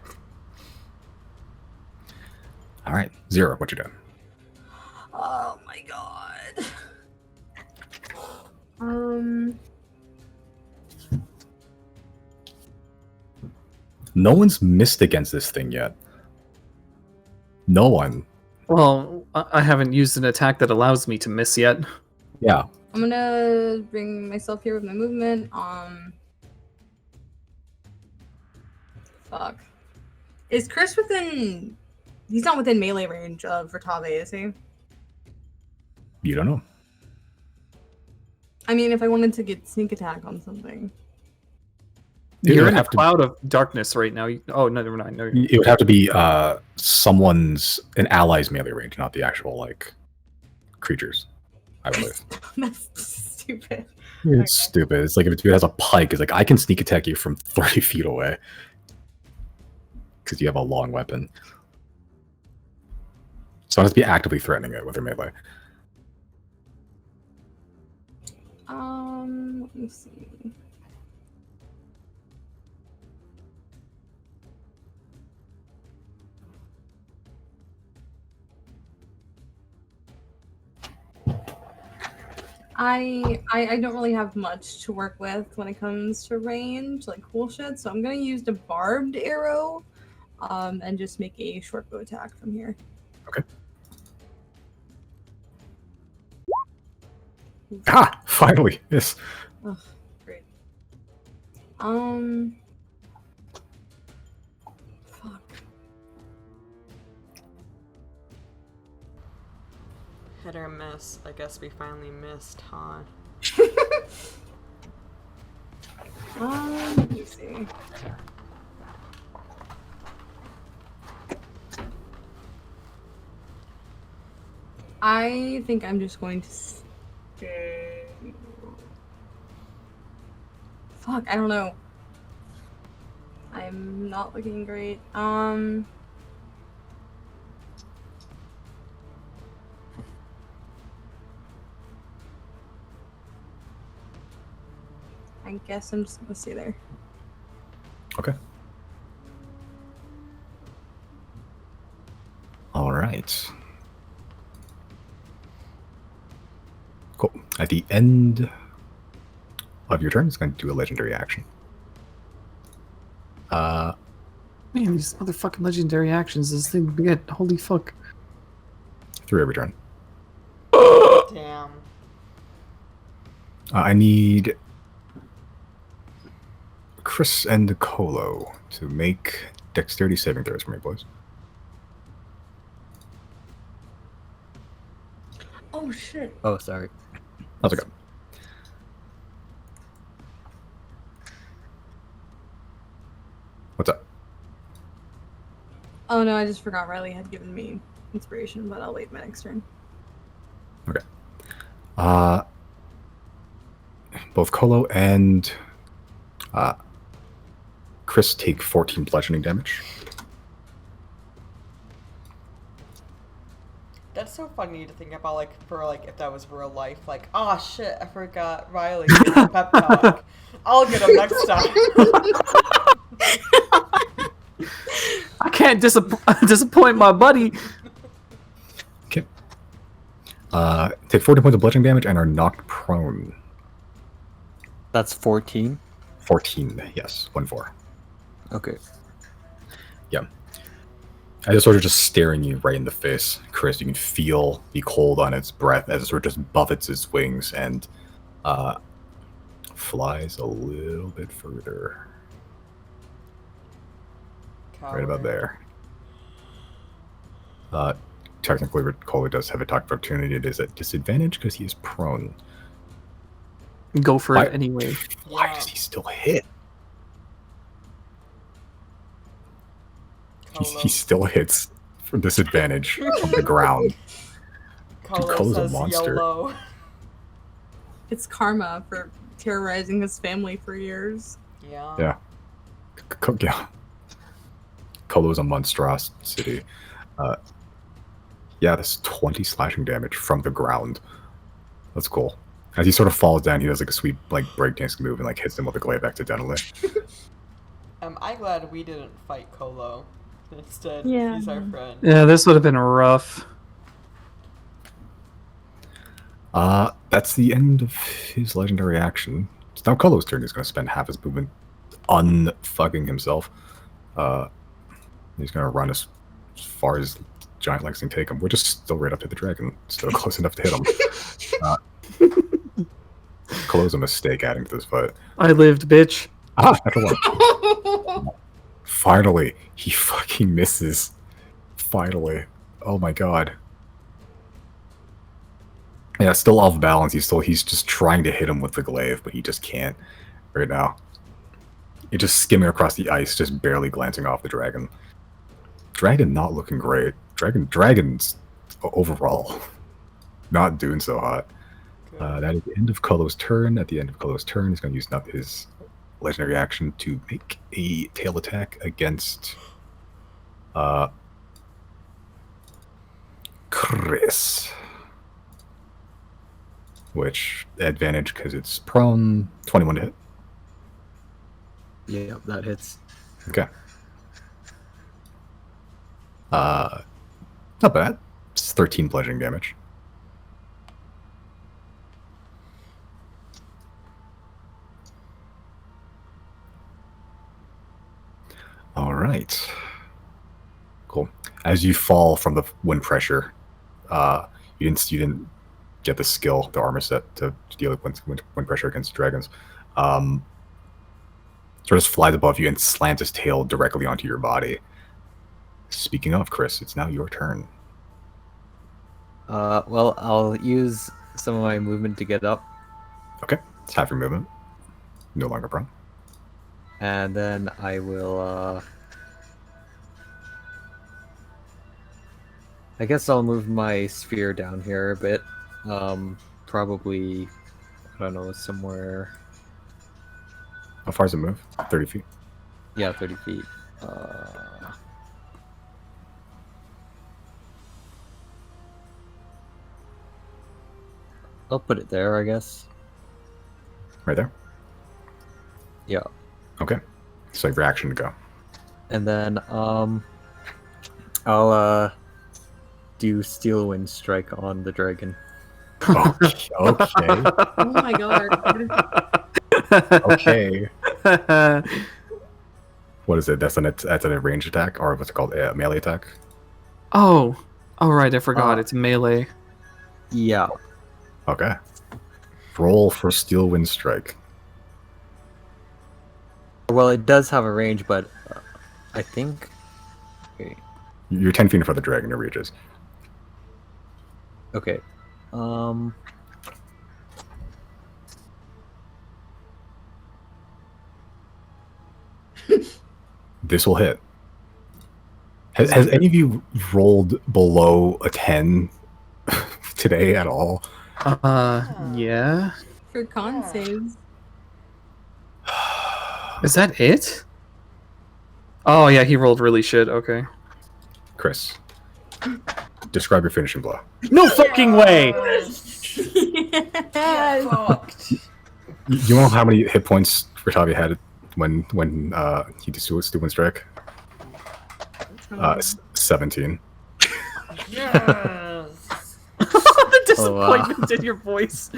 All right, 0. What you doing? Oh my god. No one's missed against this thing yet. No one. Well, I haven't used an attack that allows me to miss yet. Yeah. I'm gonna bring myself here with my movement. Fuck. Is Chris within... He's not within melee range of Vertave, is he? You don't know. I mean, if I wanted to get sneak attack on something. It You're would in a have to- cloud of darkness right now. Oh, no, never mind. No, you're- It would have to be an ally's melee range, not the actual like creatures. I believe. That's stupid. It's stupid. It's like if a dude has a pike, it's like I can sneak attack you from 30 feet away because you have a long weapon. So it has to be actively threatening it with your melee. Let me see. I don't really have much to work with when it comes to range, like cool shit, so I'm gonna use the barbed arrow, and just make a short bow attack from here. Okay. Ha! Finally, yes. Ugh, great. Fuck. Hit or miss. I guess we finally missed, huh? Let me see. I think I'm just going to stay. Fuck, I don't know. I'm not looking great. I guess I'm just gonna stay there. Okay. All right. Cool. At the end of your turn, it's going to do a legendary action. Man, these motherfucking legendary actions, this thing we get, holy fuck. 3 every turn. Damn. I need Chris and Colo to make dexterity saving throws for me, boys. Oh shit. Oh, sorry. How's it go? What's up? Oh no, I just forgot Riley had given me inspiration, but I'll wait my next turn. Okay. Both Colo and Chris take 14 bludgeoning damage. That's so funny to think about, like, for, like, if that was real life. Like, oh shit, I forgot Riley gave a pep talk. I'll get him next time. I can't disappoint my buddy. Okay. Take 14 points of bludgeoning damage and are knocked prone. That's 14. 14, yes. 1-4. Okay. As it's sort of just staring you right in the face, Chris, you can feel the cold on its breath as it sort of just buffets its wings and flies a little bit further. Right about there. Technically, Colo does have attack opportunity. It is at disadvantage because he is prone. Go for Why- it anyway. Why Yeah. does he still hit? He still hits for disadvantage from the ground. Colo Colo's a says monster. YOLO. It's karma for terrorizing his family for years. Yeah. Yeah. Yeah. Colo's a monstrosity. Yeah, that's 20 slashing damage from the ground. That's cool. As he sort of falls down, he does like a sweet like breakdance move and like hits him with a glaive accidentally. Am I glad we didn't fight Colo? Instead, Yeah. he's our friend. Yeah, this would have been rough. That's the end of his legendary action. It's now Colo's turn. He's going to spend half his movement unfucking himself. He's going to run as far as giant legs can take him. We're just still right up to the dragon. Still close enough to hit him. Colo's a mistake adding to this fight. I lived, bitch. After one. Finally, he fucking misses. Finally. Oh my god. Yeah, still off balance. He's just trying to hit him with the glaive, but he just can't right now. He's just skimming across the ice, just barely glancing off the dragon. Dragon not looking great. Dragon's overall not doing so hot. That is the end of Colo's turn. At the end of Colo's turn, he's going to use his legendary action to make a tail attack against Chris. Which, advantage because it's prone, 21 to hit. Yeah, that hits. Okay. Not bad. It's 13 bludgeoning damage. All right. Cool. As you fall from the wind pressure, you didn't get the skill, the armor set to deal with wind pressure against dragons. Sort of flies above you and slants his tail directly onto your body. Speaking of, Chris, it's now your turn. Well, I'll use some of my movement to get up, Okay, it's half your movement. No longer prone. and then I will, I guess I'll move my sphere down here a bit. Probably, I don't know, somewhere, How far does it move? 30 feet. yeah, 30 feet. I'll put it there, I guess. Right there? Yeah. Okay. So your action to go. And then, I'll, do Steel Wind Strike on the dragon. Okay. Okay. Oh my god. Okay. What is it? That's a ranged attack, or what's it called? A melee attack. Oh, right. I forgot. It's melee. Yeah. Okay. Roll for Steel Wind Strike. Well, it does have a range, but I think. Okay. You're 10 feet in front of the dragon. It reaches. Okay. This will hit. Has any of you rolled below a 10 today at all? Yeah. For con saves. Is that it? Oh yeah, he rolled really shit. Okay. Chris, describe your finishing blow. No fucking way. Yes. Fucked. You know how many hit points Ratavi had when he did Steel Wind Strike? 17. Yes. The disappointment in your voice.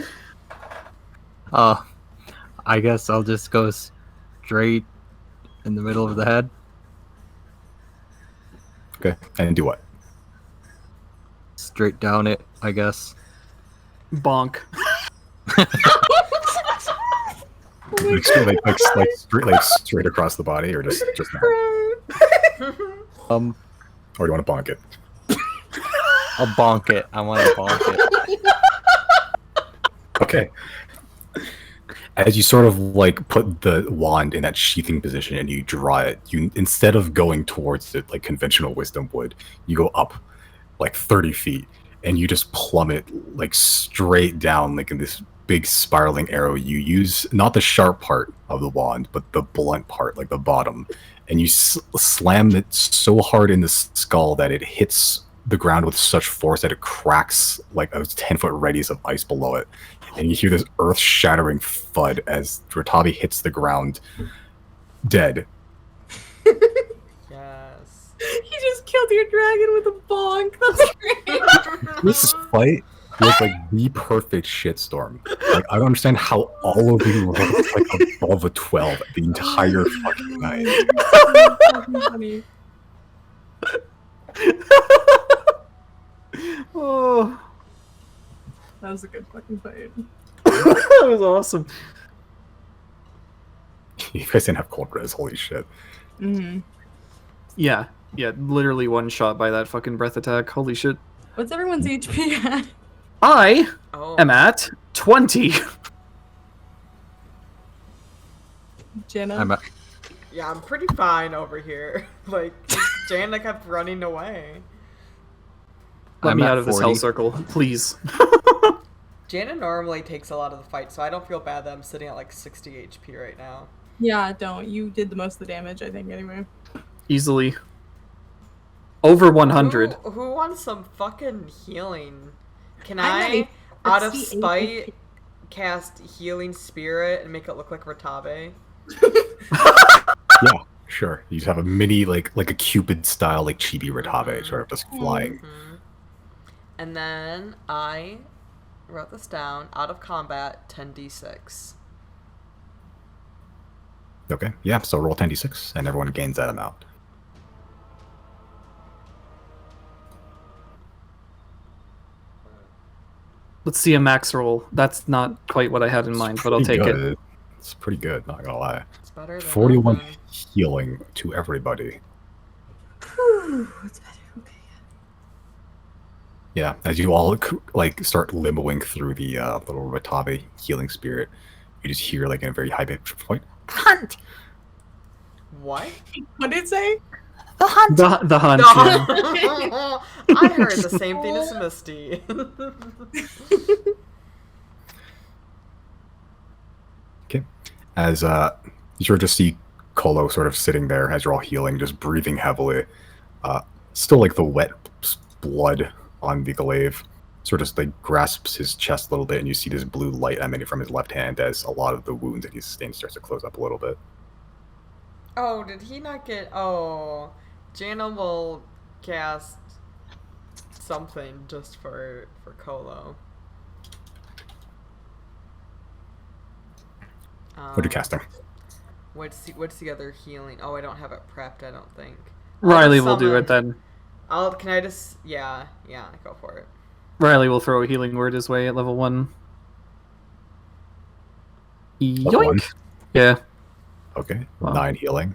I guess I'll just go straight in the middle of the head. Okay, and do what? Straight down it, I guess. Bonk. Like straight across the body, or just now? Or do you want to bonk it? I'll bonk it. I want to bonk it. Okay. As you sort of like put the wand in that sheathing position and you draw it, you instead of going towards it like conventional wisdom would, you go up like 30 feet and you just plummet like straight down like in this big spiraling arrow. You use not the sharp part of the wand, but the blunt part, like the bottom, and you slam it so hard in the skull that it hits the ground with such force that it cracks like a 10-foot radius of ice below it. And you hear this earth-shattering thud as Ratavi hits the ground, dead. Yes. He just killed your dragon with a bonk. That's great. This fight was like the perfect shitstorm. Like I don't understand how all of you were like above a 12 the entire fucking night. That's fucking funny. Oh, That was a good fucking fight. that was awesome. You guys didn't have cold res, holy shit. Mm-hmm. Yeah, literally one shot by that fucking breath attack. Holy shit. What's everyone's HP at? I Oh. am at 20. Jenna? I'm at, Yeah, I'm pretty fine over here. Like, Jana kept running away. Let I'm me at out of this 40. hell circle, please. Jana normally takes a lot of the fight, so I don't feel bad that I'm sitting at like 60 HP right now. Yeah, don't. You did the most of the damage, I think, anyway. Easily. Over 100. Who wants some fucking healing? Can I'm at I, out of 68 spite, cast Healing Spirit and make it look like Ratabe? Yeah, sure. You just have a mini like a Cupid style like chibi Ratabe sort of just flying. Mm-hmm. And then I wrote this down. Out of combat, 10d6. Okay, yeah, so roll 10d6 and everyone gains that amount. Let's see a max roll. That's not quite what I had in mind, but I'll Pretty take it. good. It's pretty good, not gonna lie. It's better than 41 nothing. healing to everybody. Whew, it's better. Okay. Yeah, as you all like start limboing through the little Ratabe healing spirit, you just hear like in a very high pitched point, "Hunt!" What? What did it say? The hunt! The hunt. No. I heard the same thing as Misty. Okay. As you sort of just see Kolo sort of sitting there as you're all healing, just breathing heavily. Still like the wet blood on the glaive. Sort of like grasps his chest a little bit, and you see this blue light emanating from his left hand as a lot of the wounds that he's sustained starts to close up a little bit. Oh, did he not get... Oh, Jana will cast something just for Kolo. What are you casting? What's the other healing? Oh, I don't have it prepped. I don't think. Riley will do it then. Can I just? Yeah, go for it. Riley will throw a healing word his way at level 1. Level 1? Yoink! Yeah. Okay. Wow. 9 healing.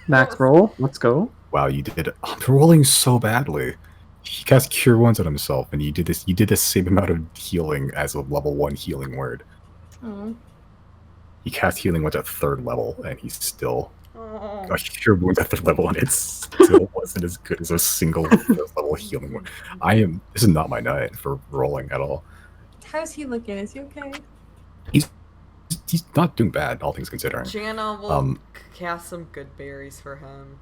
Max roll. Let's go. Wow, you did. I'm rolling so badly. He cast Cure Wounds on himself, and you did this. You did the same amount of healing as a level 1 healing word. Oh. He cast healing went at 3rd level, and he's still Oh. got Cure Wounds at 3rd level, and it still wasn't as good as a single 1st level healing word. This is not my night for rolling at all. How's he looking? Is he okay? He's not doing bad, all things considering. Jana will cast some good berries for him.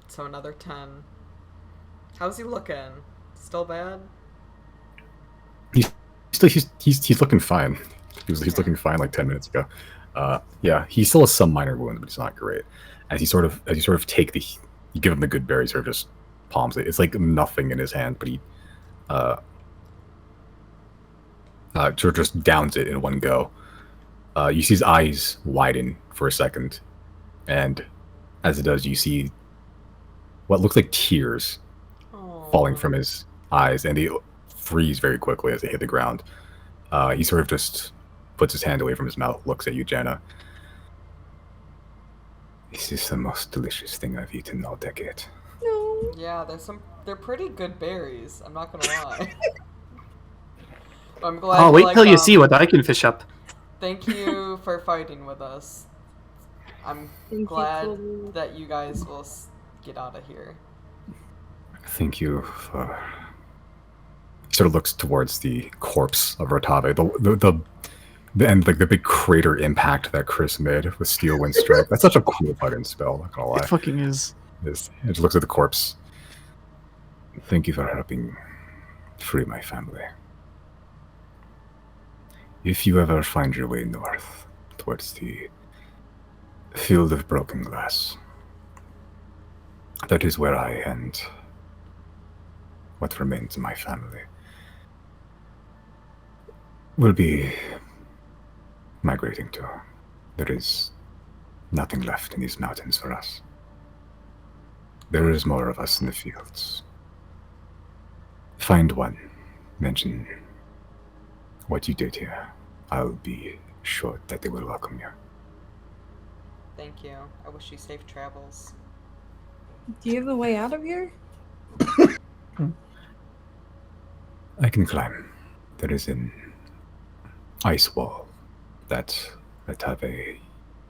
So another 10. How's he looking? Still bad? He's looking fine. He's looking fine like 10 minutes ago. Yeah, he still has some minor wounds, but he's not great. As you sort of take you give him the good berries, or just palms it. It's like nothing in his hand, but he sort of just downs it in one go. You see his eyes widen for a second, and as it does, you see what looks like tears falling from his eyes, and they freeze very quickly as they hit the ground. He sort of just puts his hand away from his mouth, looks at you, Jana. This is the most delicious thing I've eaten all decade. No. Yeah, they're pretty good berries. I'm not gonna lie. I'm glad. Oh, wait till you see what I can fish up. Thank you for fighting with us. I'm glad that you guys will get out of here. Thank you for... He sort of looks towards the corpse of Rotave, and like the big crater impact that Chris made with Steel Wind Strike. That's such a cool fucking spell, not gonna lie. It fucking is. It just looks at the corpse. Thank you for helping free my family. If you ever find your way north towards the field of broken glass, that is where I and what remains of my family will be migrating to. There is nothing left in these mountains for us. There is more of us in the fields. Find one, mention what you did here. I'll be sure that they will welcome you. Thank you. I wish you safe travels. Do you have the way out of here? I can climb. There is an ice wall that Atave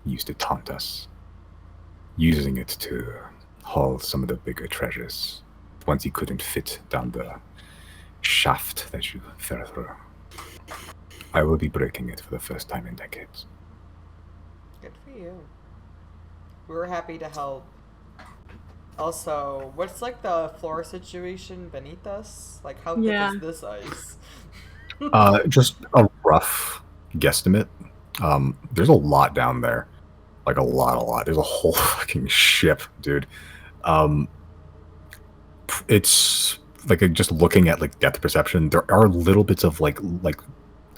used to taunt us, using it to haul some of the bigger treasures once he couldn't fit down the shaft that you fell through. I will be breaking it for the first time in decades. Good for you. We were happy to help. Also, what's like the floor situation beneath us? Like, how thick is this ice? Just a rough guesstimate. There's a lot down there. Like a lot. There's a whole fucking ship, dude. It's like just looking at like depth perception. There are little bits of like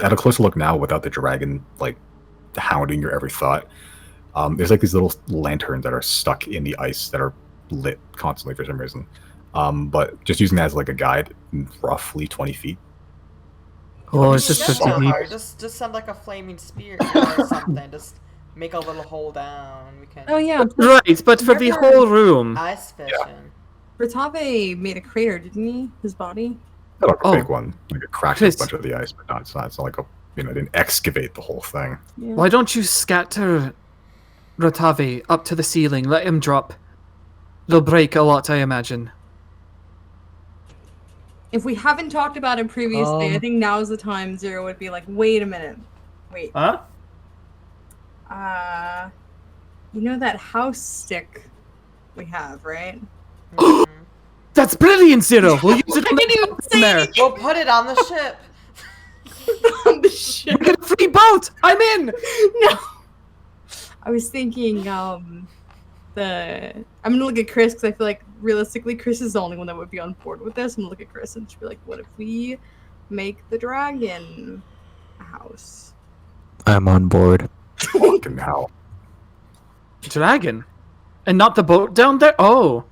at a closer look now, without the dragon like hounding your every thought. There's like these little lanterns that are stuck in the ice that are lit constantly for some reason. But just using that as like a guide, roughly 20 feet. Oh, it's just That's 50 not deep. hard. Just send like a flaming spear or something. Just make a little hole down. We can. Oh yeah. Right, but for the whole room. Ice fishing. Rotave made a crater, didn't he? His body. Not like a Oh. big one. Like it cracked Chris. a bunch of the ice, but it's not like a didn't excavate the whole thing. Yeah. Why don't you scatter Rotave up to the ceiling? Let him drop. They'll break a lot, I imagine. If we haven't talked about it previously, I think now's the time Zero would be like, wait a minute. Wait. Huh? You know that house stick we have, right? That's brilliant, Zero! We'll use it on the there. We'll put it on the ship. On the ship. We get a free boat! I'm in! No. I was thinking, I'm gonna look at Chris because I feel like realistically Chris is the only one that would be on board with this. I'm gonna look at Chris and just be like, what if we make the dragon a house? I'm on board. Fucking hell. Dragon? And not the boat down there? Oh.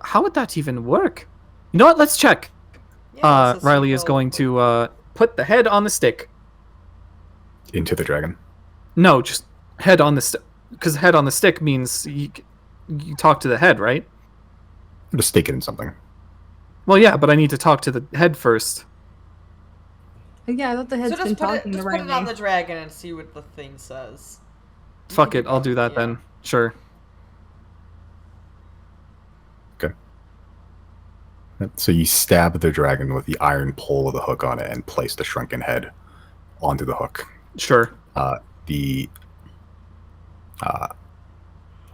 How would that even work? You know what? Let's check. Yeah, let's Riley see is how- going to put the head on the stick. Into the dragon. No, just head on the stick. Because head on the stick means you talk to the head, right? Just stick it in something. Well, yeah, but I need to talk to the head first. Yeah, I thought the head's So been just put talking it, the just right put it on way. the dragon and see what the thing says. You Fuck can it, I'll do that yeah. then. Sure. Okay. So you stab the dragon with the iron pole of the hook on it and place the shrunken head onto the hook. Sure. The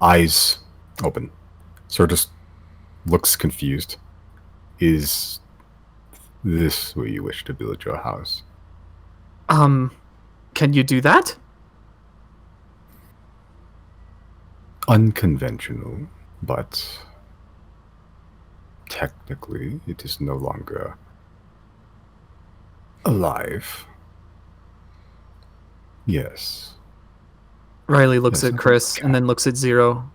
eyes open. Sort of just looks confused. Is this where you wish to build your house? Can you do that? Unconventional, but technically it is no longer alive. Yes. Riley looks Yes, at Chris and then looks at Zero.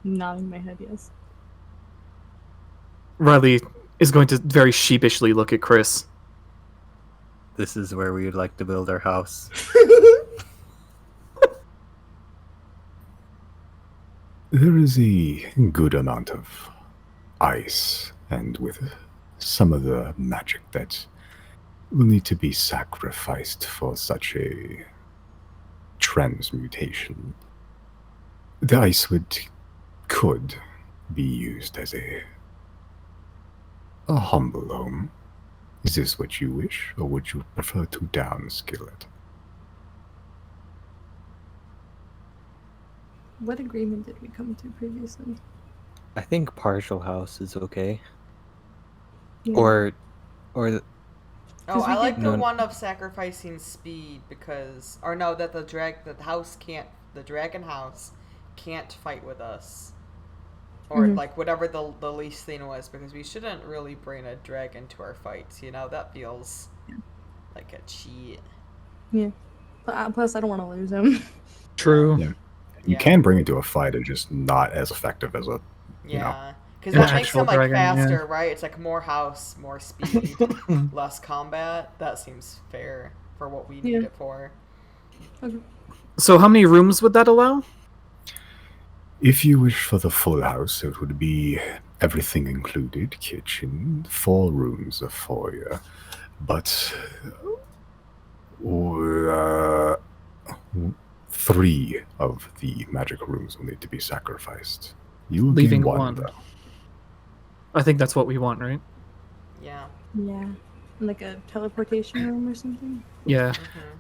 Nodding my head, yes. Riley is going to very sheepishly look at Chris. This is where we would like to build our house. There is a good amount of ice, and with some of the magic that will need to be sacrificed for such a transmutation, the ice could be used as a humble home. Is this what you wish, or would you prefer to downskill it? What agreement did we come to previously? I think partial house is okay. Yeah. Or Oh, 'Cause I we like could- the No. one of sacrificing speed because, or no, that the dragon house can't fight with us, or Mhm. like whatever the least thing was, because we shouldn't really bring a dragon to our fights. You know, that feels like a cheat. Yeah. Plus, I don't want to lose him. True. Yeah. You Yeah. can bring it to a fight, it's just not as effective as a, you know. Yeah, because An that makes actual them like dragon, yeah. faster, right? It's like more house, more speed, less combat. That seems fair for what we need Yeah. it for. Okay. So how many rooms would that allow? If you wish for the full house, it would be everything included, kitchen, 4 rooms, a foyer. But 3 of the magic rooms will need to be sacrificed. You will Leaving gain one, one. though. I think that's what we want, right? Yeah. Yeah. Like a teleportation room or something? Yeah.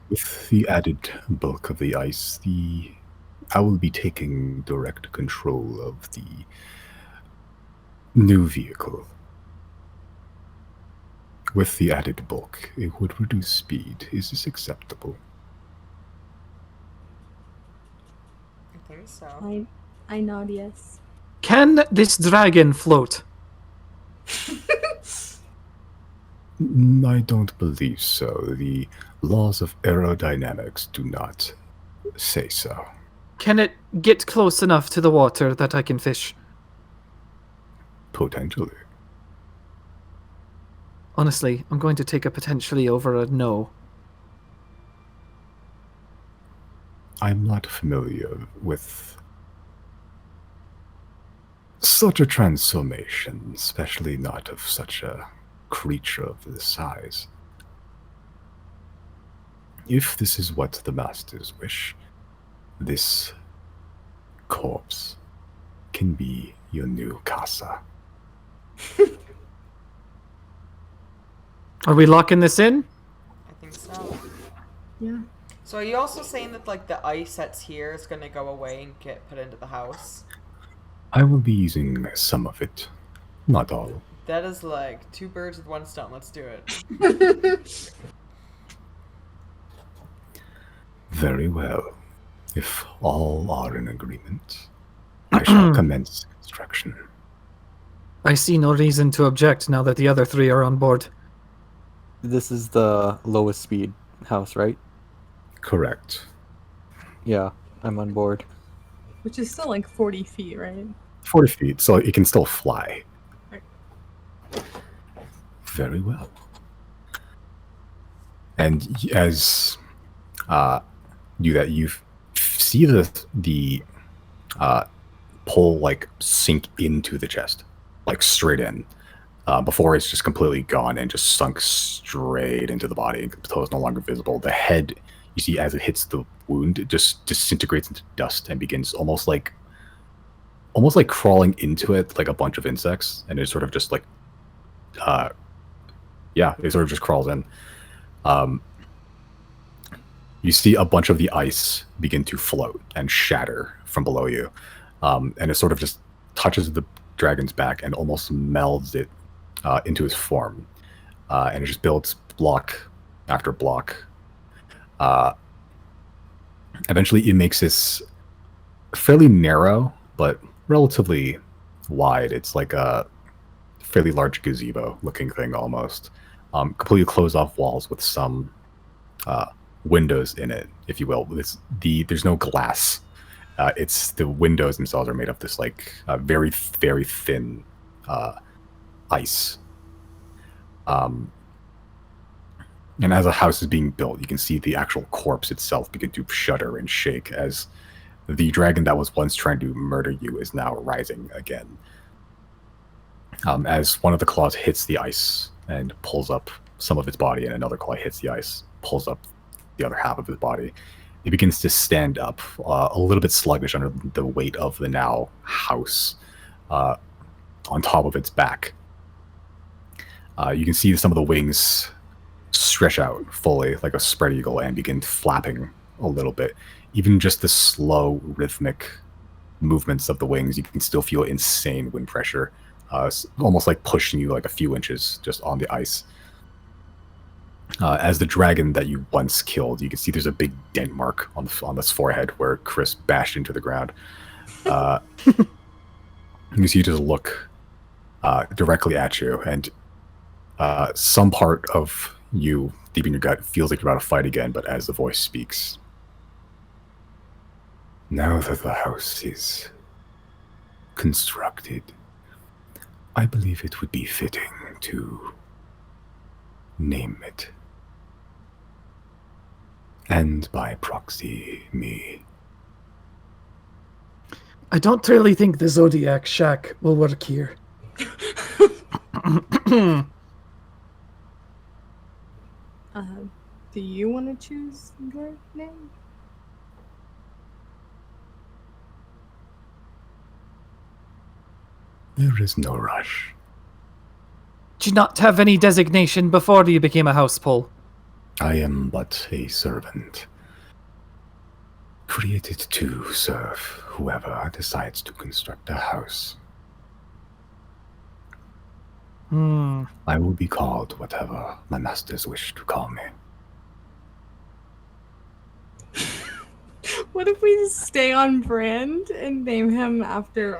With the added bulk of the ice, I will be taking direct control of the new vehicle. With the added bulk, it would reduce speed. Is this acceptable? I think so. I nod yes. Can this dragon float? I don't believe so. The laws of aerodynamics do not say so. Can it get close enough to the water that I can fish? Potentially. Honestly, I'm going to take a potentially over a no. I'm not familiar with such a transformation, especially not of such a creature of this size. If this is what the masters wish, this corpse can be your new casa. Are we locking this in? I think so. Yeah. So are you also saying that like the ice that's here is gonna go away and get put into the house? I will be using some of it, not all. That is like 2 birds with 1 stone. Let's do it. Very well. If all are in agreement, I shall commence construction. I see no reason to object now that the other 3 are on board. this is the lowest speed house, right? Correct. Yeah, I'm on board. Which is still like 40 feet, right? 40 feet, so it can still fly. Right. Very well. And as you see the pole like sink into the chest, like straight in, before it's just completely gone and just sunk straight into the body until it's no longer visible. The head, you see, as it hits the wound, it just disintegrates into dust and begins almost like crawling into it like a bunch of insects, and it sort of just like, it sort of just crawls in. You see a bunch of the ice begin to float and shatter from below you, and it sort of just touches the dragon's back and almost melds it into his form, and it just builds block after block. Eventually, it makes this fairly narrow but relatively wide. It's like a fairly large gazebo-looking thing almost, completely closed off walls with some windows in it, if you will. There's no glass. It's the windows themselves are made of this like very, very thin ice. And as a house is being built, you can see the actual corpse itself begin to shudder and shake as the dragon that was once trying to murder you is now rising again. As one of the claws hits the ice and pulls up some of its body, and another claw hits the ice, pulls up the other half of his body, it begins to stand up, a little bit sluggish under the weight of the now house on top of its back. You can see some of the wings stretch out fully like a spread eagle and begin flapping a little bit. Even just the slow rhythmic movements of the wings, you can still feel insane wind pressure, almost like pushing you like a few inches just on the ice. As the dragon that you once killed, you can see there's a big dent mark on this forehead where Chris bashed into the ground. You can see just look directly at you, and some part of you deep in your gut feels like you're about to fight again, but as the voice speaks, now that the house is constructed, I believe it would be fitting to name it. And by proxy, me. I don't really think the Zodiac shack will work here. Do you want to choose your name? There is no rush. Did you not have any designation before you became a house pole? I am but a servant, created to serve whoever decides to construct a house. I will be called whatever my masters wish to call me. What if we stay on brand and name him after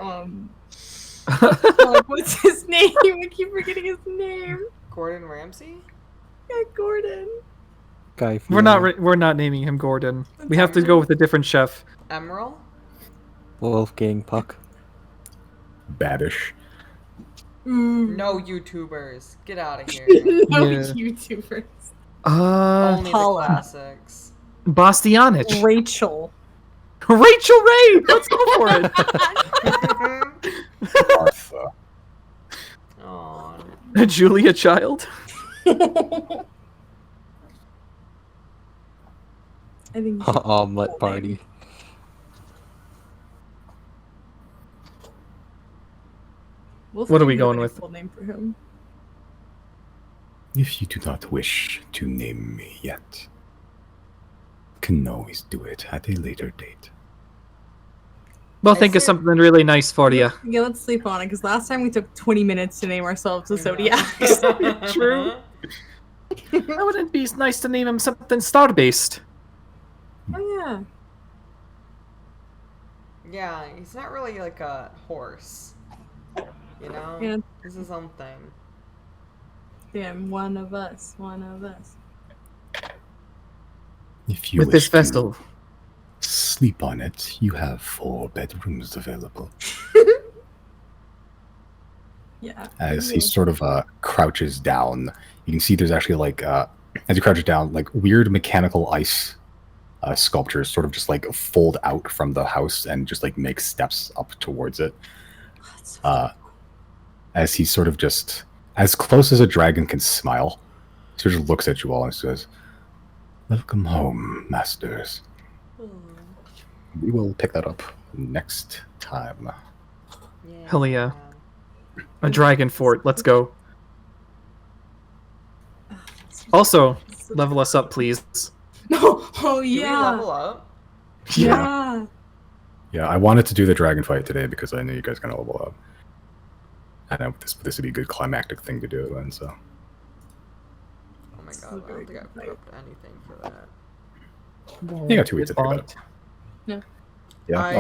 what's his name? I keep forgetting his name. Gordon Ramsay? Yeah, Gordon. Guy We're Fieri. we're not naming him Gordon. We have to go with a different chef. Emerald? Wolfgang Puck. Babish. No YouTubers. Get out of here. No Yeah. YouTubers. Only the Paula. classics. Bastianich. Rachel. Rachel Ray! Let's go for it! Martha. Aw. Julia Child? I think Omelet party. What are we going with? Full name for him. If you do not wish to name me yet, can always do it at a later date. We'll I think of see. something really nice for you. Yeah, let's sleep on it because last time we took 20 minutes to name ourselves the Zodiacs. True. That wouldn't be nice to name him something star-based. Oh yeah. Yeah, he's not really like a horse. You know? Yeah. He's his own thing. Damn, one of us. One of us. If you with this wish to vessel. sleep on it, you have 4 bedrooms available. Yeah. As he sort of crouches down, you can see there's actually like as he crouches down, like weird mechanical ice sculptures sort of just like fold out from the house and just like make steps up towards it. As he sort of just as close as a dragon can smile, sort of looks at you all and says, "Welcome home, masters. We will pick that up next time." Yeah. Hell yeah. A dragon fort. Let's go. Also, level us up, please. No. Oh Do we yeah. level up? Yeah. Yeah, I wanted to do the dragon fight today because I knew you guys were gonna level up. I know this would be a good climactic thing to do then, so. Oh my god, I don't think I put up anything for that. You got 2 weeks to pick that up. Yeah. Yeah. We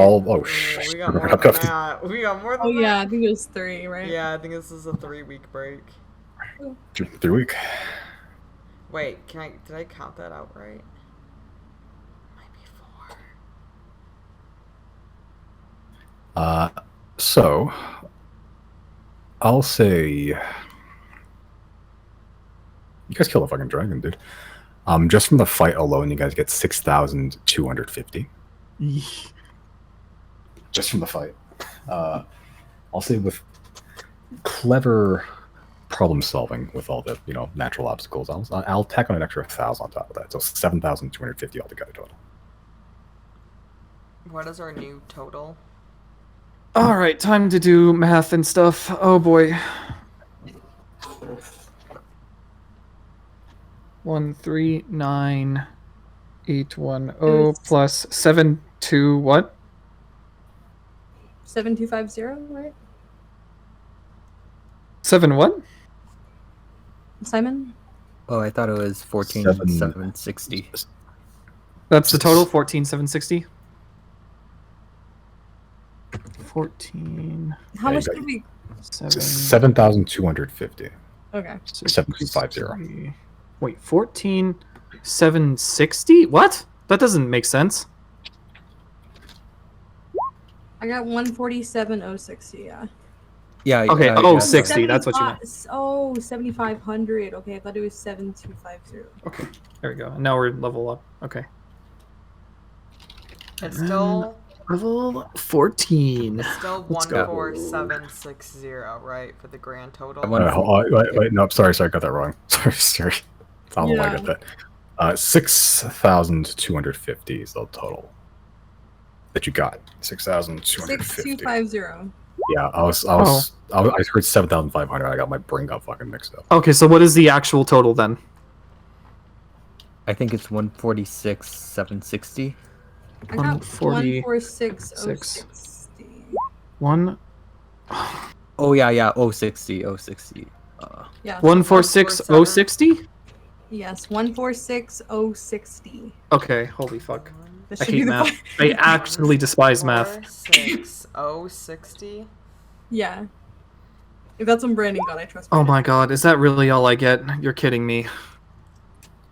got more than that. We got more than Oh that. yeah, I think it was 3, right? Yeah, I think this is a 3-week break. 3 week. Wait, did I count that out right? Might be 4. So I'll say you guys kill a fucking dragon, dude. Just from the fight alone, you guys get 6,250. Just from the fight. I'll say with clever problem solving with all the natural obstacles, I'll tack on an extra 1,000 on top of that, so 7,250 altogether total. What is our new total? All right, time to do math and stuff. Oh boy. 139,810 plus 72 what? 7250, right? 7 what? Simon? Oh, I thought it was 14,760. That's the total. 14,760. 14. How Yeah, much you did we? 7,250. Okay. 7,250. Wait, 14,760? What? That doesn't make sense. I got 147,060. Yeah. Yeah. Okay, yeah. 60. That's what you meant. Oh, 7,500. Okay, I thought it was 7,250. Okay, there we go. And now we're level up. Okay. It's still Level 14. still Let's go. 14760, right, for the grand total. Wait, no, sorry, I got that wrong. Sorry. I don't know why I got that. 6,250 is the total that you got. 6,250. 6250. Yeah, I heard 7,500. I got my brain got fucking mixed up. Okay, so what is the actual total then? I think it's 146,760. I got 140, 146,060. One. Oh yeah. 060. Yeah. 146,060? Yes, 146,060. Okay, holy fuck. That I should be hate the math. I actually despise math. 146,060. Yeah. If that's what Brandon got, I trust. Oh Brandon. my god, is that really all I get? You're kidding me.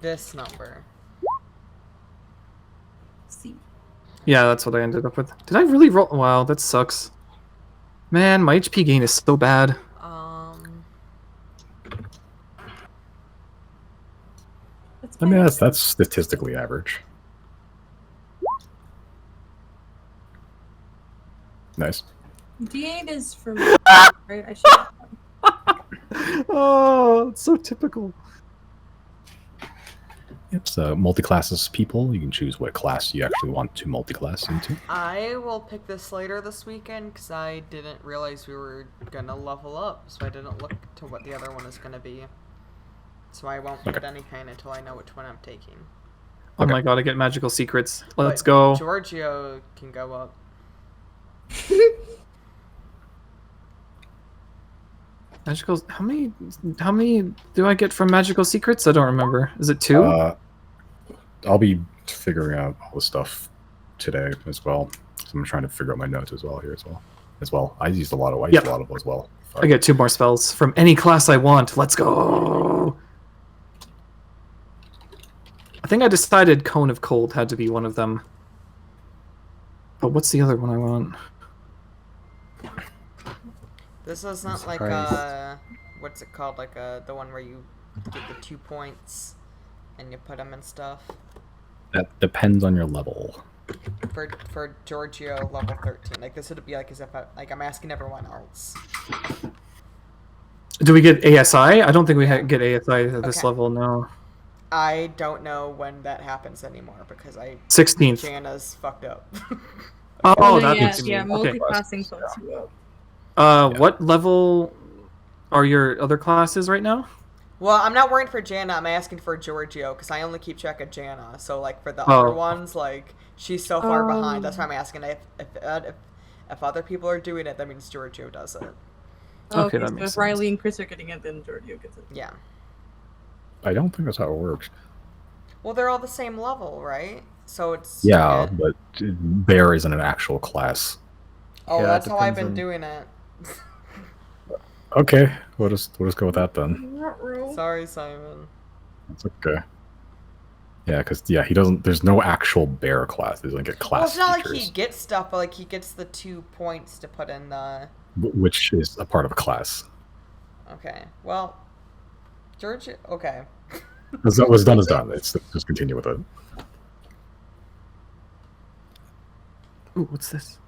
This number. See. Yeah, that's what I ended up with. Did I really roll? Wow, that sucks. Man, my HP gain is so bad. I mean, that's statistically average. Nice. D8 is for me, right? I should. Oh, it's so typical. Yep, so multi-classes people, you can choose what class you actually want to multi-class into. I will pick this later this weekend because I didn't realize we were gonna level up, so I didn't look to what the other one is gonna be. So I won't pick any kind until I know which one I'm taking. Oh my god, I get magical secrets. Let's But go. Giorgio can go up. Magical. How many do I get from magical secrets? I don't remember. Is it 2? I'll be figuring out all the stuff today as well. So I'm trying to figure out my notes as well here as well. I used a lot of as well. I get 2 more spells from any class I want. Let's go. I think I decided Cone of Cold had to be one of them. But what's the other one I want? This isn't like surprised. what's it called? Like the one where you get the 2 points and you put them in stuff. That depends on your level. For Giorgio level 13. Like this would be like as if I'm asking everyone else. Do we get ASI? I don't think we get ASI at this Okay. level, no. I don't know when that happens anymore because 16th. Jana's fucked up. Oh, no, that yeah, makes yeah, sense. Okay. multi-classing folks you up. Yeah. What level are your other classes right now? Well, I'm not worried for Jana. I'm asking for Giorgio because I only keep track of Jana. So like for the Oh. other ones, like she's so far behind. That's why Oh. I'm asking if other people are doing it. That means Giorgio does it. Okay, Okay, that so makes if Riley sense. and Chris are getting it, then Giorgio gets it. Yeah. I don't think that's how it works. Well, they're all the same level, right? So it's Yeah, but Bear isn't an actual class. Oh, Yeah, it that's how I've depends been on- doing it. Okay, we'll just go with that then. Sorry, Simon. That's okay. Yeah, because he doesn't. There's no actual Bear class. He doesn't get Well, class it's not features, like he gets stuff, but like he gets the 2 points to put in the. which is a part of a class. Okay. Well, Giorgio. Okay. What's done is done. It's just continue with it. Ooh, what's this?